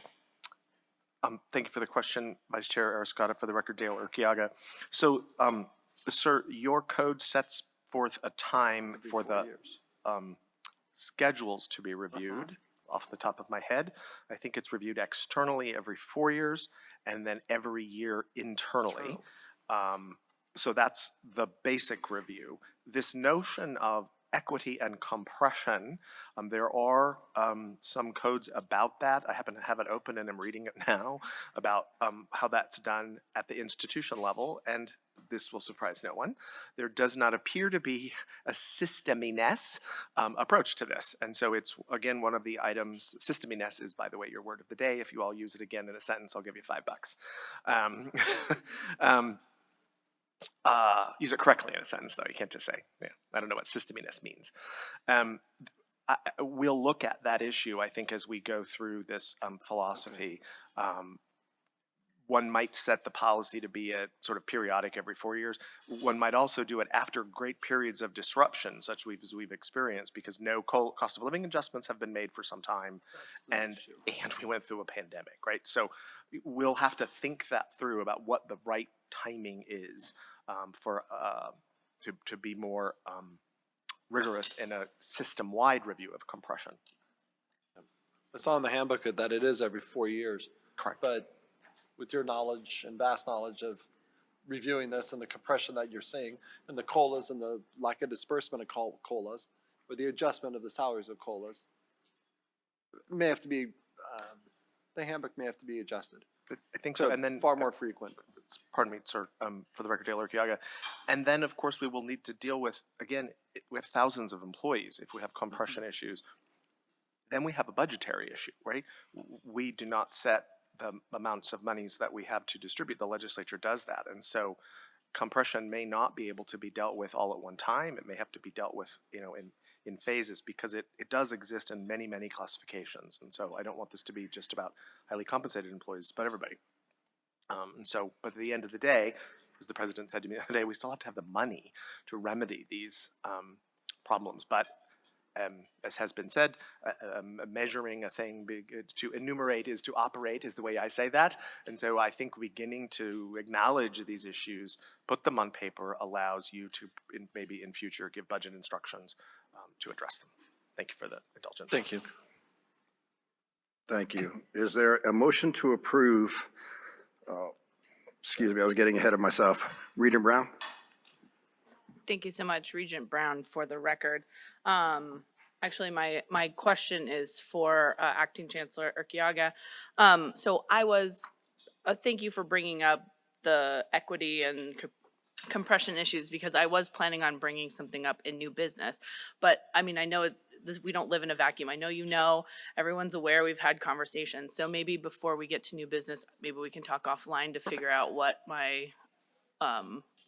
Thank you for the question, Vice Chair Arascata. For the record, Dale Urquiaga. So, sir, your code sets forth a time for the schedules to be reviewed. Off the top of my head, I think it's reviewed externally every 4 years and then every year internally. So that's the basic review. This notion of equity and compression, there are some codes about that. I happen to have it open and I'm reading it now about how that's done at the institution level, and this will surprise no one. There does not appear to be a systeminess approach to this. And so it's, again, one of the items. Systeminess is, by the way, your word of the day. If you all use it again in a sentence, I'll give you $5. Use it correctly in a sentence, though. You can't just say, yeah, I don't know what systeminess means. We'll look at that issue, I think, as we go through this philosophy. One might set the policy to be a sort of periodic every 4 years. One might also do it after great periods of disruption, such as we've experienced, because no cost of living adjustments have been made for some time, and we went through a pandemic, right? So we'll have to think that through about what the right timing is to be more rigorous in a system-wide review of compression. I saw in the handbook that it is every 4 years. Correct. But with your knowledge and vast knowledge of reviewing this and the compression that you're seeing and the COLAs and the lack of disbursement of COLAs, or the adjustment of the salaries of COLAs, it may have to be, the handbook may have to be adjusted. I think so, and then far more frequent. Pardon me, sir, for the record, Dale Urquiaga. And then, of course, we will need to deal with, again, we have thousands of employees. If we have compression issues, then we have a budgetary issue, right? We do not set the amounts of monies that we have to distribute. The legislature does that. And so compression may not be able to be dealt with all at one time. It may have to be dealt with, in phases, because it does exist in many, many classifications. And so I don't want this to be just about highly compensated employees, but everybody. But at the end of the day, as the president said to me the other day, we still have to have the money to remedy these problems. But as has been said, measuring a thing to enumerate is to operate, is the way I say that. And so I think beginning to acknowledge these issues, put them on paper, allows you to maybe in future give budget instructions to address them. Thank you for the indulgence. Thank you. Thank you. Is there a motion to approve, excuse me, I was getting ahead of myself. Regent Brown? Thank you so much, Regent Brown, for the record. Actually, my question is for Acting Chancellor Urquiaga. Thank you for bringing up the equity and compression issues, because I was planning on bringing something up in new business. But I mean, I know we don't live in a vacuum. I know, everyone's aware, we've had conversations. So maybe before we get to new business, maybe we can talk offline to figure out what my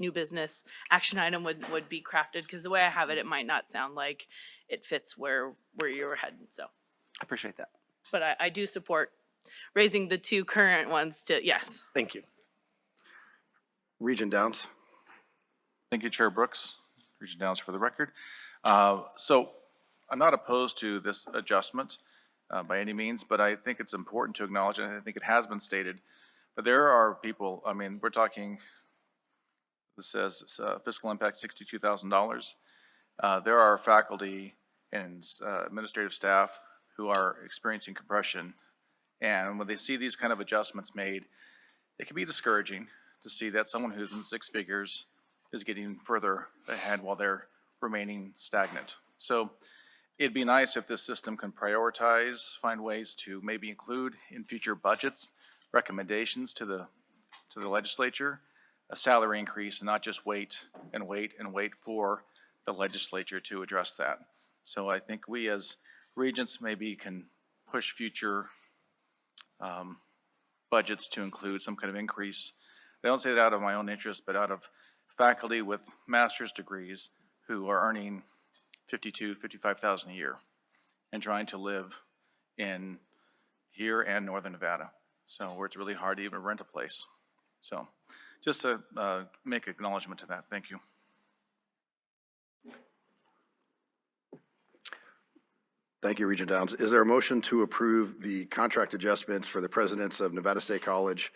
new business action item would be crafted, because the way I have it, it might not sound like it fits where you're heading. So I appreciate that. But I do support raising the two current ones to, yes. Thank you. Regent Downs? Thank you, Chair Brooks. Regent Downs for the record. So I'm not opposed to this adjustment by any means, but I think it's important to acknowledge, and I think it has been stated, but there are people, I mean, we're talking, this says it's fiscal impact $62,000. There are faculty and administrative staff who are experiencing compression, and when they see these kind of adjustments made, it can be discouraging to see that someone who's in six figures is getting further ahead while they're remaining stagnant. So it'd be nice if this system can prioritize, find ways to maybe include in future budgets recommendations to the legislature a salary increase, and not just wait for the legislature to address that. So I think we as regents maybe can push future budgets to include some kind of increase. I don't say that out of my own interest, but out of faculty with master's degrees who are earning $52,000, $55,000 a year and trying to live in here and Northern Nevada. So where it's really hard to even rent a place. So just to make acknowledgement to that. Thank you. Thank you, Regent Downs. Is there a motion to approve the contract adjustments for the presidents of Nevada State College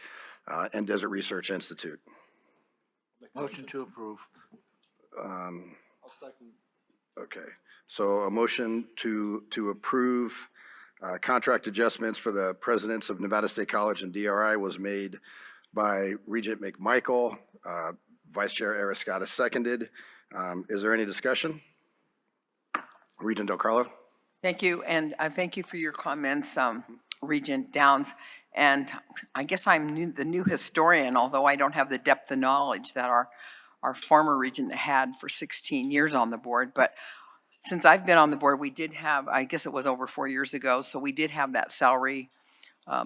and Desert Research Institute? Motion to approve. I'll second. Okay, so a motion to approve contract adjustments for the presidents of Nevada State College and DRI was made by Regent McMichael, Vice Chair Ariscata seconded. Is there any discussion? Regent Del Carlo? Thank you, and thank you for your comments, Regent Downs. And I guess I'm the new historian, although I don't have the depth of knowledge that our former regent had for 16 years on the board. But since I've been on the board, we did have, I guess it was over 4 years ago, so we did have that salary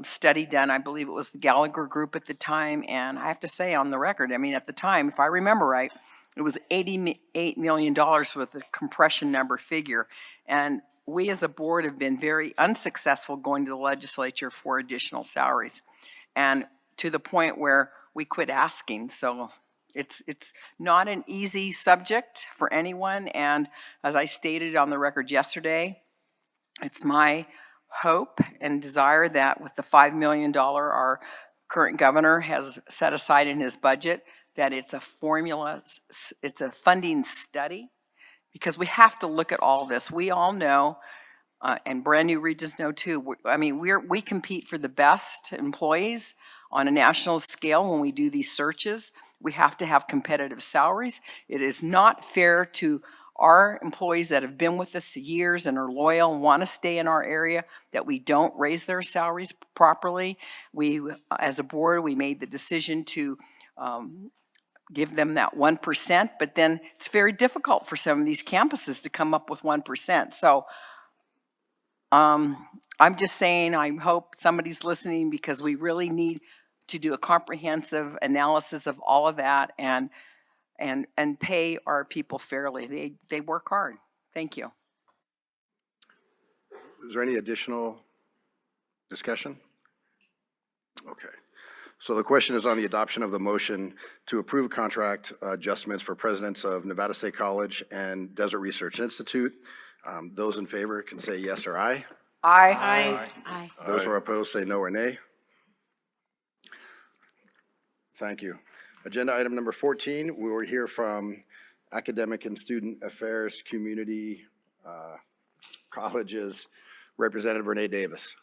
study done. I believe it was the Gallagher Group at the time, and I have to say on the record, I mean, at the time, if I remember right, it was $88 million with a compression number figure. And we as a board have been very unsuccessful going to the legislature for additional salaries, and to the point where we quit asking. So it's not an easy subject for anyone. And as I stated on the record yesterday, it's my hope and desire that with the $5 million our current governor has set aside in his budget, that it's a formula, it's a funding study, because we have to look at all this. We all know and brand new Regents know too. We compete for the best employees on a national scale when we do these searches. We have to have competitive salaries. It is not fair to our employees that have been with us years and are loyal and want to stay in our area that we don't raise their salaries properly. We, as a board, we made the decision to give them that 1%, but then it's very difficult for some of these campuses to come up with 1%. So I'm just saying, I hope somebody's listening, because we really need to do a comprehensive analysis of all of that and pay our people fairly. They work hard. Thank you. Is there any additional discussion? Okay. So the question is on the adoption of the motion to approve contract adjustments for presidents of Nevada State College and Desert Research Institute. Those in favor can say yes or aye. Aye. Aye. Those who are opposed say no or nay. Thank you. Agenda item number 14, we will hear from Academic and Student Affairs Community Colleges Representative Renee Davis.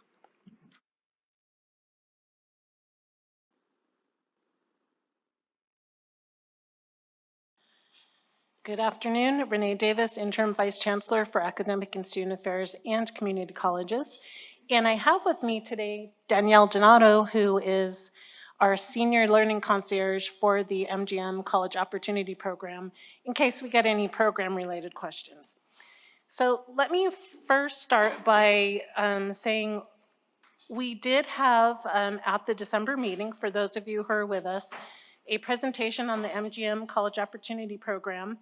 Good afternoon, Renee Davis, Interim Vice Chancellor for Academic and Student Affairs and Community Colleges. And I have with me today Danielle Donato, who is our Senior Learning Concierge for the MGM College Opportunity Program, in case we get any program-related questions. So let me first start by saying we did have at the December meeting, for those of you who are with us, a presentation on the MGM College Opportunity Program.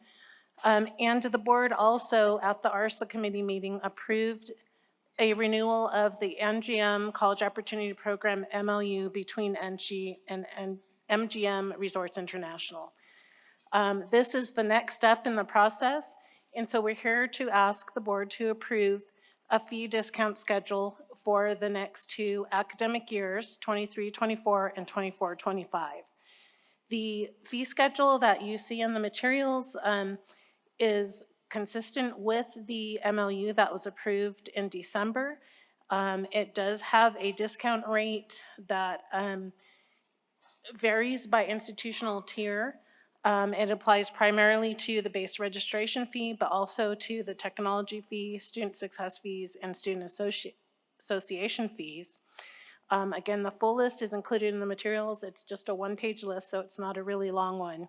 And the board also at the ARSA committee meeting approved a renewal of the MGM College Opportunity Program MOU between NSHE and MGM Resorts International. This is the next step in the process, and so we're here to ask the board to approve a fee discount schedule for the next 2 academic years, 23-24 and 24-25. The fee schedule that you see in the materials is consistent with the MOU that was approved in December. It does have a discount rate that varies by institutional tier. It applies primarily to the base registration fee, but also to the technology fee, student success fees, and student association fees. Again, the full list is included in the materials. It's just a one-page list, so it's not a really long one.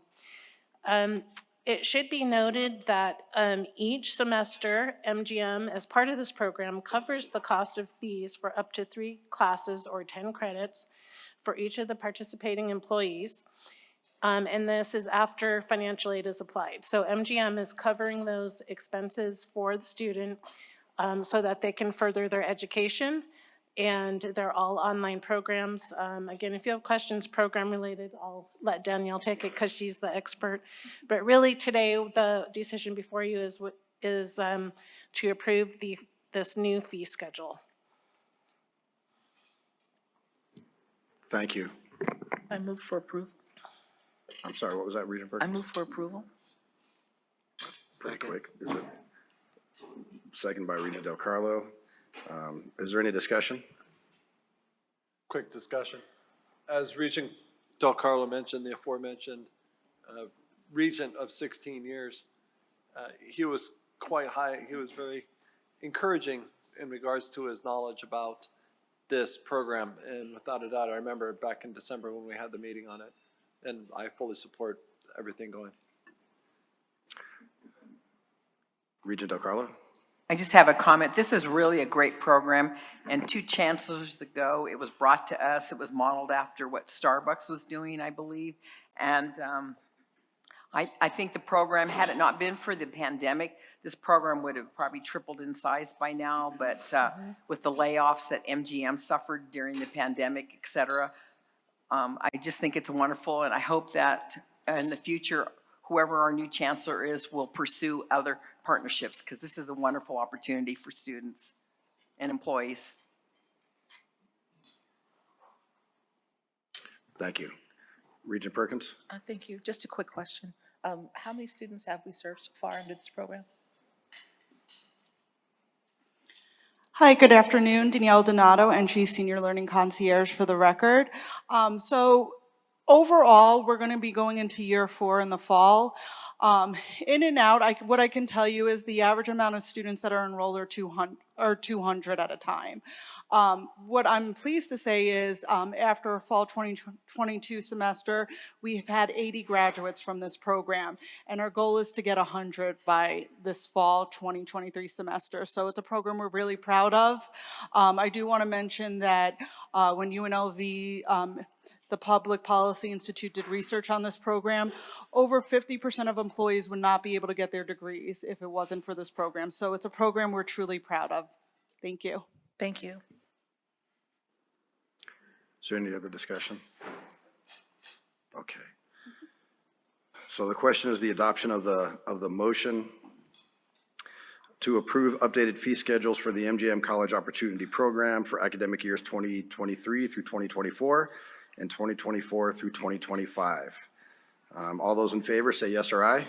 It should be noted that each semester, MGM, as part of this program, covers the cost of fees for up to 3 classes or 10 credits for each of the participating employees. And this is after financial aid is applied. So MGM is covering those expenses for the student so that they can further their education. And they're all online programs. Again, if you have questions program related, I'll let Danielle take it because she's the expert. But really today, the decision before you is to approve this new fee schedule. Thank you. I move for approval. I'm sorry, what was that, Regent I Perkins? move for approval. Pretty quick, is it? Second by Regent Del Carlo. Is there any discussion? Quick discussion. As Regent Del Carlo mentioned, the aforementioned regent of 16 years, he was quite high. He was very encouraging in regards to his knowledge about this program. And without a doubt, I remember back in December when we had the meeting on it, and I fully support everything going. Regent Del Carlo? I just have a comment. This is really a great program, and 2 chancellors ago, it was brought to us. It was modeled after what Starbucks was doing, I believe. And I think the program, had it not been for the pandemic, this program would have probably tripled in size by now. But with the layoffs that MGM suffered during the pandemic, et cetera, I just think it's wonderful, and I hope that in the future, whoever our new chancellor is will pursue other partnerships, because this is a wonderful opportunity for students and employees. Thank you. Regent Perkins? Thank you. Just a quick question. How many students have we served so far under this program? Hi, good afternoon. Danielle Donato, NSHE Senior Learning Concierge for the record. So overall, we're going to be going into year 4 in the fall. In and out, what I can tell you is the average amount of students that are enrolled are 200 at a time. What I'm pleased to say is after fall 2022 semester, we've had 80 graduates from this program, and our goal is to get 100 by this fall 2023 semester. So it's a program we're really proud of. I do want to mention that when UNLV, the Public Policy Institute, did research on this program, over 50% of employees would not be able to get their degrees if it wasn't for this program. So it's a program we're truly proud of. Thank you. Thank you. Is there any other discussion? Okay. So the question is the adoption of the motion to approve updated fee schedules for the MGM College Opportunity Program for academic years 2023 through 2024 and 2024 through 2025. All those in favor say yes or aye.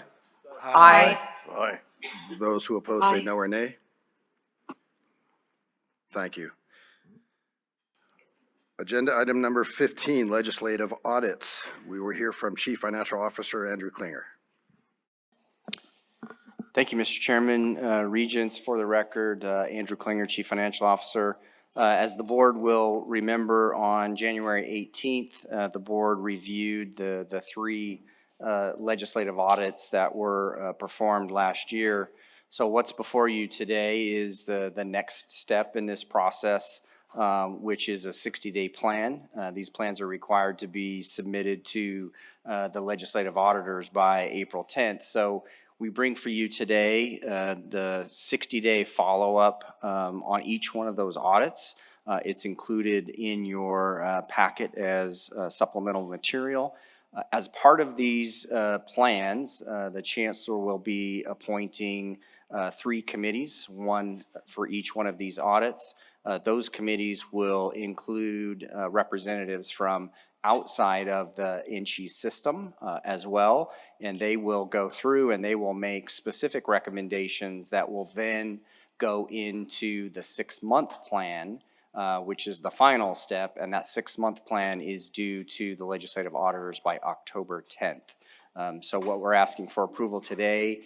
Aye. Aye. Those who oppose say no or nay. Thank you. Agenda item number 15, legislative audits. We will hear from Chief Financial Officer Andrew Klinger. Thank you, Mr. Chairman. Regents, for the record, Andrew Klinger, Chief Financial Officer. As the board will remember, on January 18th, the board reviewed the 3 legislative audits that were performed last year. So what's before you today is the next step in this process, which is a 60-day plan. These plans are required to be submitted to the legislative auditors by April 10th. So we bring for you today the 60-day follow-up on each one of those audits. It's included in your packet as supplemental material. As part of these plans, the Chancellor will be appointing 3 committees, one for each one of these audits. Those committees will include representatives from outside of the NSHE system as well, and they will go through and they will make specific recommendations that will then go into the 6-month plan, which is the final step, and that 6-month plan is due to the legislative auditors by October 10th. So what we're asking for approval today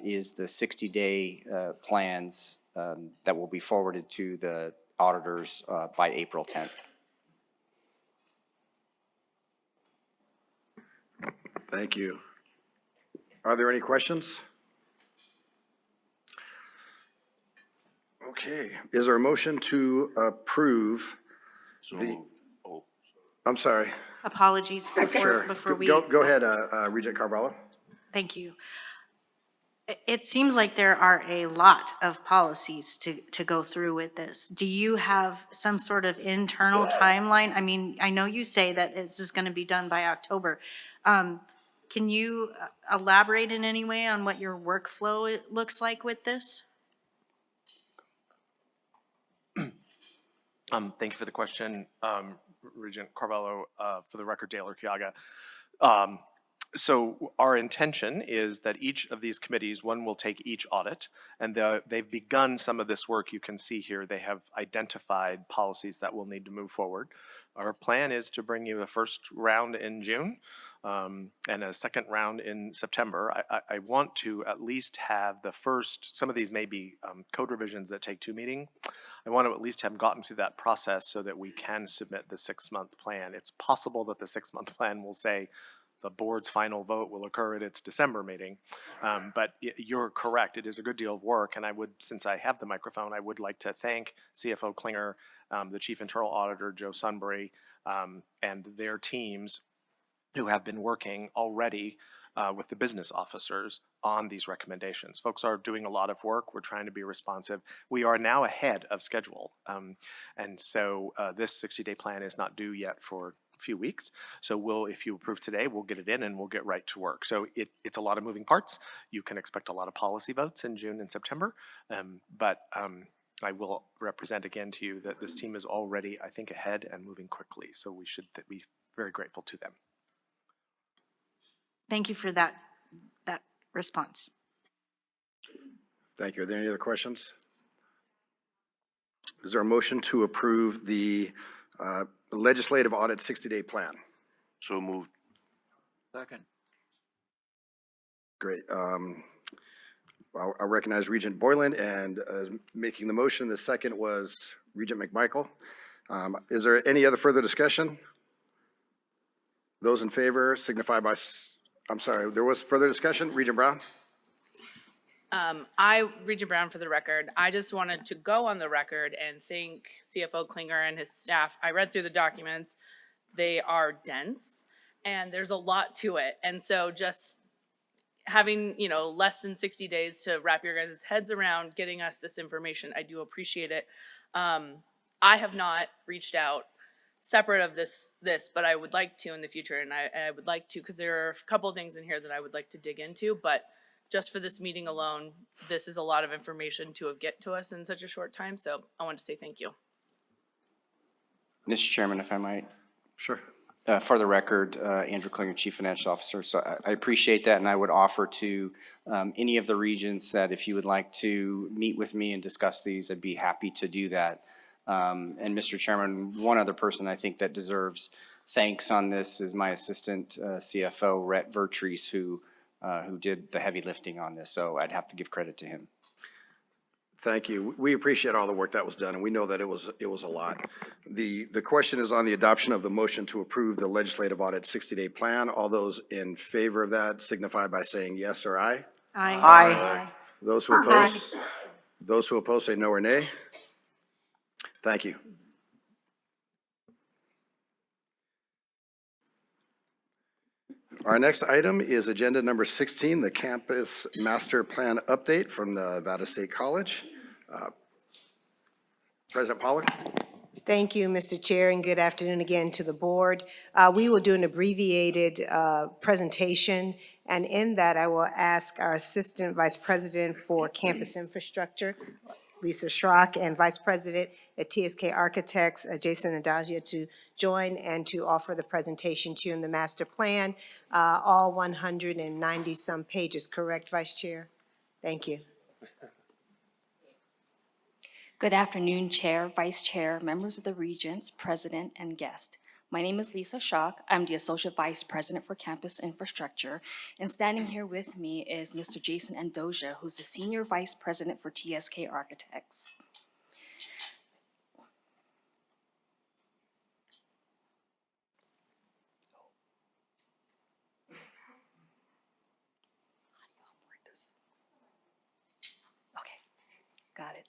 is the 60-day plans that will be forwarded to the auditors by April 10th. Thank you. Are there any questions? Okay. Is there a motion to approve the, I'm sorry. Apologies Sure. before we. Go ahead, Regent Carvalho. Thank you. It seems like there are a lot of policies to go through with this. Do you have some sort of internal timeline? I mean, I know you say that this is going to be done by October. Can you elaborate in any way on what your workflow looks like with this? Thank you for the question, Regent Carvalho. For the record, Dale Urquiaga. So our intention is that each of these committees, one will take each audit, and they've begun some of this work. You can see here they have identified policies that will need to move forward. Our plan is to bring you the first round in June and a second round in September. I want to at least have the first, some of these may be code revisions that take 2 meetings. I want to at least have gotten through that process so that we can submit the 6-month plan. It's possible that the 6-month plan will say the board's final vote will occur at its December meeting. But you're correct, it is a good deal of work, and I would, since I have the microphone, I would like to thank CFO Klinger, the Chief Internal Auditor, Joe Sunbury, and their teams who have been working already with the business officers on these recommendations. Folks are doing a lot of work. We're trying to be responsive. We are now ahead of schedule. And so this 60-day plan is not due yet for few weeks. So we'll, if you approve today, we'll get it in and we'll get right to work. So it's a lot of moving parts. You can expect a lot of policy votes in June and September. But I will represent again to you that this team is already, I think, ahead and moving quickly. So we should be very grateful to them. Thank you for that response. Thank you. Are there any other questions? Is there a motion to approve the legislative audit 60-day plan? So moved. Second. Great. I'll recognize Regent Boylan, and making the motion, the second was Regent McMichael. Is there any other further discussion? Those in favor signify by, I'm sorry, there was further discussion. Regent Brown? Regent Brown for the record, I just wanted to go on the record and thank CFO Klinger and his staff. I read through the documents. They are dense and there's a lot to it. And so just having, less than 60 days to wrap your guys' heads around getting us this information, I do appreciate it. I have not reached out separate of this, but I would like to in the future. And I would like to, because there are a couple of things in here that I would like to dig into, but just for this meeting alone, this is a lot of information to get to us in such a short time. So I want to say thank you. Mr. Chairman, if I might. Sure. For the record, Andrew Klinger, Chief Financial Officer. So I appreciate that, and I would offer to any of the regents that if you would like to meet with me and discuss these, I'd be happy to do that. And Mr. Chairman, one other person I think that deserves thanks on this is my assistant CFO, Rhett Vertrees, who did the heavy lifting on this. So I'd have to give credit to him. Thank you. We appreciate all the work that was done, and we know that it was a lot. The question is on the adoption of the motion to approve the legislative audit 60-day plan. All those in favor of that signify by saying yes or aye. Aye. Aye. Those who oppose, say no or nay. Thank you. Our next item is agenda number 16, the campus master plan update from the Nevada State College. President Pollard. Thank you, Mr. Chair, and good afternoon again to the board. We will do an abbreviated presentation, and in that I will ask our Assistant Vice President for Campus Infrastructure, Lisa Schrock, and Vice President at TSK Architects, Jason Adagia, to join and to offer the presentation to you in the master plan, all 190-some pages, correct, Vice Chair? Thank you. Good afternoon, Chair, Vice Chair, members of the Regents, President, and guest. My name is Lisa Schock. I'm the Associate Vice President for Campus Infrastructure. And standing here with me is Mr. Jason Andoja, who's the Senior Vice President for TSK Architects. Okay, got it.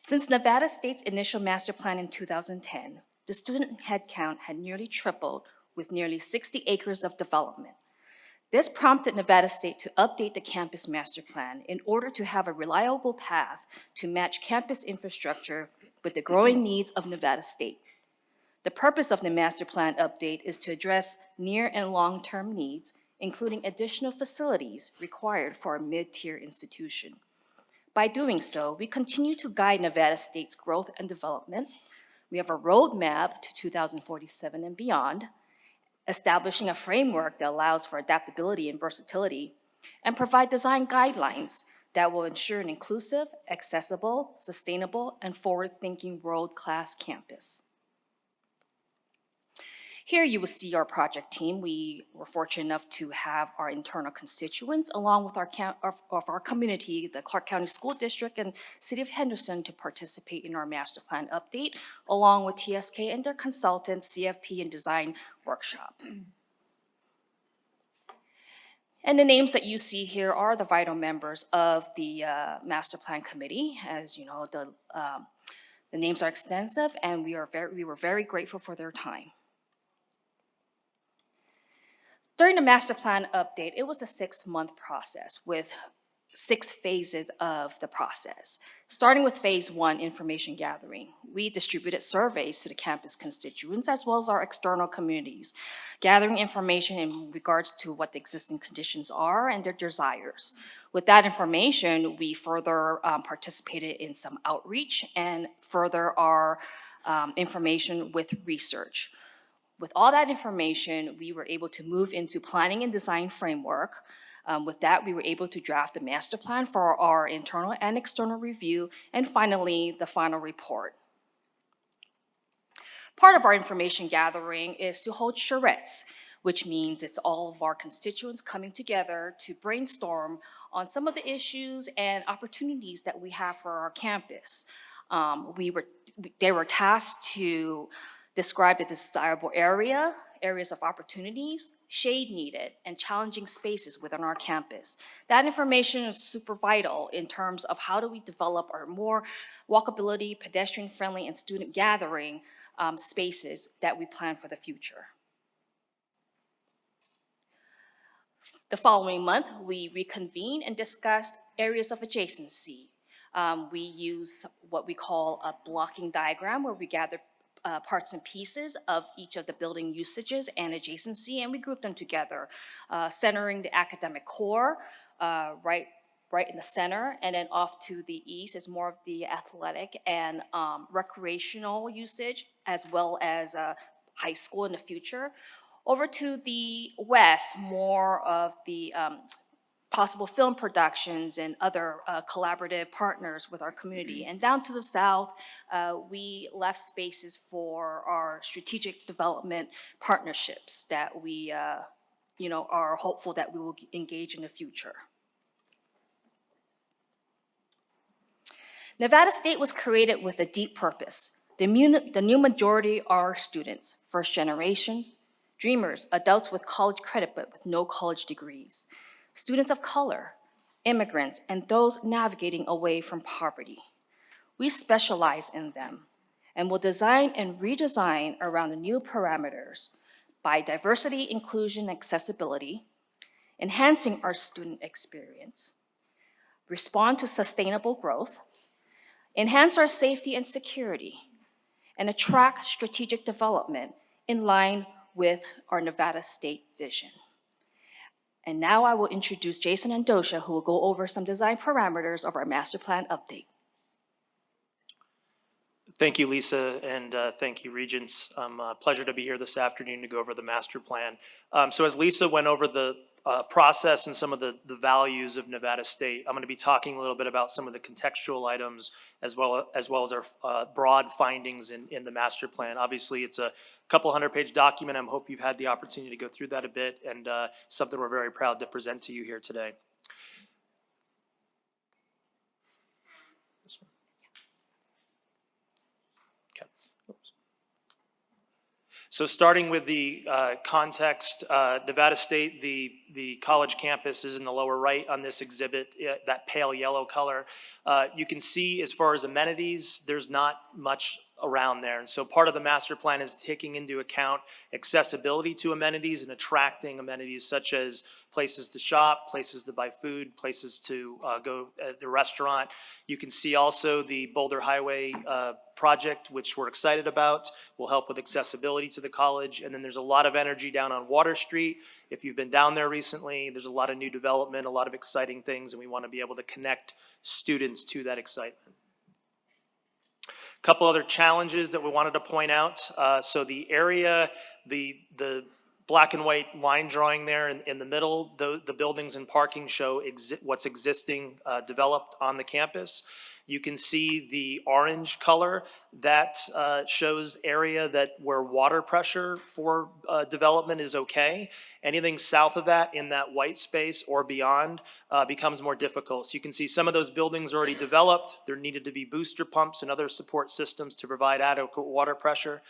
Since Nevada State's initial master plan in 2010, the student headcount had nearly tripled with nearly 60 acres of development. This prompted Nevada State to update the campus master plan in order to have a reliable path to match campus infrastructure with the growing needs of Nevada State. The purpose of the master plan update is to address near and long-term needs, including additional facilities required for a mid-tier institution. By doing so, we continue to guide Nevada State's growth and development. We have a roadmap to 2047 and beyond, establishing a framework that allows for adaptability and versatility, and provide design guidelines that will ensure an inclusive, accessible, sustainable, and forward-thinking world-class campus. Here you will see our project team. We were fortunate enough to have our internal constituents along with our community, the Clark County School District and City of Henderson, to participate in our master plan update, along with TSK and their consultants, CFP and design workshop. And the names that you see here are the vital members of the master plan committee. As you know, the names are extensive, and we were very grateful for their time. During the master plan update, it was a 6-month process with 6 phases of the process. Starting with phase 1, information gathering. We distributed surveys to the campus constituents as well as our external communities, gathering information in regards to what the existing conditions are and their desires. With that information, we further participated in some outreach and further our information with research. With all that information, we were able to move into planning and design framework, With that, we were able to draft the master plan for our internal and external review, and finally, the final report. Part of our information gathering is to hold charrettes, which means it's all of our constituents coming together to brainstorm on some of the issues and opportunities that we have for our campus. They were tasked to describe the desirable areas of opportunities, shade needed, and challenging spaces within our campus. That information is super vital in terms of how do we develop our more walkability, pedestrian-friendly, and student gathering spaces that we plan for the future. The following month, we reconvened and discussed areas of adjacency. We use what we call a blocking diagram, where we gather parts and pieces of each of the building usages and adjacency, and we group them together, centering the academic core right in the center, and then off to the east is more of the athletic and recreational usage, as well as high school in the future. Over to the west, more of the possible film productions and other collaborative partners with our community. And down to the south, we left spaces for our strategic development partnerships that we are hopeful that we will engage in the future. Nevada State was created with a deep purpose. The new majority are students, first generations, dreamers, adults with college credit but with no college degrees, students of color, immigrants, and those navigating away from poverty. We specialize in them and will design and redesign around the new parameters by diversity, inclusion, and accessibility, enhancing our student experience, respond to sustainable growth, enhance our safety and security, and attract strategic development in line with our Nevada State vision. And now I will introduce Jason and Dosha, who will go over some design parameters of our master plan update. Thank you, Lisa, and thank you, Regents. Pleasure to be here this afternoon to go over the master plan. So as Lisa went over the process and some of the values of Nevada State, I'm going to be talking a little bit about some of the contextual items as well as our broad findings in the master plan. Obviously, it's a couple 100-page document. I hope you've had the opportunity to go through that a bit, and something we're very proud to present to you here today. This one. Okay. Oops. So starting with the context, Nevada State, the college campus is in the lower right on this exhibit, that pale yellow color. You can see as far as amenities, there's not much around there. And so part of the master plan is taking into account accessibility to amenities and attracting amenities such as places to shop, places to buy food, places to go at the restaurant. You can see also the Boulder Highway project, which we're excited about, will help with accessibility to the college. And then there's a lot of energy down on Water Street. If you've been down there recently, there's a lot of new development, a lot of exciting things, and we want to be able to connect students to that excitement. Couple other challenges that we wanted to point out. So the area, the black and white line drawing there in the middle, the buildings and parking show what's existing developed on the campus. You can see the orange color that shows area where water pressure for development is okay. Anything south of that in that white space or beyond becomes more difficult. So you can see some of those buildings already developed. There needed to be booster pumps and other support systems to provide adequate water pressure.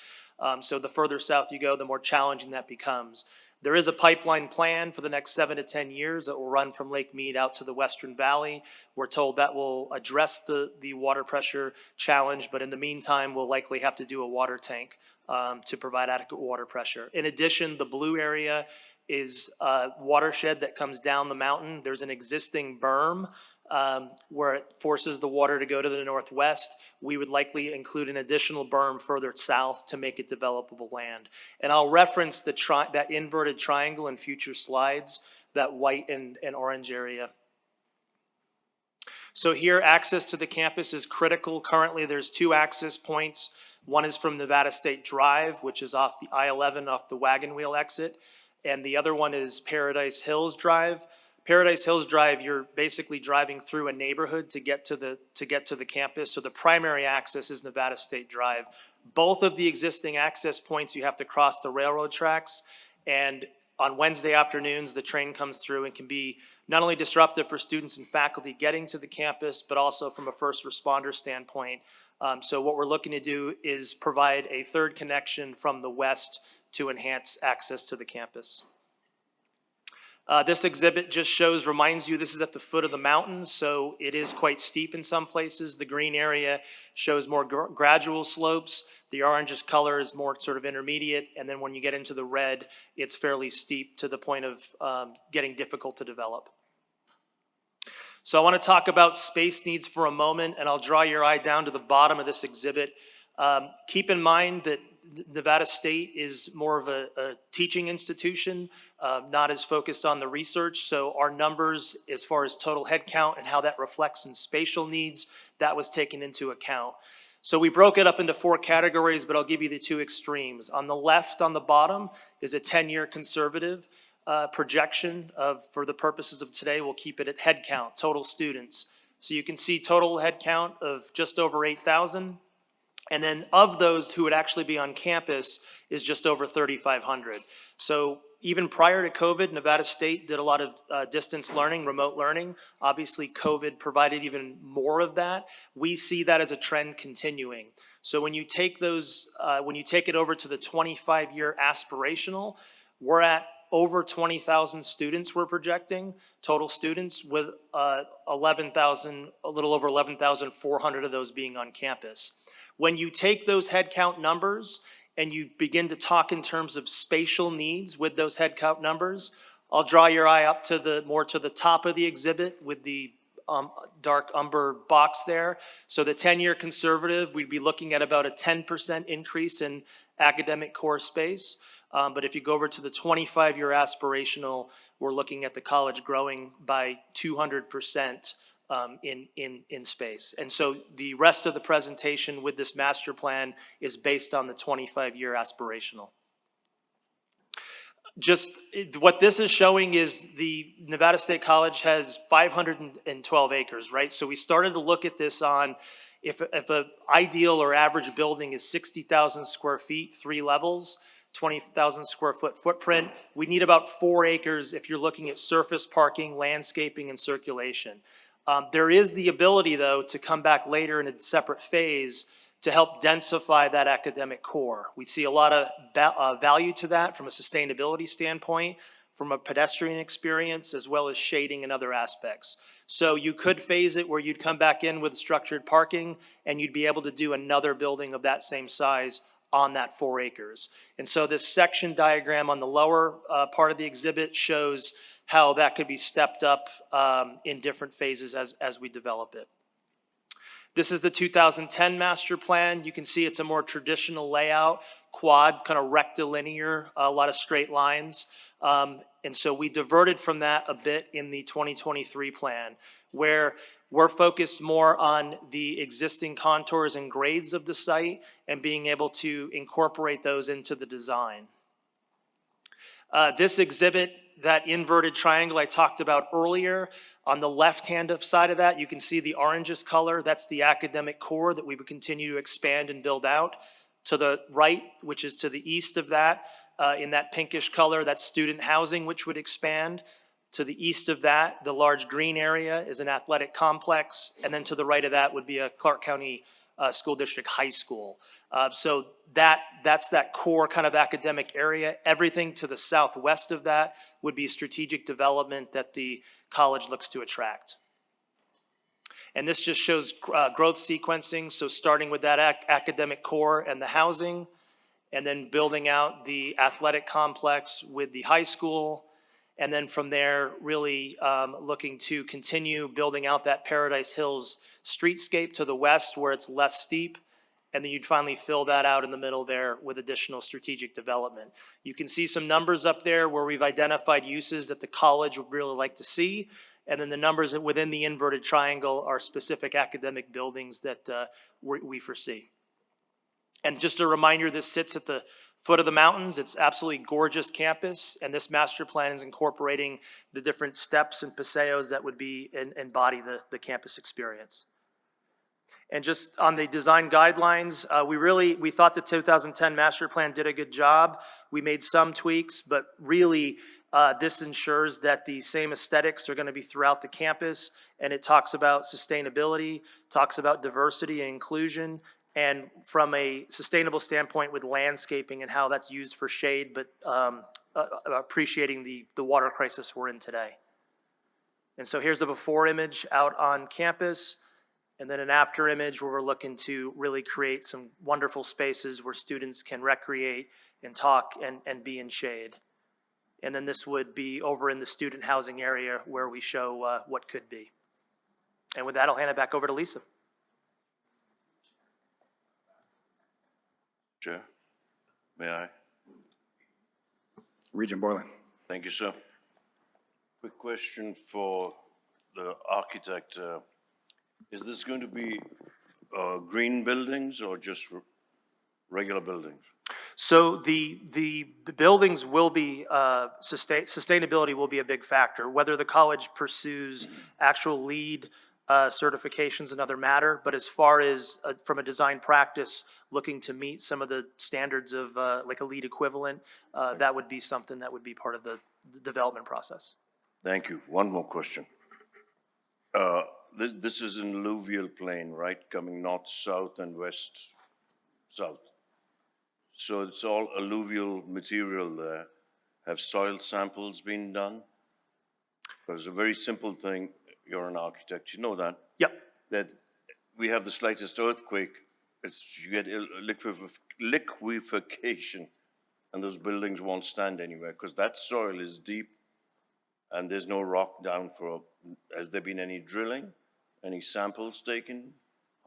So the further south you go, the more challenging that becomes. There is a pipeline plan for the next 7 to 10 years that will run from Lake Mead out to the Western Valley. We're told that will address the water pressure challenge, but in the meantime, we'll likely have to do a water tank to provide adequate water pressure. In addition, the blue area is a watershed that comes down the mountain. There's an existing berm where it forces the water to go to the northwest. We would likely include an additional berm further south to make it developable land. And I'll reference that inverted triangle in future slides, that white and orange area. So here, access to the campus is critical. Currently, there's 2 access points. One is from Nevada State Drive, which is off the I-11, off the Wagon Wheel exit. And the other one is Paradise Hills Drive. Paradise Hills Drive, you're basically driving through a neighborhood to get to the campus. So the primary access is Nevada State Drive. Both of the existing access points, you have to cross the railroad tracks. And on Wednesday afternoons, the train comes through and can be not only disruptive for students and faculty getting to the campus, but also from a first responder standpoint. So what we're looking to do is provide a third connection from the west to enhance access to the campus. This exhibit just reminds you this is at the foot of the mountains, so it is quite steep in some places. The green area shows more gradual slopes. The orange color is more sort of intermediate, and then when you get into the red, it's fairly steep to the point of getting difficult to develop. So I want to talk about space needs for a moment, and I'll draw your eye down to the bottom of this exhibit. Keep in mind that Nevada State is more of a teaching institution, not as focused on the research. So our numbers as far as total head count and how that reflects in spatial needs, that was taken into account. So we broke it up into 4 categories, but I'll give you the 2 extremes. On the left, on the bottom, is a 10-year conservative projection for the purposes of today. We'll keep it at head count, total students. So you can see total head count of just over 8,000. And then of those who would actually be on campus is just over 3,500. So even prior to COVID, Nevada State did a lot of distance learning, remote learning. Obviously, COVID provided even more of that. We see that as a trend continuing. So when you take it over to the 25-year aspirational, we're at over 20,000 students we're projecting, total students, with a little over 11,400 of those being on campus. When you take those headcount numbers and you begin to talk in terms of spatial needs with those headcount numbers, I'll draw your eye up to more to the top of the exhibit with the dark umber box there. So the 10-year conservative, we'd be looking at about a 10% increase in academic core space. But if you go over to the 25-year aspirational, we're looking at the college growing by 200% in space. And so the rest of the presentation with this master plan is based on the 25-year aspirational. Just what this is showing is the Nevada State College has 512 acres, right? So we started to look at this on if an ideal or average building is 60,000 square feet, 3 levels, 20,000 square foot footprint, we need about 4 acres if you're looking at surface parking, landscaping, and circulation. There is the ability, though, to come back later in a separate phase to help densify that academic core. We see a lot of value to that from a sustainability standpoint, from a pedestrian experience, as well as shading and other aspects. So you could phase it where you'd come back in with structured parking and you'd be able to do another building of that same size on that 4 acres. And so this section diagram on the lower part of the exhibit shows how that could be stepped up in different phases as we develop it. This is the 2010 master plan. You can see it's a more traditional layout, quad, kind of rectilinear, a lot of straight lines. And so we diverted from that a bit in the 2023 plan, where we're focused more on the existing contours and grades of the site and being able to incorporate those into the design. This exhibit, that inverted triangle I talked about earlier, on the left-hand side of that, you can see the orangest color. That's the academic core that we would continue to expand and build out. To the right, which is to the east of that, in that pinkish color, that's student housing, which would expand. To the east of that, the large green area is an athletic complex. And then to the right of that would be a Clark County School District high school. So that's that core kind of academic area. Everything to the southwest of that would be strategic development that the college looks to attract. And this just shows growth sequencing. So starting with that academic core and the housing, and then building out the athletic complex with the high school. And then from there, really looking to continue building out that Paradise Hills streetscape to the west where it's less steep. And then you'd finally fill that out in the middle there with additional strategic development. You can see some numbers up there where we've identified uses that the college would really like to see. And then the numbers within the inverted triangle are specific academic buildings that we foresee. And just a reminder, this sits at the foot of the mountains. It's absolutely gorgeous campus, and this master plan is incorporating the different steps and paseos that would be embody the campus experience. And just on the design guidelines, we thought the 2010 master plan did a good job. We made some tweaks, but really this ensures that the same aesthetics are going to be throughout the campus, and it talks about sustainability, talks about diversity and inclusion, and from a sustainable standpoint with landscaping and how that's used for shade, but appreciating the water crisis we're in today. And so here's the before image out on campus, and then an after image where we're looking to really create some wonderful spaces where students can recreate and talk and be in shade. And then this would be over in the student housing area where we show what could be. And with that, I'll hand it back over to Lisa. Chair, may I? Regent Borland. Thank you, sir. Quick question for the architect. Is this going to be green buildings or just regular buildings? So the buildings will be, sustainability will be a big factor. Whether the college pursues actual LEED certifications, another matter, but as far as from a design practice, looking to meet some of the standards of like a LEED equivalent, that would be something that would be part of the development process. Thank you. One more question. This is an alluvial plain, right? Coming north, south, and west, south. So it's all alluvial material there. Have soil samples been done? Because a very simple thing, you're an architect, you know that. Yep. That we have the slightest earthquake, you get liquefaction, and those buildings won't stand anywhere because that soil is deep and there's no rock down for, has there been any drilling? Any samples taken?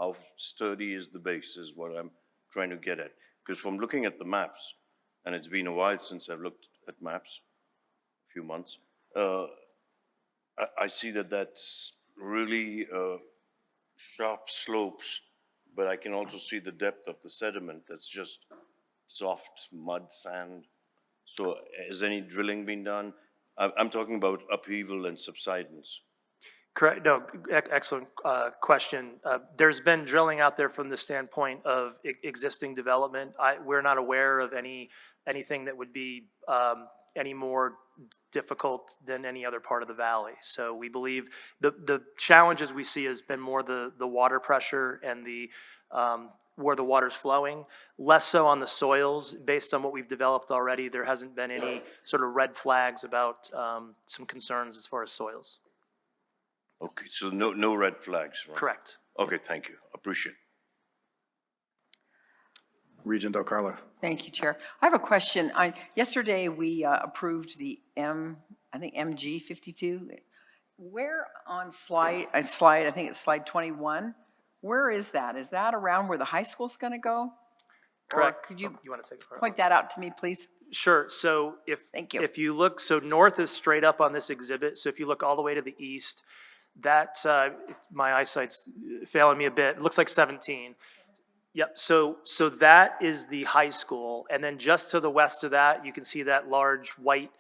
How sturdy is the base is what I'm trying to get at. Because from looking at the maps, and it's been a while since I've looked at maps, a few months, I see that that's really sharp slopes, but I can also see the depth of the sediment that's just soft mud, sand. So has any drilling been done? I'm talking about upheaval and subsidence. Correct. No, excellent question. There's been drilling out there from the standpoint of existing development. We're not aware of anything that would be any more difficult than any other part of the valley. So we believe the challenges we see has been more the water pressure and the where the water's flowing, less so on the soils. Based on what we've developed already, there hasn't been any sort of red flags about some concerns as far as soils. Okay, so no red flags, right? Correct. Okay, thank you. Appreciate it. Regent Del Carlo. Thank you, Chair. I have a question. Yesterday, we approved the I think MG 52. Where on slide, I think it's slide 21, where is that? Is that around where the high school's going to go? Correct. Or could you want to take it? point that out to me, please? Sure. So if you look, so north is straight up on this exhibit. So if you look all the way to the east, that, my eyesight's failing me a bit. It looks like 17. Yep. So that is the high school. And then just to the west of that, you can see that large white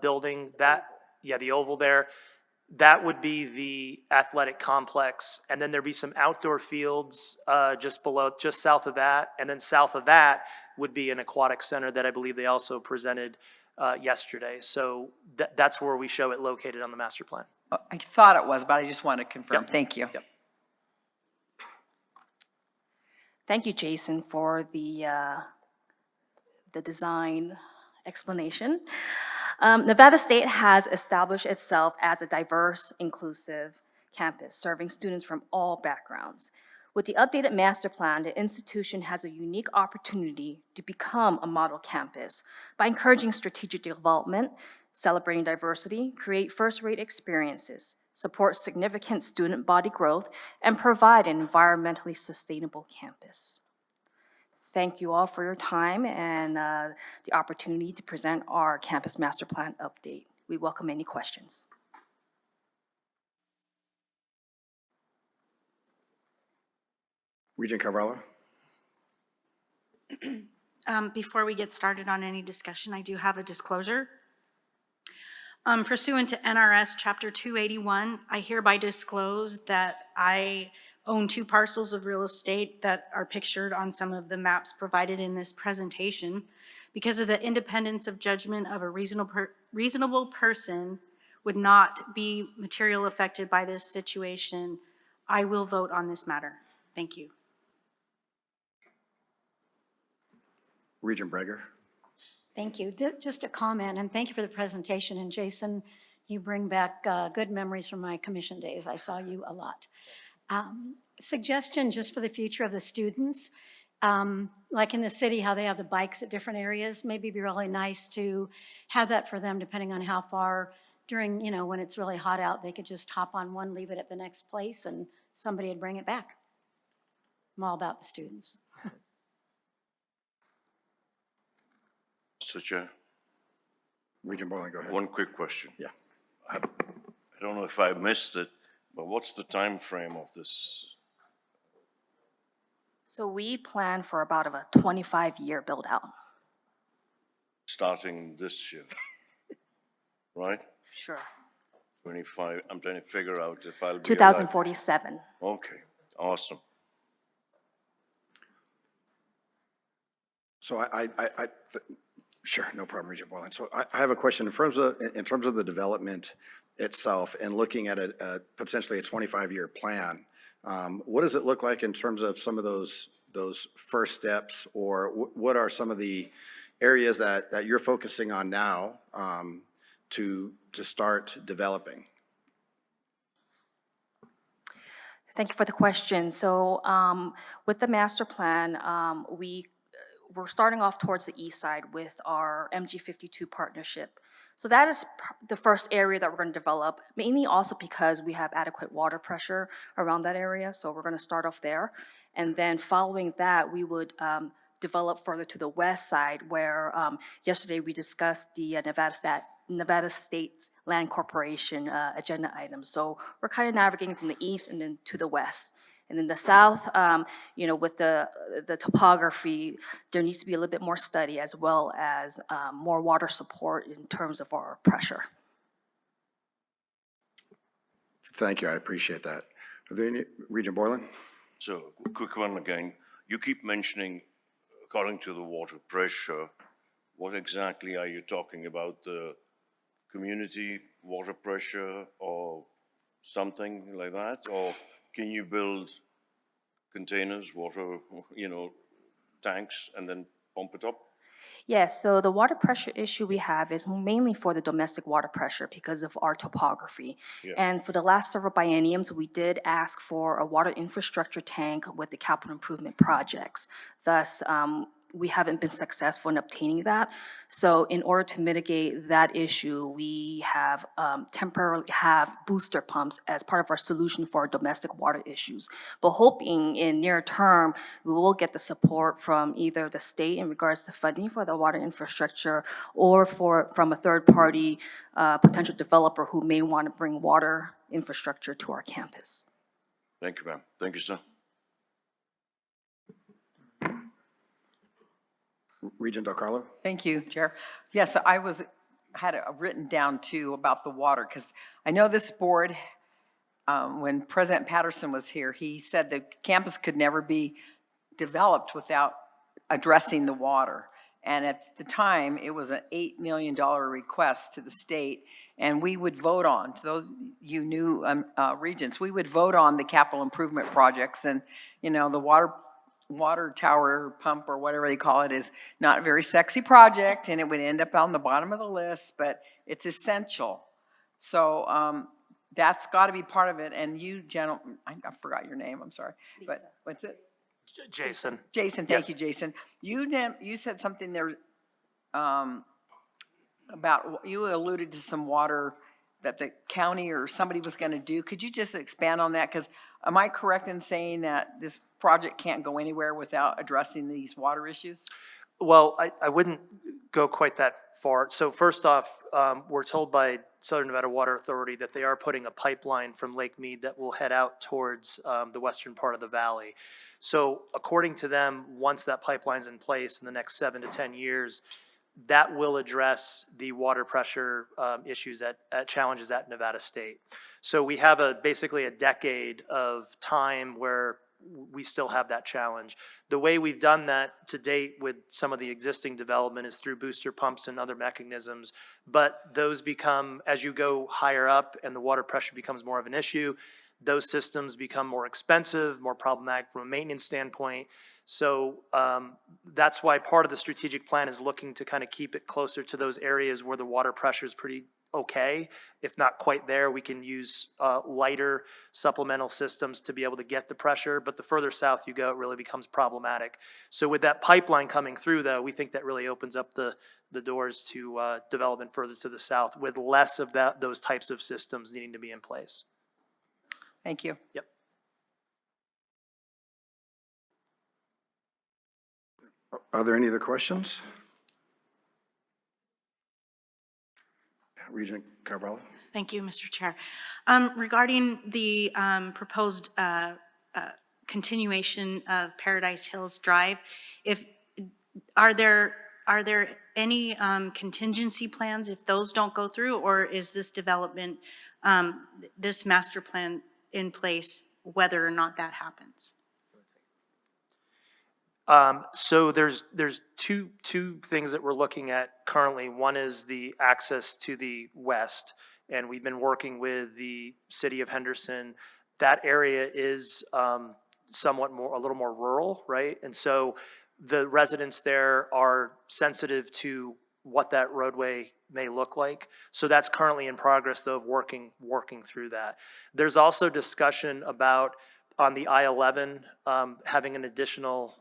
building, the oval there. That would be the athletic complex. And then there'd be some outdoor fields just south of that. And then south of that would be an aquatic center that I believe they also presented yesterday. So that's where we show it located on the master plan. I thought it was, but I just want to confirm. Yep. Thank you. Yep. Thank you, Jason, for the design explanation. Nevada State has established itself as a diverse, inclusive campus, serving students from all backgrounds. With the updated master plan, the institution has a unique opportunity to become a model campus by encouraging strategic development, celebrating diversity, create first-rate experiences, support significant student body growth, and provide an environmentally sustainable campus. Thank you all for your time and the opportunity to present our campus master plan update. We welcome any questions. Regent Carvalho. Before we get started on any discussion, I do have a disclosure. Pursuant to NRS Chapter 281, I hereby disclose that I own 2 parcels of real estate that are pictured on some of the maps provided in this presentation. Because of the independence of judgment of a reasonable person would not be material affected by this situation, I will vote on this matter. Thank you. Regent Breger. Thank you. Just a comment, and thank you for the presentation. And Jason, you bring back good memories from my commission days. I saw you a lot. Suggestion just for the future of the students, like in the city, how they have the bikes at different areas, maybe it'd be really nice to have that for them depending on how far during, you know, when it's really hot out, they could just hop on one, leave it at the next place, and somebody would bring it back. I'm all about the students. Mr. Chair. Regent Boylan, go ahead. One quick question. Yeah. I don't know if I missed it, but what's the time frame of this? So we plan for about a 25-year build out. Starting this year, right? Sure. 25, I'm trying to figure out if I'll be alive. 2047. Okay, awesome. So sure, no problem, Regent Boylan. So I have a question in terms of the development itself and looking at potentially a 25-year plan. What does it look like in terms of some of those first steps, or what are some of the areas that you're focusing on now to start developing? Thank you for the question. So with the master plan, we're starting off towards the east side with our MG52 partnership. So that is the first area that we're going to develop, mainly also because we have adequate water pressure around that area. So we're going to start off there. And then following that, we would develop further to the west side, where yesterday we discussed the Nevada State Land Corporation agenda items. So we're kind of navigating from the east and then to the west. And in the south, you know, with the topography, there needs to be a little bit more study as well as more water support in terms of our pressure. Thank you, I appreciate that. Are there any, Regent Boylan? So, quick one again. You keep mentioning, according to the water pressure, what exactly are you talking about? The community water pressure or something like that? Or can you build containers, water, tanks, and then pump it up? Yes, so the water pressure issue we have is mainly for the domestic water pressure because of our topography. Yeah. And for the last several bienniums, we did ask for a water infrastructure tank with the capital improvement projects. Thus, we haven't been successful in obtaining that. So in order to mitigate that issue, we have temporarily have booster pumps as part of our solution for our domestic water issues. But hoping in near term, we will get the support from either the state in regards to funding for the water infrastructure or from a third party potential developer who may want to bring water infrastructure to our campus. Thank you, ma'am. Thank you, sir. Regent Del Carlo? Thank you, Chair. Yes, I had it written down too about the water, because I know this board, when President Patterson was here, he said the campus could never be developed without addressing the water. And at the time, it was an $8 million request to the state, and we would vote on, to those you new regents, we would vote on the capital improvement projects, and the water tower pump or whatever they call it is not a very sexy project, and it would end up on the bottom of the list, but it's essential. So that's got to be part of it. And you gentlemen, I forgot your name, I'm sorry, but what's it? Jason. Jason, thank you, Jason. You said something there about, you alluded to some water that the county or somebody was going to do. Could you just expand on that? Because am I correct in saying that this project can't go anywhere without addressing these water issues? Well, I wouldn't go quite that far. So first off, we're told by Southern Nevada Water Authority that they are putting a pipeline from Lake Mead that will head out towards the western part of the valley. So according to them, once that pipeline's in place in the next 7 to 10 years, that will address the water pressure issues challenges at Nevada State. So we have basically a decade of time where we still have that challenge. The way we've done that to date with some of the existing development is through booster pumps and other mechanisms, but those become, as you go higher up and the water pressure becomes more of an issue, those systems become more expensive, more problematic from a maintenance standpoint. So that's why part of the strategic plan is looking to kind of keep it closer to those areas where the water pressure is pretty okay. If not quite there, we can use lighter supplemental systems to be able to get the pressure, but the further south you go, it really becomes problematic. So with that pipeline coming through, though, we think that really opens up the doors to development further to the south with less of those types of systems needing to be in place. Thank you. Yep. Are there any other questions? Regent Carvalho? Thank you, Mr. Chair. Regarding the proposed continuation of Paradise Hills Drive, are there any contingency plans if those don't go through, or is this development, this master plan in place whether or not that happens? So there's two things that we're looking at currently. One is the access to the west, and we've been working with the city of Henderson. That area is somewhat a little more rural, right? And so the residents there are sensitive to what that roadway may look like. So that's currently in progress, though, of working through that. There's also discussion about on the I-11 having an additional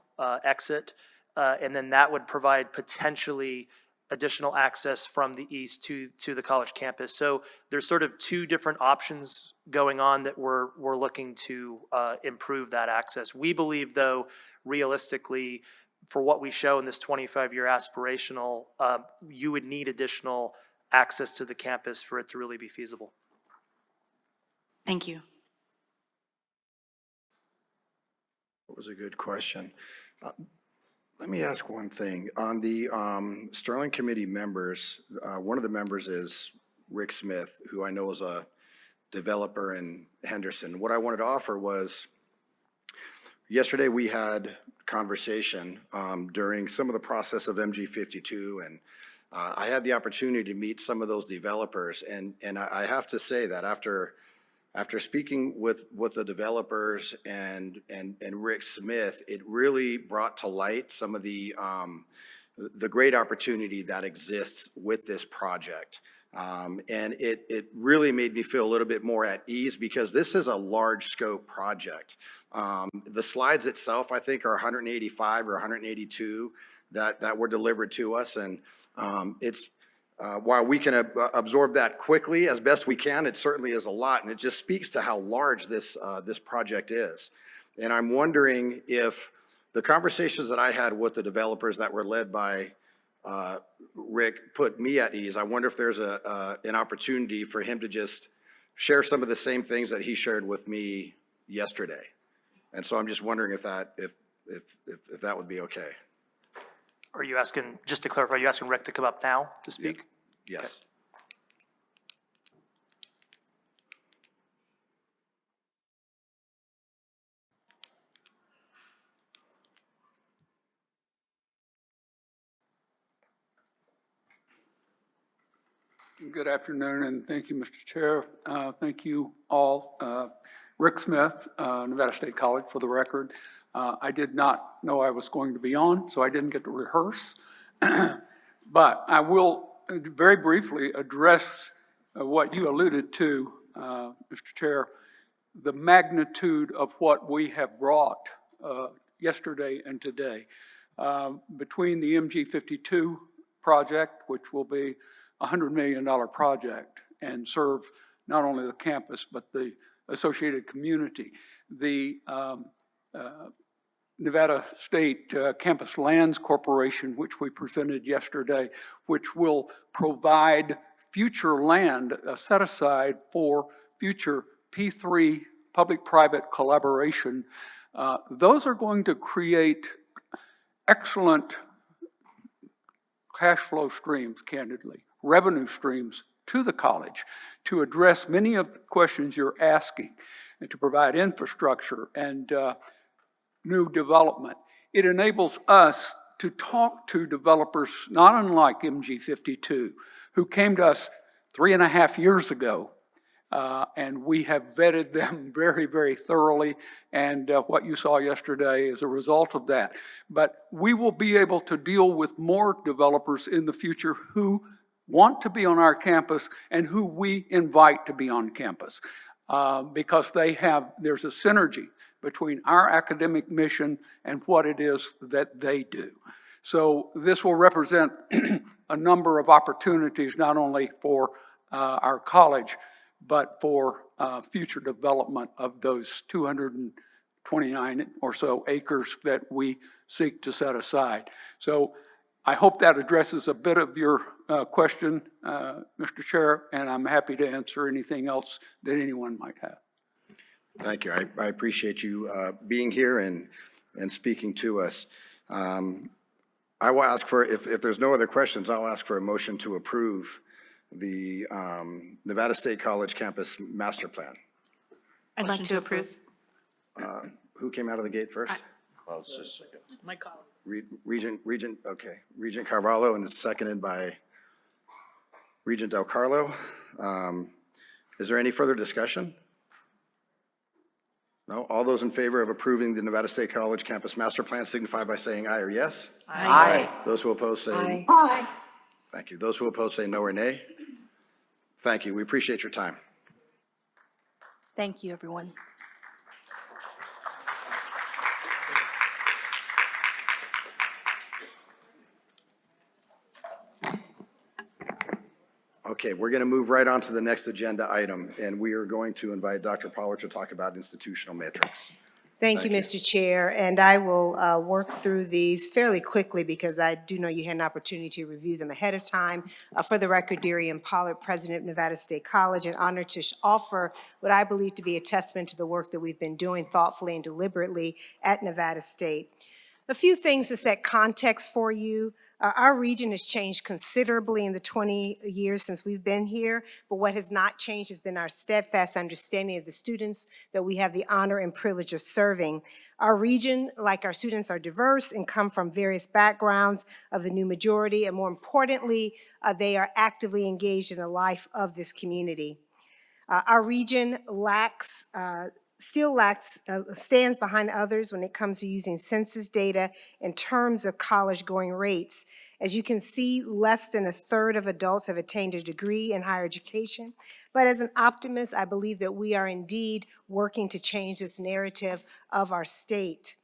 exit, and then that would provide potentially additional access from the east to the college campus. So there's sort of two different options going on that we're looking to improve that access. We believe, though, realistically, for what we show in this 25-year aspirational, you would need additional access to the campus for it to really be feasible. Thank you. That was a good question. Let me ask one thing. On the Sterling Committee members, one of the members is Rick Smith, who I know is a developer in Henderson. What I wanted to offer was, yesterday we had conversation during some of the process of MG52, and I had the opportunity to meet some of those developers, and I have to say that after speaking with the developers and Rick Smith, it really brought to light some of the great opportunity that exists with this project. And it really made me feel a little bit more at ease because this is a large scope project. The slides itself, I think, are 185 or 182 that were delivered to us, and it's while we can absorb that quickly as best we can, it certainly is a lot, and it just speaks to how large this project is. And I'm wondering if the conversations that I had with the developers that were led by Rick put me at ease. I wonder if there's an opportunity for him to just share some of the same things that he shared with me yesterday. And so I'm just wondering if that would be okay. Are you asking, just to clarify, are you asking Rick to come up now to speak? Yes. Good afternoon, and thank you, Mr. Chair. Thank you all. Rick Smith, Nevada State College, for the record. I did not know I was going to be on, so I didn't get to rehearse. But I will very briefly address what you alluded to, Mr. Chair, the magnitude of what we have brought yesterday and today. Between the MG52 project, which will be a $100 million project and serve not only the campus but the associated community. The Nevada State Campus Lands Corporation, which we presented yesterday, which will provide future land set aside for future P3 public-private collaboration. Those are going to create excellent cash flow streams, candidly, revenue streams to the college to address many of the questions you're asking and to provide infrastructure and new development. It enables us to talk to developers not unlike MG52, who came to us 3.5 years ago, and we have vetted them very, very thoroughly, and what you saw yesterday is a result of that. But we will be able to deal with more developers in the future who want to be on our campus and who we invite to be on campus, because there's a synergy between our academic mission and what it is that they do. So this will represent a number of opportunities, not only for our college, but for future development of those 229 or so acres that we seek to set aside. So I hope that addresses a bit of your question, Mr. Chair, and I'm happy to answer anything else that anyone might have. Thank you. I appreciate you being here and speaking to us. I will ask for, if there's no other questions, I'll ask for a motion to approve the Nevada State College Campus Master Plan. I'd like to approve. Who came out of the gate first? I'll just second. My colleague. Regent, okay. Regent Carvalho, and it's seconded by Regent Del Carlo. Is there any further discussion? No? All those in favor of approving the Nevada State College Campus Master Plan signify by saying aye or yes. Aye. Those who oppose say Aye. Thank you. Those who oppose say no or nay. Thank you. We appreciate your time. Thank you, everyone. Okay, we're going to move right on to the next agenda item, and we are going to invite Dr. Pollard to talk about institutional metrics. Thank you, Mr. Chair, and I will work through these fairly quickly because I do know you had an opportunity to review them ahead of time. For the record, Darian Pollard, President of Nevada State College, and honored to offer what I believe to be a testament to the work that we've been doing thoughtfully and deliberately at Nevada State. A few things to set context for you. Our region has changed considerably in the 20 years since we've been here, but what has not changed has been our steadfast understanding of the students that we have the honor and privilege of serving. Our region, like our students, are diverse and come from various backgrounds of the new majority, and more importantly, they are actively engaged in the life of this community. Our region stands behind others when it comes to using census data in terms of college going rates. As you can see, less than a third of adults have attained a degree in higher education. But as an optimist, I believe that we are indeed working to change this narrative of our state.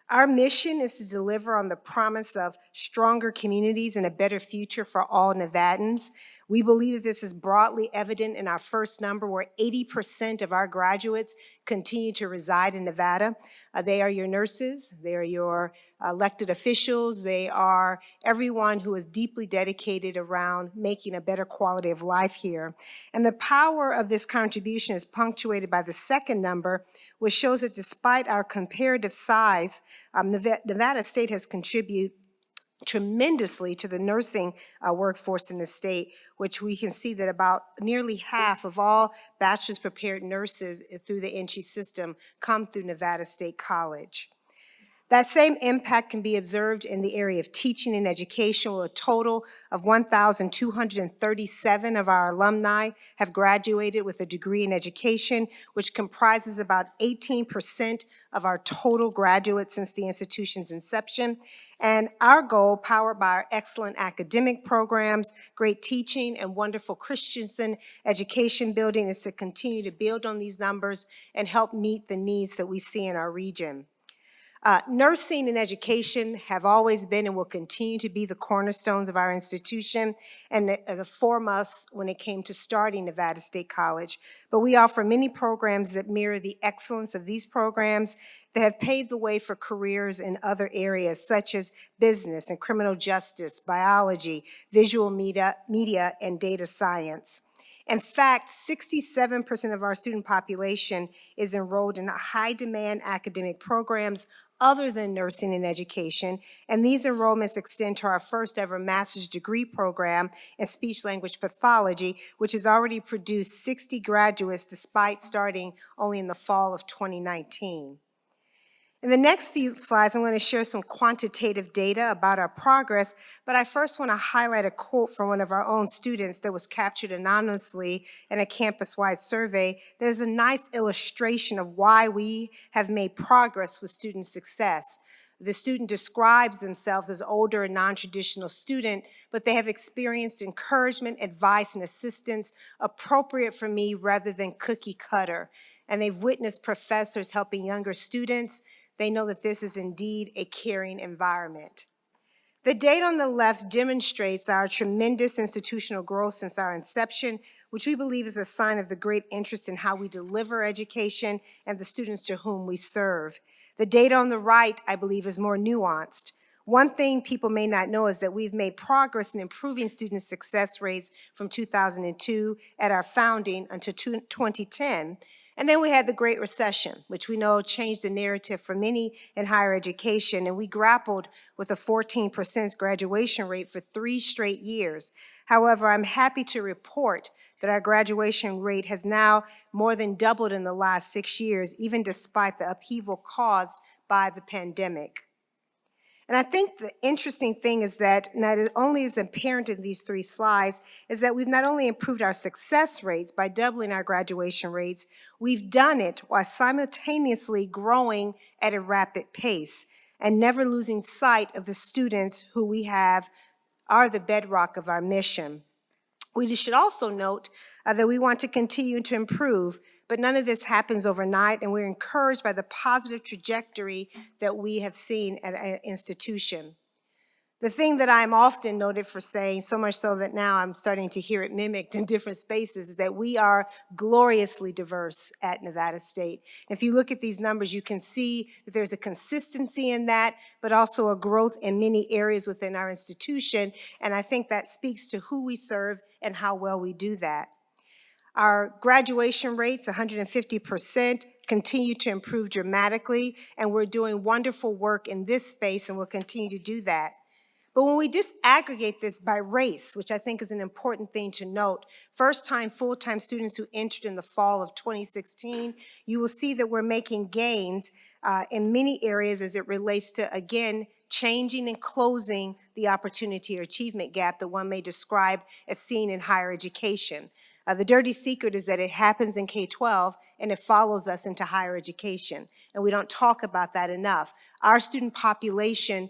Our mission is to deliver on the promise of stronger communities and a better future for all Nevadans. We believe that this is broadly evident in our first number, where 80% of our graduates continue to reside in Nevada. They are your nurses, they are your elected officials, they are everyone who is deeply dedicated around making a better quality of life here. And the power of this contribution is punctuated by the second number, which shows that despite our comparative size, Nevada State has contributed tremendously to the nursing workforce in the state, which we can see that about nearly half of all bachelor's prepared nurses through the NSHE system come through Nevada State College. That same impact can be observed in the area of teaching and education, where a total of 1,237 of our alumni have graduated with a degree in education, which comprises about 18% of our total graduates since the institution's inception. And our goal, powered by our excellent academic programs, great teaching, and wonderful Christensen education building, is to continue to build on these numbers and help meet the needs that we see in our region. Nursing and education have always been and will continue to be the cornerstones of our institution and the foremost when it came to starting Nevada State College. But we offer many programs that mirror the excellence of these programs that have paved the way for careers in other areas such as business and criminal justice, biology, visual media, and data science. In fact, 67% of our student population is enrolled in high-demand academic programs other than nursing and education, and these enrollments extend to our first ever master's degree program in speech-language pathology, which has already produced 60 graduates despite starting only in the fall of 2019. In the next few slides, I'm going to share some quantitative data about our progress, but I first want to highlight a quote from one of our own students that was captured anonymously in a campus-wide survey. There's a nice illustration of why we have made progress with student success. The student describes themselves as older and non-traditional student, but they have experienced encouragement, advice, and assistance appropriate for me rather than cookie cutter. And they've witnessed professors helping younger students. They know that this is indeed a caring environment. The data on the left demonstrates our tremendous institutional growth since our inception, which we believe is a sign of the great interest in how we deliver education and the students to whom we serve. The data on the right, I believe, is more nuanced. One thing people may not know is that we've made progress in improving student success rates from 2002 at our founding until 2010. And then we had the Great Recession, which we know changed the narrative for many in higher education, and we grappled with a 14% graduation rate for 3 straight years. However, I'm happy to report that our graduation rate has now more than doubled in the last 6 years, even despite the upheaval caused by the pandemic. And I think the interesting thing is that not only is apparent in these 3 slides, is that we've not only improved our success rates by doubling our graduation rates, we've done it while simultaneously growing at a rapid pace and never losing sight of the students who we have are the bedrock of our mission. We should also note that we want to continue to improve, but none of this happens overnight, and we're encouraged by the positive trajectory that we have seen at our institution. The thing that I'm often noted for saying, so much so that now I'm starting to hear it mimicked in different spaces, is that we are gloriously diverse at Nevada State. If you look at these numbers, you can see that there's a consistency in that, but also a growth in many areas within our institution, and I think that speaks to who we serve and how well we do that. Our graduation rates, 150%, continue to improve dramatically, and we're doing wonderful work in this space, and we'll continue to do that. But when we disaggregate this by race, which I think is an important thing to note, first-time, full-time students who entered in the fall of 2016, you will see that we're making gains in many areas as it relates to, again, changing and closing the opportunity or achievement gap that one may describe as seen in higher education. The dirty secret is that it happens in K-12 and it follows us into higher education, and we don't talk about that enough. Our student population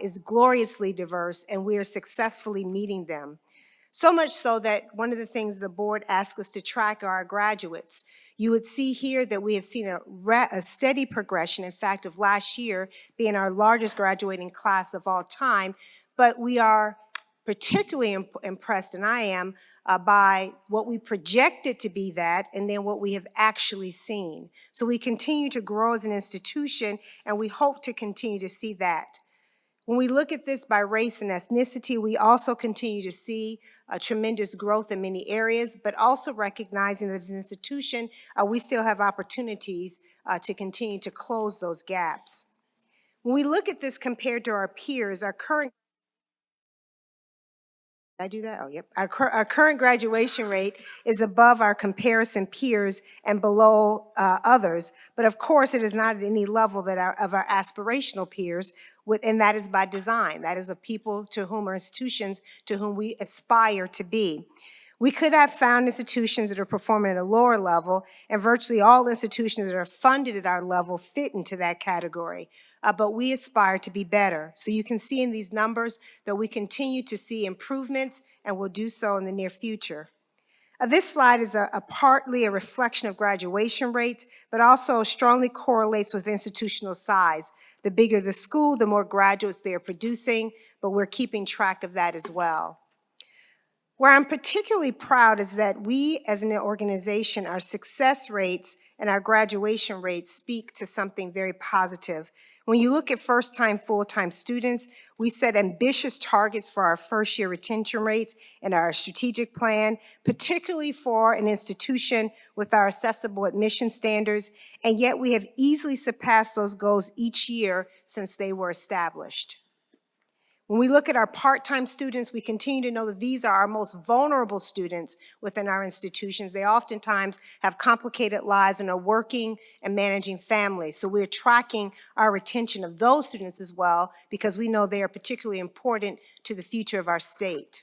is gloriously diverse, and we are successfully meeting them. So much so that one of the things the board asked us to track are our graduates. You would see here that we have seen a steady progression, in fact, of last year being our largest graduating class of all time, but we are particularly impressed, and I am, by what we projected to be that and then what we have actually seen. So we continue to grow as an institution, and we hope to continue to see that. When we look at this by race and ethnicity, we also continue to see a tremendous growth in many areas, but also recognizing that as an institution, we still have opportunities to continue to close those gaps. When we look at this compared to our peers, our current Did I do that? Oh, yep. Our current graduation rate is above our comparison peers and below others, but of course it is not at any level that of our aspirational peers, and that is by design. That is of people to whom, or institutions to whom we aspire to be. We could have found institutions that are performing at a lower level, and virtually all institutions that are funded at our level fit into that category. But we aspire to be better. So you can see in these numbers that we continue to see improvements, and will do so in the near future. This slide is partly a reflection of graduation rates, but also strongly correlates with institutional size. The bigger the school, the more graduates they are producing, but we're keeping track of that as well. Where I'm particularly proud is that we as an organization, our success rates and our graduation rates speak to something very positive. When you look at first-time, full-time students, we set ambitious targets for our first-year retention rates in our strategic plan, particularly for an institution with our accessible admission standards, and yet we have easily surpassed those goals each year since they were established. When we look at our part-time students, we continue to know that these are our most vulnerable students within our institutions. They oftentimes have complicated lives and are working and managing families. So we're tracking our retention of those students as well because we know they are particularly important to the future of our state.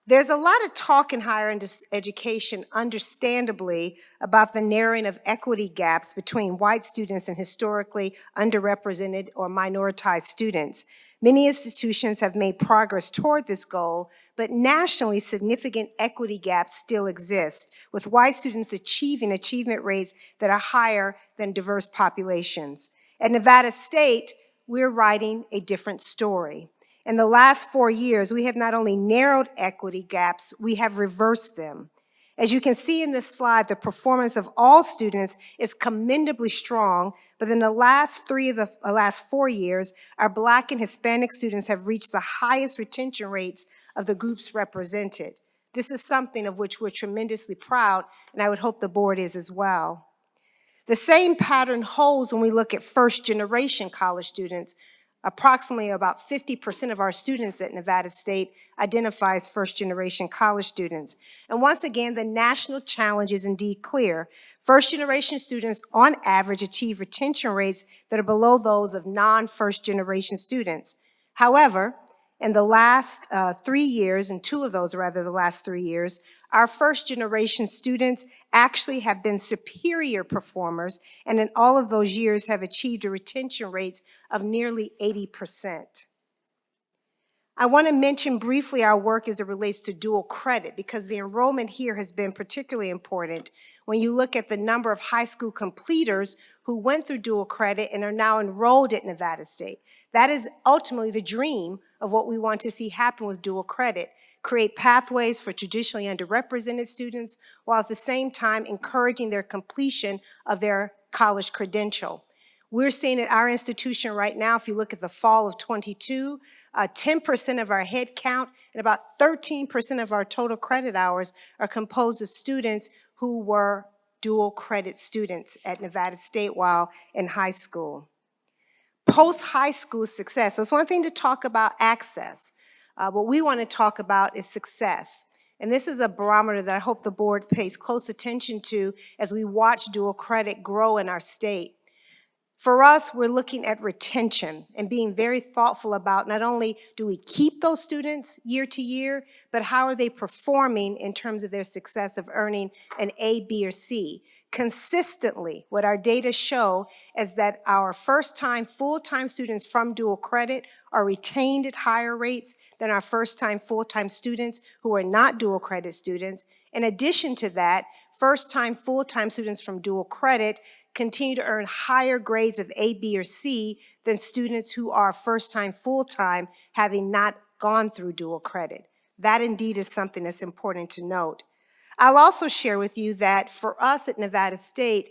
There's a lot of talk in higher education, understandably, about the narrowing of equity gaps between white students and historically underrepresented or minoritized students. Many institutions have made progress toward this goal, but nationally, significant equity gaps still exist, with white students achieving achievement rates that are higher than diverse populations. At Nevada State, we're writing a different story. In the last 4 years, we have not only narrowed equity gaps, we have reversed them. As you can see in this slide, the performance of all students is commendably strong, but in the last 4 years, our Black and Hispanic students have reached the highest retention rates of the groups represented. This is something of which we're tremendously proud, and I would hope the board is as well. The same pattern holds when we look at first-generation college students. Approximately about 50% of our students at Nevada State identify as first-generation college students. And once again, the national challenge is indeed clear. First-generation students, on average, achieve retention rates that are below those of non-first-generation students. However, in the last 3 years, and 2 of those, rather, the last 3 years, our first-generation students actually have been superior performers, and in all of those years have achieved a retention rates of nearly 80%. I want to mention briefly our work as it relates to dual credit, because the enrollment here has been particularly important when you look at the number of high school completers who went through dual credit and are now enrolled at Nevada State. That is ultimately the dream of what we want to see happen with dual credit: create pathways for traditionally underrepresented students while at the same time encouraging their completion of their college credential. We're seeing at our institution right now, if you look at the fall of 22, 10% of our head count and about 13% of our total credit hours are composed of students who were dual credit students at Nevada State while in high school. Post-high school success. So it's one thing to talk about access. What we want to talk about is success. And this is a barometer that I hope the board pays close attention to as we watch dual credit grow in our state. For us, we're looking at retention and being very thoughtful about not only do we keep those students year to year, but how are they performing in terms of their success of earning an A, B, or C. Consistently, what our data show is that our first-time, full-time students from dual credit are retained at higher rates than our first-time, full-time students who are not dual credit students. In addition to that, first-time, full-time students from dual credit continue to earn higher grades of A, B, or C than students who are first-time, full-time, having not gone through dual credit. That indeed is something that's important to note. I'll also share with you that for us at Nevada State,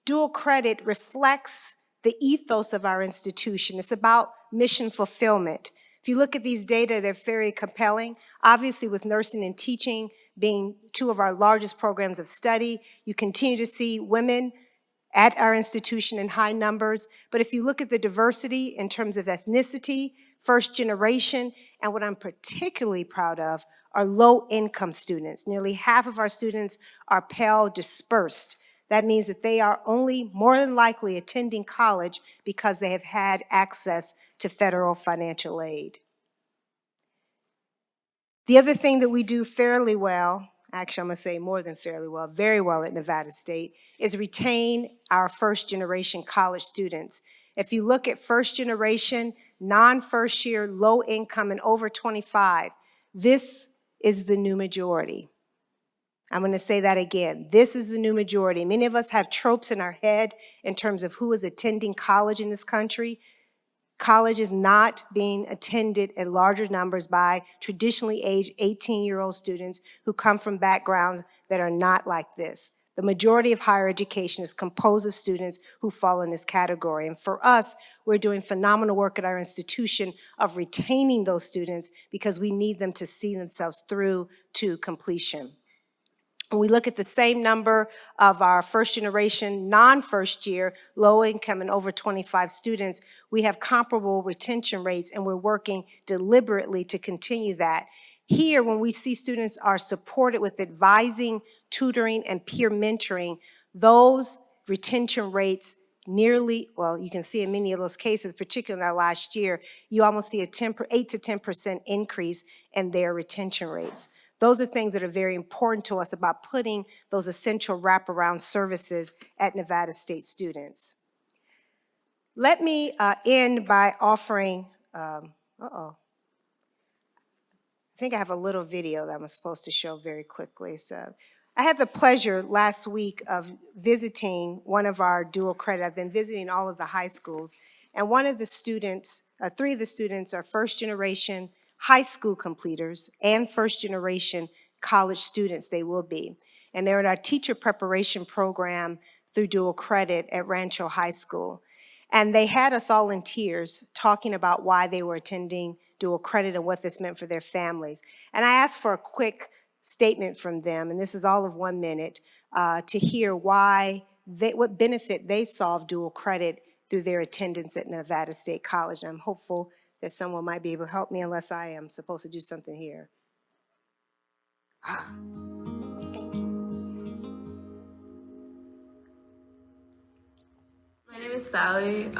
dual credit reflects the ethos of our institution. It's about mission fulfillment. If you look at these data, they're very compelling. Obviously, with nursing and teaching being 2 of our largest programs of study, you continue to see women at our institution in high numbers. But if you look at the diversity in terms of ethnicity, first generation, and what I'm particularly proud of are low-income students. Nearly half of our students are Pell dispersed. That means that they are only more than likely attending college because they have had access to federal financial aid. The other thing that we do fairly well, actually I'm gonna say more than fairly well, very well at Nevada State, is retain our first generation college students. If you look at first generation, non-first year, low income, and over 25, this is the new majority. I'm going to say that again. This is the new majority. Many of us have tropes in our head in terms of who is attending college in this country. College is not being attended in larger numbers by traditionally aged 18-year-old students who come from backgrounds that are not like this. The majority of higher education is composed of students who fall in this category. And for us, we're doing phenomenal work at our institution of retaining those students because we need them to see themselves through to completion. When we look at the same number of our first generation, non-first year, low income and over 25 students, we have comparable retention rates, and we're working deliberately to continue that. Here, when we see students are supported with advising, tutoring, and peer mentoring, those retention rates nearly, well, you can see in many of those cases, particularly in our last year, you almost see a 8 to 10% increase in their retention rates. Those are things that are very important to us about putting those essential wraparound services at Nevada State students. Let me end by offering, I think I have a little video that I'm supposed to show very quickly. So I had the pleasure last week of visiting one of our dual credit. I've been visiting all of the high schools, and one of the students, 3 of the students are first generation high school completers and first generation college students they will be. And they're in our teacher preparation program through dual credit at Rancho High School. And they had us all in tears talking about why they were attending dual credit and what this meant for their families. And I asked for a quick statement from them, and this is all of 1 minute, to hear why what benefit they saw of dual credit through their attendance at Nevada State College. And I'm hopeful that someone might be able to help me, unless I am supposed to do something here. My name is Sally.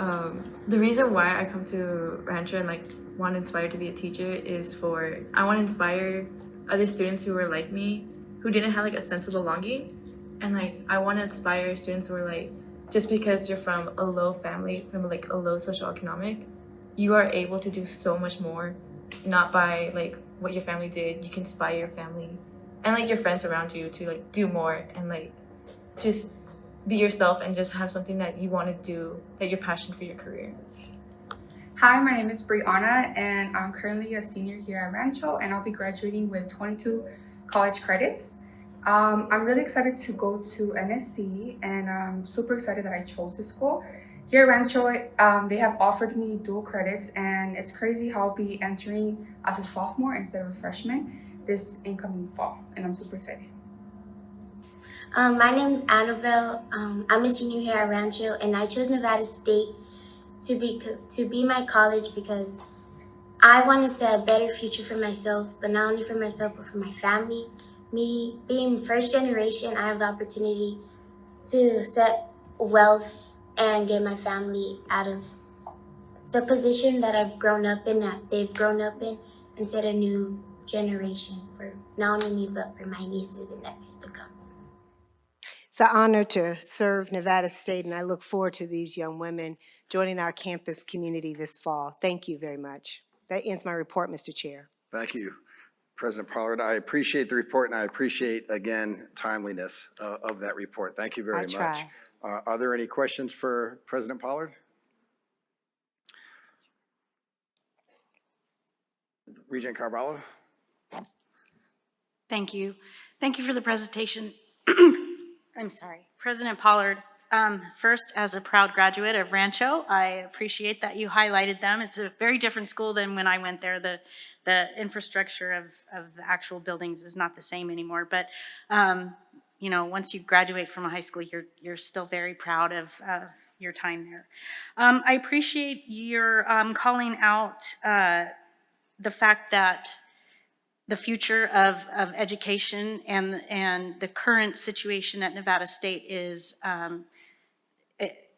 The reason why I come to Rancho and want to inspire to be a teacher is I want to inspire other students who were like me, who didn't have a sense of belonging, and I want to inspire students who are just because you're from a low family, from a low socioeconomic, you are able to do so much more, not by what your family did. You can inspire your family and your friends around you to do more and just be yourself and just have something that you want to do, that you're passionate for your career. Hi, my name is Brianna, and I'm currently a senior here at Rancho, and I'll be graduating with 22 college credits. I'm really excited to go to NSHE, and I'm super excited that I chose this school. Here at Rancho, they have offered me dual credits, and it's crazy how I'll be entering as a sophomore instead of a freshman this incoming fall, and I'm super excited. My name is Annabelle. I'm a senior here at Rancho, and I chose Nevada State to be my college because I want to set a better future for myself, but not only for myself, but for my family. Me being first generation, I have the opportunity to set wealth and get my family out of the position that I've grown up in, that they've grown up in, and set a new generation for not only me, but for my nieces and nephews to come. It's an honor to serve Nevada State, and I look forward to these young women joining our campus community this fall. Thank you very much. That ends my report, Mr. Chair. Thank you, President Pollard. I appreciate the report, and I appreciate, again, timeliness of that report. Thank you very much. Try. Are there any questions for President Pollard? Regent Carvalho? Thank you. Thank you for the presentation. I'm sorry. President Pollard, first, as a proud graduate of Rancho, I appreciate that you highlighted them. It's a very different school than when I went there. The infrastructure of the actual buildings is not the same anymore. But, you know, once you graduate from a high school, you're still very proud of your time there. I appreciate your calling out the fact that the future of education and the current situation at Nevada State is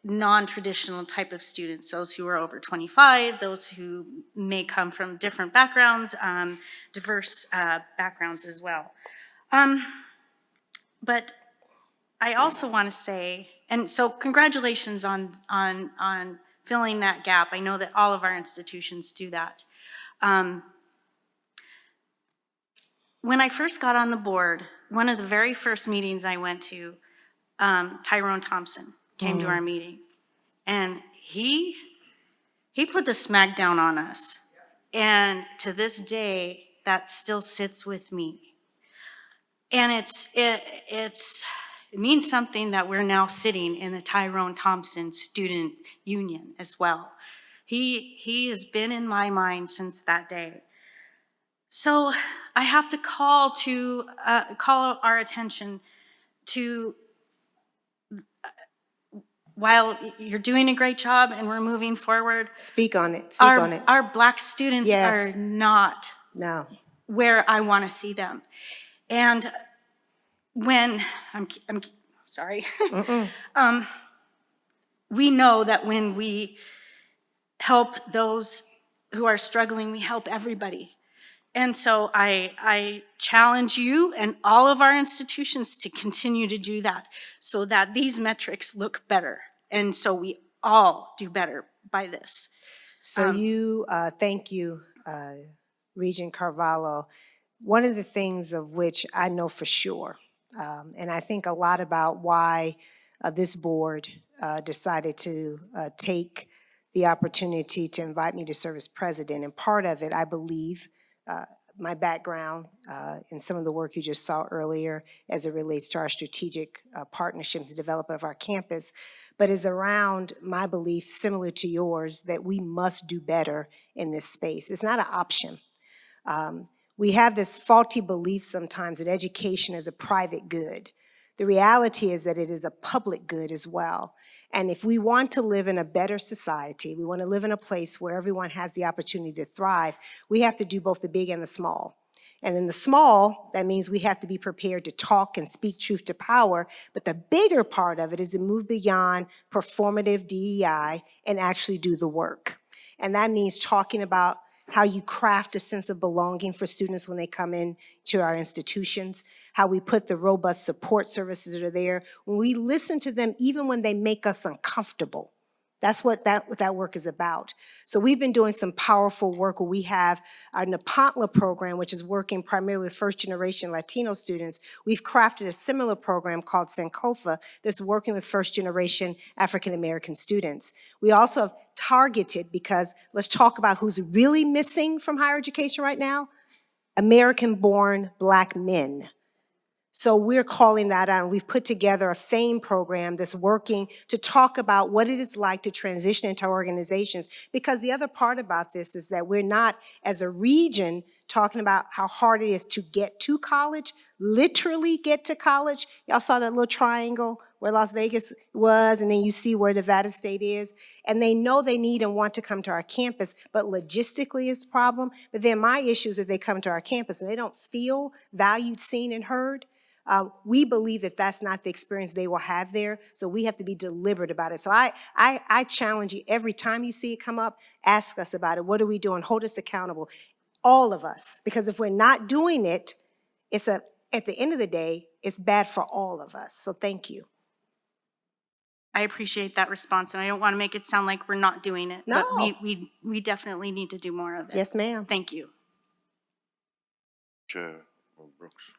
non-traditional type of students, those who are over 25, those who may come from different backgrounds, diverse backgrounds as well. But I also want to say, and so congratulations on filling that gap. I know that all of our institutions do that. When I first got on the board, one of the very first meetings I went to, Tyrone Thompson came to our meeting, and he put the smack down on us. And to this day, that still sits with me. And it means something that we're now sitting in the Tyrone Thompson Student Union as well. He has been in my mind since that day. So I have to call our attention to, while you're doing a great job and we're moving forward. Speak on it, speak on it. Our Black students Yes. are not No. where I want to see them. And when, I'm sorry. We know that when we help those who are struggling, we help everybody. And so I challenge you and all of our institutions to continue to do that so that these metrics look better. And so we all do better by this. So thank you, Regent Carvalho. One of the things of which I know for sure, and I think a lot about why this board decided to take the opportunity to invite me to serve as president. And part of it, I believe, my background in some of the work you just saw earlier as it relates to our strategic partnerships, development of our campus, but is around my belief, similar to yours, that we must do better in this space. It's not an option. We have this faulty belief sometimes that education is a private good. The reality is that it is a public good as well. And if we want to live in a better society, we want to live in a place where everyone has the opportunity to thrive, we have to do both the big and the small. And in the small, that means we have to be prepared to talk and speak truth to power, but the bigger part of it is to move beyond performative DEI and actually do the work. And that means talking about how you craft a sense of belonging for students when they come in to our institutions, how we put the robust support services that are there, when we listen to them even when they make us uncomfortable. That's what that work is about. So we've been doing some powerful work where we have our Nepantla program, which is working primarily with first-generation Latino students. We've crafted a similar program called Sankofa that's working with first-generation African-American students. We also have targeted, because let's talk about who's really missing from higher education right now, American-born Black men. So we're calling that out, and we've put together a FAME program that's working to talk about what it is like to transition into our organizations. Because the other part about this is that we're not, as a region, talking about how hard it is to get to college, literally get to college. Y'all saw that little triangle where Las Vegas was, and then you see where Nevada State is. And they know they need and want to come to our campus, but logistically is the problem. But then my issue is that they come to our campus and they don't feel valued, seen, and heard. We believe that that's not the experience they will have there, so we have to be deliberate about it. So I challenge you, every time you see it come up, ask us about it. What are we doing? Hold us accountable, all of us, because if we're not doing it, at the end of the day, it's bad for all of us. So thank you. I appreciate that response, and I don't want to make it sound like we're not doing it. No. But we definitely need to do more of it. Yes, ma'am. Thank you. Chair Brooks.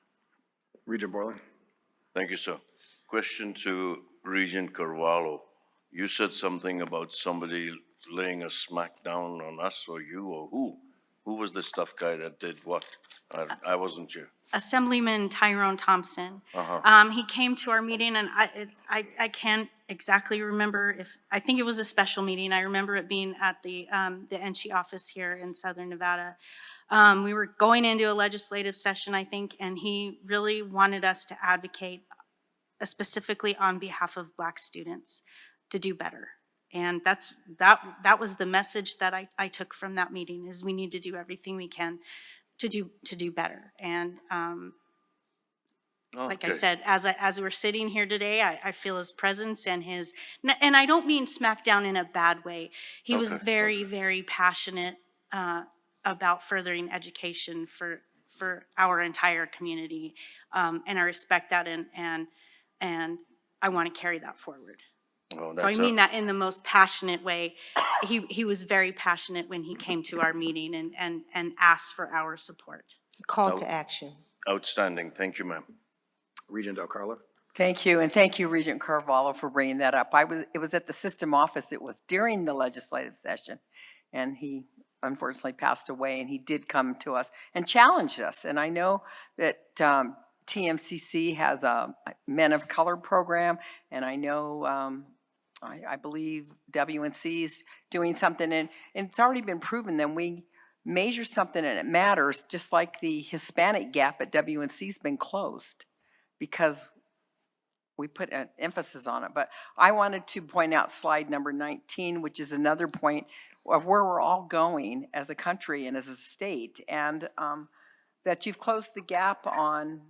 Regent Borland. Thank you, sir. Question to Regent Carvalho. You said something about somebody laying a smack down on us or you or who? Who was the stuff guy that did what? I wasn't here. Assemblyman Tyrone Thompson. He came to our meeting, and I can't exactly remember I think it was a special meeting. I remember it being at the NSHE office here in Southern Nevada. We were going into a legislative session, I think, and he really wanted us to advocate specifically on behalf of Black students to do better. And that was the message that I took from that meeting, is we need to do everything we can to do better. And like I said, as we're sitting here today, I feel his presence and and I don't mean smack down in a bad way. He was very, very passionate about furthering education for our entire community, and I respect that, and I want to carry that forward. Oh, So I mean that in the most passionate way. He was very passionate when he came to our meeting and asked for our support. Call to action. Outstanding. Thank you, ma'am. Regent Del Carlo. Thank you, and thank you, Regent Carvalho, for bringing that up. It was at the system office, it was during the legislative session, and he unfortunately passed away, and he did come to us and challenged us. And I know that TMCC has a Men of Color program, and I know, I believe WNC is doing something, and it's already been proven that we measure something and it matters, just like the Hispanic gap at WNC has been closed, because we put an emphasis on it. But I wanted to point out slide number 19, which is another point of where we're all going as a country and as a state, and that you've closed the gap on,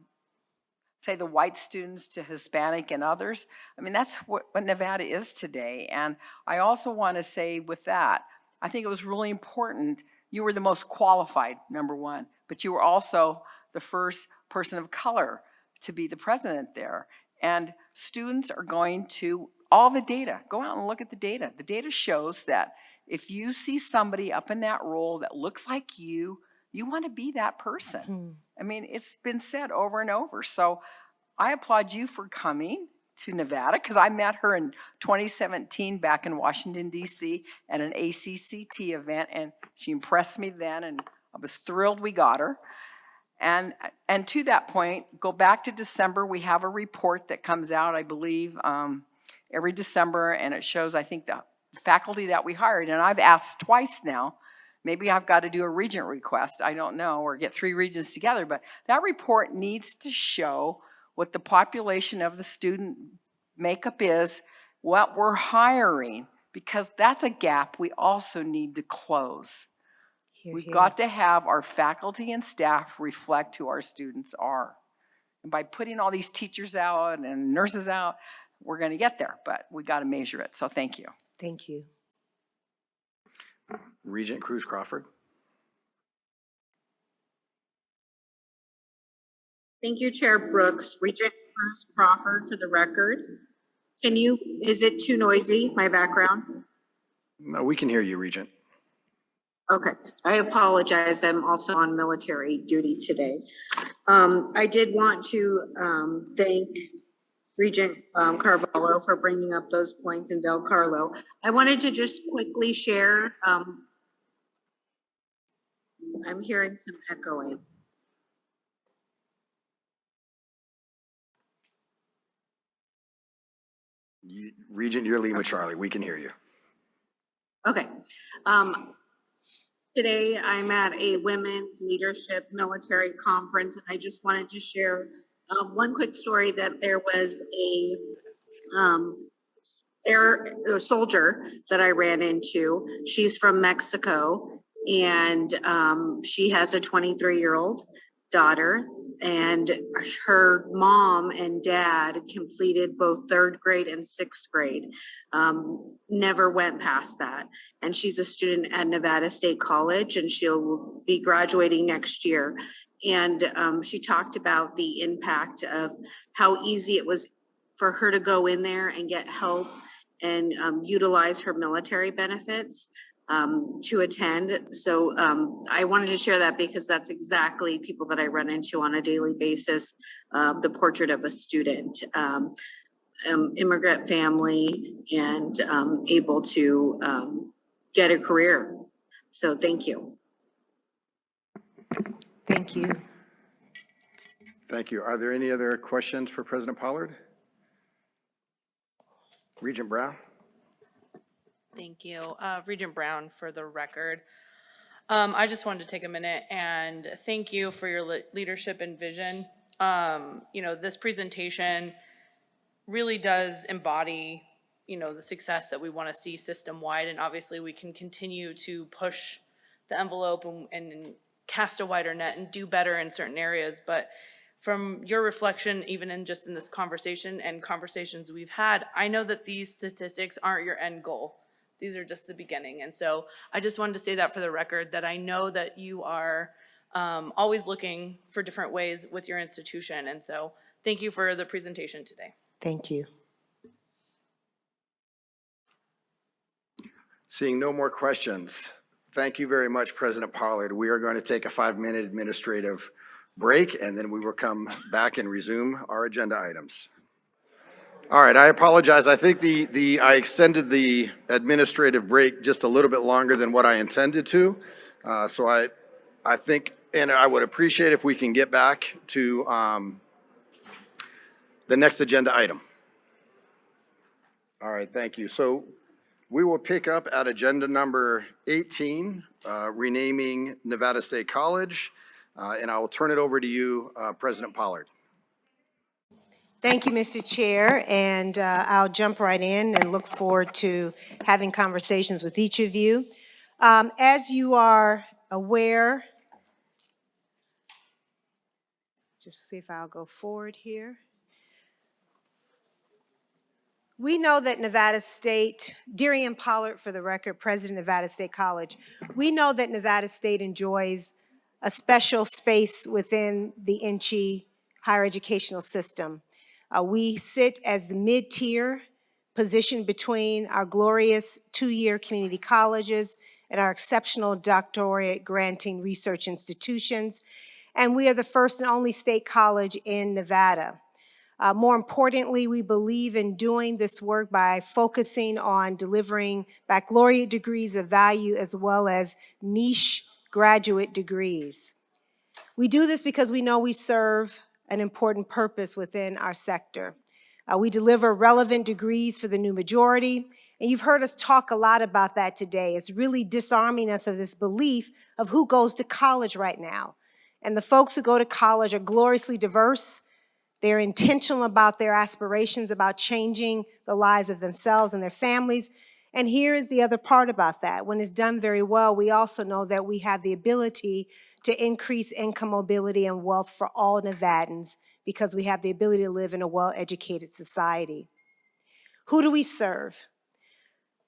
say, the white students to Hispanic and others. I mean, that's what Nevada is today. And I also want to say with that, I think it was really important. You were the most qualified, number one, but you were also the first person of color to be the president there. And students are going to, all the data, go out and look at the data. The data shows that if you see somebody up in that role that looks like you want to be that person. I mean, it's been said over and over. So I applaud you for coming to Nevada, because I met her in 2017 back in Washington, D.C. at an ACCT event, and she impressed me then, and I was thrilled we got her. And to that point, go back to December, we have a report that comes out, I believe, every December, and it shows, I think, the faculty that we hired. And I've asked twice now, maybe I've got to do a regent request, I don't know, or get 3 regents together, but that report needs to show what the population of the student makeup is, what we're hiring, because that's a gap we also need to close. We've got to have our faculty and staff reflect who our students are. And by putting all these teachers out and nurses out, we're going to get there, but we got to measure it. So thank you. Thank you. Regent Cruz Crawford. Thank you, Chair Brooks. Regent Cruz Crawford for the record. Is it too noisy, my background? No, we can hear you, Regent. Okay, I apologize. I'm also on military duty today. I did want to thank Regent Carvalho for bringing up those points in Del Carlo. I wanted to just quickly share, I'm hearing some echoing. Regent, you're leading with Charlie. We can hear you. Okay. Today I'm at a women's leadership military conference, and I just wanted to share one quick story that there was a soldier that I ran into. She's from Mexico, and she has a 23-year-old daughter, and her mom and dad completed both 3rd grade and 6th grade. Never went past that. And she's a student at Nevada State College, and she'll be graduating next year. And she talked about the impact of how easy it was for her to go in there and get help and utilize her military benefits to attend. So I wanted to share that because that's exactly people that I run into on a daily basis. The portrait of a student, immigrant family, and able to get a career. So thank you. Thank you. Thank you. Are there any other questions for President Pollard? Regent Brown. Thank you. Regent Brown for the record. I just wanted to take a minute and thank you for your leadership and vision. This presentation really does embody, the success that we want to see system-wide, and obviously we can continue to push the envelope and cast a wider net and do better in certain areas. But from your reflection, even in this conversation and conversations we've had, I know that these statistics aren't your end goal. These are just the beginning. And so I just wanted to say that for the record, that I know that you are always looking for different ways with your institution. And so thank you for the presentation today. Thank you. Seeing no more questions, thank you very much, President Pollard. We are going to take a 5-minute administrative break, and then we will come back and resume our agenda items. All right, I apologize. I think I extended the administrative break just a little bit longer than what I intended to. So I think, and I would appreciate if we can get back to the next agenda item. All right, thank you. So we will pick up at agenda number 18, renaming Nevada State College, and I will turn it over to you, President Pollard. Thank you, Mr. Chair, and I'll jump right in and look forward to having conversations with each of you. As you are aware, just see if I'll go forward here. We know that Nevada State, Darian Pollard, for the record, President of Nevada State College, we know that Nevada State enjoys a special space within the NSHE higher educational system. We sit as the mid-tier position between our glorious two-year community colleges and our exceptional doctorate granting research institutions. And we are the first and only state college in Nevada. More importantly, we believe in doing this work by focusing on delivering baccalaureate degrees of value as well as niche graduate degrees. We do this because we know we serve an important purpose within our sector. We deliver relevant degrees for the new majority, and you've heard us talk a lot about that today. It's really disarming us of this belief of who goes to college right now. And the folks who go to college are gloriously diverse. They're intentional about their aspirations, about changing the lives of themselves and their families. And here is the other part about that. When it's done very well, we also know that we have the ability to increase income mobility and wealth for all Nevadans because we have the ability to live in a well-educated society. Who do we serve?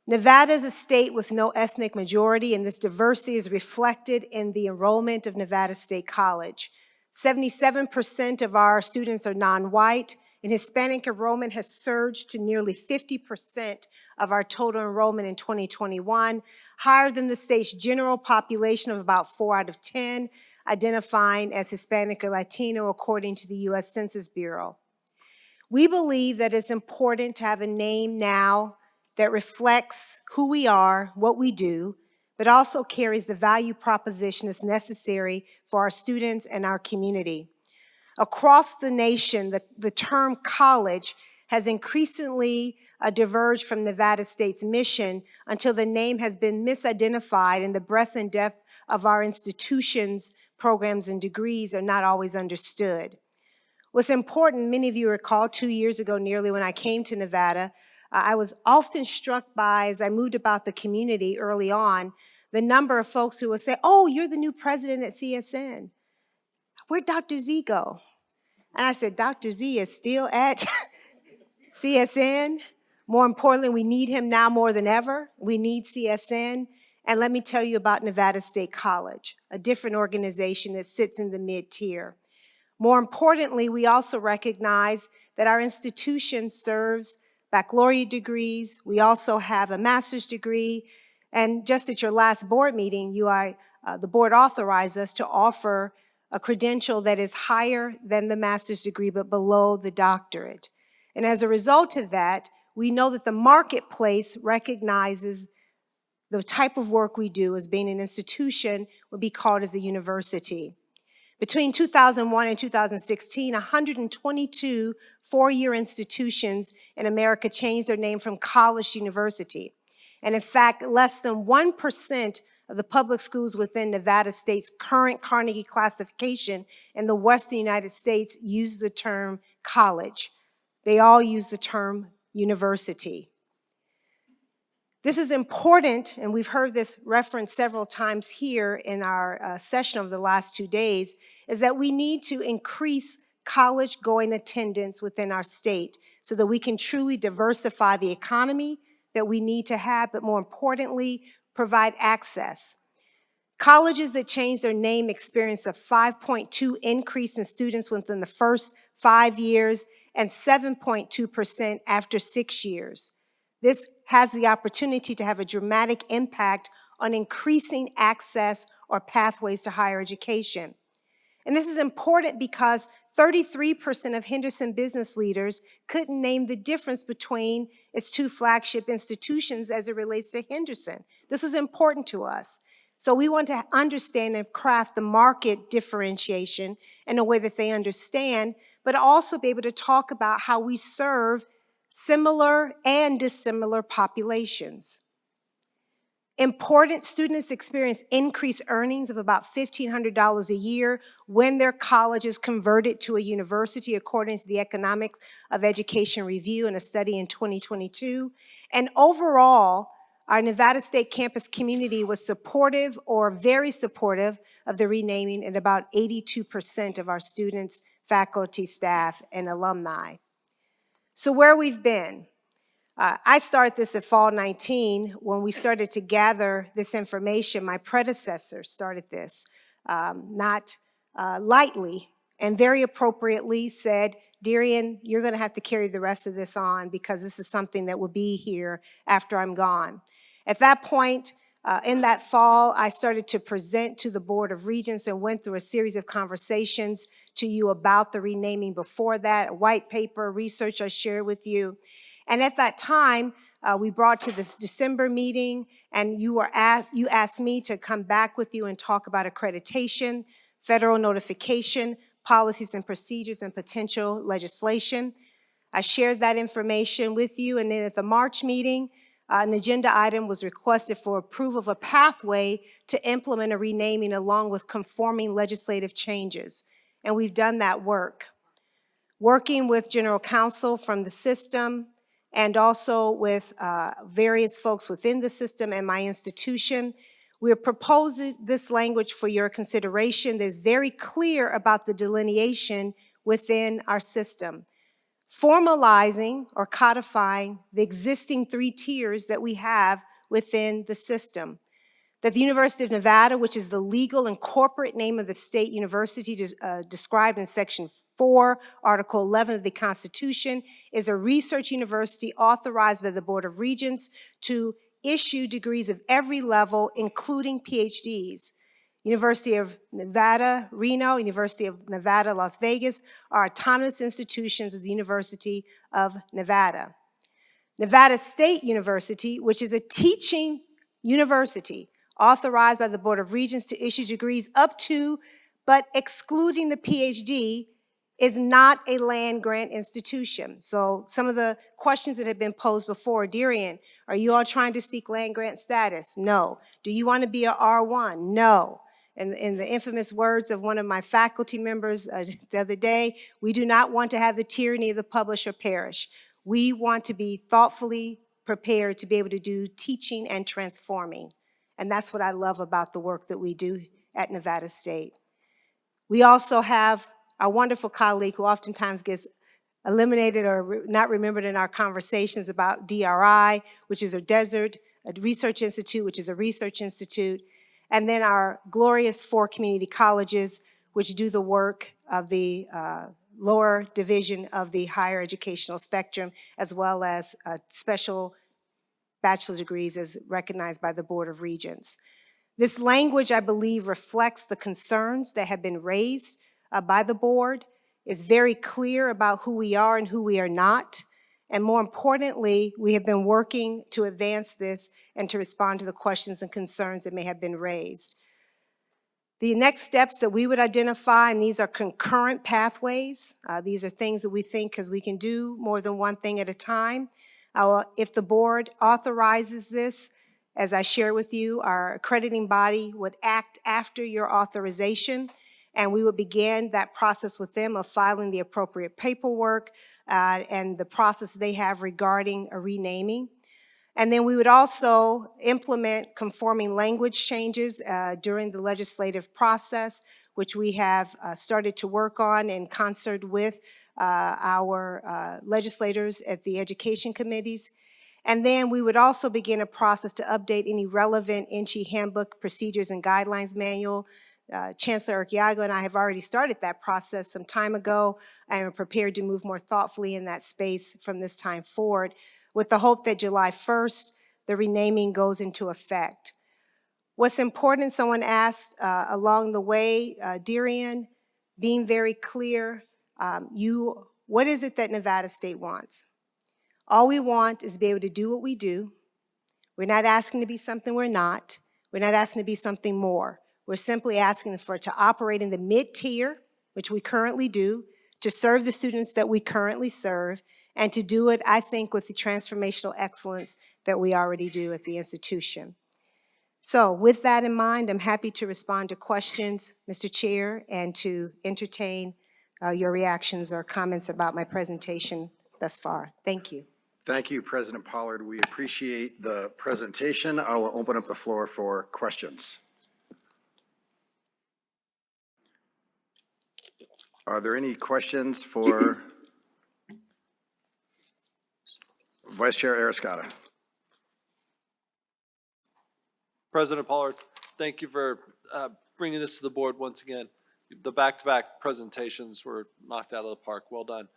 Nevada is a state with no ethnic majority, and this diversity is reflected in the enrollment of Nevada State College. 77% of our students are non-white, and Hispanic enrollment has surged to nearly 50% of our total enrollment in 2021, higher than the state's general population of about 4 out of 10, identifying as Hispanic or Latino according to the U.S. Census Bureau. We believe that it's important to have a name now that reflects who we are, what we do, but also carries the value proposition that's necessary for our students and our community. Across the nation, the term college has increasingly diverged from Nevada State's mission until the name has been misidentified and the breadth and depth of our institutions, programs, and degrees are not always understood. What's important, many of you recall 2 years ago nearly when I came to Nevada, I was often struck by, as I moved about the community early on, the number of folks who would say, oh, you're the new president at CSN. Where'd Dr. Z go? And I said, Dr. Z is still at CSN. More importantly, we need him now more than ever. We need CSN. And let me tell you about Nevada State College, a different organization that sits in the mid-tier. More importantly, we also recognize that our institution serves baccalaureate degrees. We also have a master's degree. And just at your last board meeting, the board authorized us to offer a credential that is higher than the master's degree, but below the doctorate. And as a result of that, we know that the marketplace recognizes the type of work we do as being an institution would be called as a university. Between 2001 and 2016, 122 four-year institutions in America changed their name from college to university. And in fact, less than 1% of the public schools within Nevada State's current Carnegie classification in the Western United States use the term college. They all use the term university. This is important, and we've heard this referenced several times here in our session over the last 2 days, is that we need to increase college-going attendance within our state so that we can truly diversify the economy that we need to have, but more importantly, provide access. Colleges that change their name experience a 5.2 increase in students within the first 5 years and 7.2% after 6 years. This has the opportunity to have a dramatic impact on increasing access or pathways to higher education. And this is important because 33% of Henderson business leaders couldn't name the difference between its two flagship institutions as it relates to Henderson. This is important to us. So we want to understand and craft the market differentiation in a way that they understand, but also be able to talk about how we serve similar and dissimilar populations. Important students experience increased earnings of about $1,500 a year when their college is converted to a university, according to the Economics of Education Review in a study in 2022. And overall, our Nevada State campus community was supportive or very supportive of the renaming, and about 82% of our students, faculty, staff, and alumni. So where we've been. I started this at fall 19 when we started to gather this information. My predecessor started this, not lightly, and very appropriately said, Darian, you're going to have to carry the rest of this on because this is something that will be here after I'm gone. At that point, in that fall, I started to present to the Board of Regents and went through a series of conversations to you about the renaming before that, a white paper, research I shared with you. And at that time, we brought to this December meeting, and you asked me to come back with you and talk about accreditation, federal notification, policies and procedures, and potential legislation. I shared that information with you, and then at the March meeting, an agenda item was requested for approval of a pathway to implement a renaming along with conforming legislative changes. And we've done that work. Working with general counsel from the system, and also with various folks within the system and my institution. We're proposing this language for your consideration that is very clear about the delineation within our system, formalizing or codifying the existing 3 tiers that we have within the system. That the University of Nevada, which is the legal and corporate name of the state university described in Section 4, Article 11 of the Constitution, is a research university authorized by the Board of Regents to issue degrees of every level, including PhDs. University of Nevada, Reno, University of Nevada, Las Vegas are autonomous institutions of the University of Nevada. Nevada State University, which is a teaching university authorized by the Board of Regents to issue degrees up to, but excluding the PhD, is not a land-grant institution. So some of the questions that have been posed before, Darian, are you all trying to seek land-grant status? No. Do you want to be a R1? No. And in the infamous words of one of my faculty members the other day, we do not want to have the tyranny of the publish or perish. We want to be thoughtfully prepared to be able to do teaching and transforming. And that's what I love about the work that we do at Nevada State. We also have our wonderful colleague who oftentimes gets eliminated or not remembered in our conversations about DRI, which is a Desert Research Institute, which is a research institute, and then our glorious 4 community colleges, which do the work of the lower division of the higher educational spectrum, as well as special bachelor's degrees as recognized by the Board of Regents. This language, I believe, reflects the concerns that have been raised by the board, is very clear about who we are and who we are not. And more importantly, we have been working to advance this and to respond to the questions and concerns that may have been raised. The next steps that we would identify, and these are concurrent pathways. These are things that we think, because we can do more than one thing at a time. If the board authorizes this, as I share with you, our accrediting body would act after your authorization, and we would begin that process with them of filing the appropriate paperwork and the process they have regarding a renaming. And then we would also implement conforming language changes during the legislative process, which we have started to work on in concert with our legislators at the education committees. And then we would also begin a process to update any relevant NSHE handbook procedures and guidelines manual. Chancellor Urquiaga and I have already started that process some time ago and are prepared to move more thoughtfully in that space from this time forward, with the hope that July 1st, the renaming goes into effect. What's important, someone asked along the way, Darian, being very clear, what is it that Nevada State wants? All we want is to be able to do what we do. We're not asking to be something we're not. We're not asking to be something more. We're simply asking to operate in the mid-tier, which we currently do, to serve the students that we currently serve, and to do it, I think, with the transformational excellence that we already do at the institution. So with that in mind, I'm happy to respond to questions, Mr. Chair, and to entertain your reactions or comments about my presentation thus far. Thank you. Thank you, President Pollard. We appreciate the presentation. I will open up the floor for questions. Are there any questions for Vice Chair Arascata? President Pollard, thank you for bringing this to the board once again. The back-to-back presentations were knocked out of the park. Well done.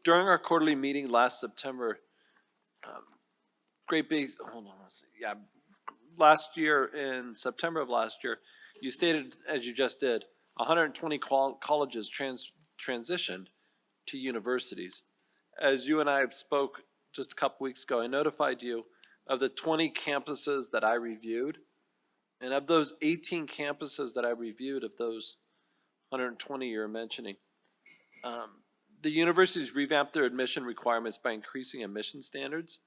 During our quarterly meeting last September, last year in September of last year, you stated, as you just did, 120 colleges transitioned to universities. As you and I spoke just a couple weeks ago, I notified you of the 20 campuses that I reviewed. And of those 18 campuses that I reviewed, of those 120 you're mentioning, the universities revamped their admission requirements by increasing admission standards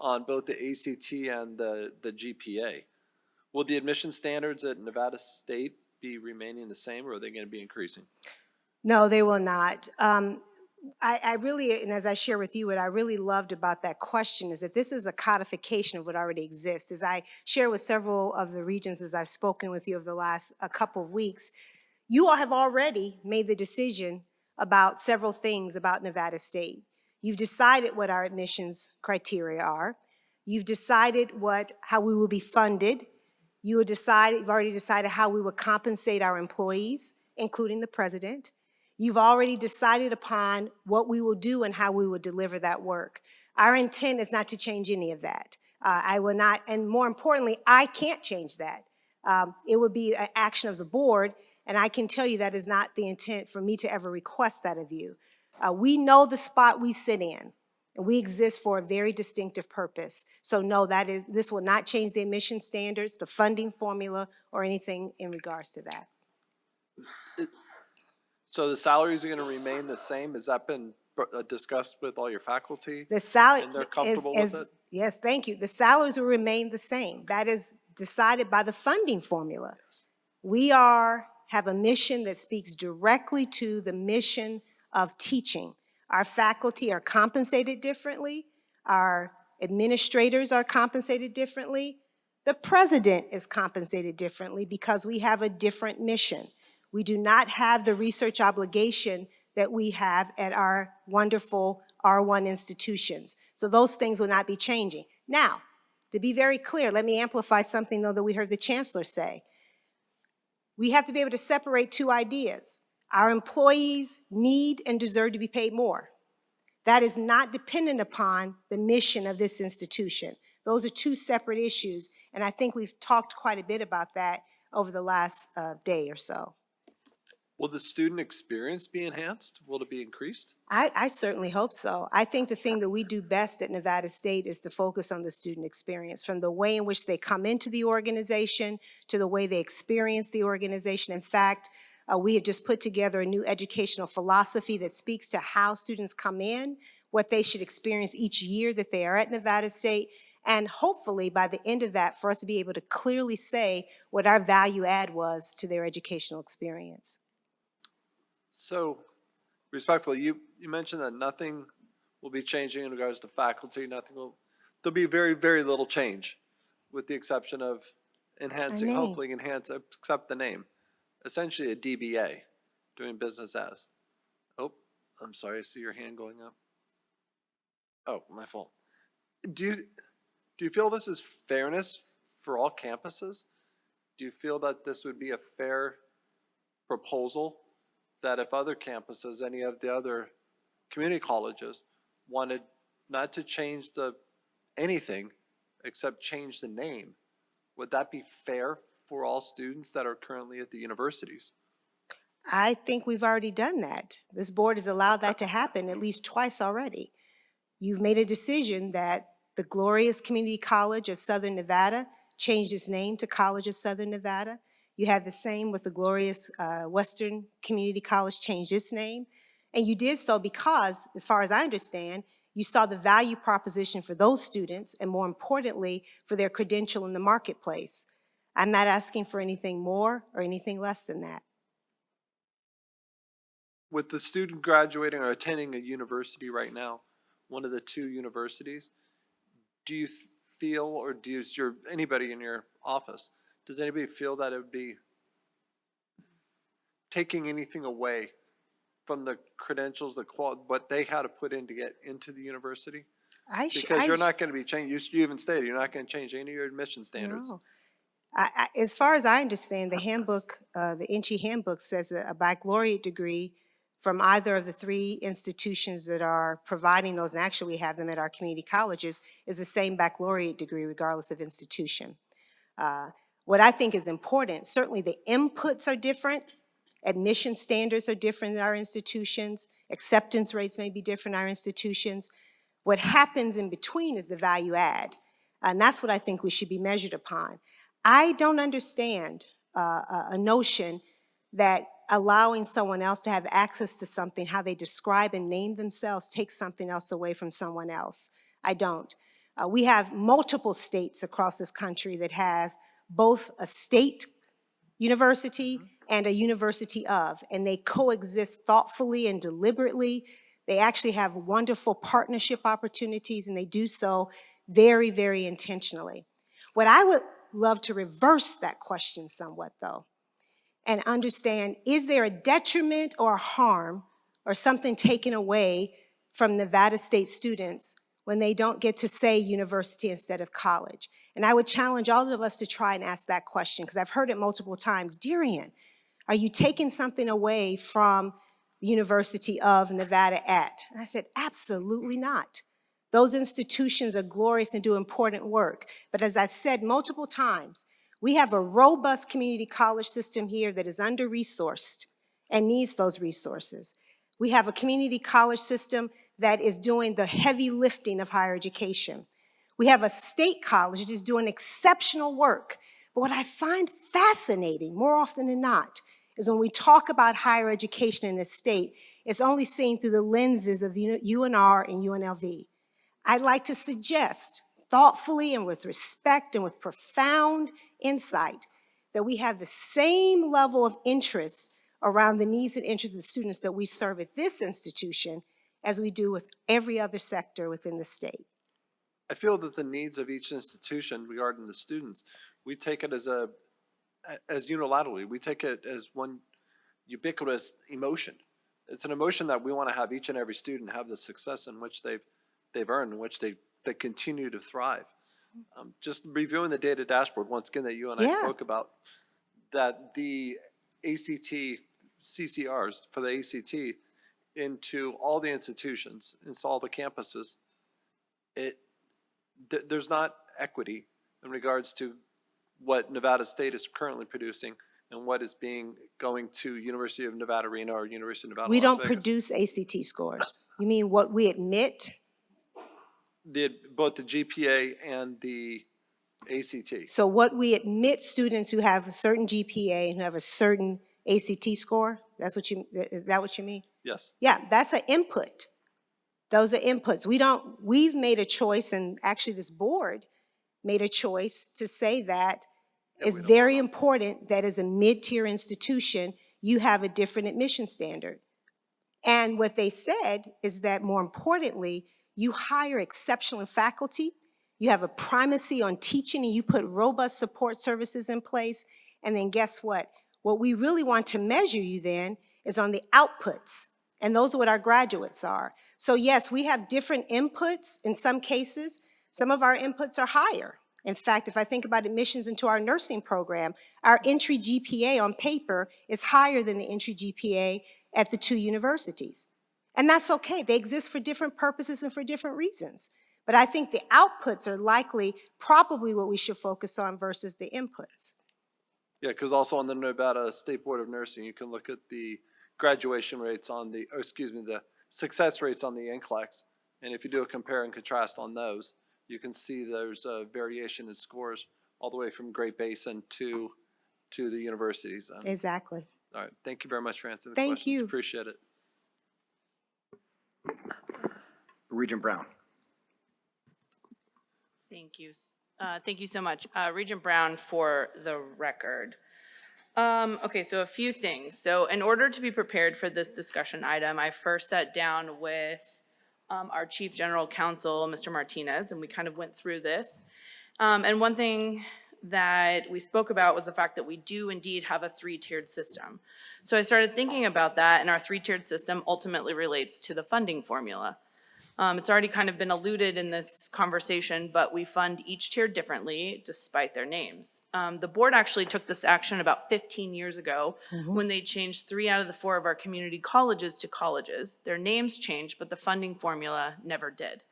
on both the ACT and the GPA. Will the admission standards at Nevada State be remaining the same, or are they going to be increasing? No, they will not. I really, and as I share with you, what I really loved about that question is that this is a codification of what already exists. As I share with several of the regents, as I've spoken with you over the last couple of weeks, you all have already made the decision about several things about Nevada State. You've decided what our admissions criteria are. You've decided how we will be funded. You've already decided how we will compensate our employees, including the president. You've already decided upon what we will do and how we will deliver that work. Our intent is not to change any of that. I will not, and more importantly, I can't change that. It would be an action of the board, and I can tell you that is not the intent for me to ever request that of you. We know the spot we sit in, and we exist for a very distinctive purpose. So no, this will not change the admission standards, the funding formula, or anything in regards to that. So the salaries are going to remain the same? Has that been discussed with all your faculty? The salary, and they're comfortable with it? Yes, thank you. The salaries will remain the same. That is decided by the funding formula. Yes. We have a mission that speaks directly to the mission of teaching. Our faculty are compensated differently. Our administrators are compensated differently. The president is compensated differently because we have a different mission. We do not have the research obligation that we have at our wonderful R1 institutions. So those things will not be changing. Now, to be very clear, let me amplify something, though, that we heard the chancellor say. We have to be able to separate two ideas. Our employees need and deserve to be paid more. That is not dependent upon the mission of this institution. Those are two separate issues, and I think we've talked quite a bit about that over the last day or so. Will the student experience be enhanced? Will it be increased? I certainly hope so. I think the thing that we do best at Nevada State is to focus on the student experience, from the way in which they come into the organization to the way they experience the organization. In fact, we have just put together a new educational philosophy that speaks to how students come in, what they should experience each year that they are at Nevada State, and hopefully by the end of that, for us to be able to clearly say what our value add was to their educational experience. So, respectfully, you mentioned that nothing will be changing in regards to faculty. There'll be very, very little change, with the exception of enhancing, hopefully except the name. Essentially a DBA, doing business as. Oh, I'm sorry, I see your hand going up. Oh, my fault. Do you feel this is fairness for all campuses? Do you feel that this would be a fair proposal, that if other campuses, any of the other community colleges, wanted not to change anything except change the name, would that be fair for all students that are currently at the universities? I think we've already done that. This board has allowed that to happen at least twice already. You've made a decision that the glorious Community College of Southern Nevada changed its name to College of Southern Nevada. You had the same with the glorious Western Community College changed its name. And you did so because, as far as I understand, you saw the value proposition for those students and, more importantly, for their credential in the marketplace. I'm not asking for anything more or anything less than that. With the student graduating or attending a university right now, one of the two universities, do you feel, or anybody in your office, does anybody feel that it would be taking anything away from the credentials, what they had to put in to get into the university? Because you're not going to be changing, you even stated, you're not going to change any of your admission standards. No. As far as I understand, the handbook, the NSHE handbook says that a baccalaureate degree from either of the three institutions that are providing those, and actually we have them at our community colleges, is the same baccalaureate degree regardless of institution. What I think is important, certainly the inputs are different, admission standards are different in our institutions, acceptance rates may be different in our institutions. What happens in between is the value add, and that's what I think we should be measured upon. I don't understand a notion that allowing someone else to have access to something, how they describe and name themselves, takes something else away from someone else. I don't. We have multiple states across this country that have both a state university and a university of, and they coexist thoughtfully and deliberately. They actually have wonderful partnership opportunities, and they do so very, very intentionally. What I would love to reverse that question somewhat, though, and understand, is there a detriment or a harm or something taken away from Nevada State students when they don't get to say university instead of college? And I would challenge all of us to try and ask that question, because I've heard it multiple times. Darian, are you taking something away from the University of Nevada at? And I said, absolutely not. Those institutions are glorious and do important work. But as I've said multiple times, we have a robust community college system here that is under-resourced and needs those resources. We have a community college system that is doing the heavy lifting of higher education. We have a state college that is doing exceptional work. But what I find fascinating, more often than not, is when we talk about higher education in the state, it's only seen through the lenses of the UNR and UNLV. I'd like to suggest, thoughtfully and with respect and with profound insight, that we have the same level of interest around the needs and interests of the students that we serve at this institution as we do with every other sector within the state. I feel that the needs of each institution regarding the students, we take it as unilaterally. We take it as one ubiquitous emotion. It's an emotion that we want to have each and every student have the success in which they've earned, in which they continue to thrive. Just reviewing the data dashboard, once again, that you and I spoke about, that the ACT CCRs for the ACT into all the institutions, into all the campuses, there's not equity in regards to what Nevada State is currently producing and what is going to University of Nevada, Reno, or University of Nevada, We Las don't Vegas. produce ACT scores. You mean what we admit? Both the GPA and the ACT. So what we admit students who have a certain GPA and who have a certain ACT score, is that what you mean? Yes. Yeah, that's an input. Those are inputs. We've made a choice, and actually this board made a choice to say that it's very important that as a mid-tier institution, you have a different admission standard. And what they said is that, more importantly, you hire exceptional faculty, you have a primacy on teaching, and you put robust support services in place. And then guess what? What we really want to measure you then is on the outputs. And those are what our graduates are. So yes, we have different inputs in some cases. Some of our inputs are higher. In fact, if I think about admissions into our nursing program, our entry GPA on paper is higher than the entry GPA at the two universities. And that's okay. They exist for different purposes and for different reasons. But I think the outputs are likely probably what we should focus on versus the inputs. Yeah, because also on the Nevada State Board of Nursing, you can look at the graduation rates on the, or excuse me, the success rates on the NCLEX. And if you do a compare and contrast on those, you can see there's a variation in scores all the way from Great Basin to the universities. Exactly. All right, thank you very much for answering the Thank questions. you. Appreciate it. Regent Brown. Thank you. Thank you so much. Regent Brown for the record. Okay, so a few things. So in order to be prepared for this discussion item, I first sat down with our Chief General Counsel, Mr. Martinez, and we kind of went through this. And one thing that we spoke about was the fact that we do indeed have a three-tiered system. So I started thinking about that, and our three-tiered system ultimately relates to the funding formula. It's already kind of been alluded in this conversation, but we fund each tier differently despite their names. The board actually took this action about 15 years ago when they changed 3 out of the 4 of our community colleges to colleges. Their names changed, but the funding formula never did.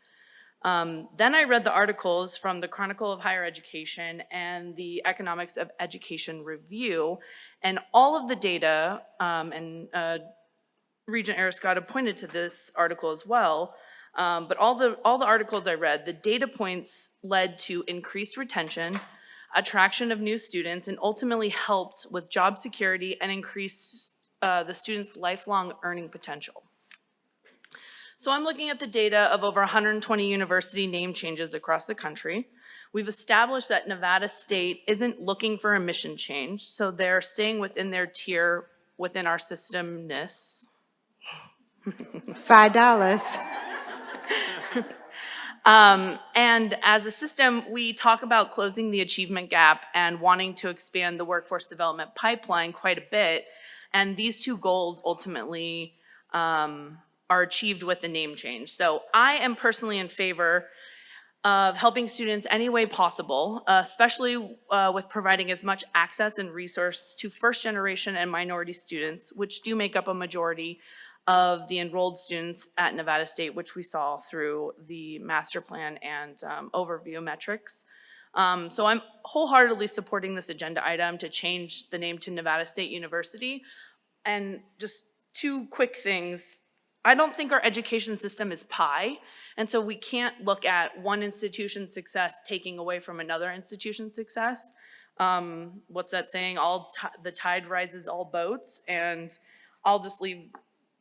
Then I read the articles from the Chronicle of Higher Education and the Economics of Education Review, and all of the data, and Regent Arascata pointed to this article as well, but all the articles I read, the data points led to increased retention, attraction of new students, and ultimately helped with job security and increased the students' lifelong earning potential. So I'm looking at the data of over 120 university name changes across the country. We've established that Nevada State isn't looking for a mission change, so they're staying within their tier within our systemness. $5. And as a system, we talk about closing the achievement gap and wanting to expand the workforce development pipeline quite a bit. And these two goals ultimately are achieved with the name change. So I am personally in favor of helping students any way possible, especially with providing as much access and resource to first generation and minority students, which do make up a majority of the enrolled students at Nevada State, which we saw through the master plan and overview metrics. So I'm wholeheartedly supporting this agenda item to change the name to Nevada State University. And just 2 quick things. I don't think our education system is pie, and so we can't look at one institution's success taking away from another institution's success. What's that saying? The tide rises all boats, and I'll just leave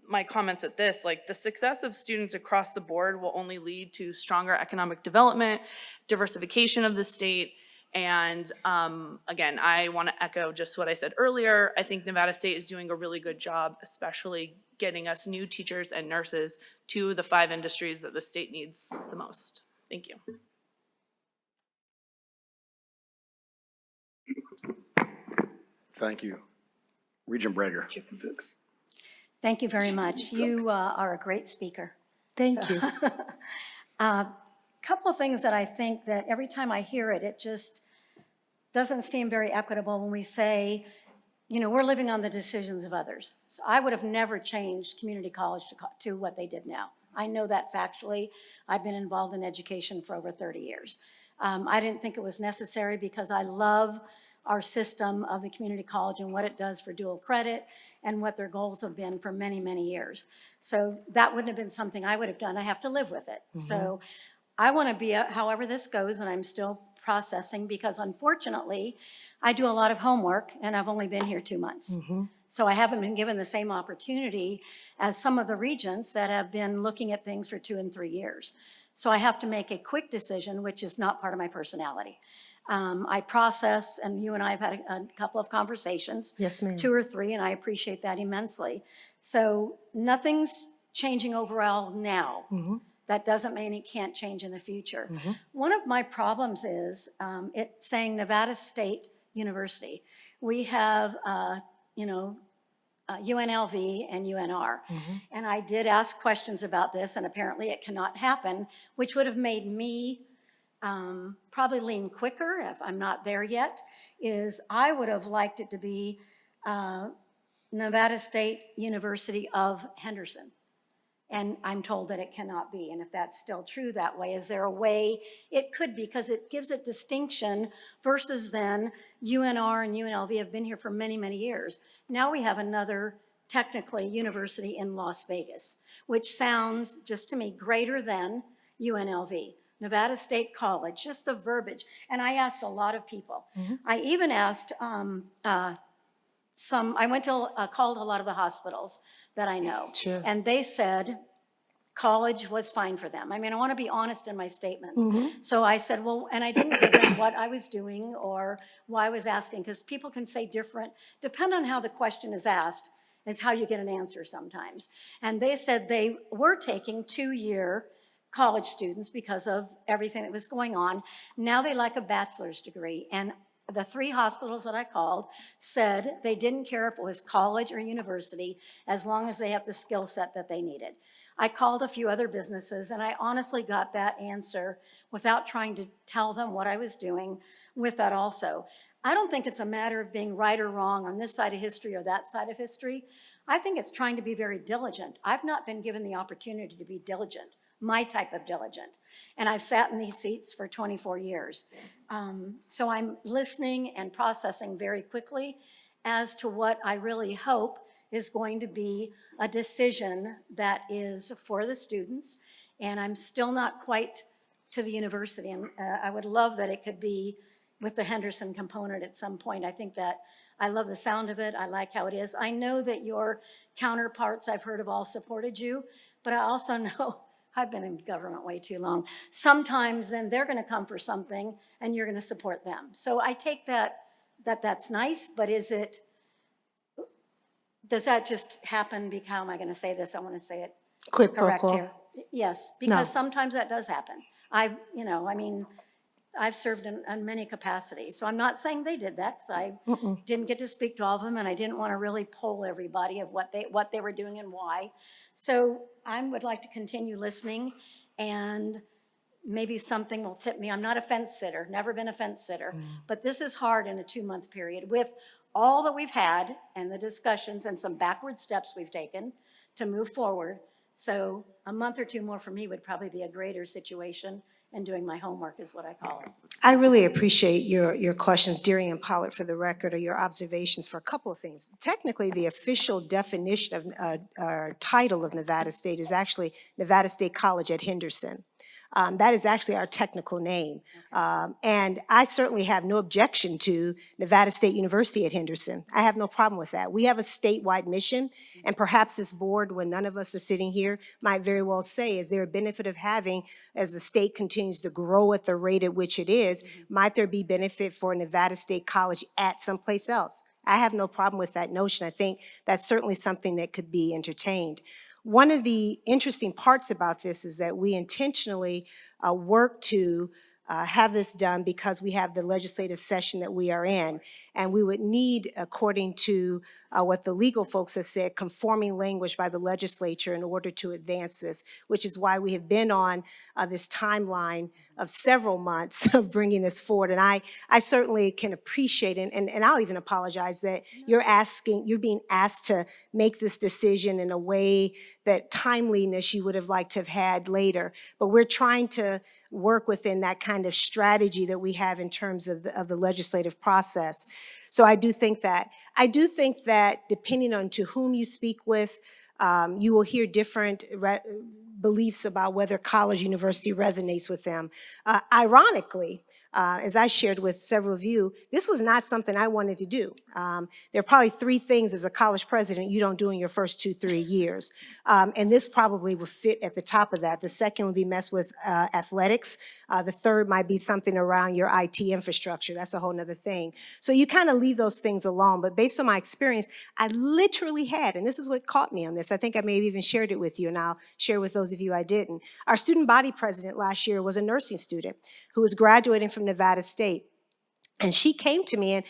my comments at this. Like, the success of students across the board will only lead to stronger economic development, diversification of the state, and again, I want to echo just what I said earlier. I think Nevada State is doing a really good job, especially getting us new teachers and nurses to the 5 industries that the state needs the most. Thank you. Thank you. Regent Breger. Thank you very much. You are a great speaker. Thank you. Couple of things that I think that every time I hear it, it just doesn't seem very equitable when we say, you know, we're living on the decisions of others. So I would have never changed community college to what they did now. I know that factually. I've been involved in education for over 30 years. I didn't think it was necessary because I love our system of the community college and what it does for dual credit and what their goals have been for many, many years. So that wouldn't have been something I would have done. I have to live with it. So I want to be, however this goes, and I'm still processing because unfortunately, I do a lot of homework and I've only been here 2 months. So I haven't been given the same opportunity as some of the regents that have been looking at things for 2 and 3 years. So I have to make a quick decision, which is not part of my personality. I process, and you and I have had a couple of conversations. Yes, ma'am. 2 or 3, and I appreciate that immensely. So nothing's changing overall now. That doesn't mean it can't change in the future. One of my problems is it's saying Nevada State University. We have, UNLV and UNR. And I did ask questions about this, and apparently it cannot happen, which would have made me probably lean quicker, if I'm not there yet, is I would have liked it to be Nevada State University of Henderson. And I'm told that it cannot be. And if that's still true that way, is there a way it could be? Because it gives it distinction versus then UNR and UNLV have been here for many, many years. Now we have another technically university in Las Vegas, which sounds just to me greater than UNLV. Nevada State College, just the verbiage. And I asked a lot of people. I even asked I called a lot of the hospitals that I know. Sure. And they said college was fine for them. I mean, I want to be honest in my statements. So I said, well, and I didn't give them what I was doing or why I was asking, because people can say different, depend on how the question is asked, is how you get an answer sometimes. And they said they were taking 2-year college students because of everything that was going on. Now they like a bachelor's degree. And the 3 hospitals that I called said they didn't care if it was college or university, as long as they have the skill set that they needed. I called a few other businesses, and I honestly got that answer without trying to tell them what I was doing with that also. I don't think it's a matter of being right or wrong on this side of history or that side of history. I think it's trying to be very diligent. I've not been given the opportunity to be diligent, my type of diligent. And I've sat in these seats for 24 years. So I'm listening and processing very quickly as to what I really hope is going to be a decision that is for the students. And I'm still not quite to the university. And I would love that it could be with the Henderson component at some point. I think that I love the sound of it. I like how it is. I know that your counterparts I've heard have all supported you, but I also know I've been in government way too long. Sometimes then they're going to come for something and you're going to support them. So I take that's nice, but does that just happen? How am I going to say this? I want to say it Quid pro correct quo. here. Yes, because sometimes that does happen. I've served in many capacities. So I'm not saying they did that, because I didn't get to speak to all of them, and I didn't want to really poll everybody of what they were doing and why. So I would like to continue listening, and maybe something will tip me. I'm not a fence sitter, never been a fence sitter, but this is hard in a 2-month period with all that we've had and the discussions and some backward steps we've taken to move forward. So a month or 2 more for me would probably be a greater situation, and doing my homework is what I call it. I really appreciate your questions, Darian Pollard, for the record, or your observations for a couple of things. Technically, the official definition of title of Nevada State is actually Nevada State College at Henderson. That is actually our technical name. And I certainly have no objection to Nevada State University at Henderson. I have no problem with that. We have a statewide mission, and perhaps this board, when none of us are sitting here, might very well say, is there a benefit of having, as the state continues to grow at the rate at which it is, might there be benefit for Nevada State College at someplace else? I have no problem with that notion. I think that's certainly something that could be entertained. One of the interesting parts about this is that we intentionally work to have this done because we have the legislative session that we are in, and we would need, according to what the legal folks have said, conforming language by the legislature in order to advance this, which is why we have been on this timeline of several months of bringing this forward. And I certainly can appreciate, and I'll even apologize that you're being asked to make this decision in a way that timeliness you would have liked to have had later. But we're trying to work within that kind of strategy that we have in terms of the legislative process. So I do think that. I do think that depending on to whom you speak with, you will hear different beliefs about whether college, university resonates with them. Ironically, as I shared with several of you, this was not something I wanted to do. There are probably 3 things as a college president you don't do in your first 2-3 years. And this probably would fit at the top of that. The second would be mess with athletics. The third might be something around your IT infrastructure. That's a whole nother thing. So you kind of leave those things alone. But based on my experience, I literally had, and this is what caught me on this, I think I may have even shared it with you, and I'll share with those of you I didn't. Our student body president last year was a nursing student who was graduating from Nevada State. And she came to me, and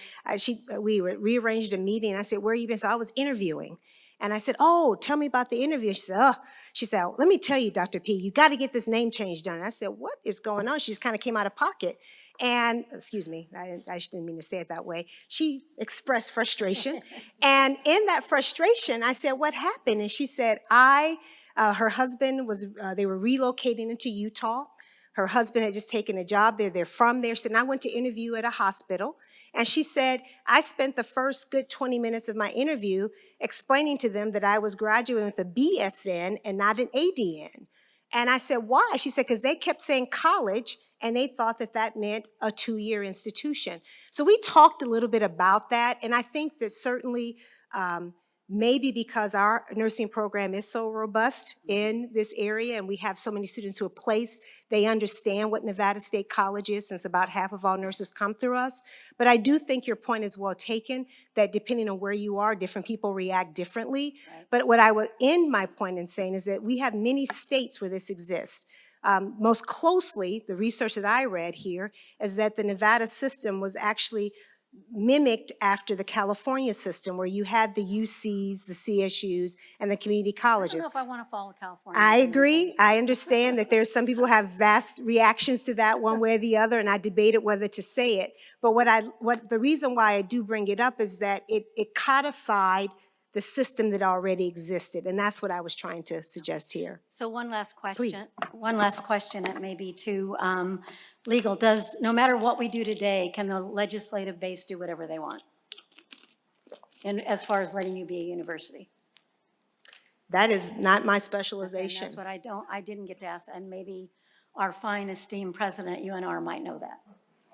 we rearranged a meeting, and I said, where have you been? So I was interviewing. And I said, oh, tell me about the interview. She said, let me tell you, Dr. P, you got to get this name change done. And I said, what is going on? She just kind of came out of pocket. And, excuse me, I didn't mean to say it that way. She expressed frustration. And in that frustration, I said, what happened? And she said, I Her husband was, they were relocating into Utah. Her husband had just taken a job there. They're from there. So, and I went to interview at a hospital. And she said, I spent the first good 20 minutes of my interview explaining to them that I was graduating with a BSN and not an ADN. And I said, why? She said, because they kept saying college, and they thought that that meant a 2-year institution. So we talked a little bit about that, and I think that certainly maybe because our nursing program is so robust in this area and we have so many students who are placed, they understand what Nevada State College is, since about half of all nurses come through us. But I do think your point is well taken, that depending on where you are, different people react differently. Right. But what I would end my point in saying is that we have many states where this exists. Most closely, the research that I read here is that the Nevada system was actually mimicked after the California system, where you had the UCs, the CSUs, and the community colleges. I don't know if I want to follow California. I agree. I understand that there's some people who have vast reactions to that one way or the other, and I debated whether to say it. But what the reason why I do bring it up is that it codified the system that already existed, and that's what I was trying to suggest here. So one last question. Please. One last question, it may be to legal. No matter what we do today, can the legislative base do whatever they want? And as far as letting you be a university? That is not my And specialization. that's what I didn't get to ask, and maybe our fine esteemed president at UNR might know that.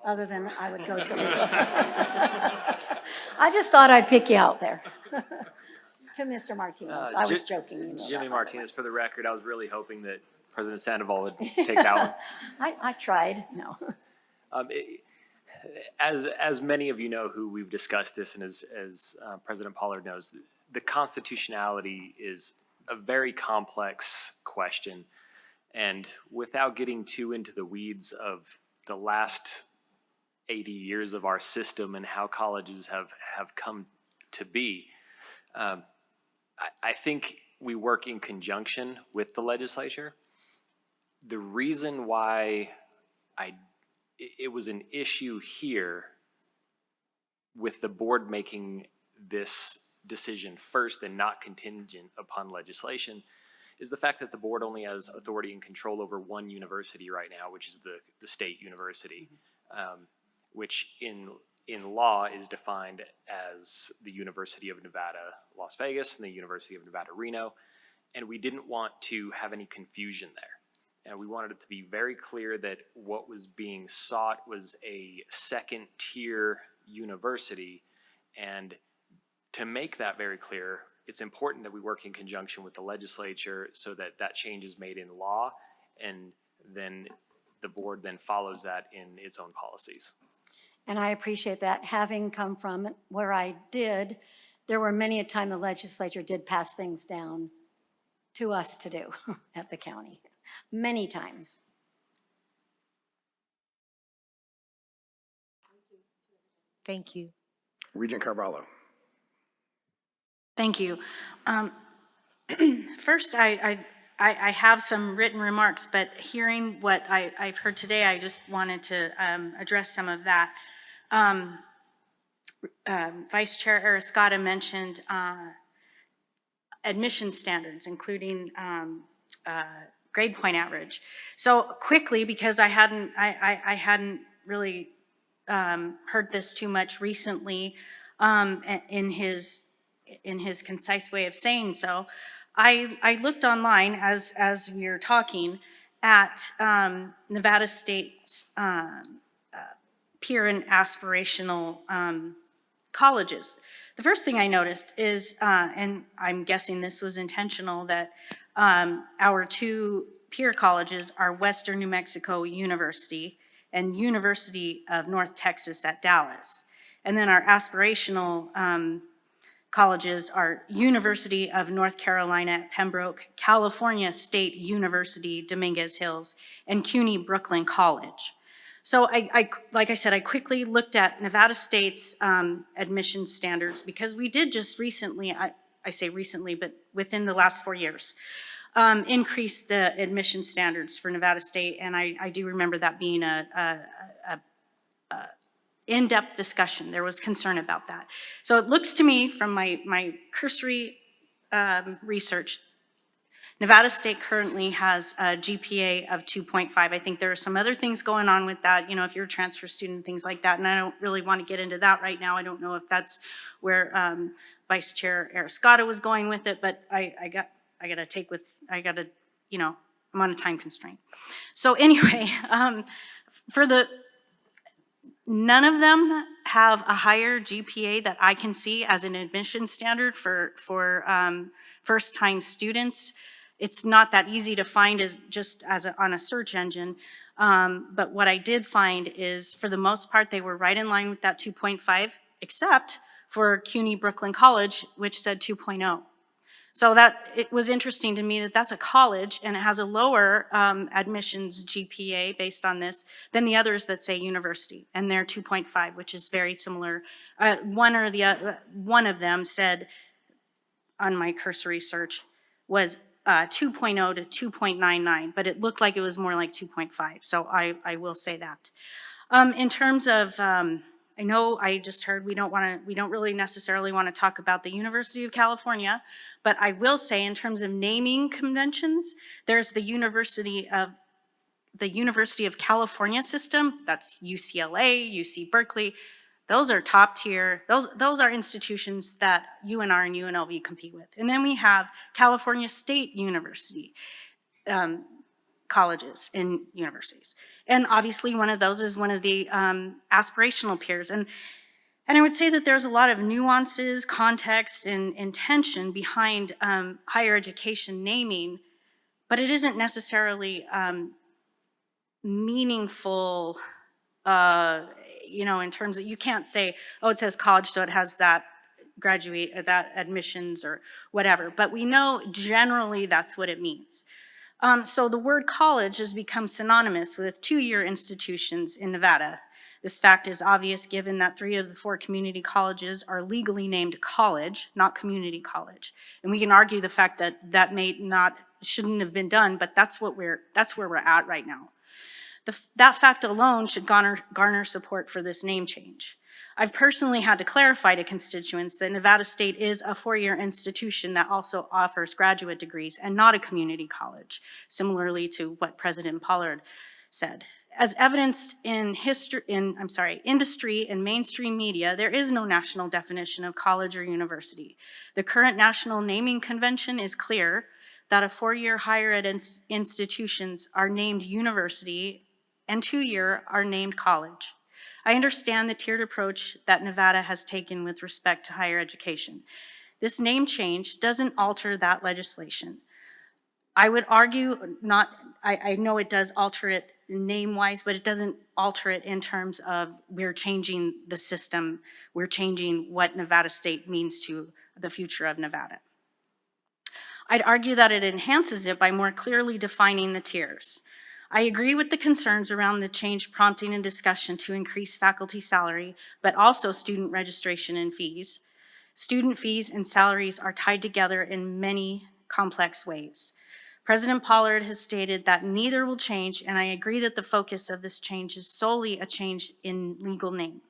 Other than I would go to legal. I just thought I'd pick you out there. To Mr. Martinez. I was joking. You know Jimmy that, Martinez, for the record, I was really hoping that President Sandoval would take that one. I tried, no. As many of you know who we've discussed this, and as President Pollard knows, the constitutionality is a very complex question. And without getting too into the weeds of the last 80 years of our system and how colleges have come to be, I think we work in conjunction with the legislature. The reason why it was an issue here with the board making this decision first and not contingent upon legislation is the fact that the board only has authority and control over one university right now, which is the state university, which in law is defined as the University of Nevada, Las Vegas, and the University of Nevada, Reno. And we didn't want to have any confusion there. And we wanted it to be very clear that what was being sought was a second-tier university. And to make that very clear, it's important that we work in conjunction with the legislature so that that change is made in law, and then the board then follows that in its own policies. And I appreciate that. Having come from where I did, there were many a time the legislature did pass things down to us to do at the county. Many times. Thank you. Regent Carvalho. Thank you. First, I have some written remarks, but hearing what I've heard today, I just wanted to address some of that. Vice Chair Arascata mentioned admission standards, including grade point average. So quickly, because I hadn't really heard this too much recently in his concise way of saying so, I looked online as we were talking at Nevada State's peer and aspirational colleges. The first thing I noticed is, and I'm guessing this was intentional, that our two peer colleges are Western New Mexico University and University of North Texas at Dallas. And then our aspirational colleges are University of North Carolina at Pembroke, California State University, Dominguez Hills, and CUNY Brooklyn College. So like I said, I quickly looked at Nevada State's admission standards, because we did just recently, I say recently, but within the last 4 years, increase the admission standards for Nevada State. And I do remember that being a in-depth discussion. There was concern about that. So it looks to me from my cursory research, Nevada State currently has a GPA of 2.5. I think there are some other things going on with that, you know, if you're a transfer student, things like that, and I don't really want to get into that right now. I don't know if that's where Vice Chair Arascata was going with it, but I gotta, you know, I'm on a time constraint. So anyway, none of them have a higher GPA that I can see as an admission standard for first-time students. It's not that easy to find on a search engine. But what I did find is, for the most part, they were right in line with that 2.5, except for CUNY Brooklyn College, which said 2.0. So it was interesting to me that that's a college and it has a lower admissions GPA based on this than the others that say university, and they're 2.5, which is very similar. One of them said, on my cursory search, was 2.0 to 2.99, but it looked like it was more like 2.5. So I will say that. In terms of, I know I just heard we don't really necessarily want to talk about the University of California, but I will say, in terms of naming conventions, there's the University of California system. That's UCLA, UC Berkeley. Those are top tier. Those are institutions that UNR and UNLV compete with. And then we have California State University colleges and universities. And obviously one of those is one of the aspirational peers. And I would say that there's a lot of nuances, context, and intention behind higher education naming, but it isn't necessarily meaningful, you know, in terms of, you can't say, oh, it says college, so it has that graduate, or that admissions or whatever. But we know generally that's what it means. So the word college has become synonymous with two-year institutions in Nevada. This fact is obvious given that 3 of the 4 community colleges are legally named college, not community college. And we can argue the fact that shouldn't have been done, but that's where we're at right now. That fact alone should garner support for this name change. I've personally had to clarify to constituents that Nevada State is a 4-year institution that also offers graduate degrees and not a community college, similarly to what President Pollard said. As evidenced in industry and mainstream media, there is no national definition of college or university. The current national naming convention is clear that a 4-year higher ed institutions are named university and 2-year are named college. I understand the tiered approach that Nevada has taken with respect to higher education. This name change doesn't alter that legislation. I would argue I know it does alter it name-wise, but it doesn't alter it in terms of we're changing the system, we're changing what Nevada State means to the future of Nevada. I'd argue that it enhances it by more clearly defining the tiers. I agree with the concerns around the change prompting a discussion to increase faculty salary, but also student registration and fees. Student fees and salaries are tied together in many complex ways. President Pollard has stated that neither will change, and I agree that the focus of this change is solely a change in legal name.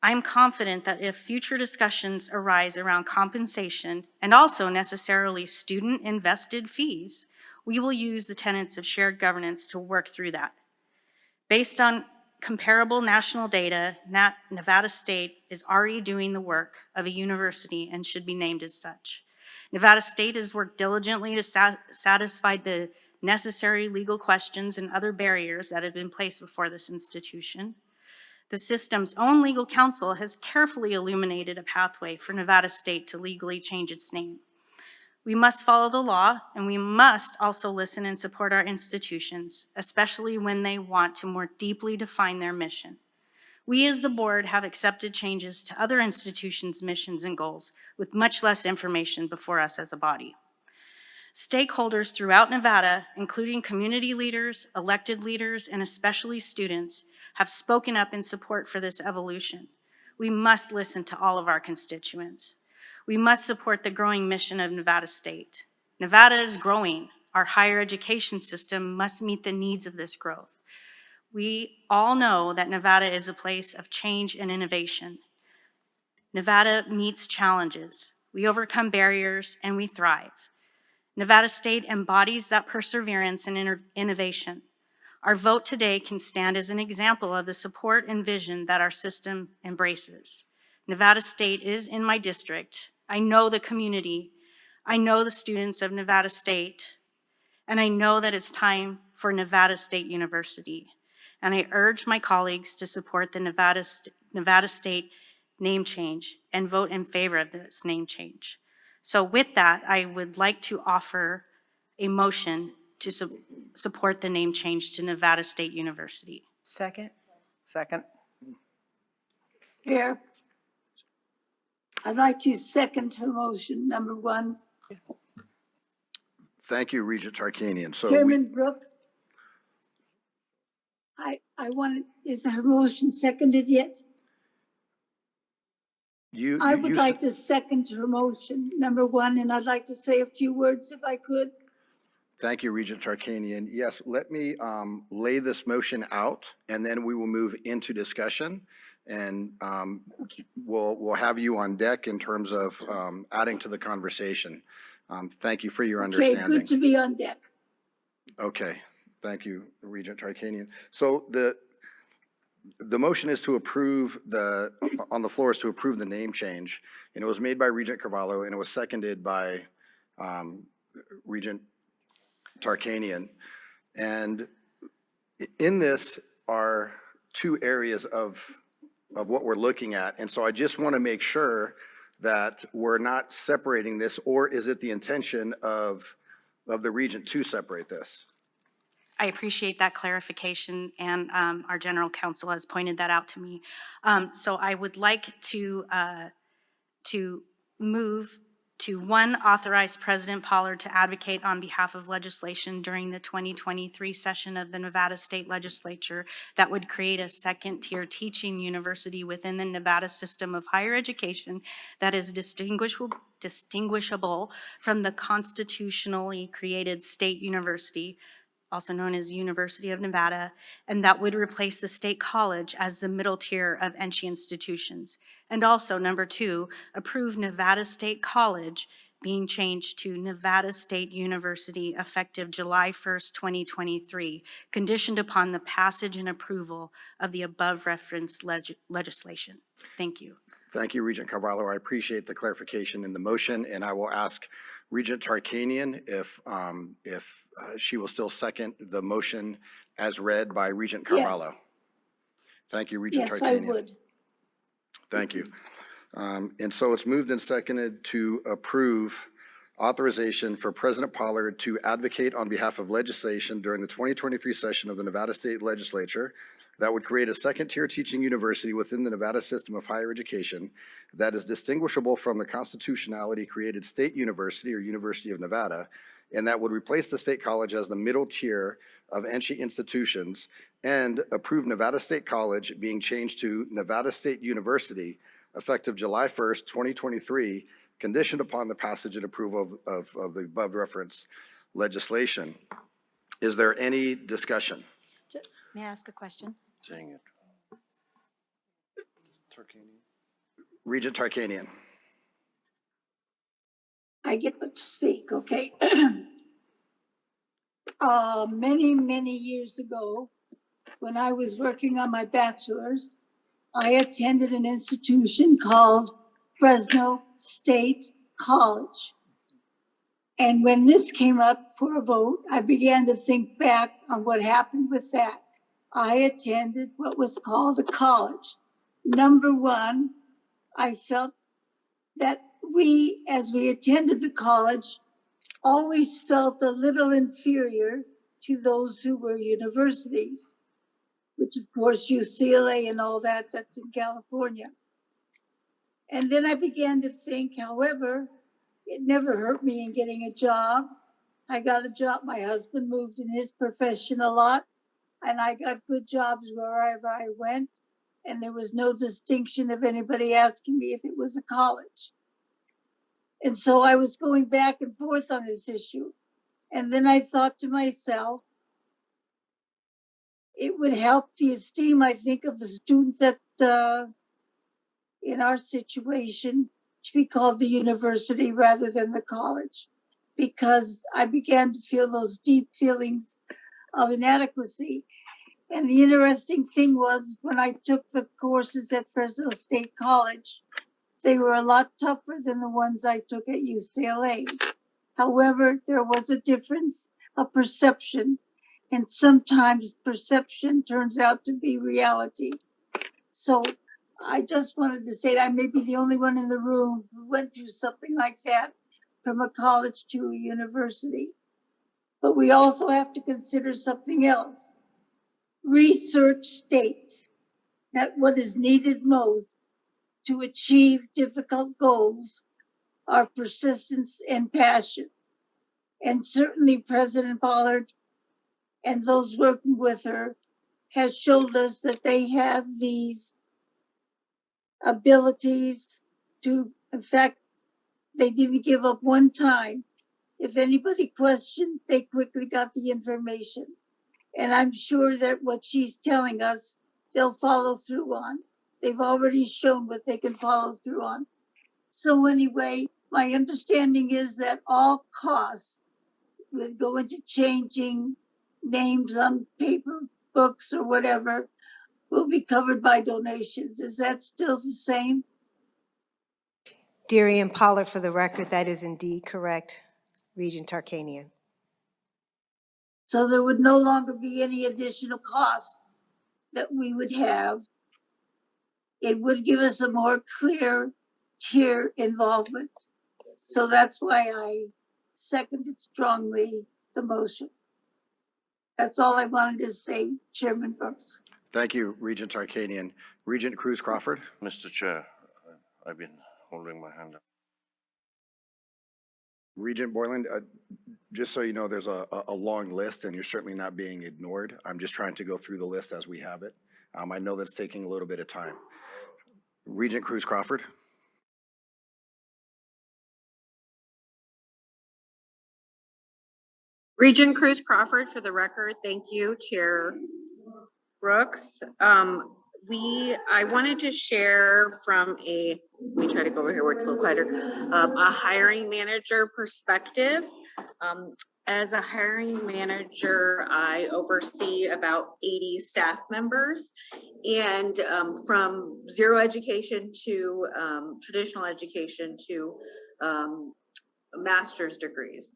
I'm confident that if future discussions arise around compensation and also necessarily student invested fees, we will use the tenets of shared governance to work through that. Based on comparable national data, Nevada State is already doing the work of a university and should be named as such. Nevada State has worked diligently to satisfy the necessary legal questions and other barriers that have been placed before this institution. The system's own legal counsel has carefully illuminated a pathway for Nevada State to legally change its name. We must follow the law, and we must also listen and support our institutions, especially when they want to more deeply define their mission. We as the board have accepted changes to other institutions' missions and goals with much less information before us as a body. Stakeholders throughout Nevada, including community leaders, elected leaders, and especially students, have spoken up in support for this evolution. We must listen to all of our constituents. We must support the growing mission of Nevada State. Nevada is growing. Our higher education system must meet the needs of this growth. We all know that Nevada is a place of change and innovation. Nevada meets challenges. We overcome barriers and we thrive. Nevada State embodies that perseverance and innovation. Our vote today can stand as an example of the support and vision that our system embraces. Nevada State is in my district. I know the community. I know the students of Nevada State. And I know that it's time for Nevada State University. And I urge my colleagues to support the Nevada State name change and vote in favor of this name change. So with that, I would like to offer a motion to support the name change to Nevada State University. Second? Second. Chair, I'd like to second her motion, number one. Thank you, Regent Tarkanian. So Chairman Brooks, I want, is her motion seconded yet? I would like to second her motion, number one, and I'd like to say a few words if I could. Thank you, Regent Tarkanian. Yes, let me lay this motion out, and then we will move into discussion. And we'll have you on deck in terms of adding to the conversation. Thank you for your understanding. Okay, good to be on deck. Okay, thank you, Regent Tarkanian. So the motion is to approve on the floor is to approve the name change. And it was made by Regent Carvalho, and it was seconded by Regent Tarkanian. And in this are two areas of what we're looking at. And so I just want to make sure that we're not separating this, or is it the intention of the regent to separate this? I appreciate that clarification, and our general counsel has pointed that out to me. So I would like to move to one, authorize President Pollard to advocate on behalf of legislation during the 2023 session of the Nevada State Legislature that would create a second-tier teaching university within the Nevada system of higher education that is distinguishable from the constitutionally created state university, also known as University of Nevada, and that would replace the State College as the middle tier of NSHE institutions. And also, number two, approve Nevada State College being changed to Nevada State University effective July 1st, 2023, conditioned upon the passage and approval of the above referenced legislation. Thank you. Thank you, Regent Carvalho. I appreciate the clarification in the motion, and I will ask Regent Tarkanian if she will still second the motion as read by Regent Carvalho. Yes. Thank you, Regent Yes, Tarkanian. I would. Thank you. And so it's moved and seconded to approve authorization for President Pollard to advocate on behalf of legislation during the 2023 session of the Nevada State Legislature that would create a second-tier teaching university within the Nevada system of higher education that is distinguishable from the constitutionality-created state university or University of Nevada, and that would replace the State College as the middle tier of NSHE institutions, and approve Nevada State College being changed to Nevada State University effective July 1st, 2023, conditioned upon the passage and approval of the above referenced legislation. Is there any discussion? May I ask a question? Saying it. Regent Tarkanian. I get to speak, okay? Many years ago, when I was working on my bachelor's, I attended an institution called Fresno State College. And when this came up for a vote, I began to think back on what happened with that. I attended what was called a college. Number one, I felt that we, as we attended the college, always felt a little inferior to those who were universities, which of course UCLA and all that, that's in California. And then I began to think, however, it never hurt me in getting a job. I got a job. My husband moved in his profession a lot, and I got good jobs wherever I went. And there was no distinction of anybody asking me if it was a college. And so I was going back and forth on this issue. And then I thought to myself, it would help the esteem, I think, of the students that in our situation to be called the university rather than the college. because I began to feel those deep feelings of inadequacy. And the interesting thing was when I took the courses at Fresno State College, they were a lot tougher than the ones I took at UCLA. However, there was a difference of perception, and sometimes perception turns out to be reality. So I just wanted to say that I may be the only one in the room who went through something like that from a college to a university. But we also have to consider something else. Research states that what is needed most to achieve difficult goals are persistence and passion. And certainly President Pollard and those working with her has showed us that they have these abilities to, in fact, they didn't give up one time. If anybody questioned, they quickly got the information. And I'm sure that what she's telling us, they'll follow through on. They've already shown what they can follow through on. So anyway, my understanding is that all costs would go into changing names on paper books or whatever will be covered by donations. Is that still the same? Darian Pollard, for the record, that is indeed correct. Regent Tarkanian. So there would no longer be any additional cost that we would have. It would give us a more clear tier involvement. So that's why I seconded strongly the motion. That's all I wanted to say, Chairman Brooks. Thank you, Regent Tarkanian. Regent Cruz Crawford? Mr. Chair, I've been holding my hand up. Regent Borland, just so you know, there's a long list and you're certainly not being ignored. I'm just trying to go through the list as we have it. I know that's taking a little bit of time. Regent Cruz Crawford? Regent Cruz Crawford, for the record, thank you, Chair Brooks. I wanted to share from let me try to go over here where it's a little quieter, a hiring manager perspective. As a hiring manager, I oversee about 80 staff members, and from zero education to traditional education to master's degrees.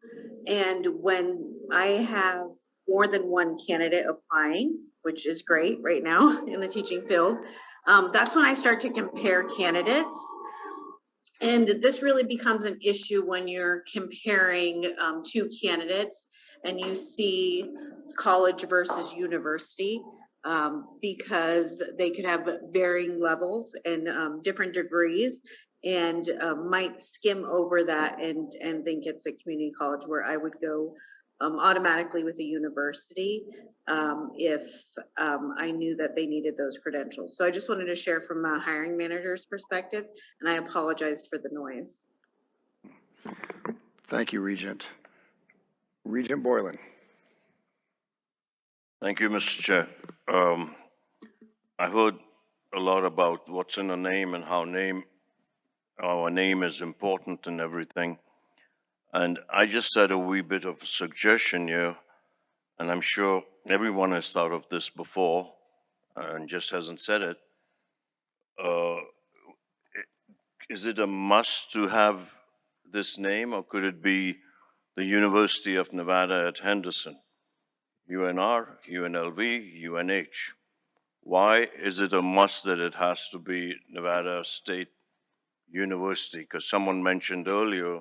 And when I have more than one candidate applying, which is great right now in the teaching field, that's when I start to compare candidates. And this really becomes an issue when you're comparing two candidates and you see college versus university, because they could have varying levels and different degrees, and might skim over that and think it's a community college, where I would go automatically with a university if I knew that they needed those credentials. So I just wanted to share from a hiring manager's perspective, and I apologize for the noise. Thank you, Regent. Regent Borland. Thank you, Mr. Chair. I heard a lot about what's in a name and how our name is important and everything. And I just had a wee bit of a suggestion here, and I'm sure everyone has thought of this before and just hasn't said it. Is it a must to have this name, or could it be the University of Nevada at Henderson? UNR, UNLV, UNH. Why is it a must that it has to be Nevada State University? Because someone mentioned earlier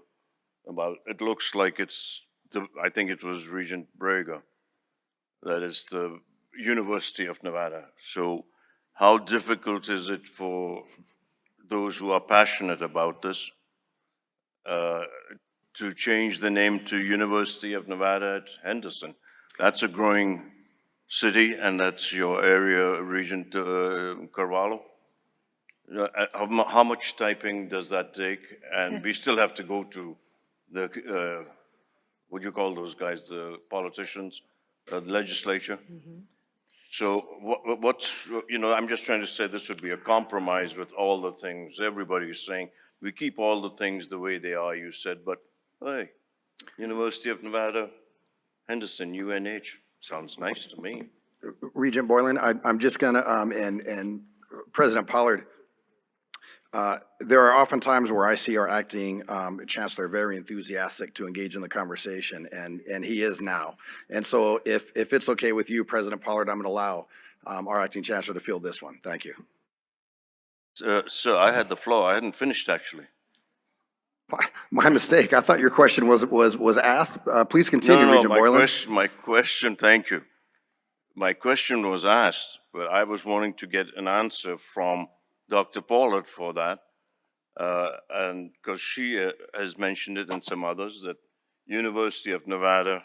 about, it looks like it's, I think it was Regent Braga, that is the University of Nevada. So how difficult is it for those who are passionate about this to change the name to University of Nevada at Henderson? That's a growing city, and that's your area, Regent Carvalho. How much typing does that take? And we still have to go to the, what do you call those guys, the politicians, the legislature? So what's, I'm just trying to say this would be a compromise with all the things everybody is saying. We keep all the things the way they are, you said, but hey, University of Nevada, Henderson, UNH. Sounds nice to me. Regent Boylan, I'm just gonna, and President Pollard, there are often times where I see our acting chancellor very enthusiastic to engage in the conversation, and he is now. And so if it's okay with you, President Pollard, I'm gonna allow our acting chancellor to field this one. Thank you. Sir, I had the floor. I hadn't finished, actually. My mistake. I thought your question was asked. Please continue, No, Regent Boylan. my question, thank you. My question was asked, but I was wanting to get an answer from Dr. Pollard for that. And because she has mentioned it and some others, that University of Nevada,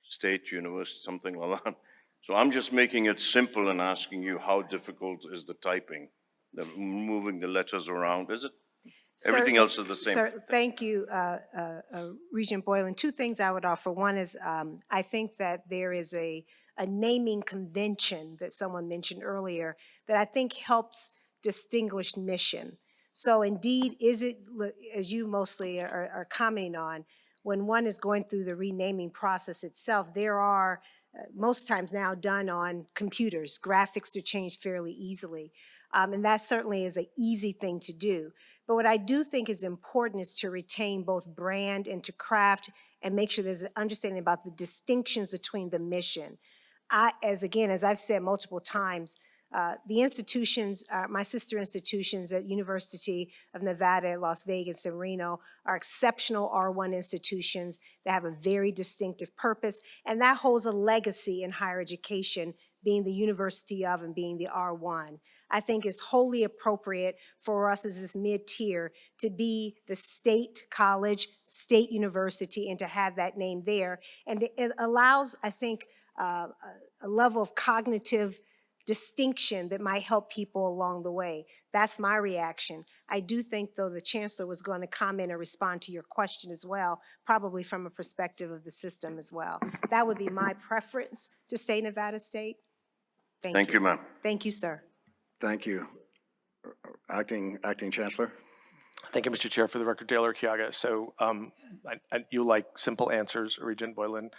State University, something like that. So I'm just making it simple and asking you, how difficult is the typing, moving the letters around? Is it? Everything else is the same. Sir, thank you, Regent Boylan. Two things I would offer. One is I think that there is a naming convention that someone mentioned earlier that I think helps distinguish mission. So indeed, is it, as you mostly are commenting on, when one is going through the renaming process itself, there are most times now done on computers. Graphics are changed fairly easily. And that certainly is an easy thing to do. But what I do think is important is to retain both brand and to craft and make sure there's an understanding about the distinctions between the mission. As I've said multiple times, the institutions, my sister institutions at University of Nevada, Las Vegas, and Reno are exceptional R1 institutions that have a very distinctive purpose, and that holds a legacy in higher education, being the University of and being the R1. I think it's wholly appropriate for us as this mid-tier to be the state college, state university, and to have that name there. And it allows, I think, a level of cognitive distinction that might help people along the way. That's my reaction. I do think, though, the chancellor was going to comment or respond to your question as well, probably from a perspective of the system as well. That would be my preference to say Nevada State. Thank you, ma'am. Thank you, sir. Thank you. Acting Chancellor. Thank you, Mr. Chair. For the record, Dale Urquiaga. So you like simple answers, Regent Boylan.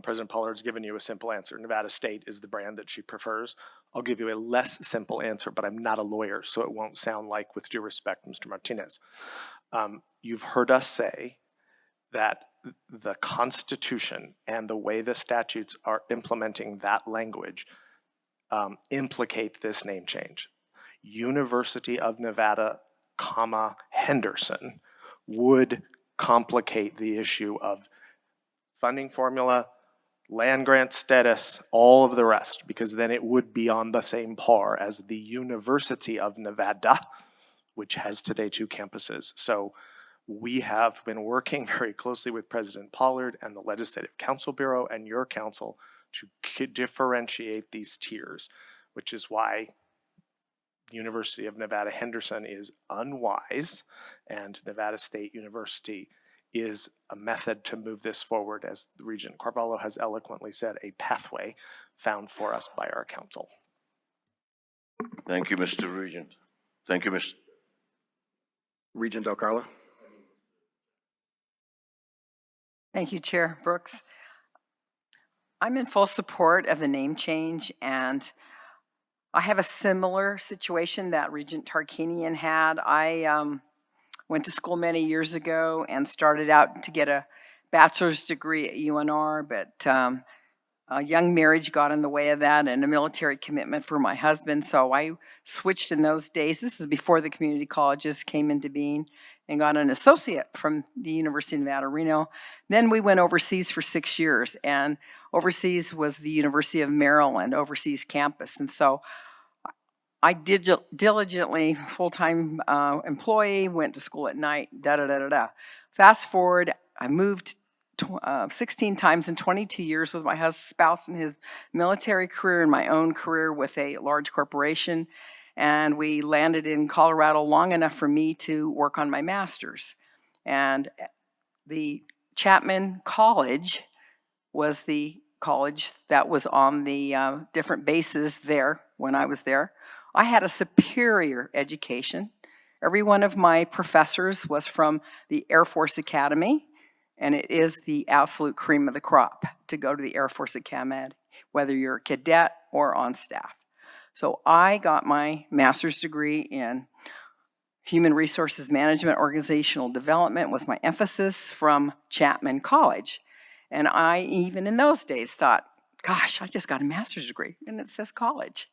President Pollard's given you a simple answer. Nevada State is the brand that she prefers. I'll give you a less simple answer, but I'm not a lawyer, so it won't sound like, with due respect, Mr. Martinez. You've heard us say that the Constitution and the way the statutes are implementing that language implicate this name change. University of Nevada, Henderson would complicate the issue of funding formula, land grant status, all of the rest, because then it would be on the same par as the University of Nevada, which has today 2 campuses. So we have been working very closely with President Pollard and the Legislative Council Bureau and your council to differentiate these tiers, which is why University of Nevada, Henderson is unwise, and Nevada State University is a method to move this forward, as Regent Carvalho has eloquently said, a pathway found for us by our council. Thank you, Mr. Regent. Thank you, Mr. Regent Del Carlo. Thank you, Chair Brooks. I'm in full support of the name change, and I have a similar situation that Regent Tarkanian had. I went to school many years ago and started out to get a bachelor's degree at UNR, but a young marriage got in the way of that and a military commitment for my husband, so I switched in those days. This is before the community colleges came into being, and got an associate from the University of Nevada, Reno. Then we went overseas for 6 years, and overseas was the University of Maryland, overseas campus. And so I diligently, full-time employee, went to school at night, Fast forward, I moved 16 times in 22 years with my spouse in his military career and my own career with a large corporation. And we landed in Colorado long enough for me to work on my master's. And the Chapman College was the college that was on the different bases there when I was there. I had a superior education. Every one of my professors was from the Air Force Academy, And it is the absolute cream of the crop to go to the Air Force Academy, whether you're a cadet or on staff. So I got my master's degree in Human Resources Management, Organizational Development was my emphasis from Chapman College. And I, even in those days, thought, gosh, I just got a master's degree and it says college.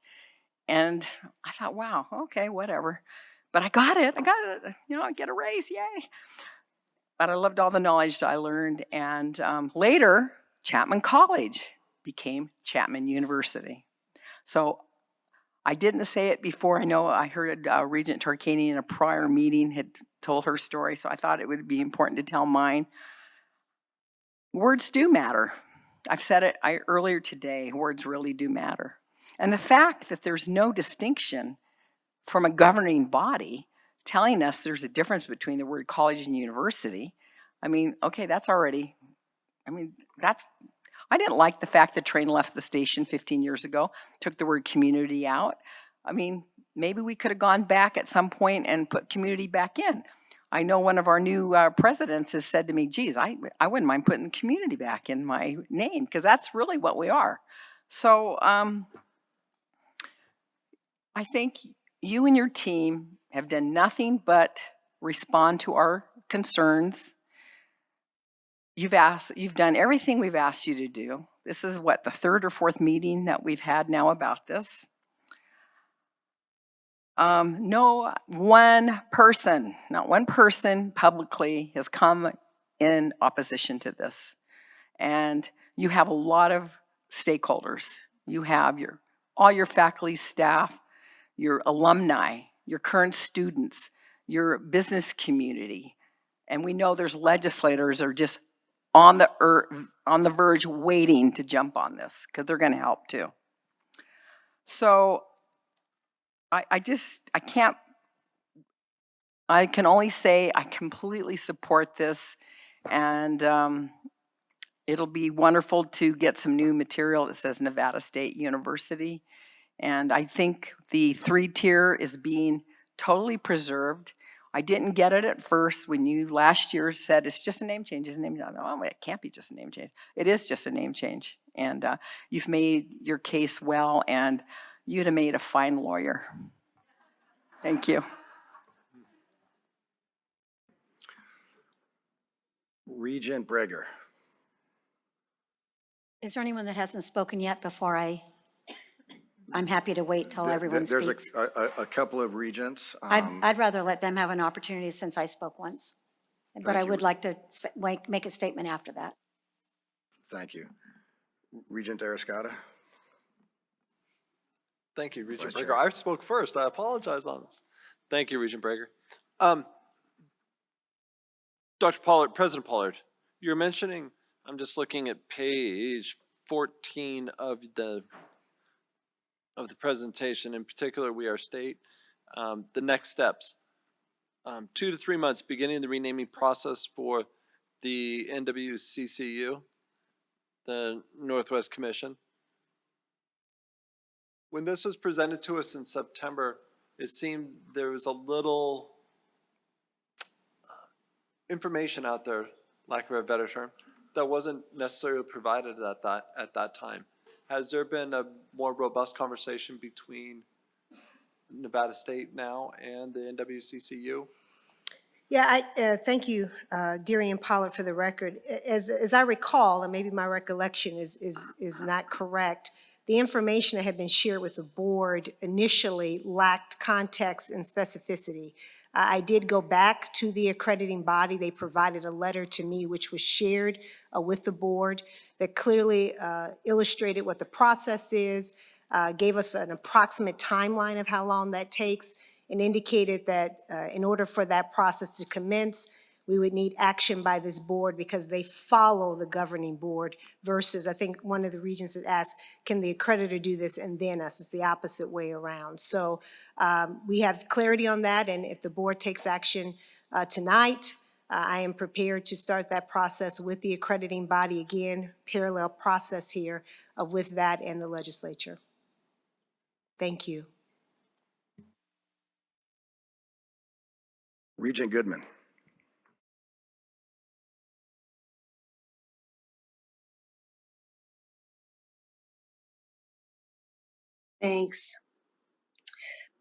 And I thought, wow, okay, whatever. But I got it, I get a raise, yay. But I loved all the knowledge that I learned. And later, Chapman College became Chapman University. So I didn't say it before. I know I heard Regent Tarkanian in a prior meeting had told her story, so I thought it would be important to tell mine. Words do matter. I've said it earlier today, words really do matter. And the fact that there's no distinction from a governing body telling us there's a difference between the word college and university, okay, that's already, I didn't like the fact the train left the station 15 years ago, took the word community out. Maybe we could have gone back at some point and put community back in. I know one of our new presidents has said to me, geez, I wouldn't mind putting community back in my name, because that's really what we are. So I think you and your team have done nothing but respond to our concerns. You've done everything we've asked you to do. This is what, the third or fourth meeting that we've had now about this. No one person, not one person publicly has come in opposition to this. And you have a lot of stakeholders. You have all your faculty, staff, your alumni, your current students, your business community. And we know there's legislators that are just on the verge waiting to jump on this, because they're going to help too. So I can only say I completely support this, and it'll be wonderful to get some new material that says Nevada State University. And I think the 3-tier is being totally preserved. I didn't get it at first when you last year said it's just a name change. It's a name change. Oh, it can't be just a name change. It is just a name change. And you've made your case well, and you'd have made a fine lawyer. Thank you. Regent Breger. Is there anyone that hasn't spoken yet before I'm happy to wait till everyone There's speaks. a couple of regents. I'd rather let them have an opportunity since I spoke once. But I would like to make a statement after that. Thank you. Regent Arascata. Thank you, Regent Vice Breger. Chair. I spoke first. I apologize on this. Thank you, Regent Breger. Dr. Pollard, President Pollard, you're mentioning, I'm just looking at page 14 of the presentation, in particular, We Are State, the next steps. 2 to 3 months, beginning the renaming process for the NWCCU, the Northwest Commission. When this was presented to us in September, it seemed there was a little information out there, lack of a better term, that wasn't necessarily provided at that time. Has there been a more robust conversation between Nevada State now and the NWCCU? Yeah, thank you, Darian Pollard, for the record. As I recall, and maybe my recollection is not correct, the information that had been shared with the board initially lacked context and specificity. I did go back to the accrediting body. They provided a letter to me which was shared with the board that clearly illustrated what the process is, gave us an approximate timeline of how long that takes, and indicated that in order for that process to commence, we would need action by this board because they follow the governing board versus, I think one of the regents had asked, can the accreditor do this and then us? It's the opposite way around. So we have clarity on that, and if the board takes action tonight, I am prepared to start that process with the accrediting body. Again, parallel process here with that and the legislature. Thank you. Regent Goodman. Thanks.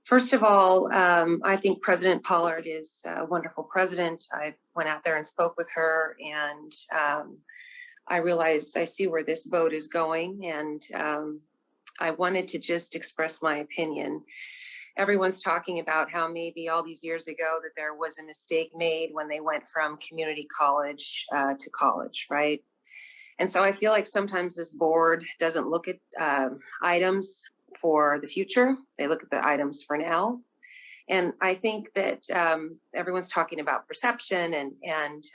First of all, I think President Pollard is a wonderful president. I went out there and spoke with her, and I realized I see where this vote is going, and I wanted to just express my opinion. Everyone's talking about how maybe all these years ago that there was a mistake made when they went from community college to college, right? And so I feel like sometimes this board doesn't look at items for the future. They look at the items for now. And I think that everyone's talking about perception, and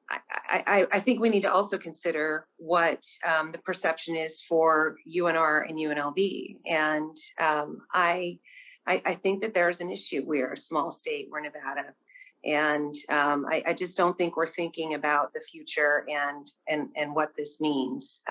I think we need to also consider what the perception is for UNR and UNLV. And I think that there's an issue. We're a small state, we're Nevada. And I just don't think we're thinking about the future and what this means.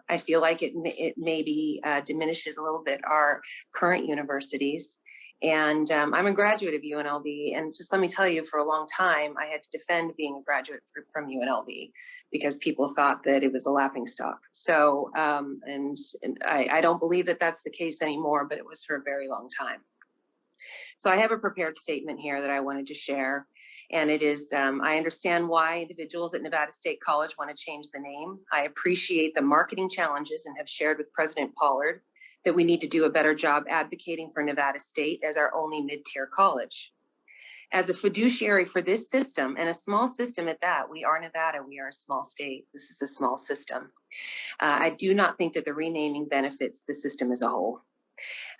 I feel like it maybe diminishes a little bit our current universities. And I'm a graduate of UNLV, and just let me tell you, for a long time, I had to defend being a graduate from UNLV because people thought that it was a laughingstock. So, and I don't believe that that's the case anymore, but it was for a very long time. So I have a prepared statement here that I wanted to share. And it is, I understand why individuals at Nevada State College want to change the name. I appreciate the marketing challenges and have shared with President Pollard that we need to do a better job advocating for Nevada State as our only mid-tier college. As a fiduciary for this system, and a small system at that, we are Nevada, we are a small state. This is a small system. I do not think that the renaming benefits the system as a whole.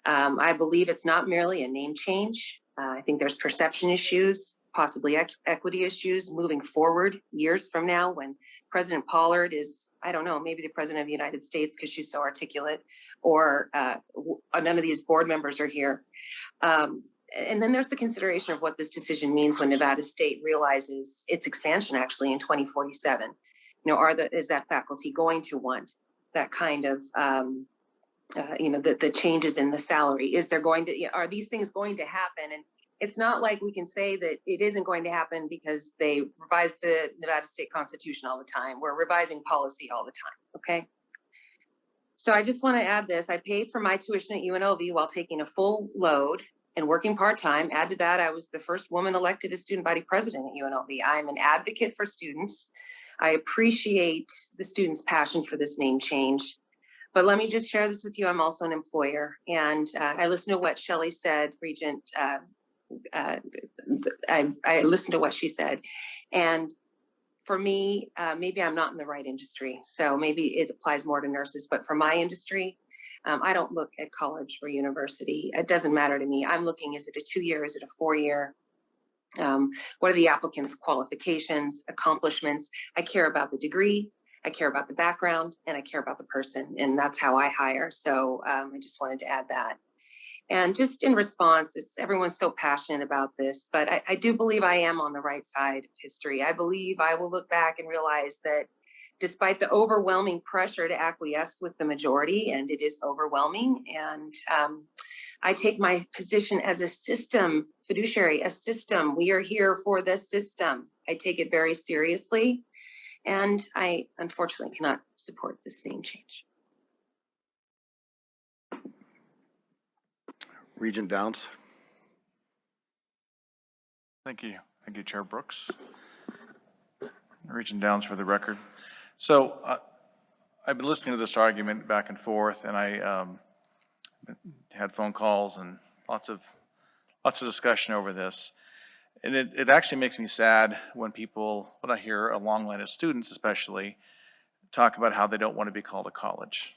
I believe it's not merely a name change. I think there's perception issues, possibly equity issues moving forward years from now when President Pollard is, I don't know, maybe the President of the United States because she's so articulate, or none of these board members are here. And then there's the consideration of what this decision means when Nevada State realizes its expansion actually in 2047. You know, is that faculty going to want that kind of the changes in the salary? Is there going to, are these things going to happen? And it's not like we can say that it isn't going to happen because they revise the Nevada State Constitution all the time. We're revising policy all the time, okay? So I just want to add this. I paid for my tuition at UNLV while taking a full load and working part-time. Add to that, I was the first woman elected as student body president at UNLV. I'm an advocate for students. I appreciate the students' passion for this name change. But let me just share this with you. I'm also an employer, and I listened to what Shelley said, Regent. I listened to what she said, and for me, maybe I'm not in the right industry, so maybe it applies more to nurses. But for my industry, I don't look at college or university. It doesn't matter to me. I'm looking: is it a 2-year? Is it a 4-year? What are the applicants' qualifications, accomplishments? I care about the degree. I care about the background, and I care about the person, and that's how I hire. So I just wanted to add that. And just in response, everyone's so passionate about this, but I do believe I am on the right side of history. I believe I will look back and realize that despite the overwhelming pressure to acquiesce with the majority, and it is overwhelming, and I take my position as a system fiduciary, a system. We are here for the system. I take it very seriously. And I unfortunately cannot support this name change. Regent Downs. Thank you, Chair Brooks. Regent Downs for the record. So I've been listening to this argument back and forth, and I had phone calls and lots of discussion over this. And it actually makes me sad when I hear a long line of students especially talk about how they don't want to be called a college.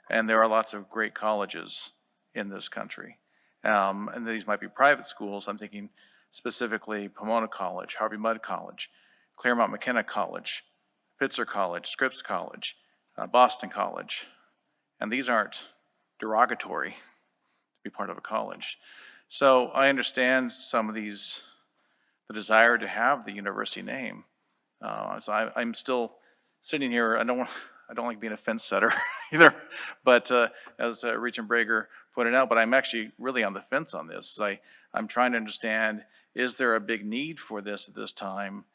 And there are lots of great colleges in this country. And these might be private schools. I'm thinking specifically Pomona College, Harvey Mudd College, Claremont McKenna College, Pitzer College, Scripps College, Boston College. And these aren't derogatory to be part of a college. So I understand some of the desire to have the university name. So I'm still sitting here. I don't like being a fence setter either, but as Regent Brager pointed out, but I'm actually really on the fence on this. I'm trying to understand, is there a big need for this at this time?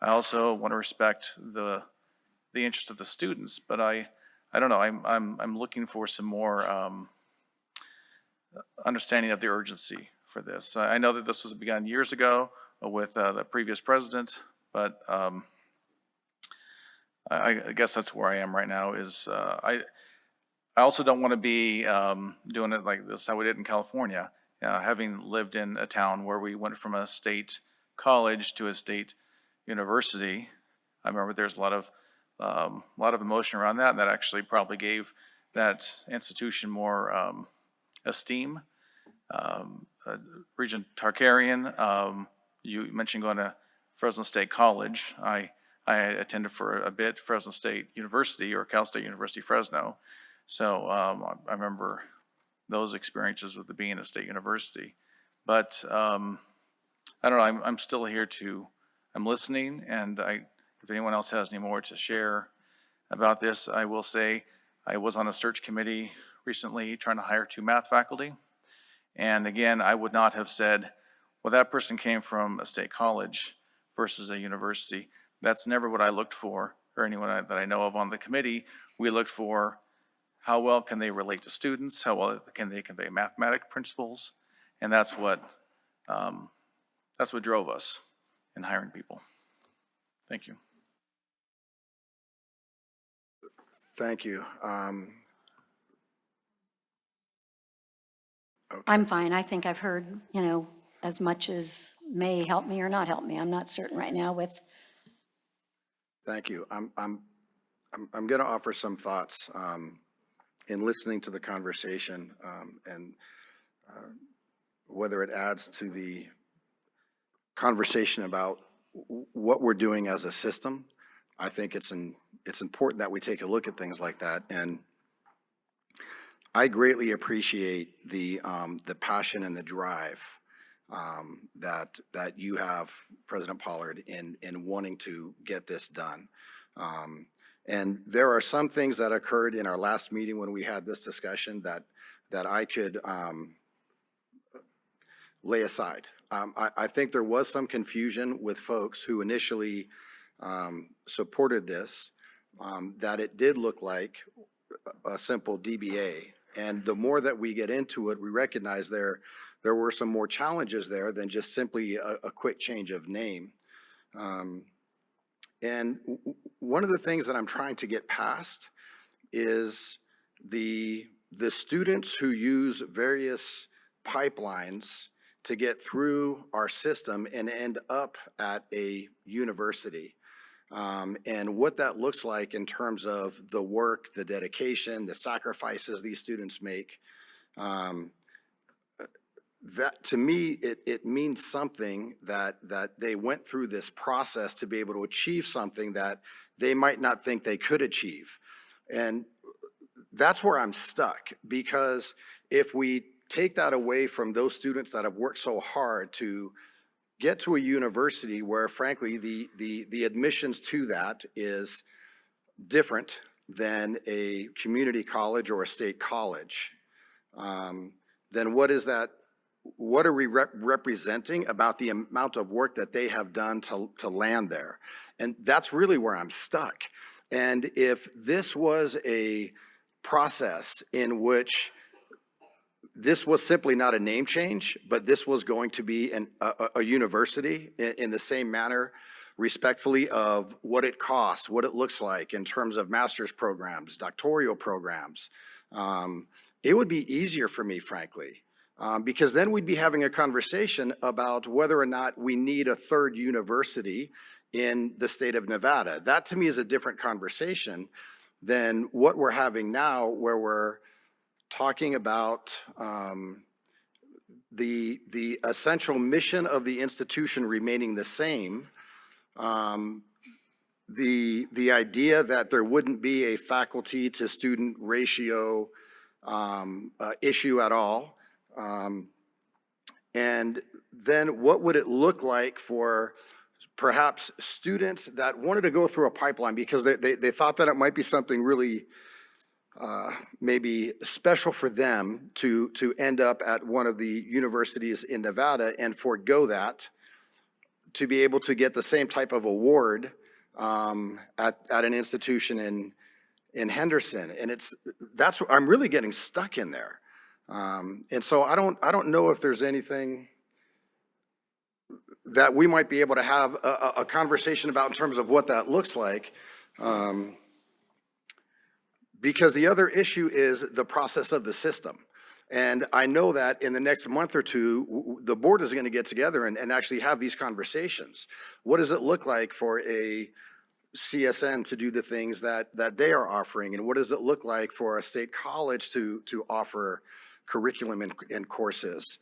I also want to respect the interest of the students, but I I don't know, I'm looking for some more understanding of the urgency for this. I know that this was begun years ago with the previous president, but I guess that's where I am right now is I also don't want to be doing it like this, how we did in California, having lived in a town where we went from a state college to a state university. I remember there's a lot of emotion around that, and that actually probably gave that institution more esteem. Regent Tarkarian, you mentioned going to Fresno State College. I attended for a bit Fresno State University, or Cal State University Fresno. So I remember those experiences with being a state university. But I don't know, I'm still here I'm listening, and if anyone else has any more to share about this, I will say I was on a search committee recently trying to hire 2 math faculty. And again, I would not have said, well, that person came from a state college versus a university. That's never what I looked for, or anyone that I know of on the committee. We looked for how well can they relate to students, how well can they convey mathematic principles, and that's what drove us in hiring people. Thank you. Thank you. Okay. I'm fine. I think I've heard, as much as may help me or not help me. I'm not certain right now with. Thank you. I'm going to offer some thoughts in listening to the conversation and whether it adds to the conversation about what we're doing as a system. I think it's important that we take a look at things like that. And I greatly appreciate the passion and the drive that you have, President Pollard, in wanting to get this done. And there are some things that occurred in our last meeting when we had this discussion that I could lay aside. I think there was some confusion with folks who initially supported this, that it did look like a simple DBA. And the more that we get into it, we recognize there were some more challenges there than just simply a quick change of name. And one of the things that I'm trying to get past is the students who use various pipelines to get through our system and end up at a university. And what that looks like in terms of the work, the dedication, the sacrifices these students make. That to me, it means something that they went through this process to be able to achieve something that they might not think they could achieve. And that's where I'm stuck, because if we take that away from those students that have worked so hard to get to a university where, frankly, the admissions to that is different than a community college or a state college, then what is that? What are we representing about the amount of work that they have done to land there? And that's really where I'm stuck. And if this was a process in which this was simply not a name change, but this was going to be a university in the same manner, respectfully, of what it costs, what it looks like in terms of master's programs, doctoral programs, it would be easier for me, frankly, because then we'd be having a conversation about whether or not we need a third university in the state of Nevada. That, to me, is a different conversation than what we're having now, where we're talking about the essential mission of the institution remaining the same, the idea that there wouldn't be a faculty to student ratio issue at all, and then what would it look like for perhaps students that wanted to go through a pipeline because they thought that it might be something really maybe special for them to end up at one of the universities in Nevada and forego that to be able to get the same type of award at an institution in Henderson, and I'm really getting stuck in there. And so I don't know if there's anything that we might be able to have a conversation about in terms of what that looks like. Because the other issue is the process of the system. And I know that in the next month or two, the board is going to get together and actually have these conversations. What does it look like for a CSN to do the things that they are offering? And what does it look like for a state college to offer curriculum and courses?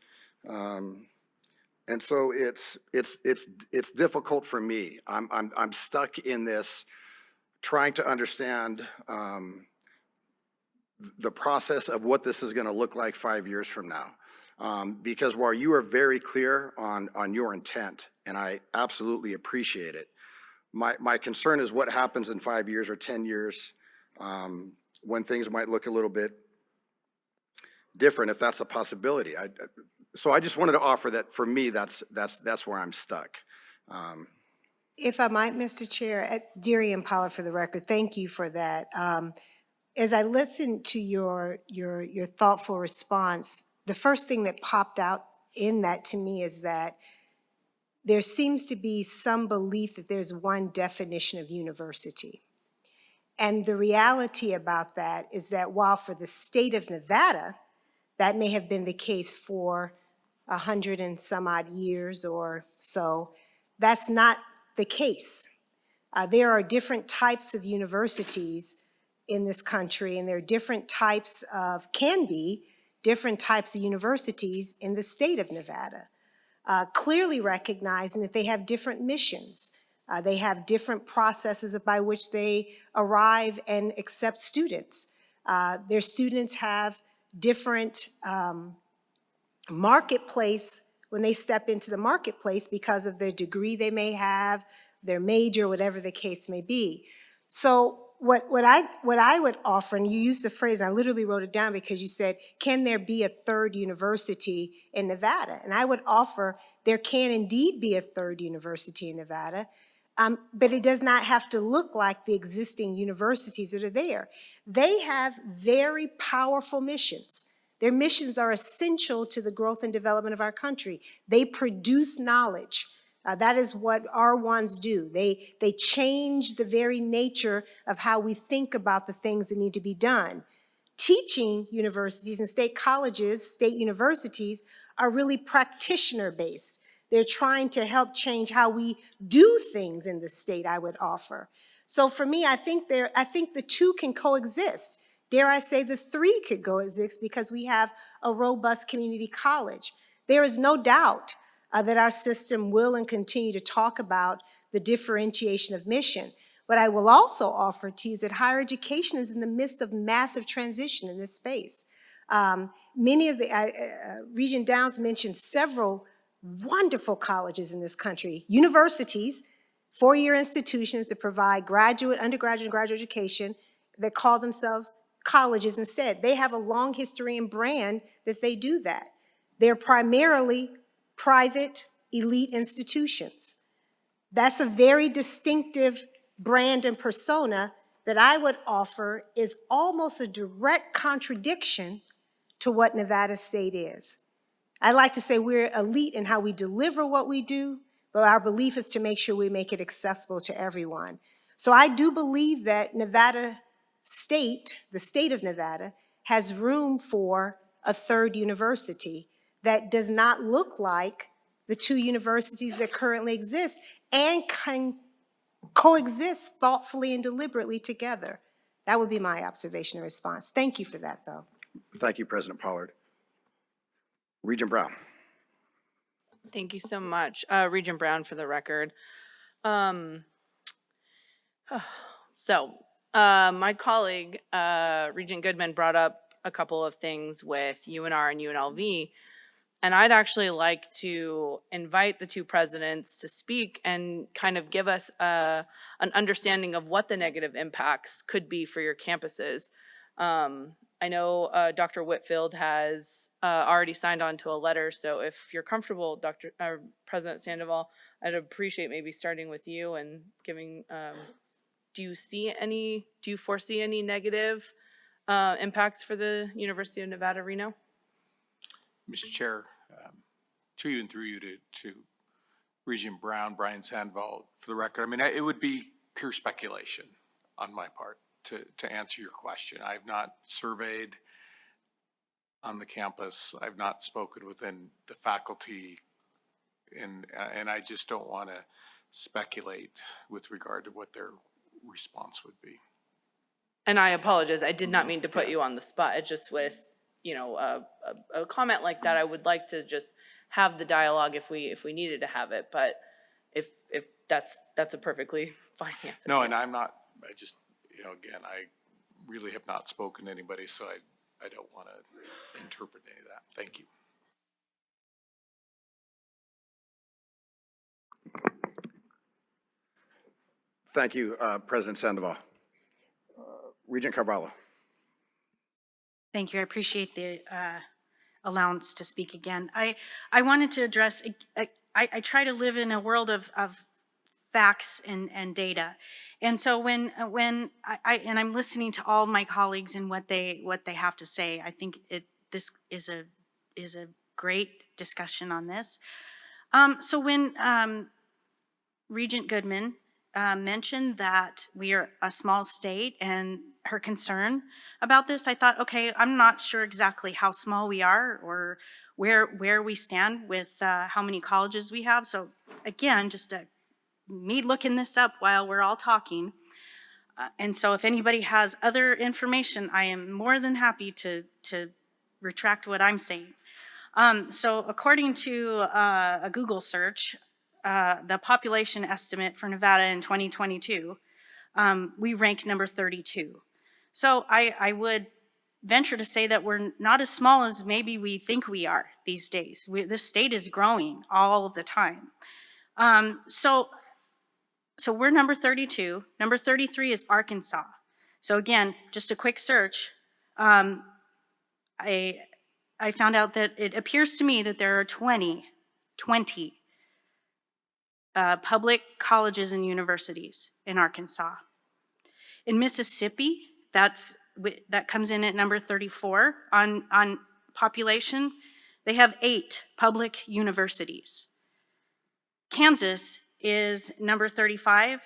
And so it's difficult for me. I'm stuck in this trying to understand the process of what this is going to look like 5 years from now. Because while you are very clear on your intent, and I absolutely appreciate it, my concern is what happens in 5 years or 10 years when things might look a little bit different, if that's a possibility. So I just wanted to offer that for me, that's where I'm stuck. If I might, Mr. Chair, Deary and Paula, for the record, thank you for that. As I listened to your thoughtful response, the first thing that popped out in that to me is that there seems to be some belief that there's one definition of university. And the reality about that is that while for the state of Nevada, that may have been the case for 100 and some odd years or so, that's not the case. There are different types of universities in this country, and there are different types of, can be, different types of universities in the state of Nevada, clearly recognizing that they have different missions. They have different processes by which they arrive and accept students. Their students have different marketplace when they step into the marketplace because of their degree they may have, their major, whatever the case may be. So what I would offer, and you used the phrase, I literally wrote it down because you said, can there be a third university in Nevada? And I would offer there can indeed be a third university in Nevada, but it does not have to look like the existing universities that are there. They have very powerful missions. Their missions are essential to the growth and development of our country. They produce knowledge. That is what R1s do. They change the very nature of how we think about the things that need to be done. Teaching universities and state colleges, state universities, are really practitioner-based. They're trying to help change how we do things in the state, I would offer. So for me, I think the two can coexist. Dare I say the three could coexist because we have a robust community college. There is no doubt that our system will and continue to talk about the differentiation of mission. But I will also offer to you that higher education is in the midst of massive transition in this space. Many of the, Regent Downs mentioned several wonderful colleges in this country, universities, four-year institutions that provide graduate, undergraduate, and graduate education that call themselves colleges instead. They have a long history and brand that they do that. They're primarily private elite institutions. That's a very distinctive brand and persona that I would offer is almost a direct contradiction to what Nevada State is. I like to say we're elite in how we deliver what we do, but our belief is to make sure we make it accessible to everyone. So I do believe that Nevada State, the state of Nevada, has room for a third university that does not look like the two universities that currently exist and can coexist thoughtfully and deliberately together. That would be my observation and response. Thank you for that, though. Thank you, President Pollard. Regent Brown. Thank you so much. Regent Brown for the record. My colleague, Regent Goodman, brought up a couple of things with UNR and UNLV, and I'd actually like to invite the two presidents to speak and kind of give us an understanding of what the negative impacts could be for your campuses. I know Dr. Whitfield has already signed on to a letter, so if you're comfortable, President Sandoval, I'd appreciate maybe starting with you and giving do you foresee any negative impacts for the University of Nevada, Reno? Mr. Chair, to you and through you to Regent Brown, Brian Sandoval, for the record, I mean, it would be pure speculation on my part to answer your question. I've not surveyed on the campus. I've not spoken within the faculty, and I just don't want to speculate with regard to what their response would be. And I apologize, I did not mean to put you on the spot. It just with, a comment like that, I would like to just have the dialogue if we needed to have it, but if that's a perfectly fine answer. No, and I'm not, I just, again, I really have not spoken to anybody, so I don't want to interpret any of that. Thank you. Thank you, President Sandoval. Regent Carvalho. Thank you. I appreciate the allowance to speak again. I wanted to address, I try to live in a world of facts and data. And so when I'm listening to all my colleagues and what they have to say, I think this is a great discussion on this. So when Regent Goodman mentioned that we are a small state and her concern about this, I thought, okay, I'm not sure exactly how small we are or where we stand with how many colleges we have. So again, just me looking this up while we're all talking. And so if anybody has other information, I am more than happy to retract what I'm saying. So according to a Google search, the population estimate for Nevada in 2022, we rank number 32. So I would venture to say that we're not as small as maybe we think we are these days. This state is growing all of the time. So we're number 32. Number 33 is Arkansas. So again, just a quick search. I found out that it appears to me that there are 20 public colleges and universities in Arkansas. In Mississippi, that comes in at number 34 on population. They have 8 public universities. Kansas is number 35.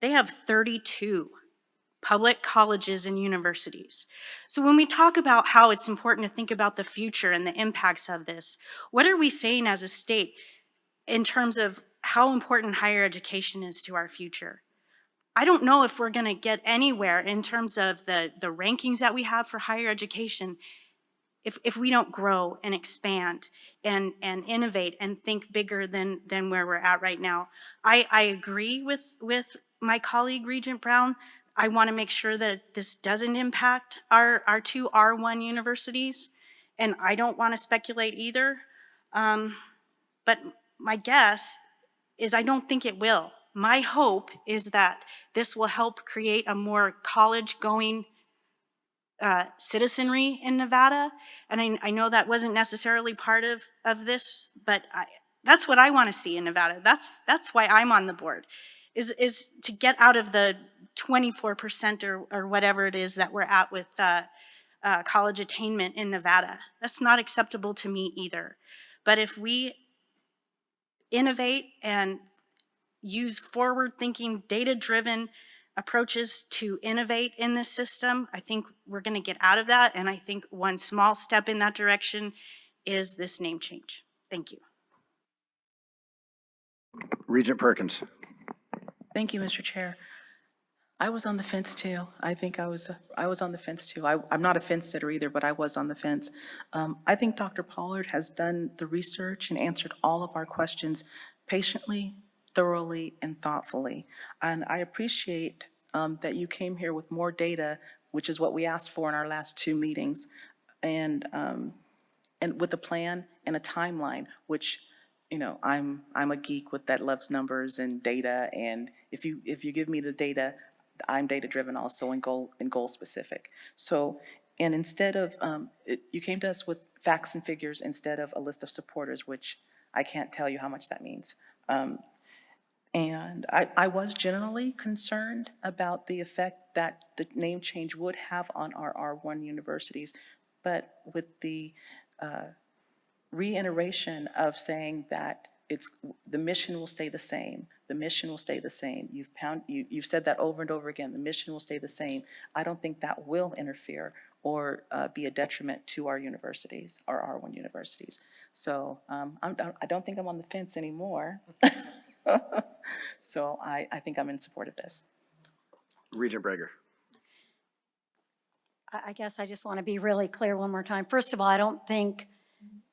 They have 32 public colleges and universities. So when we talk about how it's important to think about the future and the impacts of this, what are we saying as a state in terms of how important higher education is to our future? I don't know if we're going to get anywhere in terms of the rankings that we have for higher education if we don't grow and expand and innovate and think bigger than where we're at right now. I agree with my colleague Regent Brown. I want to make sure that this doesn't impact our 2 R1 universities, and I don't want to speculate either. But my guess is I don't think it will. My hope is that this will help create a more college-going citizenry in Nevada. And I know that wasn't necessarily part of this, but that's what I want to see in Nevada. That's why I'm on the board, is to get out of the 24% or whatever it is that we're at with college attainment in Nevada. That's not acceptable to me either. But if we innovate and use forward-thinking, data-driven approaches to innovate in this system, I think we're going to get out of that, and I think one small step in that direction is this name change. Thank you. Regent Perkins. Thank you, Mr. Chair. I was on the fence too. I think I was on the fence too. I'm not a fence sitter either, but I was on the fence. I think Dr. Pollard has done the research and answered all of our questions patiently, thoroughly, and thoughtfully. And I appreciate that you came here with more data, which is what we asked for in our last 2 meetings, and with a plan and a timeline, which, I'm a geek that loves numbers and data. And if you give me the data, I'm data driven also and goal specific. So, and instead of you came to us with facts and figures instead of a list of supporters, which I can't tell you how much that means. And I was generally concerned about the effect that the name change would have on our R1 universities. But with the reiteration of saying that the mission will stay the same, the mission will stay the same. You've said that over and over again, the mission will stay the same. I don't think that will interfere or be a detriment to our universities, our R1 universities. So I don't think I'm on the fence anymore. So I think I'm in support of this. Regent Breger. I guess I just want to be really clear one more time. First of all, I don't think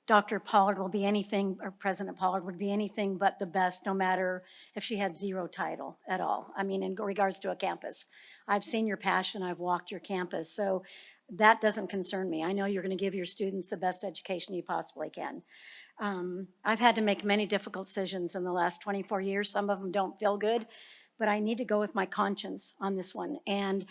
Dr. Pollard will be anything, or President Pollard would be anything but the best, no matter if she had zero title at all. I mean, in regards to a campus. I've seen your passion, I've walked your campus, so that doesn't concern me. I know you're going to give your students the best education you possibly can. I've had to make many difficult decisions in the last 24 years. Some of them don't feel good, but I need to go with my conscience on this one. And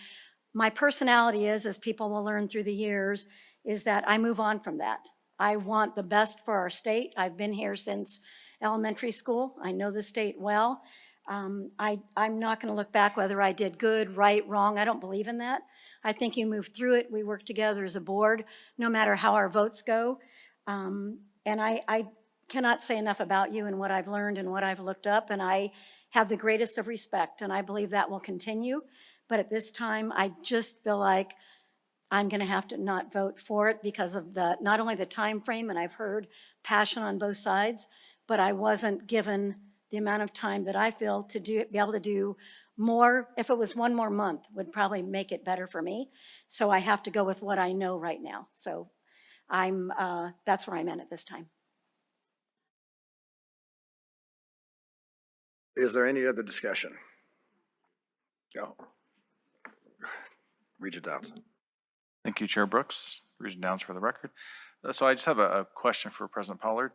my personality is, as people will learn through the years, is that I move on from that. I want the best for our state. I've been here since elementary school. I know the state well. I'm not going to look back whether I did good, right, wrong. I don't believe in that. I think you move through it. We work together as a board, no matter how our votes go. And I cannot say enough about you and what I've learned and what I've looked up, and I have the greatest of respect, and I believe that will continue. But at this time, I just feel like I'm going to have to not vote for it because of not only the time frame, and I've heard passion on both sides, but I wasn't given the amount of time that I feel to be able to do more. If it was one more month, would probably make it better for me. So I have to go with what I know right now. So that's where I'm at this time. Is there any other discussion? No. Regent Downs. Thank you, Chair Brooks. Regent Downs for the record. So I just have a question for President Pollard.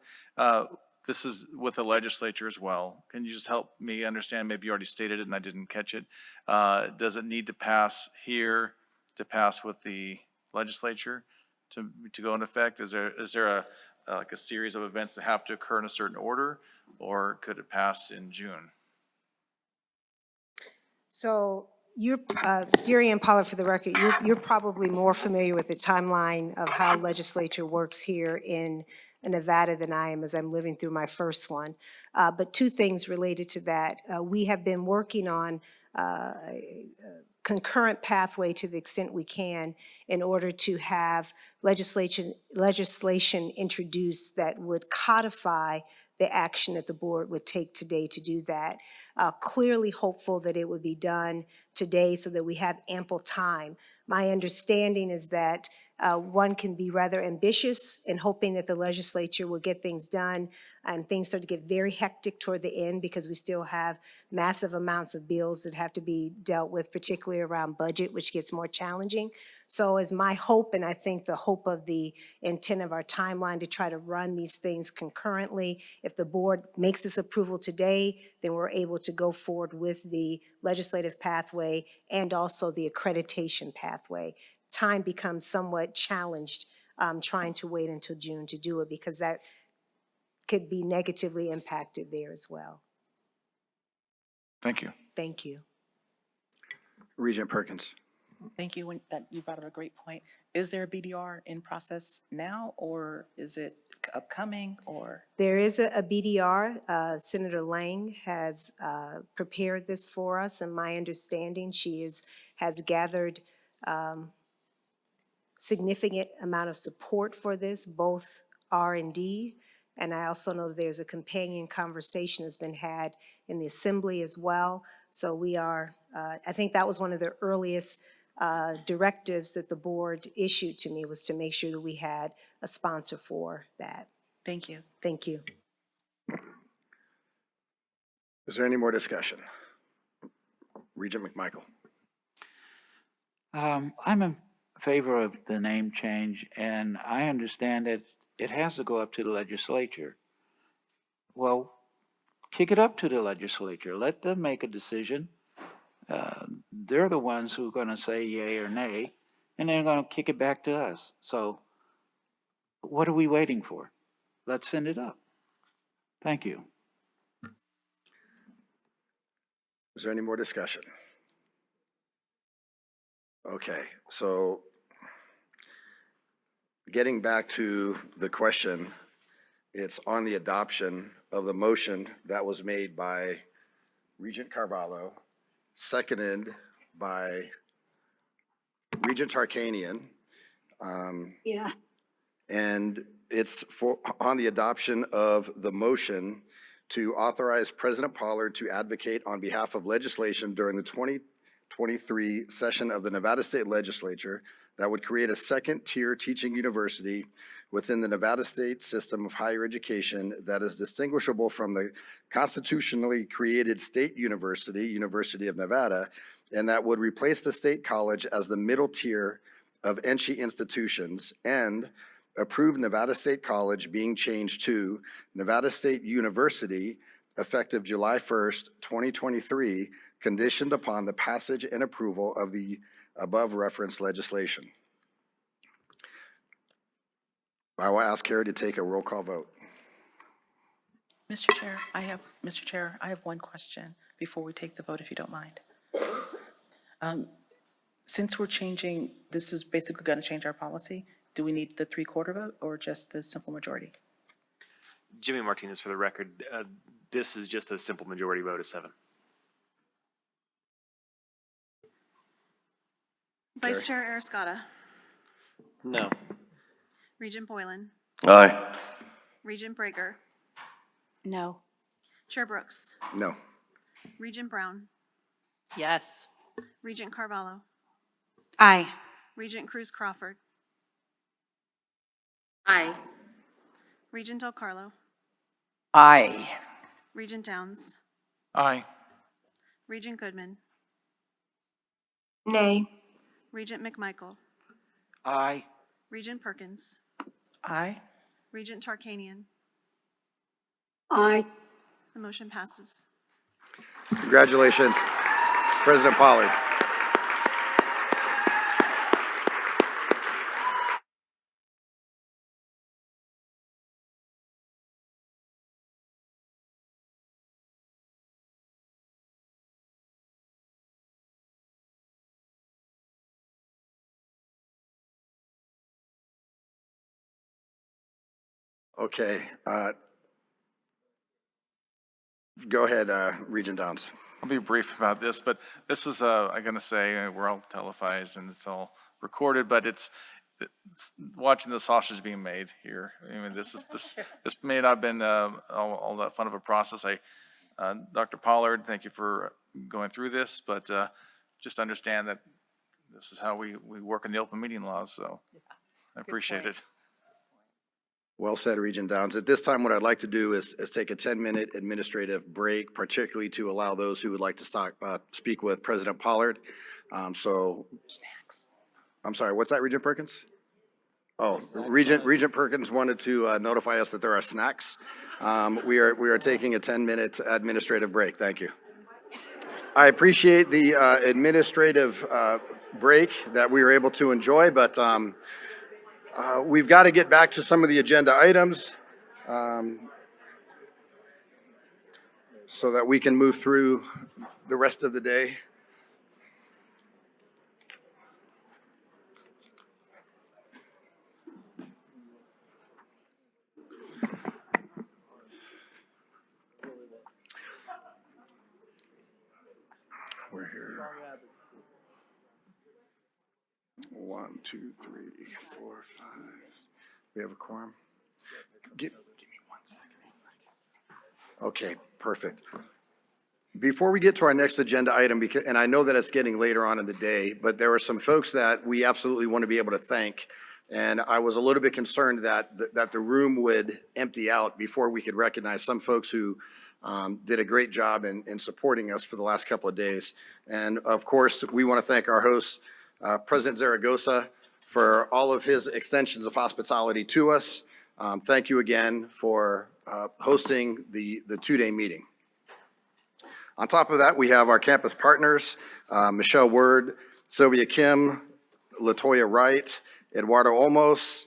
This is with the legislature as well. Can you just help me understand, maybe you already stated it and I didn't catch it. Does it need to pass here to pass with the legislature to go into effect? Is there like a series of events that have to occur in a certain order, or could it pass in June? So Darian Pollard, for the record, you're probably more familiar with the timeline of how legislature works here in Nevada than I am, as I'm living through my first one. But two things related to that. We have been working on a concurrent pathway to the extent we can in order to have legislation introduced that would codify the action that the board would take today to do that. Clearly hopeful that it would be done today so that we have ample time. My understanding is that one can be rather ambitious in hoping that the legislature will get things done, and things start to get very hectic toward the end because we still have massive amounts of bills that have to be dealt with, particularly around budget, which gets more challenging. So is my hope, and I think the hope of the intent of our timeline, to try to run these things concurrently. If the board makes this approval today, then we're able to go forward with the legislative pathway and also the accreditation pathway. Time becomes somewhat challenged trying to wait until June to do it, because that could be negatively impacted there as well. Thank you. Thank you. Regent Perkins. Thank you. You brought up a great point. Is there a BDR in process now, or is it upcoming, or? There is a BDR. Senator Lang has prepared this for us, and my understanding, she has gathered significant amount of support for this, both R&D, and I also know that there's a companion conversation that's been had in the Assembly as well. So we are, I think that was one of the earliest directives that the board issued to me, was to make sure that we had a sponsor for that. Thank you. Thank you. Is there any more discussion? Regent McMichael. I'm in favor of the name change, and I understand that it has to go up to the legislature. Well, kick it up to the legislature. Let them make a decision. They're the ones who are going to say yay or nay, and they're going to kick it back to us. So what are we waiting for? Let's send it up. Thank you. Is there any more discussion? Okay, so getting back to the question, it's on the adoption of the motion that was made by Regent Carvalho, seconded by Regent Tarkanian. Yeah. And it's on the adoption of the motion to authorize President Pollard to advocate on behalf of legislation during the 2023 session of the Nevada State Legislature that would create a second-tier teaching university within the Nevada State system of higher education that is distinguishable from the constitutionally created state university, University of Nevada, and that would replace the state college as the middle tier of NSHE institutions, and approve Nevada State College being changed to Nevada State University effective July 1st, 2023, conditioned upon the passage and approval of the above referenced legislation. I will ask Carrie to take a roll call vote. Mr. Chair, I have one question before we take the vote, if you don't mind. Since we're changing, this is basically going to change our policy, do we need the 3/4 vote or just the simple majority? Jimmy Martinez, for the record, this is just a simple majority vote of 7. Vice Chair Ariscotta, No. Regent Boylan, Aye. Regent Breaker, No. Chair Brooks, No. Regent Brown, Yes. Regent Carvalho, Aye. Regent Cruz Crawford, Aye. Regent Del Carlo, Aye. Regent Downs, Aye. Regent Goodman, Nay. Regent McMichael, Aye. Regent Perkins, Aye. Regent Tarkanian. Aye. The motion passes. Congratulations, President Pollard. Okay, go ahead, Regent Downs. I'll be brief about this, but this is, I'm going to say, we're all televised and it's all recorded, but it's watching the sausage being made here. I mean, this may not have been all that fun of a process. Dr. Pollard, thank you for going through this, but just understand that this is how we work in the open meeting laws, so I appreciate it. Well said, Regent Downs. At this time, what I'd like to do is take a 10-minute administrative break, particularly to allow those who would like to speak with President Pollard. Snacks. I'm sorry, what's that, Regent Perkins? Oh, Regent Perkins wanted to notify us that there are snacks. We are taking a 10-minute administrative break. Thank you. I appreciate the administrative break that we were able to enjoy, but we've got to get back to some of the agenda items so that we can move through the rest of the day. We're here. 1, 2, 3, 4, 5. We have a quorum. Give me 1 second. Okay, perfect. Before we get to our next agenda item, and I know that it's getting later on in the day, but there are some folks that we absolutely want to be able to thank. And I was a little bit concerned that the room would empty out before we could recognize some folks who did a great job in supporting us for the last couple of days. And of course, we want to thank our host, President Zaragoza, for all of his extensions of hospitality to us. Thank you again for hosting the 2-day meeting. On top of that, we have our campus partners, Michelle Word, Sylvia Kim, Latoya Wright, Eduardo Olmos,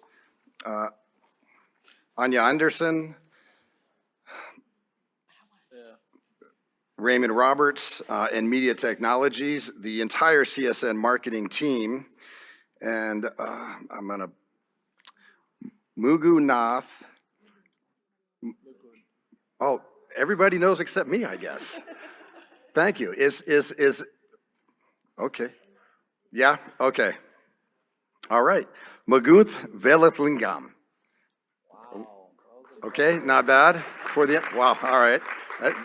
Anya Anderson, Raymond Roberts, and Media Technologies, the entire CSN marketing team, and I'm gonna, Mugu Nath. Oh, everybody knows except me, I guess. Thank you. Okay. Yeah, okay. All right. Maguth Velatlingam. Okay, not bad for the, wow, all right.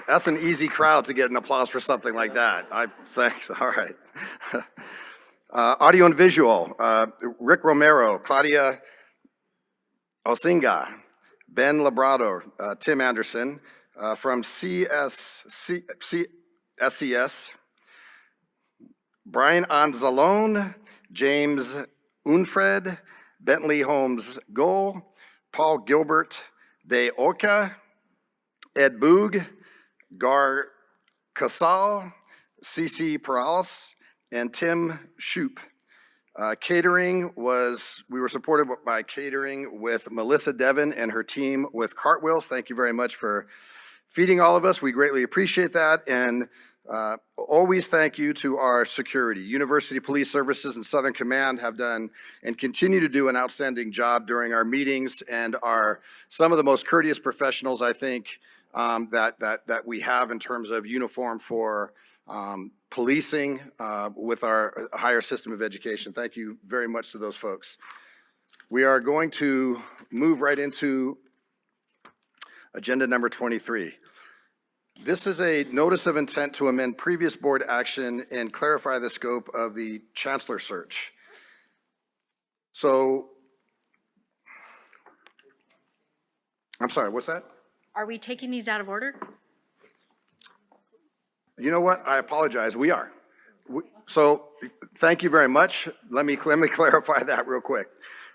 That's an easy crowd to get an applause for something like that. Thanks, all right. Audio and visual, Rick Romero, Claudia Osinga, Ben Labrado, Tim Anderson, from SCS, Brian Anzalone, James Unfred, Bentley Holmes Goal, Paul Gilbert de Oca, Ed Boog, Gar Casal, CC Perales, and Tim Shoup. Catering we were supported by catering with Melissa Devon and her team with Cartwheels. Thank you very much for feeding all of us. We greatly appreciate that. And always thank you to our security. University Police Services and Southern Command have done and continue to do an outstanding job during our meetings and are some of the most courteous professionals, I think, that we have in terms of uniform for policing with our higher system of education. Thank you very much to those folks. We are going to move right into agenda number 23. This is a notice of intent to amend previous board action and clarify the scope of the chancellor search. So, I'm sorry, what's that? Are we taking these out of order? You know what? I apologize. We are. So, thank you very much. Let me clarify that real quick.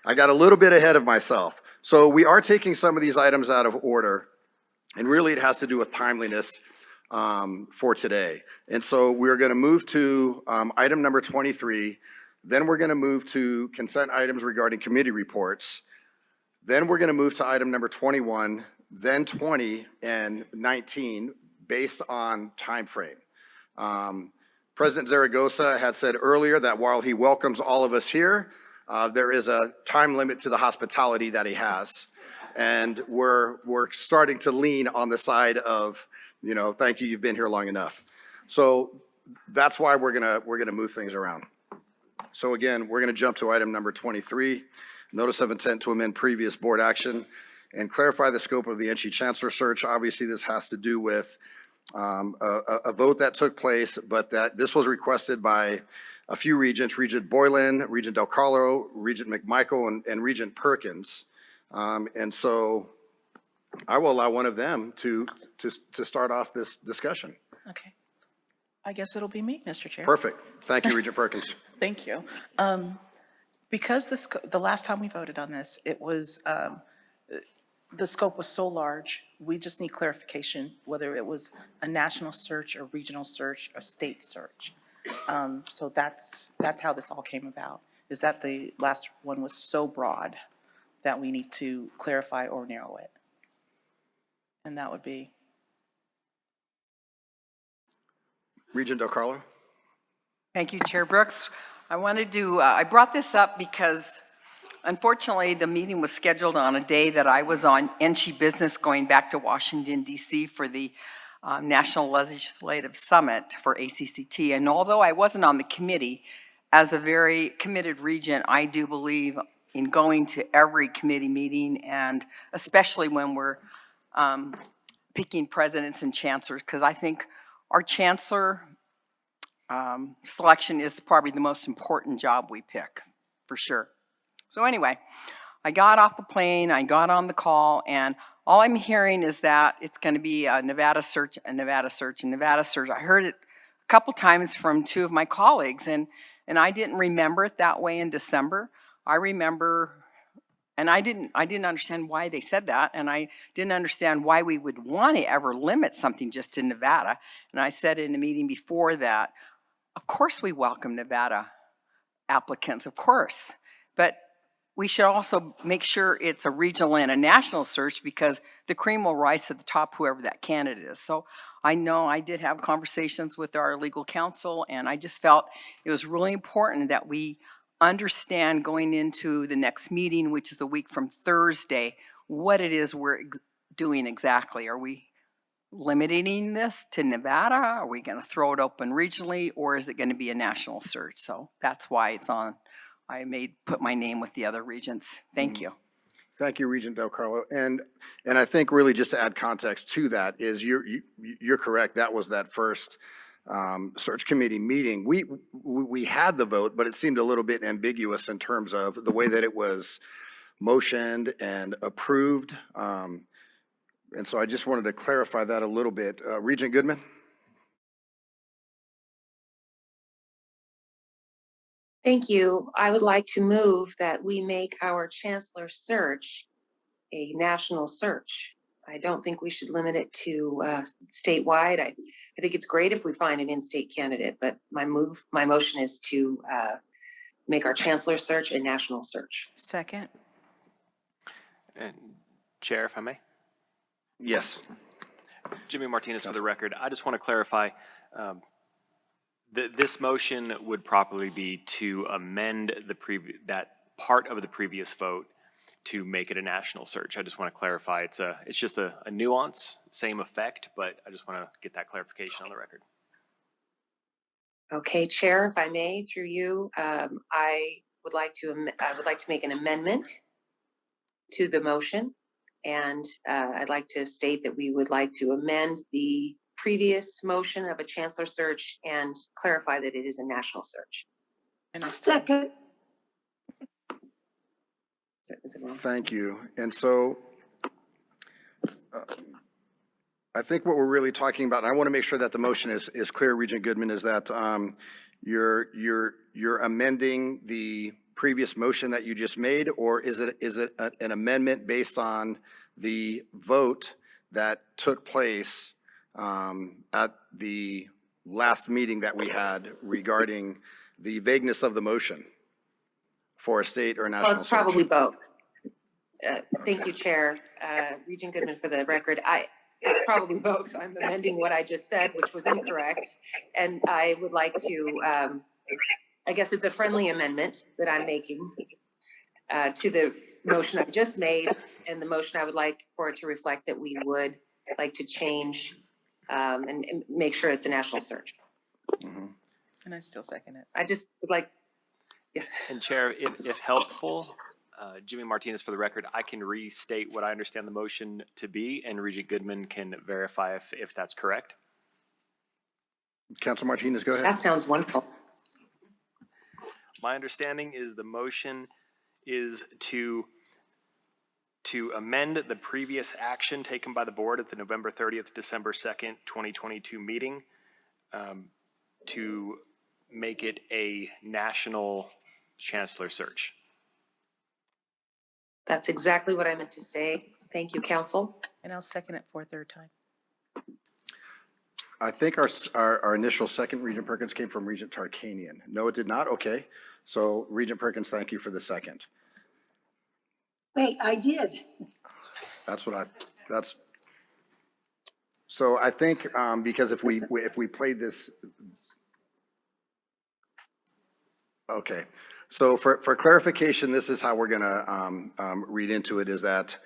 I got a little bit ahead of myself. So, we are taking some of these items out of order, and really it has to do with timeliness for today. And so we're going to move to item number 23. Then we're going to move to consent items regarding committee reports. Then we're going to move to item number 21, then 20 and 19 based on time frame. President Zaragoza had said earlier that while he welcomes all of us here, there is a time limit to the hospitality that he has. And we're starting to lean on the side of, you know, thank you, you've been here long enough. So that's why we're gonna move things around. So again, we're gonna jump to item number 23, notice of intent to amend previous board action and clarify the scope of the NSHE chancellor search. Obviously, this has to do with a vote that took place, but that this was requested by a few regents, Regent Boylan, Regent Del Carlo, Regent McMichael, and Regent Perkins. And so I will allow one of them to start off this discussion. Okay. I guess it'll be me, Mr. Chair. Perfect. Thank you, Regent Perkins. Thank you. Because the last time we voted on this, it was, the scope was so large, we just need clarification whether it was a national search, a regional search, a state search. So that's how this all came about, is that the last one was so broad that we need to clarify or narrow it. And that would be. Regent Del Carlo. Thank you, Chair Brooks. I wanted to, I brought this up because unfortunately the meeting was scheduled on a day that I was on NSHE business going back to Washington, D.C. for the National Legislative Summit for ACCT. And although I wasn't on the committee, as a very committed regent, I do believe in going to every committee meeting, and especially when we're picking presidents and chancellors, because I think our chancellor selection is probably the most important job we pick, for sure. So anyway, I got off the plane, I got on the call, and all I'm hearing is that it's going to be a Nevada search, a Nevada search, a Nevada search. I heard it a couple times from two of my colleagues, and I didn't remember it that way in December. I remember, and I didn't understand why they said that, and I didn't understand why we would want to ever limit something just to Nevada. And I said in a meeting before that, of course we welcome Nevada applicants, of course. But we should also make sure it's a regional and a national search because the cream will rise to the top, whoever that candidate is. So I know I did have conversations with our legal counsel, and I just felt it was really important that we understand going into the next meeting, which is a week from Thursday, what it is we're doing exactly. Are we limiting this to Nevada? Are we going to throw it open regionally, or is it going to be a national search? So that's why it's on. I put my name with the other regents. Thank you. Thank you, Regent Del Carlo. And I think really just to add context to that is you're correct. That was that first search committee meeting. We had the vote, but it seemed a little bit ambiguous in terms of the way that it was motioned and approved. And so I just wanted to clarify that a little bit. Regent Goodman? Thank you. I would like to move that we make our chancellor search a national search. I don't think we should limit it to statewide. I think it's great if we find an in-state candidate, but my motion is to make our chancellor search a national search. Second. And Chair, if I may? Yes. Jimmy Martinez for the record. I just want to clarify, this motion would properly be to amend that part of the previous vote to make it a national search. I just want to clarify. It's just a nuance, same effect, but I just want to get that clarification on the record. Okay, Chair, if I may, through you, I would like to make an amendment to the motion, and I'd like to state that we would like to amend the previous motion of a chancellor search and clarify that it is a national search. And I Second. Is it wrong? Thank you. And so I think what we're really talking about, and I want to make sure that the motion is clear, Regent Goodman, is that you're amending the previous motion that you just made, or is it an amendment based on the vote that took place at the last meeting that we had regarding the vagueness of the motion for a state or national Well, it's probably search? both. Thank you, Chair. Regent Goodman, for the record, it's probably both. I'm amending what I just said, which was incorrect. And I would like to, I guess it's a friendly amendment that I'm making to the motion I just made. And the motion I would like for it to reflect that we would like to change and make sure it's a national search. Mm-hmm. And I still second it. I just would like, yeah. And Chair, if helpful, Jimmy Martinez for the record, I can restate what I understand the motion to be, and Regent Goodman can verify if that's correct. Councilor Martinez, go ahead. That sounds wonderful. My understanding is the motion is to amend the previous action taken by the board at the November 30th, December 2nd, 2022 meeting to make it a national chancellor search. That's exactly what I meant to say. Thank you, Council. And I'll second it for a third time. I think our initial second, Regent Perkins, came from Regent Tarkanian. No, it did not? Okay. So Regent Perkins, thank you for the second. Wait, I did. So I think because if we played this, okay. So for clarification, this is how we're gonna read into it, is that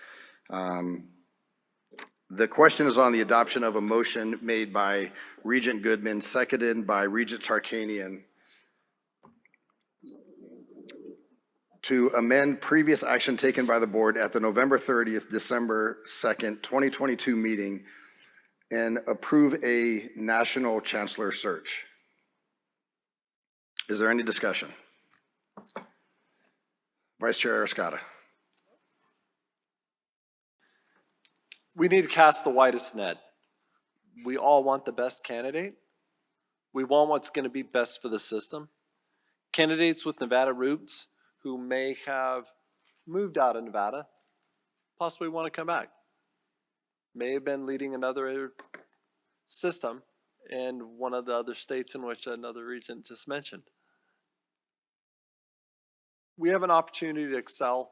the question is on the adoption of a motion made by Regent Goodman, seconded by Regent Tarkanian, to amend previous action taken by the board at the November 30th, December 2nd, 2022 meeting and approve a national chancellor search. Is there any discussion? Vice Chair Arascata. We need to cast the widest net. We all want the best candidate. We want what's going to be best for the system. Candidates with Nevada roots who may have moved out of Nevada possibly want to come back. May have been leading another system in one of the other states in which another regent just mentioned. we have an opportunity to excel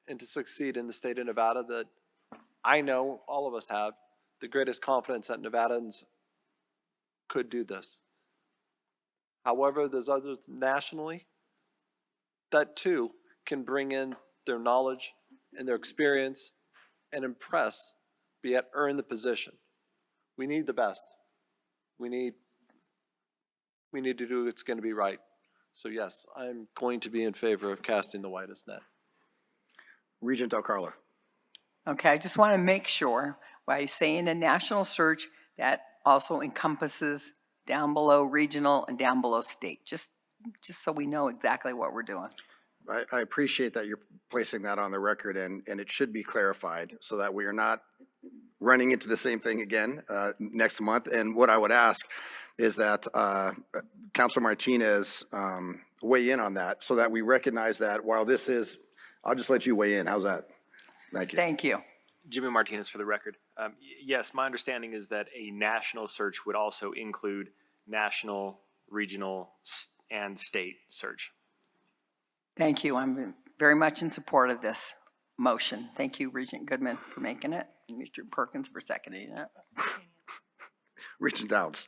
and to succeed in the state of Nevada that I know all of us have the greatest confidence that Nevadans could do this. However, there's others nationally that too can bring in their knowledge and their experience and impress, but yet earn the position. We need the best. We need to do what's going to be right. So yes, I'm going to be in favor of casting the widest net. Regent Del Carlo. Okay, I just want to make sure by saying a national search that also encompasses down below regional and down below state, just so we know exactly what we're doing. I appreciate that you're placing that on the record, and it should be clarified so that we are not running into the same thing again next month. And what I would ask is that Councilor Martinez weigh in on that so that we recognize that while this is, I'll just let you weigh in. How's that? Thank you. Thank you. Jimmy Martinez for the record. Yes, my understanding is that a national search would also include national, regional, and state search. Thank you. I'm very much in support of this motion. Thank you, Regent Goodman, for making it, and Mr. Perkins for seconding it. Regent Downs.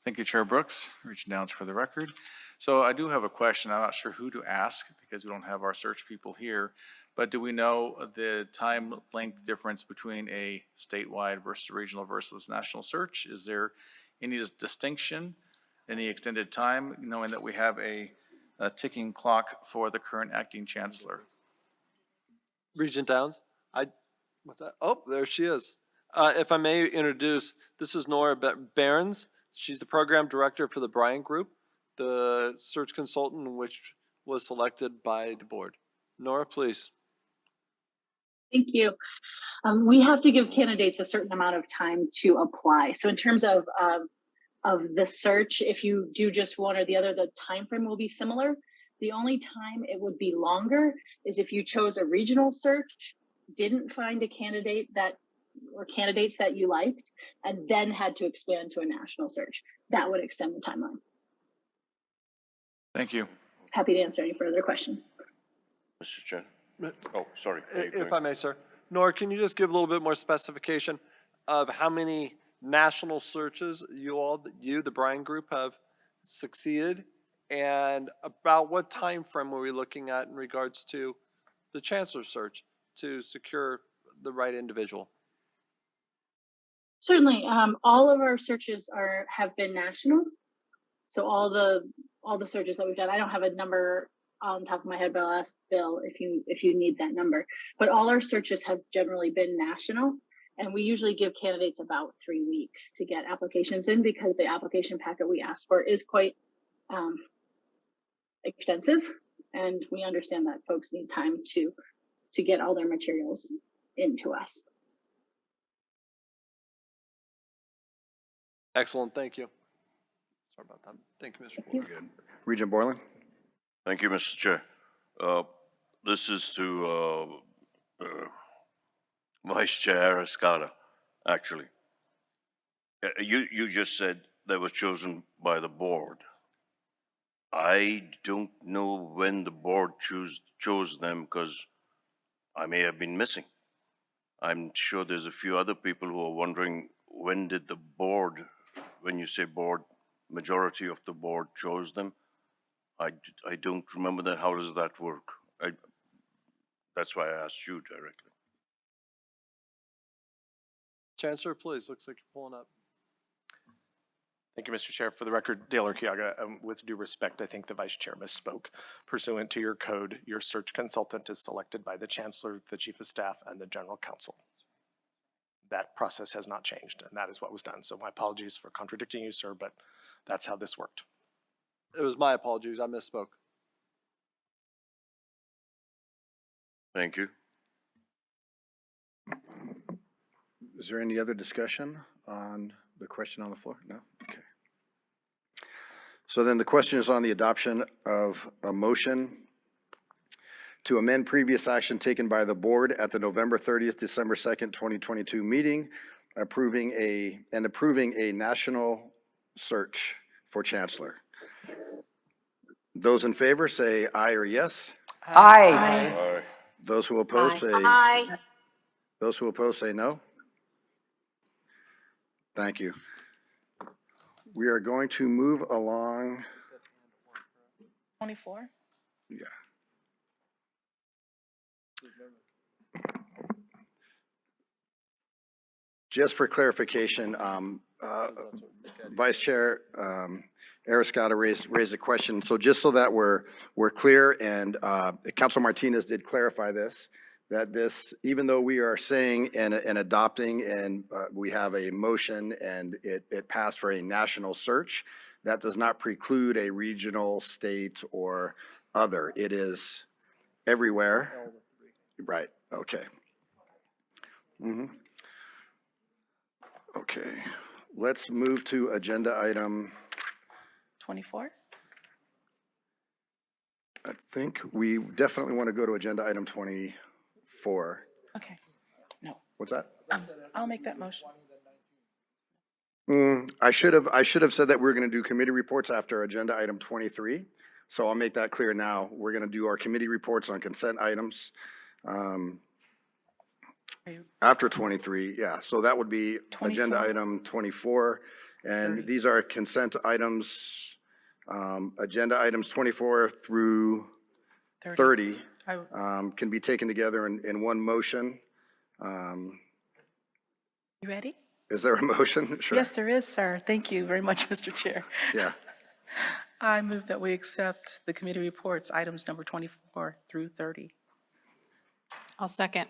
Thank you, Chair Brooks. Regent Downs for the record. So I do have a question. I'm not sure who to ask because we don't have our search people here, but do we know the time length difference between a statewide versus regional versus national search? Is there any distinction, any extended time, knowing that we have a ticking clock for the current acting chancellor? Regent Downs, what's that? Oh, there she is. If I may introduce, this is Nora Behrens. She's the program director for the Bryant Group, the search consultant which was selected by the board. Nora, please. Thank you. We have to give candidates a certain amount of time to apply. So in terms of the search, if you do just one or the other, the time frame will be similar. The only time it would be longer is if you chose a regional search, didn't find a candidate that or candidates that you liked, and then had to expand to a national search. That would extend the timeline. Thank you. Happy to answer any further questions. Mr. Chair. Oh, sorry. If I may, sir. Nora, can you just give a little bit more specification of how many national searches you, the Bryant Group, have succeeded, and about what time frame are we looking at in regards to the chancellor search to secure the right individual? Certainly, all of our searches have been national. So all the searches that we've done, I don't have a number on top of my head, but I'll ask Bill if you need that number. But all our searches have generally been national, and we usually give candidates about 3 weeks to get applications in because the application packet we asked for is quite extensive, and we understand that folks need time to get all their materials into us. Excellent, thank you. Sorry about that. Thank you, Mr. Boyd. Good. Regent Borland. Thank you, Mr. Chair. This is to Vice Chair Escada, actually. You just said that was chosen by the board. I don't know when the board chose them because I may have been missing. I'm sure there's a few other people who are wondering when did the board, when you say board, majority of the board chose them. I don't remember that. How does that work? That's why I asked you directly. Chancellor, please. Looks like you're pulling up. Thank you, Mr. Chair. For the record, Dale Urquiaga, with due respect, I think the Vice Chair misspoke. Pursuant to your code, your search consultant is selected by the Chancellor, the Chief of Staff, and the General Counsel. That process has not changed, and that is what was done. So my apologies for contradicting you, sir, but that's how this worked. It was my apologies. I misspoke. Thank you. Is there any other discussion on the question on the floor? No? Okay. So then the question is on the adoption of a motion to amend previous action taken by the board at the November 30th, December 2nd, 2022 meeting, approving a national search for chancellor. Those in favor say aye or yes. Aye. Those who oppose say, Aye. those who oppose say no. Thank you. We are going to move along. 24? Yeah. Just for clarification, Vice Chair Ariscotta raised a question. So just so that we're clear, and Councilor Martinez did clarify this, that this, even though we are saying and adopting, and we have a motion and it passed for a national search, that does not preclude a regional, state, or other. It is everywhere. Right, okay. Okay, let's move to agenda item. 24? I think we definitely want to go to agenda item 24. Okay. No. What's that? I'll make that motion. I should have said that we were going to do committee reports after agenda item 23. So I'll make that clear now. We're going to do our committee reports on consent items after 23. Yeah, so that would be 24. agenda item 24. And 30. these are consent items, agenda items 24 through 30 can be taken together in one motion. You ready? Is there a motion? Sure. Yes, there is, sir. Thank you very much, Mr. Chair. Yeah. I move that we accept the committee reports, items number 24 through 30. I'll second.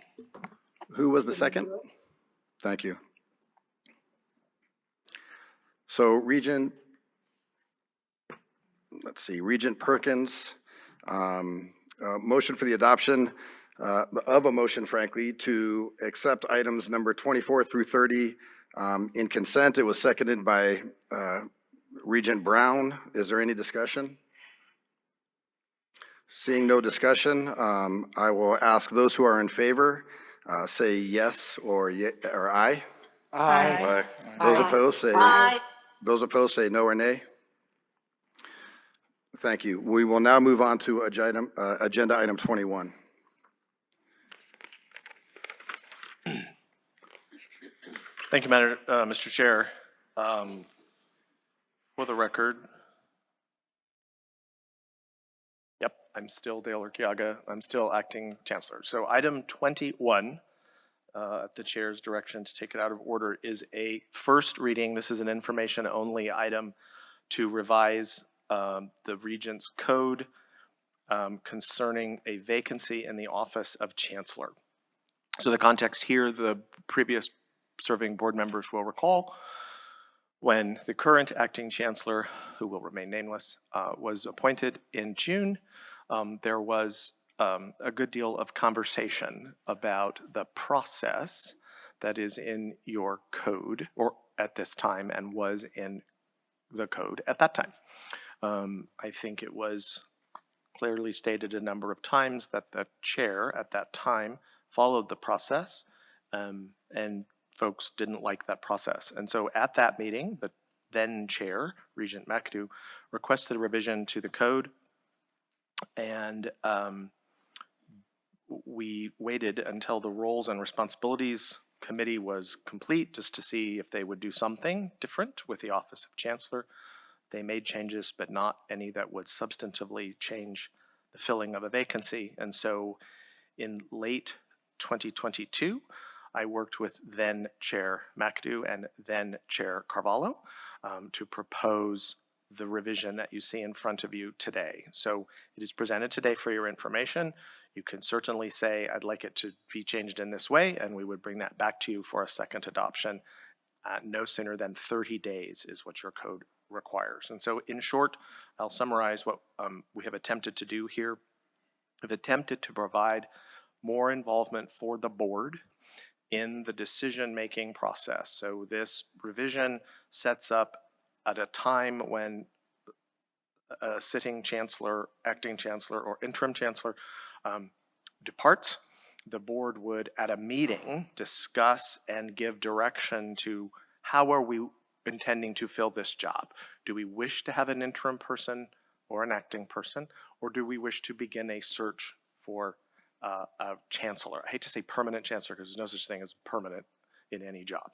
Who was the second? Thank you. So Regent, let's see, Regent Perkins, motion for the adoption of a motion, frankly, to accept items number 24 through 30 in consent. It was seconded by Regent Brown. Is there any discussion? Seeing no discussion, I will ask those who are in favor, say yes or aye. Aye. Those opposed say Aye. Those opposed say no or nay. Thank you. We will now move on to agenda item 21. Thank you, Mr. Chair. For the record, yep, I'm still Dale Urquiaga. I'm still acting chancellor. So item 21, at the chair's direction to take it out of order, is a first reading. This is an information-only item to revise the Regents Code concerning a vacancy in the office of chancellor. So the context here, the previous serving board members will recall, when the current acting chancellor, who will remain nameless, was appointed in June, there was a good deal of conversation about the process that is in your code, or at this time, and was in the code at that time. I think it was clearly stated a number of times that the chair at that time followed the process, and folks didn't like that process. And so at that meeting, the then chair, Regent McAdoo, requested a revision to the code, and we waited until the roles and responsibilities committee was complete just to see if they would do something different with the office of chancellor. They made changes, but not any that would substantively change the filling of a vacancy. And so in late 2022, I worked with then Chair McAdoo and then Chair Carvalho to propose the revision that you see in front of you today. So it is presented today for your information. You can certainly say, I'd like it to be changed in this way, and we would bring that back to you for a second adoption. No sooner than 30 days is what your code requires. And so in short, I'll summarize what we have attempted to do here. We've attempted to provide more involvement for the board in the decision-making process. So this revision sets up at a time when a sitting chancellor, acting chancellor, or interim chancellor departs, the board would, at a meeting, discuss and give direction to how are we intending to fill this job. Do we wish to have an interim person or an acting person, or do we wish to begin a search for a chancellor? I hate to say permanent chancellor because there's no such thing as permanent in any job.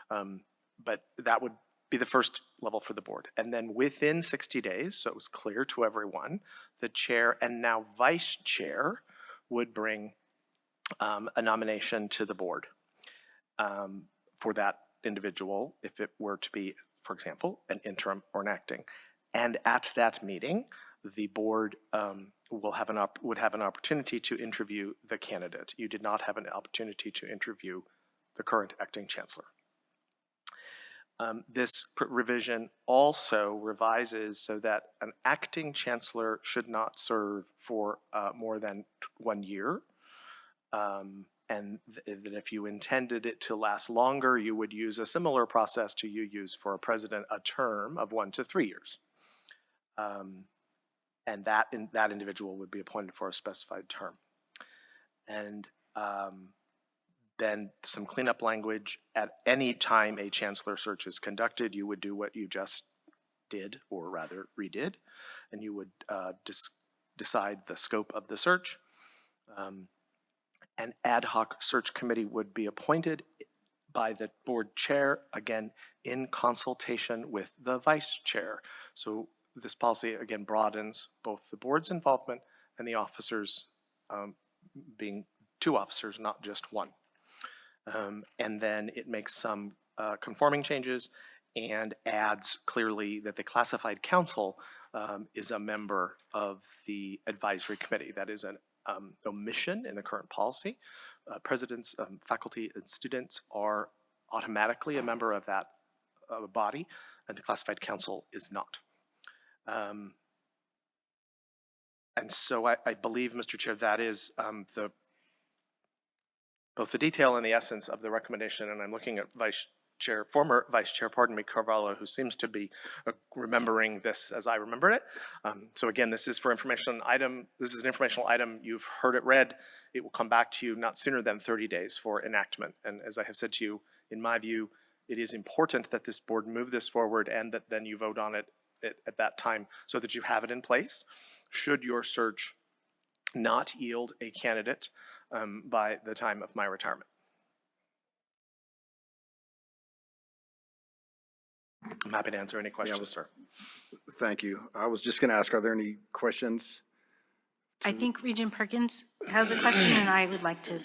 But that would be the first level for the board. And then within 60 days, so it was clear to everyone, the chair and now vice chair would bring a nomination to the board for that individual, if it were to be, for example, an interim or an acting. And at that meeting, the board would have an opportunity to interview the candidate. You did not have an opportunity to interview the current acting chancellor. This revision also revises so that an acting chancellor should not serve for more than 1 year. And that if you intended it to last longer, you would use a similar process to you use for a president, a term of 1 to 3 years. And that individual would be appointed for a specified term. And then some cleanup language. At any time a chancellor search is conducted, you would do what you just did, or rather redid, and you would decide the scope of the search. An ad hoc search committee would be appointed by the board chair, again, in consultation with the vice chair. So this policy, again, broadens both the board's involvement and the officers being 2 officers, not just 1. And then it makes some conforming changes and adds clearly that the classified council is a member of the advisory committee. That is an omission in the current policy. Presidents, faculty, and students are automatically a member of that body, and the classified council is not. And so I believe, Mr. Chair, that is both the detail and the essence of the recommendation, and I'm looking at former Vice Chair, Carvalho, who seems to be remembering this as I remembered it. So again, this is for information item. This is an informational item. You've heard it read. It will come back to you not sooner than 30 days for enactment. And as I have said to you, in my view, it is important that this board move this forward and that then you vote on it at that time so that you have it in place. Should your search not yield a candidate by the time of my retirement. I'm happy to answer any questions, sir. Thank you. I was just going to ask, are there any questions? I think Regent Perkins has a question, and I would like to.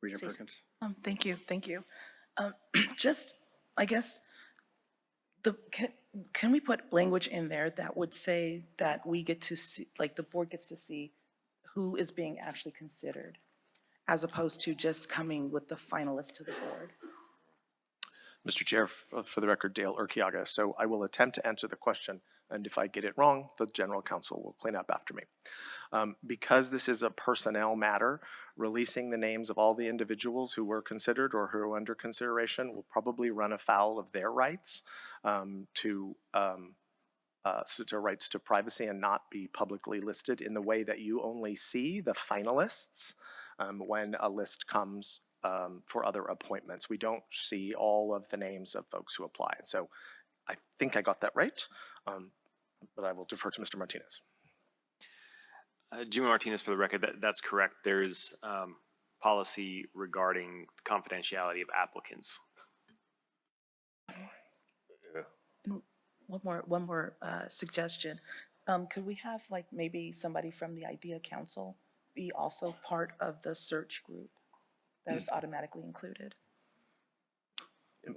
Regent Perkins? Thank you, thank you. Just, I guess, can we put language in there that would say that we get to see, like the board gets to see who is being actually considered, as opposed to just coming with the finalist to the board? Mr. Chair, for the record, Dale Urquiaga. So I will attempt to answer the question, and if I get it wrong, the general counsel will clean up after me. Because this is a personnel matter, releasing the names of all the individuals who were considered or who are under consideration will probably run afoul of their rights to rights to privacy and not be publicly listed in the way that you only see the finalists when a list comes for other appointments. We don't see all of the names of folks who apply. And so I think I got that right, but I will defer to Mr. Martinez. Jimmy Martinez, for the record, that's correct. There's policy regarding the confidentiality of applicants. One more suggestion. Could we have like maybe somebody from the IDEA Council be also part of the search group that is automatically included?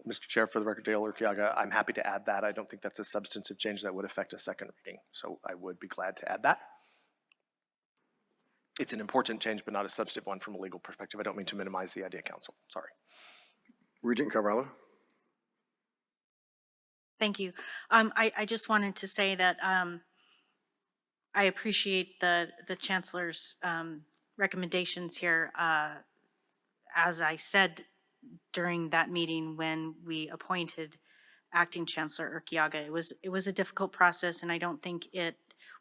Mr. Chair, for the record, Dale Urquiaga, I'm happy to add that. I don't think that's a substantive change that would affect a second reading, so I would be glad to add that. It's an important change, but not a substantive one from a legal perspective. I don't mean to minimize the IDEA Council. Sorry. Regent Carvalho? Thank you. I just wanted to say that I appreciate the Chancellor's recommendations here. As I said during that meeting when we appointed Acting Chancellor Urquiaga, it was a difficult process, and I don't think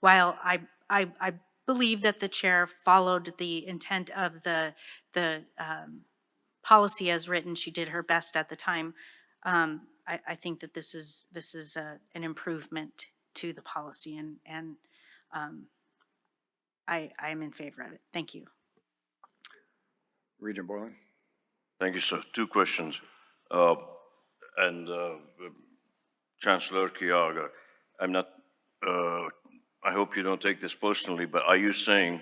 while I believe that the chair followed the intent of the policy as written, she did her best at the time. I think that this is an improvement to the policy, and I'm in favor of it. Thank you. Regent Boylan? Thank you, sir. Two questions. And Chancellor Kiaga, I'm not, I hope you don't take this personally, but are you saying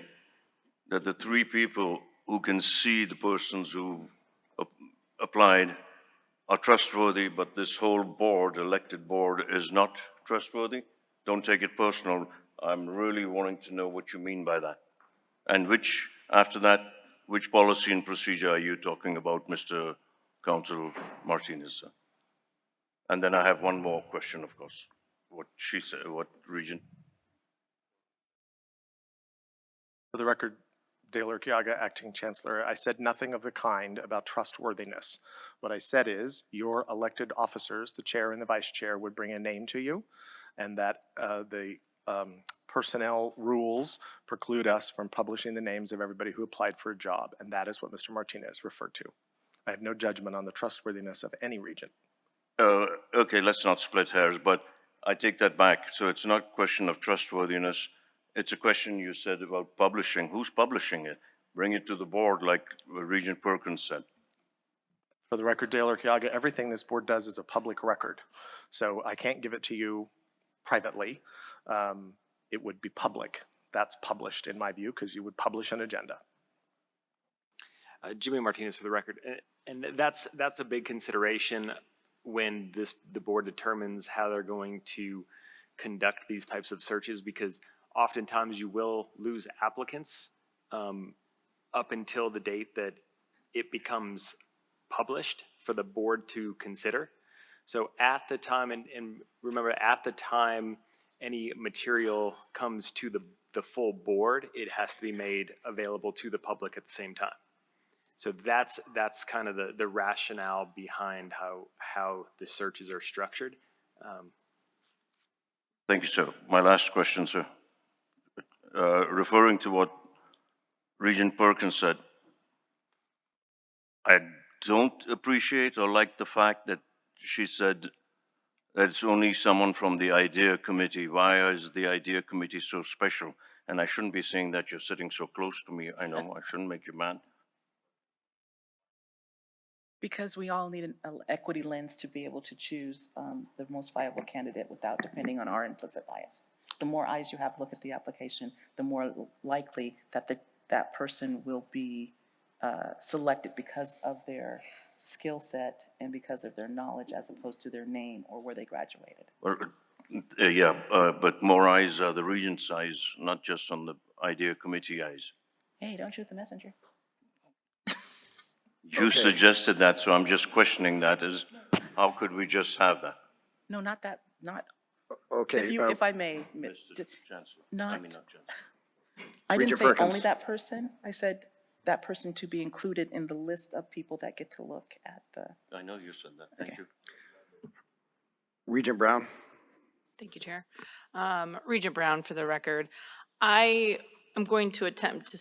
that the three people who can see the persons who applied are trustworthy, but this whole board, elected board, is not trustworthy? Don't take it personal. I'm really wanting to know what you mean by that. And which, after that, which policy and procedure are you talking about, Mr. Council Martinez, sir? And then I have one more question, of course. What she said, what Regent? For the record, Dale Urquiaga, Acting Chancellor, I said nothing of the kind about trustworthiness. What I said is your elected officers, the chair and the vice chair, would bring a name to you, and that the personnel rules preclude us from publishing the names of everybody who applied for a job, and that is what Mr. Martinez referred to. I have no judgment on the trustworthiness of any regent. Okay, let's not split hairs, but I take that back. So it's not a question of trustworthiness. It's a question you said about publishing. Who's publishing it? Bring it to the board like Regent Perkins said. For the record, Dale Urquiaga, everything this board does is a public record. So I can't give it to you privately. It would be public. That's published in my view, because you would publish an agenda. Jimmy Martinez for the record. And that's a big consideration when the board determines how they're going to conduct these types of searches, because oftentimes you will lose applicants up until the date that it becomes published for the board to consider. So at the time, and remember, at the time any material comes to the full board, it has to be made available to the public at the same time. So that's kind of the rationale behind how the searches are structured. Thank you, sir. My last question, sir. Referring to what Regent Perkins said, I don't appreciate or like the fact that she said that it's only someone from the IDEA committee. Why is the IDEA committee so special? And I shouldn't be saying that, you're sitting so close to me. I know I shouldn't make you mad. Because we all need an equity lens to be able to choose the most viable candidate without depending on our implicit bias. The more eyes you have look at the application, the more likely that that person will be selected because of their skill set and because of their knowledge as opposed to their name or where they graduated. But more eyes are the Regent's eyes, not just on the IDEA committee eyes. Hey, don't shoot the messenger. You suggested that, so I'm just questioning that. Is how could we just have that? No, not that, not. Okay. If I may. Mr. Chancellor. Not Chancellor. I didn't Regent say Perkins. only that person. I said that person to be included in the list of people that get to look at the. I know you said that. Thank you. Regent Brown? Thank you, Chair. Regent Brown, for the record. I am going to attempt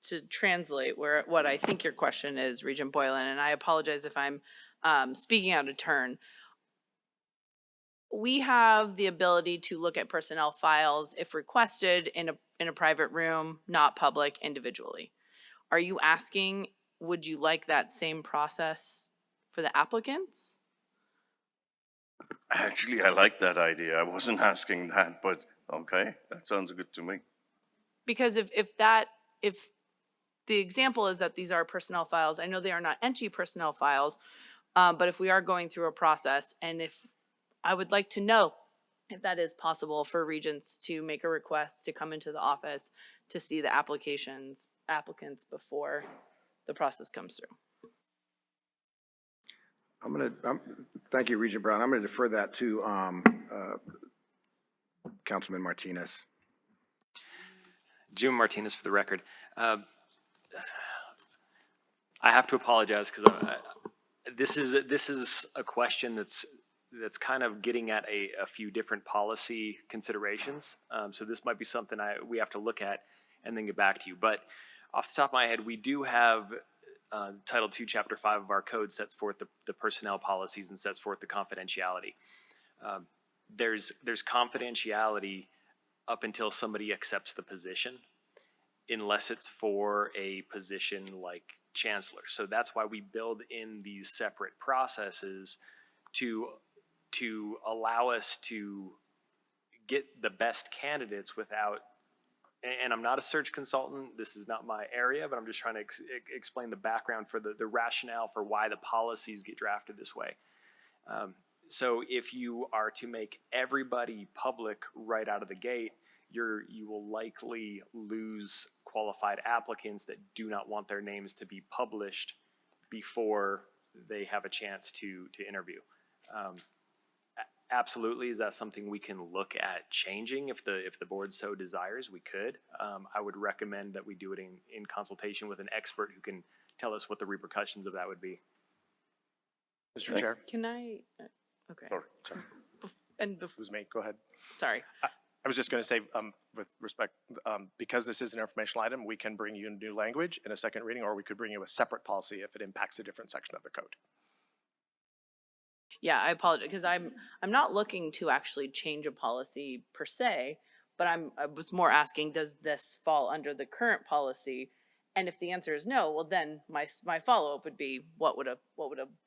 to translate what I think your question is, Regent Boylan, and I apologize if I'm speaking out of turn. We have the ability to look at personnel files if requested in a private room, not public, individually. Are you asking, would you like that same process for the applicants? Actually, I like that idea. I wasn't asking that, but okay, that sounds good to me. Because if the example is that these are personnel files, I know they are not NSHE personnel files, but if we are going through a process, and if I would like to know if that is possible for Regents to make a request to come into the office to see the applicants before the process comes through. Thank you, Regent Brown. I'm going to defer that to Councilman Martinez. Jim Martinez for the record. I have to apologize because this is a question that's kind of getting at a few different policy considerations. So this might be something we have to look at and then get back to you. But off the top of my head, we do have Title II, Chapter 5 of our code sets forth the personnel policies and sets forth the confidentiality. there's confidentiality up until somebody accepts the position, unless it's for a position like chancellor. So that's why we build in these separate processes to allow us to get the best candidates without, and I'm not a search consultant, this is not my area, but I'm just trying to explain the background for the rationale for why the policies get drafted this way. So if you are to make everybody public right out of the gate, you will likely lose qualified applicants that do not want their names to be published before they have a chance to interview. Absolutely, is that something we can look at changing if the board so desires? We could. I would recommend that we do it in consultation with an expert who can tell us what the repercussions of that would be. Mr. Chair. Can I, okay. Sorry. And Who's me? Go ahead. sorry. I was just going to say, with respect, because this is an informational item, we can bring you new language in a second reading, or we could bring you a separate policy if it impacts a different section of the code. Yeah, I apologize, because I'm not looking to actually change a policy per se, but I was more asking, does this fall under the current policy? And if the answer is no, well then my follow-up would be, what would a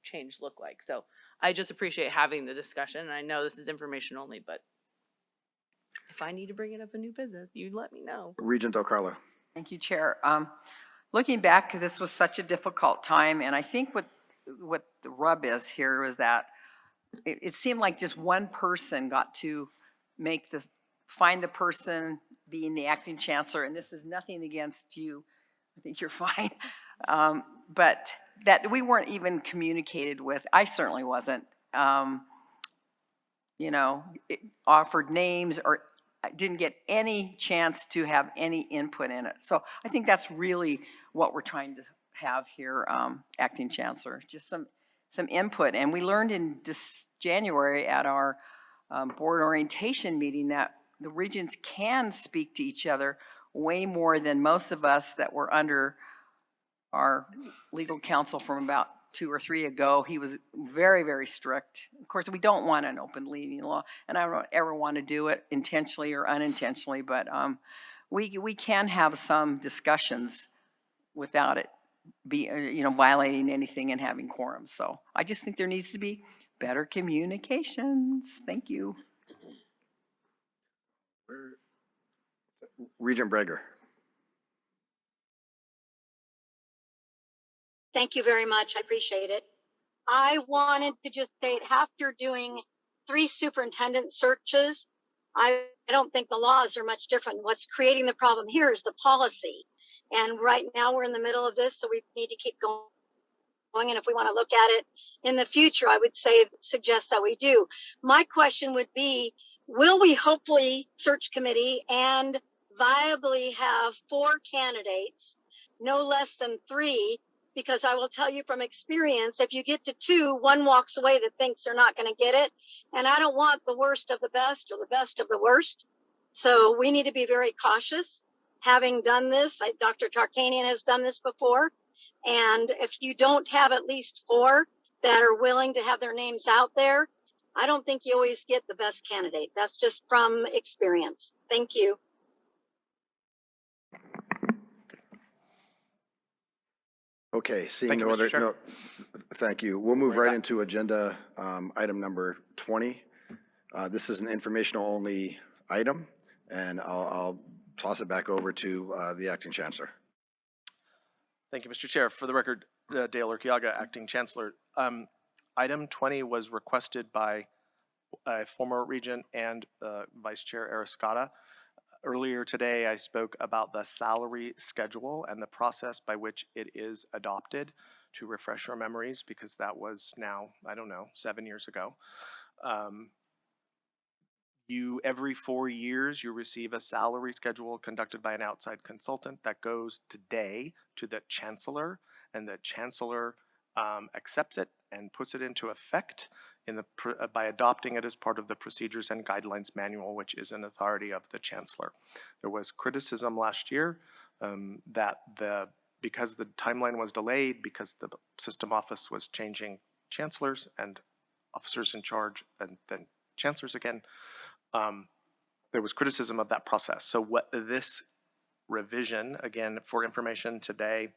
change look like? So I just appreciate having the discussion, and I know this is information only, but if I need to bring it up in new business, you let me know. Regent O'Carlo. Thank you, Chair. Looking back, this was such a difficult time, and I think what the rub is here is that it seemed like just one person got to find the person being the acting chancellor, and this is nothing against you. I think you're fine. But that we weren't even communicated with. I certainly wasn't. Offered names or didn't get any chance to have any input in it. So I think that's really what we're trying to have here, acting chancellor, just some input. And we learned in January at our board orientation meeting that the regents can speak to each other way more than most of us that were under our legal counsel from about 2 or 3 ago. He was very, very strict. Of course, we don't want an open meeting law, and I don't ever want to do it intentionally or unintentionally, but we can have some discussions without it violating anything and having quorums. So I just think there needs to be better communications. Thank you. Regent Breger. Thank you very much. I appreciate it. I wanted to just state, after doing 3 superintendent searches, I don't think the laws are much different. What's creating the problem here is the policy. And right now we're in the middle of this, so we need to keep going. And if we want to look at it in the future, I would suggest that we do. My question would be, will we hopefully search committee and viably have 4 candidates, no less than 3? Because I will tell you from experience, if you get to 2, one walks away that thinks they're not going to get it. And I don't want the worst of the best or the best of the worst. So we need to be very cautious. Having done this, Dr. Tarkanian has done this before. And if you don't have at least 4 that are willing to have their names out there, I don't think you always get the best candidate. That's just from experience. Thank you. Okay, seeing Thank you, no Mr. other, Chair. no, thank you. We'll move right into agenda item number 20. This is an informational only item, and I'll toss it back over to the acting chancellor. Thank you, Mr. Chair. For the record, Dale Urquiaga, acting chancellor. Item 20 was requested by a former regent and Vice Chair Arascata. Earlier today, I spoke about the salary schedule and the process by which it is adopted, to refresh our memories, because that was now, 7 years ago. Every 4 years, you receive a salary schedule conducted by an outside consultant that goes today to the chancellor, and the chancellor accepts it and puts it into effect by adopting it as part of the Procedures and Guidelines Manual, which is an authority of the chancellor. There was criticism last year that because the timeline was delayed, because the system office was changing chancellors and officers in charge, and then chancellors again, there was criticism of that process. So what this revision, again, for information today,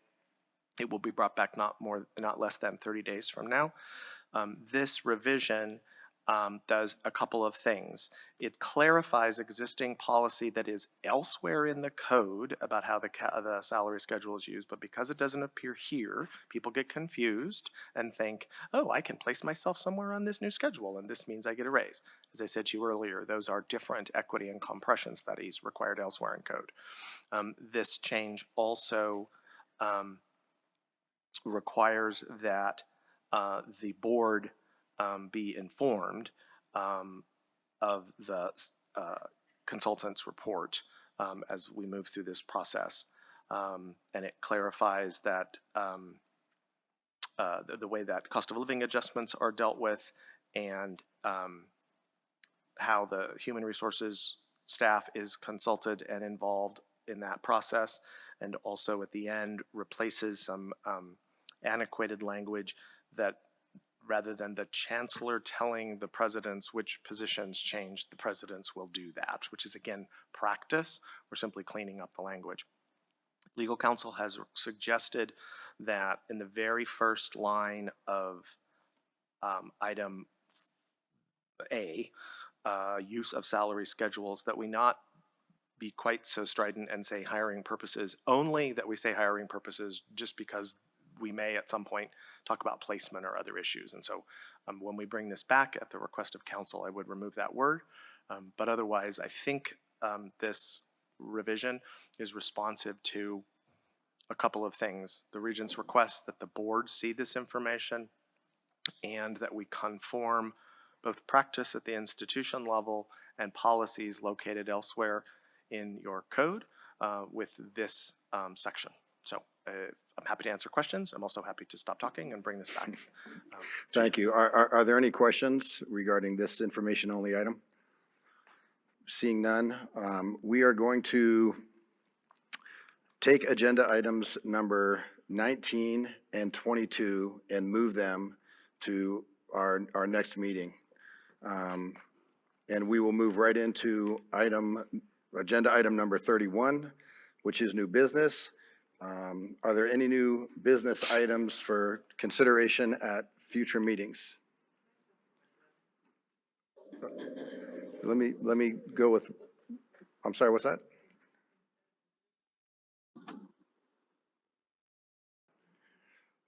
it will be brought back not less than 30 days from now. This revision does a couple of things. It clarifies existing policy that is elsewhere in the code about how the salary schedule is used, but because it doesn't appear here, people get confused and think, oh, I can place myself somewhere on this new schedule, and this means I get a raise. As I said to you earlier, those are different equity and compression studies required elsewhere in code. This change also requires that the board be informed of the consultant's report as we move through this process. And it clarifies that the way that cost of living adjustments are dealt with, and how the human resources staff is consulted and involved in that process, and also at the end replaces some antiquated language that rather than the chancellor telling the presidents which positions change, the presidents will do that, which is again practice. We're simply cleaning up the language. Legal counsel has suggested that in the very first line of item A, use of salary schedules, that we not be quite so strident and say hiring purposes only, that we say hiring purposes just because we may at some point talk about placement or other issues. And so when we bring this back at the request of counsel, I would remove that word. But otherwise, I think this revision is responsive to a couple of things. The Regents' request that the board see this information, and that we conform both practice at the institution level and policies located elsewhere in your code with this section. So I'm happy to answer questions. I'm also happy to stop talking and bring this back. Thank you. Are there any questions regarding this information-only item? Seeing none, we are going to take agenda items number 19 and 22 and move them to our next meeting. And we will move right into agenda item number 31, which is new business. Are there any new business items for consideration at future meetings? Let me go with, I'm sorry, what's that?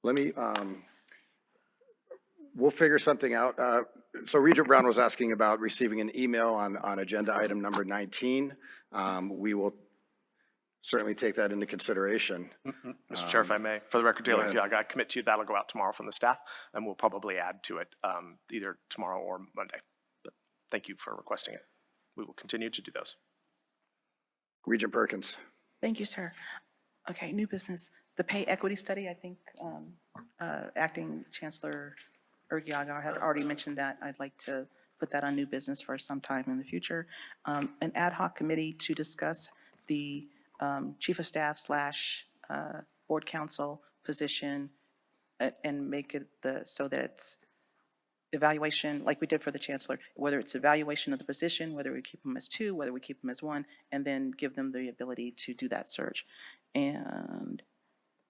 Let me, we'll figure something out. So Regent Brown was asking about receiving an email on agenda item number 19. We will certainly take that into consideration. Mr. Chair, if I may, for the record, Taylor, I commit to you that'll go out tomorrow from the staff, and we'll probably add to it either tomorrow or Monday. But thank you for requesting it. We will continue to do those. Regent Perkins. Thank you, sir. Okay, new business. The pay equity study, I think Acting Chancellor Urquiaga had already mentioned that. I'd like to put that on new business for some time in the future. An ad hoc committee to discuss the Chief of Staff / Board Counsel position and make it so that it's evaluation, like we did for the Chancellor, whether it's evaluation of the position, whether we keep them as 2, whether we keep them as 1, and then give them the ability to do that search. And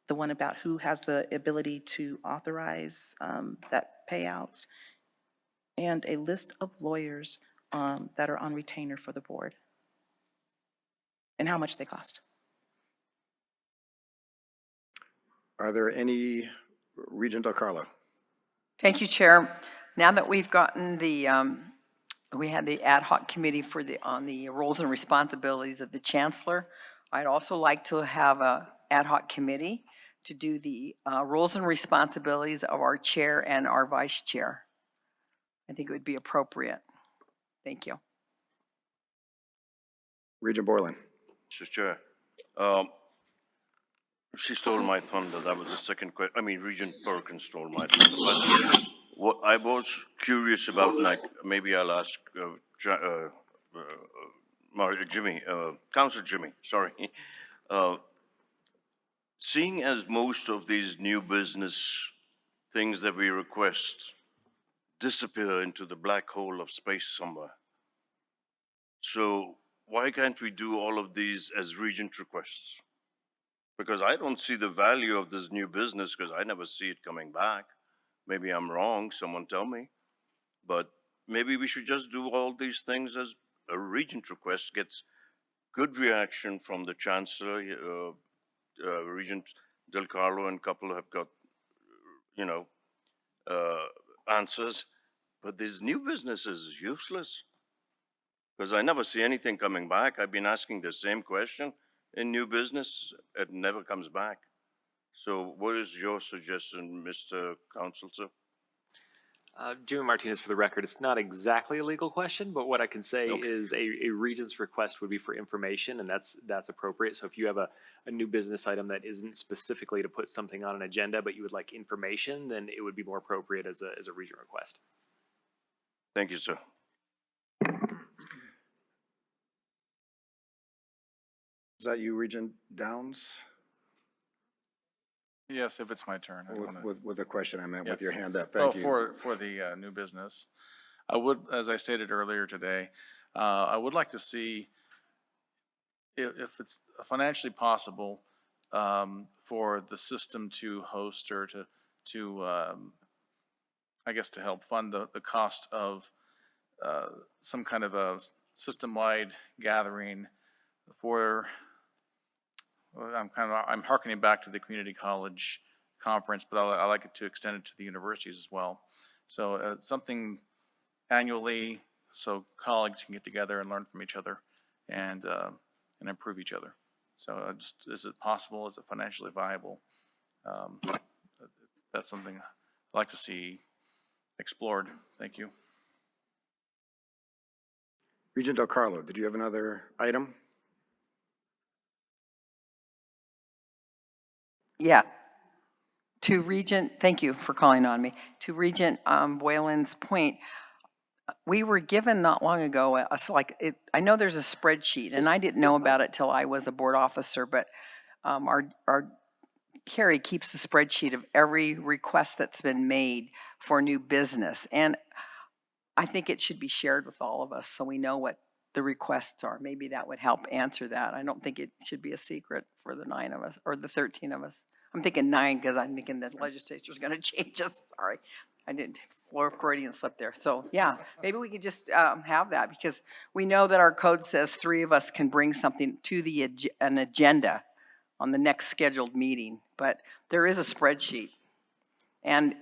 the one about who has the ability to authorize that payouts, and a list of lawyers that are on retainer for the board and how much they cost. Are there any, Regent DelCarlo? Thank you, Chair. Now that we've gotten we had the ad hoc committee on the roles and responsibilities of the Chancellor, I'd also like to have an ad hoc committee to do the roles and responsibilities of our chair and our vice chair. I think it would be appropriate. Thank you. Regent Borland. Mr. Chair, she stole my thunder. That was the second question. I mean, Regent Perkins stole my thunder. But what I was curious about, like, maybe I'll ask Councilor Jimmy, sorry. Seeing as most of these new business things that we request disappear into the black hole of space somewhere. So why can't we do all of these as Regent requests? Because I don't see the value of this new business because I never see it coming back. Maybe I'm wrong, someone tell me. But maybe we should just do all these things as a Regent request, gets good reaction from the Chancellor. Regent Del Carlo and couple have got, you know, answers. But this new business is useless because I never see anything coming back. I've been asking the same question in new business. It never comes back. So what is your suggestion, Mr. Council, sir? Jimmy Martinez, for the record, it's not exactly a legal question, but what I can say is a Regents request would be for information, and that's appropriate. So if you have a new business item that isn't specifically to put something on an agenda, but you would like information, then it would be more appropriate as a Regent request. Thank you, sir. Is that you, Regent Downs? Yes, if it's my turn. I don't wanna- With the question I meant, with Yes. your hand up. So Thank you. for the new business, I would, as I stated earlier today, I would like to see if it's financially possible for the system to host or to I guess to help fund the cost of some kind of a system-wide gathering for. I'm hearkening back to the community college conference, but I like it to extend it to the universities as well. So something annually, so colleagues can get together and learn from each other and improve each other. So just, is it possible? Is it financially viable? That's something I'd like to see explored. Thank you. Regent Del Carlo, did you have another item? Yeah. To Regent, thank you for calling on me. To Regent Whalen's point, we were given not long ago, I know there's a spreadsheet, and I didn't know about it till I was a board officer, but our Carrie keeps the spreadsheet of every request that's been made for new business. And I think it should be shared with all of us so we know what the requests are. Maybe that would help answer that. I don't think it should be a secret for the 9 of us or the 13 of us. I'm thinking 9 because I'm thinking the legislature's going to change us. Sorry, I didn't Freudian slip there. So yeah, maybe we could just have that because we know that our code says 3 of us can bring something to an agenda on the next scheduled meeting. But there is a spreadsheet, and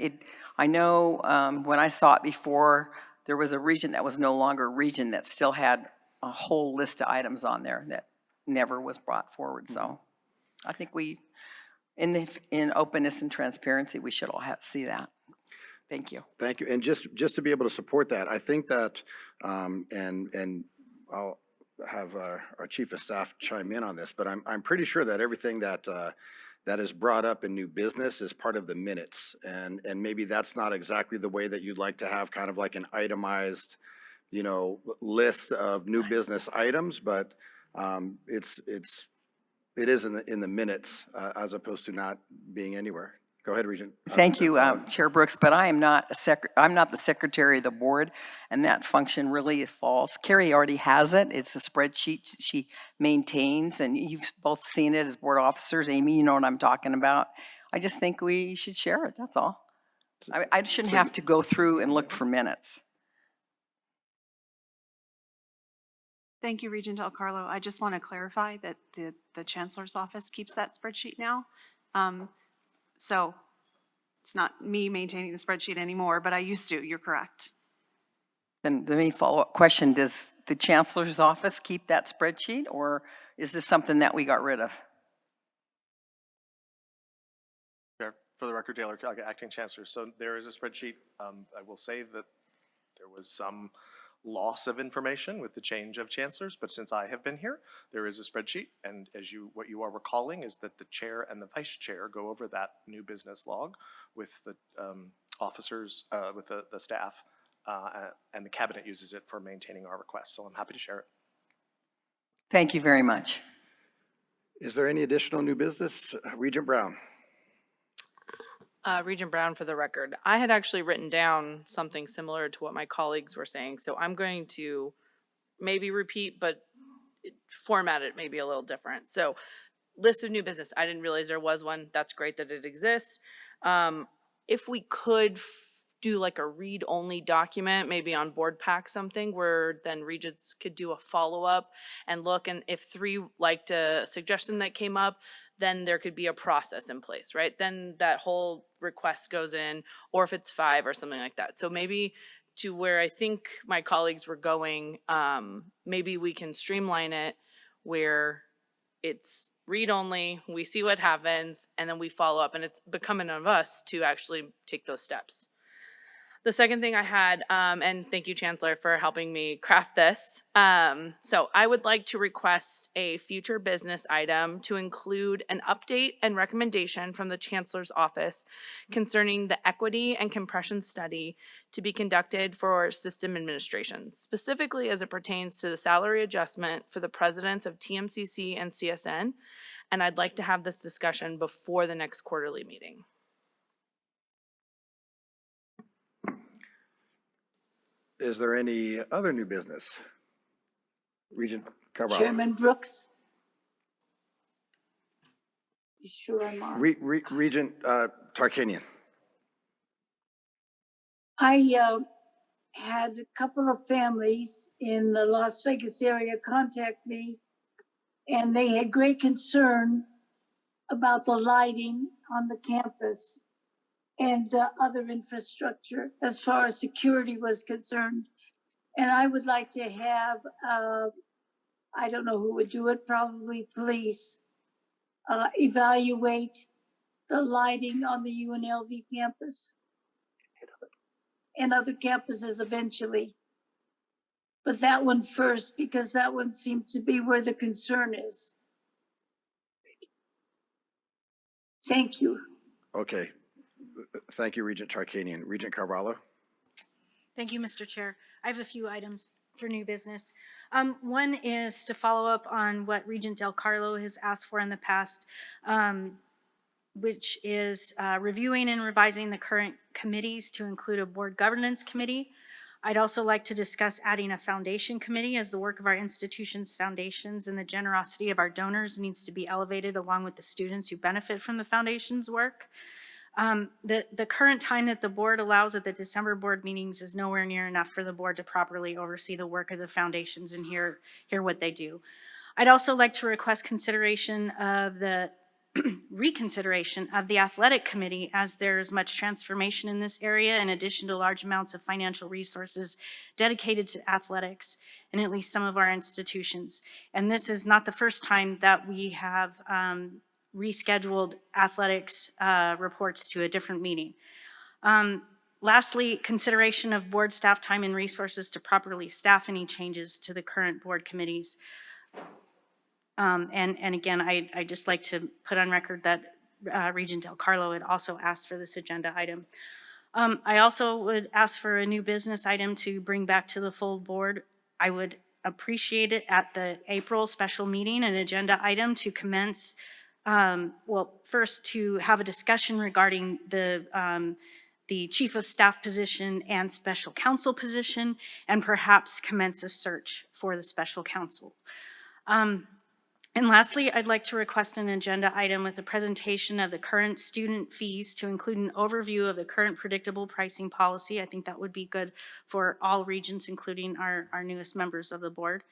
I know when I saw it before, there was a region that was no longer a region that still had a whole list of items on there that never was brought forward. So I think in openness and transparency, we should all see that. Thank you. Thank you. And just to be able to support that, I think that, and I'll have our chief of staff chime in on this, but I'm pretty sure that everything that is brought up in new business is part of the minutes. And maybe that's not exactly the way that you'd like to have kind of like an itemized, list of new business items, but it is in the minutes as opposed to not being anywhere. Go ahead, Regent. Thank you, Chair Brooks, but I am not I'm not the secretary of the board, and that function really falls. Carrie already has it. It's a spreadsheet she maintains, and you've both seen it as board officers. Amy, you know what I'm talking about. I just think we should share it, that's all. I shouldn't have to go through and look for minutes. Thank you, Regent Del Carlo. I just want to clarify that the Chancellor's office keeps that spreadsheet now. So it's not me maintaining the spreadsheet anymore, but I used to. You're correct. Then let me follow-up question. Does the Chancellor's office keep that spreadsheet, or is this something that we got rid of? For the record, Taylor, Acting Chancellor. So there is a spreadsheet. I will say that there was some loss of information with the change of chancellors, but since I have been here, there is a spreadsheet, and what you are recalling is that the chair and the vice chair go over that new business log with the officers, with the staff, and the cabinet uses it for maintaining our requests, so I'm happy to share it. Thank you very much. Is there any additional new business? Regent Brown. Regent Brown, for the record, I had actually written down something similar to what my colleagues were saying, so I'm going to maybe repeat, but format it maybe a little different. So, list of new business. I didn't realize there was one. That's great that it exists. If we could do like a read-only document, maybe on board pack something where then Regents could do a follow-up and look, and if 3 liked a suggestion that came up, then there could be a process in place, right? Then that whole request goes in, or if it's 5 or something like that. So maybe to where I think my colleagues were going, maybe we can streamline it where it's read only, we see what happens, and then we follow up, and it's becoming of us to actually take those steps. The second thing I had, and thank you, Chancellor, for helping me craft this. So I would like to request a future business item to include an update and recommendation from the Chancellor's office concerning the equity and compression study to be conducted for system administration, specifically as it pertains to the salary adjustment for the presidents of TMCC and CSN. And I'd like to have this discussion before the next quarterly meeting. Is there any other new business? Regent Carvalho. Chairman Brooks? You sure I'm on? Regent Tarkanian. I had a couple of families in the Las Vegas area contact me, and they had great concern about the lighting on the campus and other infrastructure as far as security was concerned. And I would like to have, I don't know who would do it, probably police, evaluate the lighting on the UNLV campus and other campuses eventually. But that one first, because that one seems to be where the concern is. Thank you. Okay. Thank you, Regent Tarkanian. Regent Carvalho. Thank you, Mr. Chair. I have a few items for new business. One is to follow up on what Regent Del Carlo has asked for in the past, which is reviewing and revising the current committees to include a board governance committee. I'd also like to discuss adding a foundation committee, as the work of our institution's foundations and the generosity of our donors needs to be elevated along with the students who benefit from the foundation's work. The current time that the board allows at the December board meetings is nowhere near enough for the board to properly oversee the work of the foundations and hear what they do. I'd also like to request consideration of the reconsideration of the athletic committee, as there's much transformation in this area in addition to large amounts of financial resources dedicated to athletics in at least some of our institutions. And this is not the first time that we have rescheduled athletics reports to a different meeting. Lastly, consideration of board staff time and resources to properly staff any changes to the current board committees. And again, I just like to put on record that Regent Del Carlo had also asked for this agenda item. I also would ask for a new business item to bring back to the full board. I would appreciate it at the April special meeting, an agenda item to commence, well, first to have a discussion regarding the chief of staff position and special counsel position, and perhaps commence a search for the special counsel. And lastly, I'd like to request an agenda item with a presentation of the current student fees to include an overview of the current predictable pricing policy. I think that would be good for all regions, including our newest members of the board.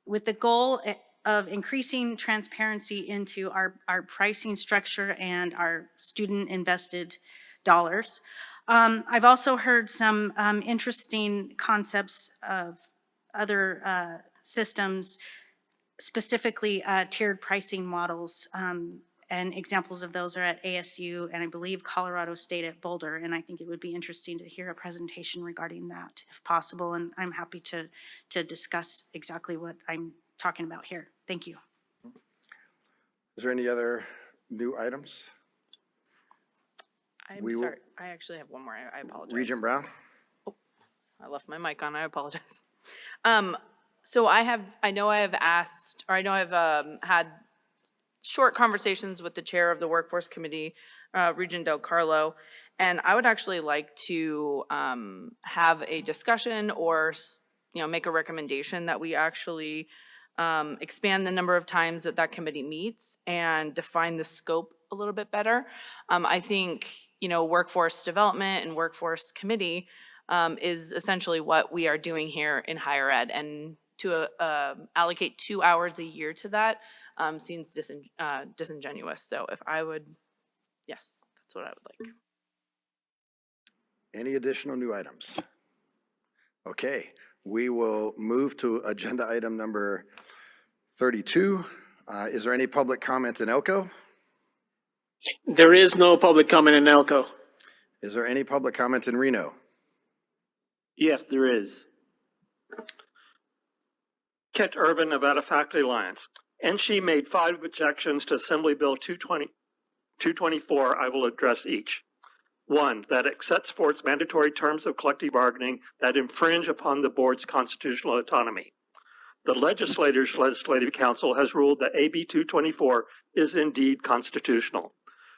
With the goal of increasing transparency into our pricing structure and our student invested dollars. I've also heard some interesting concepts of other systems, specifically tiered pricing models, and examples of those are at ASU and I believe Colorado State at Boulder, and I think it would be interesting to hear a presentation regarding that if possible, and I'm happy to discuss exactly what I'm talking about here. Thank you. Is there any other new items? I'm sorry, I actually have one more. I apologize. Regent Brown. Oh, I left my mic on. I apologize. So I know I have asked, or I know I've had short conversations with the chair of the Workforce Committee, Regent Del Carlo, and I would actually like to have a discussion or make a recommendation that we actually expand the number of times that that committee meets and define the scope a little bit better. I think, workforce development and workforce committee is essentially what we are doing here in higher ed. And to allocate 2 hours a year to that seems disingenuous. So if I would, yes, that's what I would like. Any additional new items? Okay, we will move to agenda item number 32. Is there any public comment in Elko? There is no public comment in Elko. Is there any public comment in Reno? Yes, there is. Kent Irvin, Nevada Faculty Alliance. NSHE made 5 objections to Assembly Bill 224. I will address each. 1, that it sets forth mandatory terms of collective bargaining that infringe upon the board's constitutional autonomy. The legislative council has ruled that AB 224 is indeed constitutional.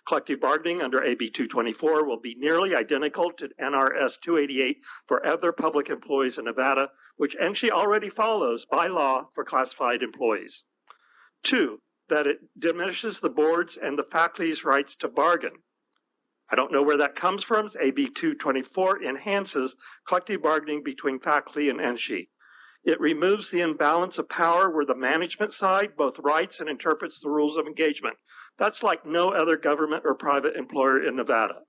Collective bargaining under AB 224 will be nearly identical to NRS 288 for other public employees in Nevada, which NSHE already follows by law for classified employees. 2, that it diminishes the board's and the faculty's rights to bargain. I don't know where that comes from. AB 224 enhances collective bargaining between faculty and NSHE. It removes the imbalance of power where the management side both writes and interprets the rules of engagement. That's like no other government or private employer in Nevada.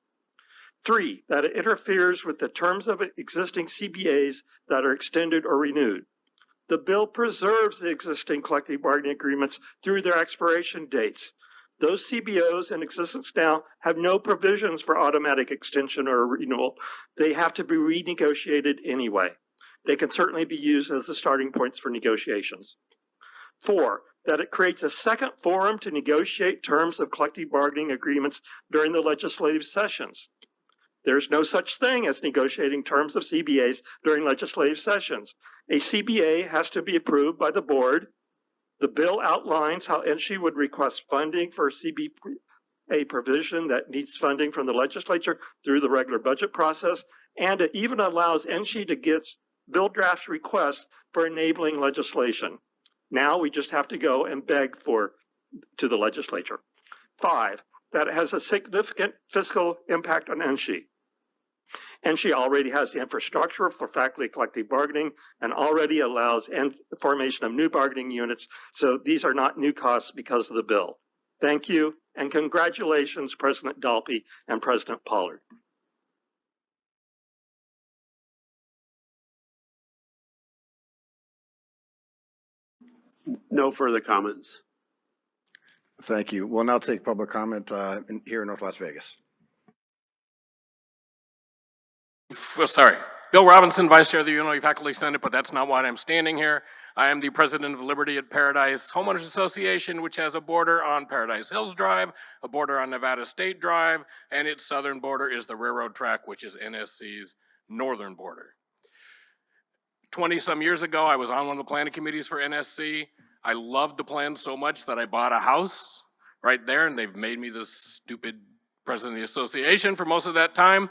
3, that it interferes with the terms of existing CBAs that are extended or renewed. The bill preserves the existing collective bargaining agreements through their expiration dates. Those CBOs in existence now have no provisions for automatic extension or renewal. They have to be renegotiated anyway. They can certainly be used as the starting points for negotiations. 4, that it creates a second forum to negotiate terms of collective bargaining agreements during the legislative sessions. There's no such thing as negotiating terms of CBAs during legislative sessions. A CBA has to be approved by the board. The bill outlines how NSHE would request funding for a CBA provision that needs funding from the legislature through the regular budget process, and it even allows NSHE to get bill draft requests for enabling legislation. Now we just have to go and beg to the legislature. 5, that it has a significant fiscal impact on NSHE. NSHE already has the infrastructure for faculty collective bargaining and already allows the formation of new bargaining units. So these are not new costs because of the bill. Thank you, and congratulations, President Dalpy and President Pollard. No further comments. Thank you. We'll now take public comment here in North Las Vegas. Sorry. Bill Robinson, Vice Chair of the UNLV Faculty Senate, but that's not why I'm standing here. I am the president of Liberty at Paradise Homeowners Association, which has a border on Paradise Hills Drive, a border on Nevada State Drive, and its southern border is the railroad track, which is NSC's northern border. 20-some years ago, I was on one of the planning committees for NSC. I loved the plan so much that I bought a house right there, and they've made me this stupid president of the association for most of that time.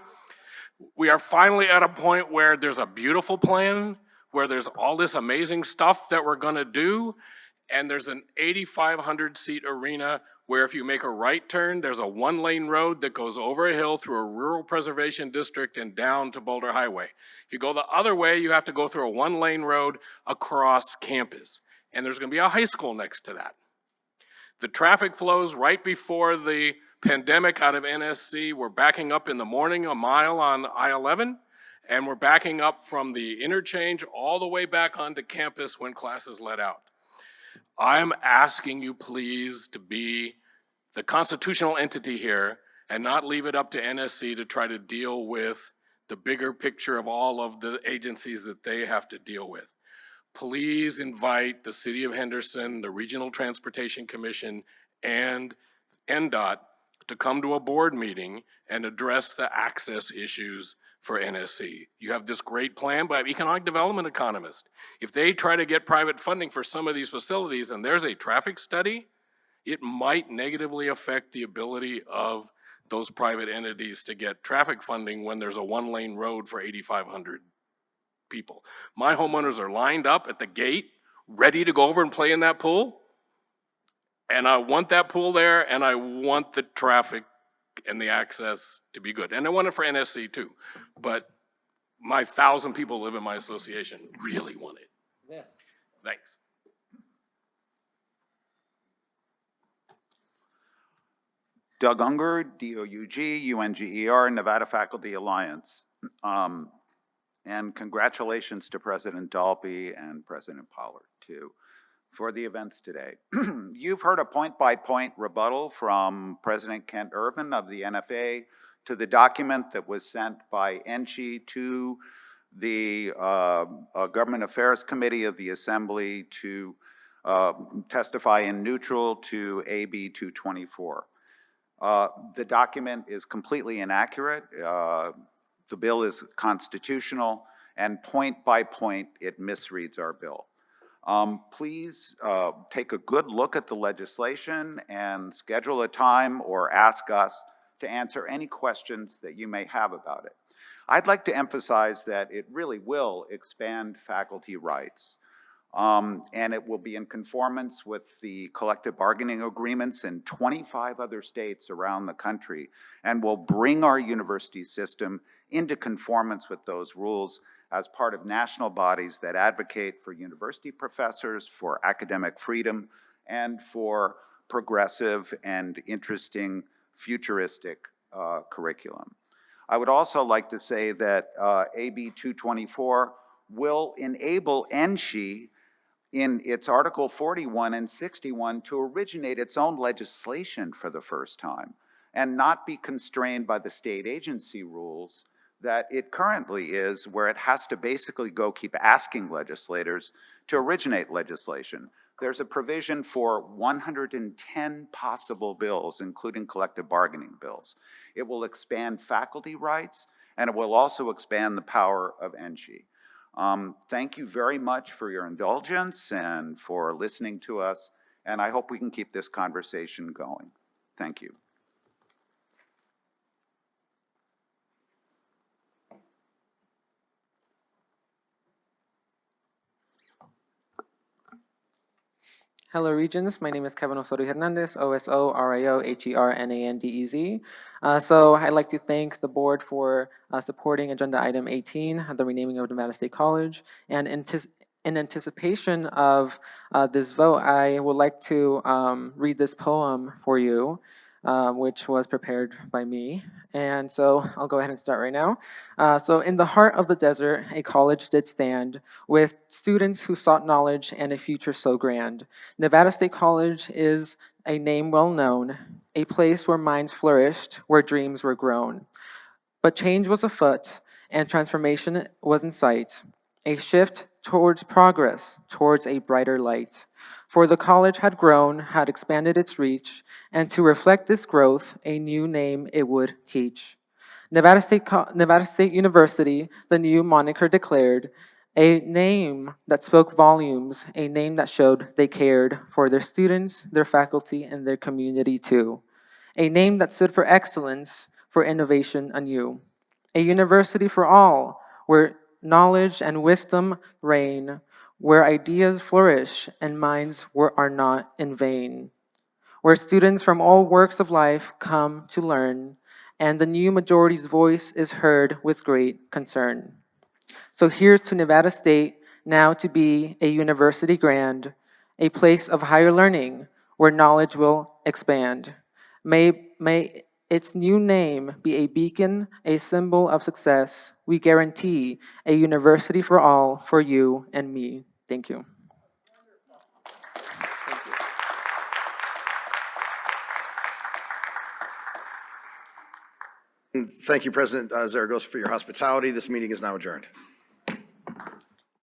We are finally at a point where there's a beautiful plan, where there's all this amazing stuff that we're gonna do, and there's an 8,500 seat arena where if you make a right turn, there's a 1-lane road that goes over a hill through a rural preservation district and down to Boulder Highway. If you go the other way, you have to go through a 1-lane road across campus, and there's gonna be a high school next to that. The traffic flows right before the pandemic out of NSC. We're backing up in the morning a mile on I-11, and we're backing up from the interchange all the way back onto campus when classes let out. I'm asking you please to be the constitutional entity here and not leave it up to NSC to try to deal with the bigger picture of all of the agencies that they have to deal with. Please invite the City of Henderson, the Regional Transportation Commission, and NDOT to come to a board meeting and address the access issues for NSC. You have this great plan by economic development economists. If they try to get private funding for some of these facilities and there's a traffic study, it might negatively affect the ability of those private entities to get traffic funding when there's a one-lane road for 8,500 people. My homeowners are lined up at the gate, ready to go over and play in that pool. And I want that pool there, and I want the traffic and the access to be good. And I want it for NSC too. But my 1,000 people live in my association really want it. Yeah. Thanks. Doug Unger, DOUG, UNGER, Nevada Faculty Alliance. And congratulations to President Dalby and President Pollard, too, for the events today. You've heard a point-by-point rebuttal from President Kent Irvin of the NFA to the document that was sent by NSHE to the Government Affairs Committee of the Assembly to testify in neutral to AB 224. The document is completely inaccurate. The bill is constitutional, and point by point, it misreads our bill. Please take a good look at the legislation and schedule a time or ask us to answer any questions that you may have about it. I'd like to emphasize that it really will expand faculty rights. And it will be in conformance with the collective bargaining agreements in 25 other states around the country, and will bring our university system into conformance with those rules as part of national bodies that advocate for university professors, for academic freedom, and for progressive and interesting futuristic curriculum. I would also like to say that AB 224 will enable NSHE in its Article 41 and 61 to originate its own legislation for the first time and not be constrained by the state agency rules that it currently is, where it has to basically go keep asking legislators to originate legislation. There's a provision for 110 possible bills, including collective bargaining bills. It will expand faculty rights, and it will also expand the power of NSHE. Thank you very much for your indulgence and for listening to us, and I hope we can keep this conversation going. Thank you. Hello, Regents. My name is Kevin Osorio Hernandez, OSORIOHERNANDEZ. So I'd like to thank the board for supporting agenda item 18, the renaming of Nevada State College. And in anticipation of this vote, I would like to read this poem for you, which was prepared by me. And so I'll go ahead and start right now. So in the heart of the desert, a college did stand, with students who sought knowledge and a future so grand. Nevada State College is a name well known, a place where minds flourished, where dreams were grown. But change was afoot, and transformation was in sight. A shift towards progress, towards a brighter light. For the college had grown, had expanded its reach, and to reflect this growth, a new name it would teach. Nevada State University, the new moniker declared, a name that spoke volumes, a name that showed they cared for their students, their faculty, and their community too. A name that stood for excellence, for innovation anew. A university for all, where knowledge and wisdom reign, where ideas flourish and minds are not in vain. Where students from all walks of life come to learn, and the new majority's voice is heard with great concern. So here's to Nevada State, now to be a university grand, a place of higher learning where knowledge will expand. May its new name be a beacon, a symbol of success. We guarantee a university for all, for you and me. Thank you. Thank you, President Zaragoza, for your hospitality. This meeting is now adjourned.